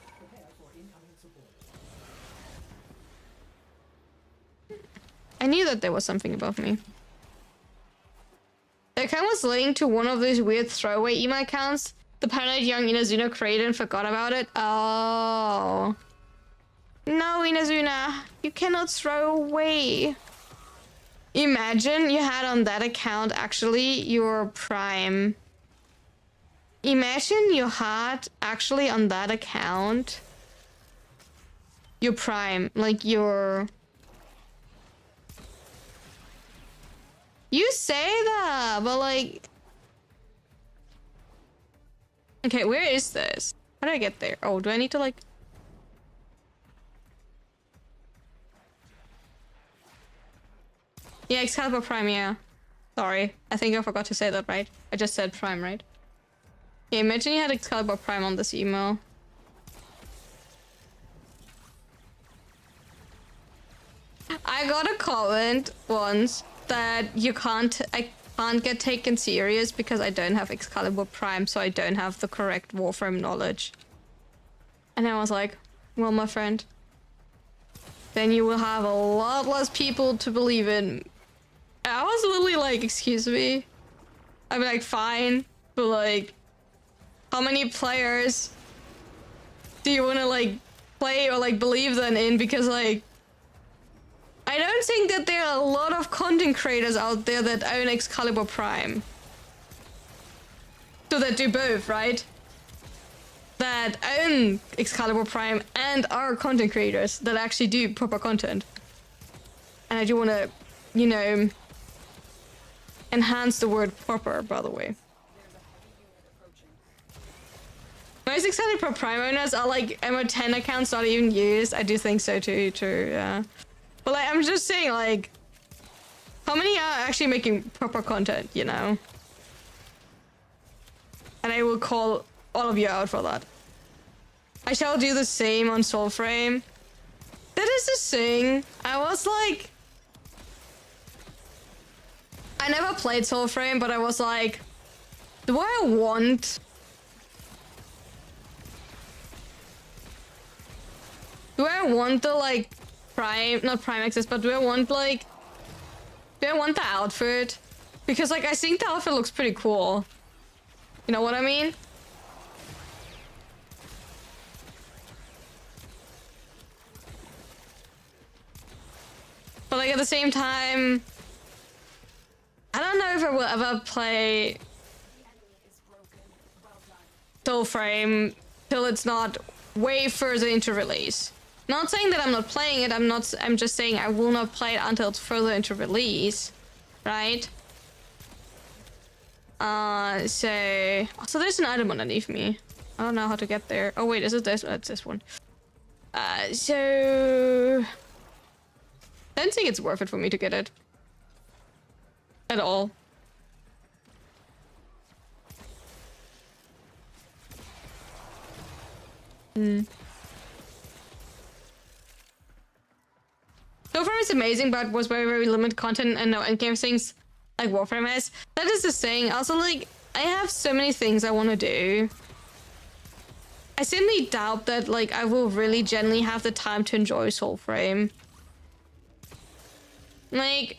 I knew that there was something above me. The account was linked to one of those weird throwaway email accounts. The paranoid young Inazuna created and forgot about it. Oh. No, Inazuna. You cannot throw away. Imagine you had on that account actually your Prime. Imagine you had actually on that account your Prime. Like your... You say that, but like... Okay, where is this? How do I get there? Oh, do I need to like... Yeah, Excalibur Prime, yeah. Sorry, I think I forgot to say that, right? I just said Prime, right? Yeah, imagine you had Excalibur Prime on this email. I got a comment once that I can't get taken serious because I don't have Excalibur Prime, so I don't have the correct Warframe knowledge. And I was like, well, my friend, then you will have a lot less people to believe in. I was literally like, excuse me? I'd be like, fine, but like, how many players do you want to like play or like believe then in? Because like, I don't think that there are a lot of content creators out there that own Excalibur Prime. So that do both, right? That own Excalibur Prime and are content creators that actually do proper content. And I do want to, you know, enhance the word proper, by the way. Most Excalibur Prime owners are like MO10 accounts not even used. I do think so too, true, yeah. But like, I'm just saying, like, how many are actually making proper content, you know? And I will call all of you out for that. I shall do the same on Soulframe. That is the thing. I was like... I never played Soulframe, but I was like... Do I want Do I want the like not prime access, but do I want like do I want the outfit? Because like I think the outfit looks pretty cool. You know what I mean? But like at the same time, I don't know if I will ever play Soul Frame till it's not way further into release. Not saying that I'm not playing it, I'm just saying I will not play it until it's further into release. Right? So there's an item underneath me. I don't know how to get there. Oh wait, is it this? It's this one. So I don't think it's worth it for me to get it. At all. So far it's amazing, but was very, very limited content and no endgame things like Warframe has. That is the thing. Also, like, I have so many things I want to do. I simply doubt that, like, I will really genuinely have the time to enjoy Soulframe. Like,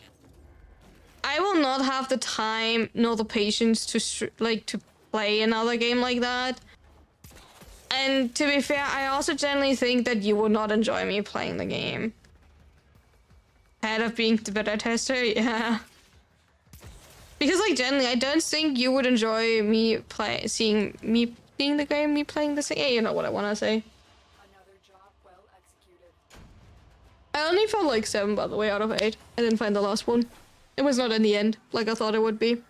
I will not have the time nor the patience to to play another game like that. And to be fair, I also generally think that you will not enjoy me playing the game. Ahead of being the beta tester, yeah. Because like generally, I don't think you would enjoy me seeing the game, me playing the same. Yeah, you know what I want to say.
Another job well executed.
I only found like 7, by the way, out of 8. I didn't find the last one. It was not in the end, like I thought it would be.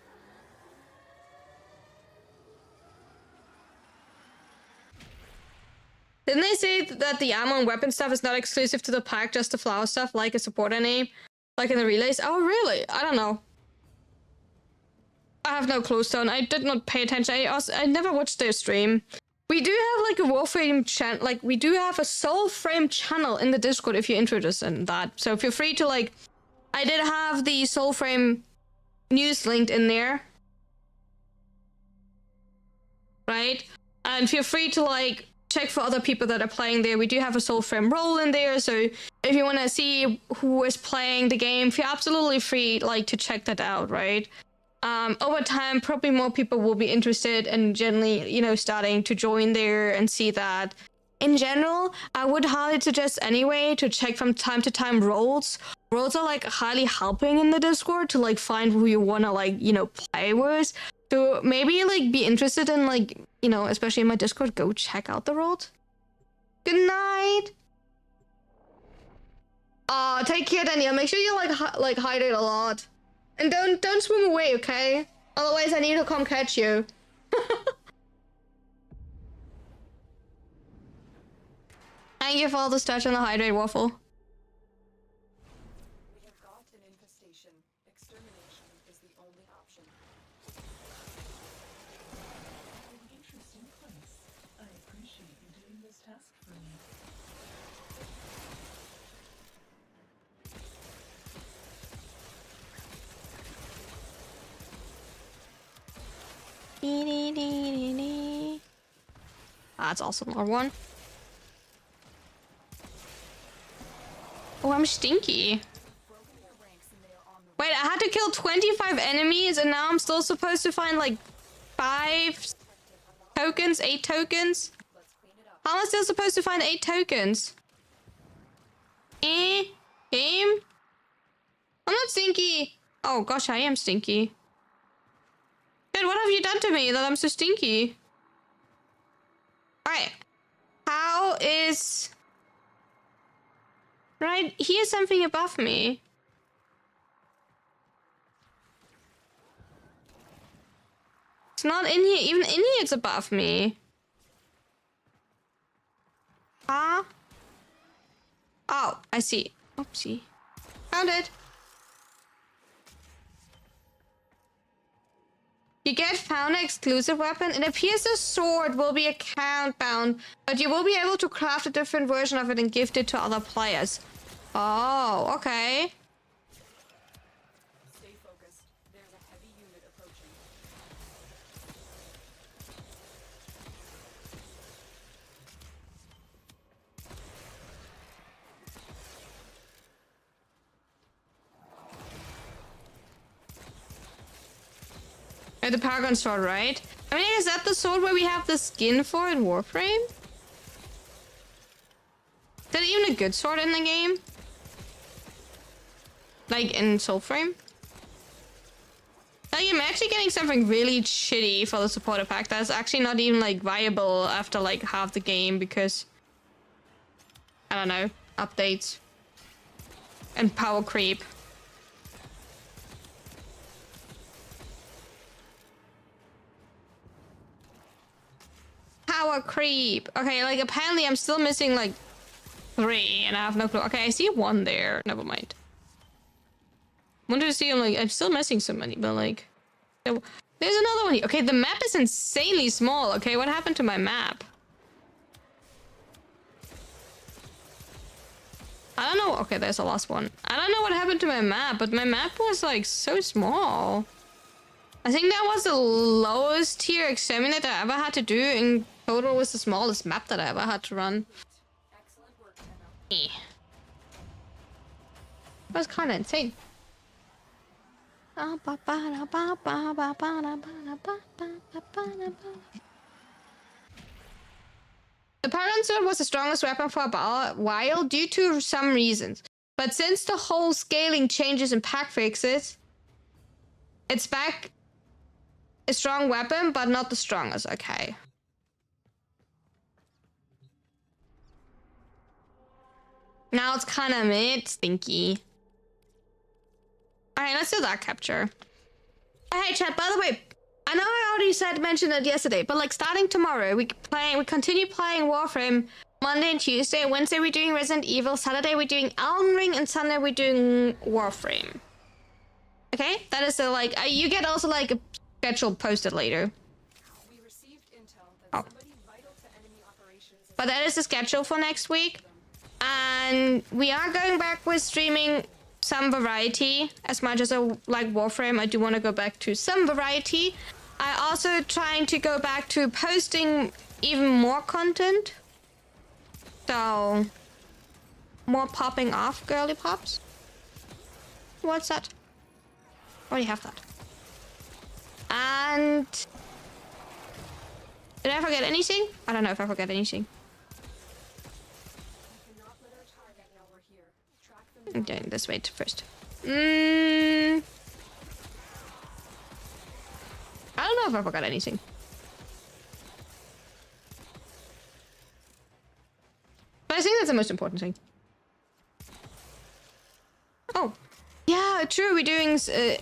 Didn't they say that the ammo and weapon stuff is not exclusive to the pack, just the flower stuff, like a supporter name? Like in the relays? Oh, really? I don't know. I have no clue, Stone. I did not pay attention. I never watched their stream. We do have like a Warframe channel, like we do have a Soulframe channel in the Discord if you're interested in that. So feel free to like, I did have the Soulframe news linked in there. Right? And feel free to like, check for other people that are playing there. We do have a Soulframe role in there, so if you want to see who is playing the game, feel absolutely free like to check that out, right? Over time, probably more people will be interested and generally, you know, starting to join there and see that. In general, I would highly suggest anyway to check from time to time roles. Roles are like highly helping in the Discord to like find who you want to like, you know, play with. So maybe like be interested in like, you know, especially in my Discord, go check out the roles. Good night. Take care, Daniel. Make sure you like hydrate a lot. And don't swim away, okay? Otherwise I need to come catch you. Thank you for all the starch on the hydrate waffle.
We have got an infestation. Extermination is the only option.
An interesting place. I appreciate you doing this task for me.
That's also more one. Oh, I'm stinky. Wait, I had to kill 25 enemies and now I'm still supposed to find like 5 tokens, 8 tokens? How am I still supposed to find 8 tokens? Game? I'm not stinky. Oh gosh, I am stinky. Dude, what have you done to me that I'm so stinky? Alright. How is... Right, here's something above me. It's not in here. Even in here it's above me. Ah. Oh, I see. Oopsie. Found it. You get found an exclusive weapon. It appears the sword will be account bound, but you will be able to craft a different version of it and gift it to other players. Oh, okay.
Stay focused. There's a heavy unit approaching.
The Paragon sword, right? I mean, is that the sword where we have the skin for in Warframe? Is that even a good sword in the game? Like in Soulframe? Like, I'm actually getting something really shitty for the supporter pack that's actually not even like viable after like half the game because I don't know, updates and power creep. Power creep. Okay, like apparently I'm still missing like 3 and I have no clue. Okay, I see 1 there. Never mind. Wanted to see I'm still missing so many, but like there's another one here. Okay, the map is insanely small. Okay, what happened to my map? I don't know. Okay, there's the last one. I don't know what happened to my map, but my map was like so small. I think that was the lowest tier examine that I ever had to do. In total was the smallest map that I ever had to run. Eh. That was kind of insane. The Paragon Sword was the strongest weapon for a while due to some reasons. But since the whole scaling changes and pack fixes, it's back a strong weapon, but not the strongest. Okay. Now it's kind of mid stinky. Alright, let's do that capture. Hey chat, by the way, I know I already mentioned it yesterday, but like starting tomorrow, we continue playing Warframe Monday and Tuesday. Wednesday we're doing Resident Evil, Saturday we're doing Elden Ring, and Sunday we're doing Warframe. Okay? That is the like you get also like a schedule posted later.
We received intel that somebody vital to enemy operations is
But that is the schedule for next week. And we are going back with streaming some variety. As much as I like Warframe, I do want to go back to some variety. I also trying to go back to posting even more content. So, more popping off girly pops. What's that? Already have that. And did I forget anything? I don't know if I forgot anything.
cannot let our target know we're here. Track them
I'm doing this way first. I don't know if I forgot anything. But I think that's the most important thing. Oh. Yeah, true. We're doing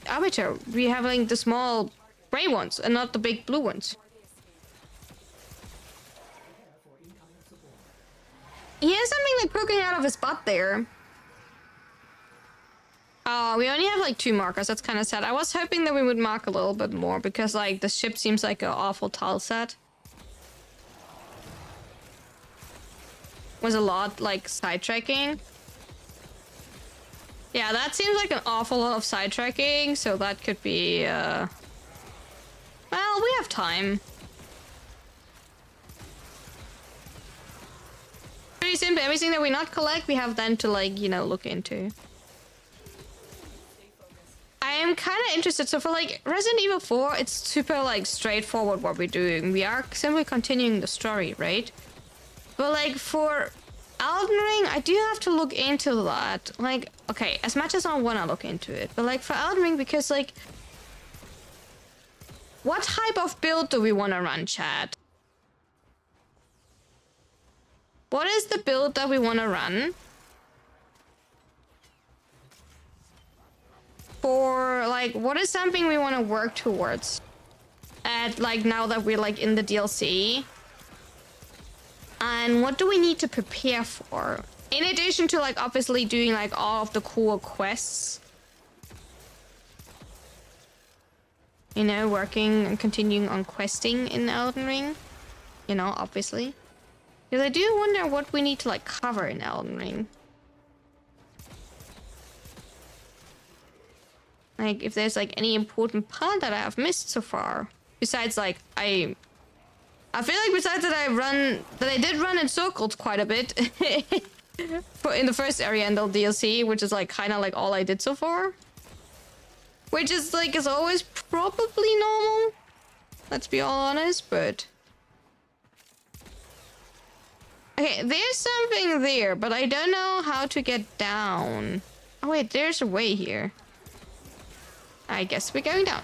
Arbiter. We're having the small gray ones and not the big blue ones. He has something like poking out of his butt there. Oh, we only have like 2 markers. That's kind of sad. I was hoping that we would mark a little bit more because like the ship seems like an awful tile set. Was a lot like sidetracking. Yeah, that seems like an awful lot of sidetracking, so that could be well, we have time. Pretty simple. Everything that we not collect, we have then to like, you know, look into. I am kind of interested. So for like Resident Evil 4, it's super like straightforward what we're doing. We are simply continuing the story, right? But like for Elden Ring, I do have to look into that. Like, okay, as much as I want to look into it, but like for Elden Ring, because like, what type of build do we want to run, chat? What is the build that we want to run? For like, what is something we want to work towards? At like now that we're like in the DLC. And what do we need to prepare for? In addition to like obviously doing like all of the cool quests. You know, working and continuing on questing in Elden Ring. You know, obviously. Because I do wonder what we need to like cover in Elden Ring. Like if there's like any important part that I have missed so far. Besides like I feel like besides that I did run in circles quite a bit. In the first area in the DLC, which is like kind of like all I did so far. Which is like is always probably normal. let's be all honest, but... Okay, there's something there, but I don't know how to get down. Oh wait, there's a way here. I guess we're going down.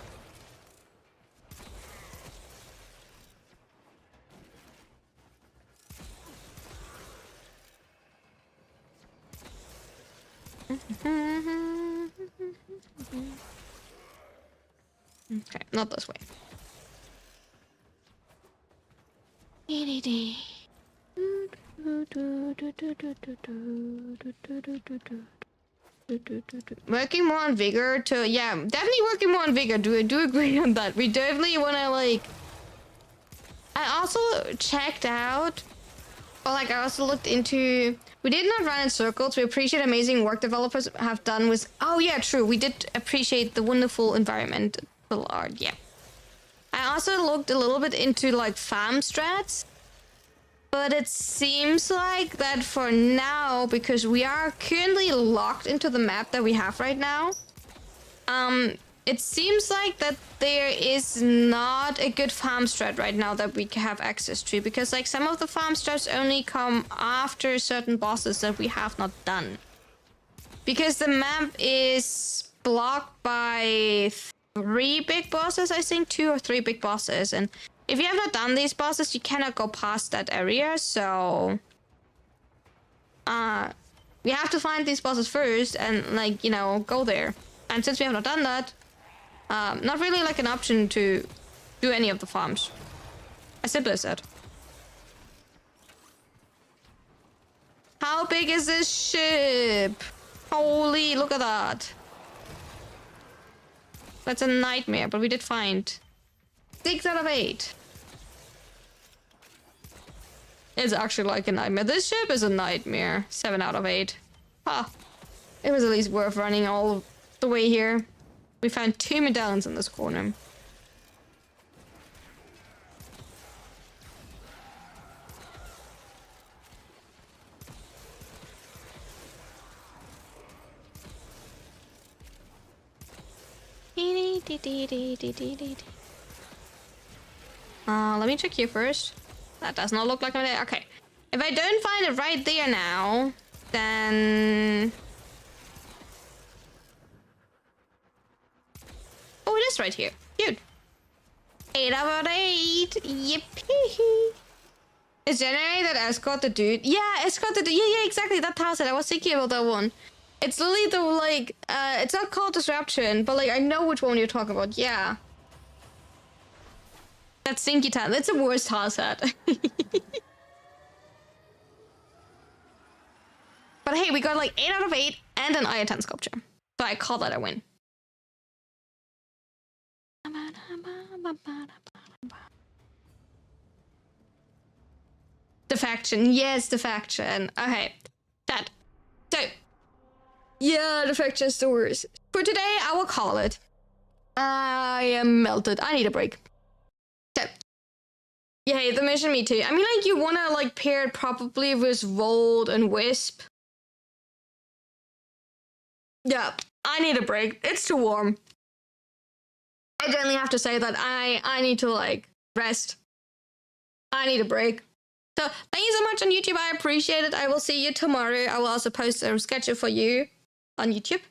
Okay, not this way. Working more on vigor to, yeah, definitely working more on vigor. Do agree on that. We definitely want to, like... I also checked out, or like I also looked into... We did not run in circles. We appreciate amazing work developers have done with... Oh yeah, true. We did appreciate the wonderful environmental art, yeah. I also looked a little bit into like farm strats. But it seems like that for now, because we are currently locked into the map that we have right now, it seems like that there is not a good farm strat right now that we have access to, because like some of the farm strats only come after certain bosses that we have not done. Because the map is blocked by 3 big bosses, I think, 2 or 3 big bosses, and if you have not done these bosses, you cannot go past that area, so... we have to find these bosses first and, like, you know, go there. And since we have not done that, not really, like, an option to do any of the farms. As simple as that. How big is this ship? Holy, look at that. That's a nightmare, but we did find 6 out of 8. It's actually like a nightmare. This ship is a nightmare. 7 out of 8. Huh. It was at least worth running all the way here. We found 2 medallions in this corner. Let me check here first. That does not look like I'm there. Okay. If I don't find it right there now, then... Oh, it is right here. Cute. 8 out of 8. Yippee. Is generally that escort the dude? Yeah, escort the dude. Yeah, exactly. That tells it. I was thinking about that one. It's literally the, like, it's not called disruption, but, like, I know which one you're talking about. Yeah. That stinky time. That's the worst house set. But hey, we got like 8 out of 8 and an Iatan sculpture. So I call that a win. Defection. Yes, defection. Okay. That. So. Yeah, defection is the worst. For today, I will call it. I am melted. I need a break. So. Yeah, the mission, me too. I mean, like, you wanna, like, pair it probably with Volt and Wisp. Yeah, I need a break. It's too warm. I generally have to say that I need to, like, rest. I need a break. So, thank you so much on YouTube. I appreciate it. I will see you tomorrow. I will also post a schedule for you on YouTube.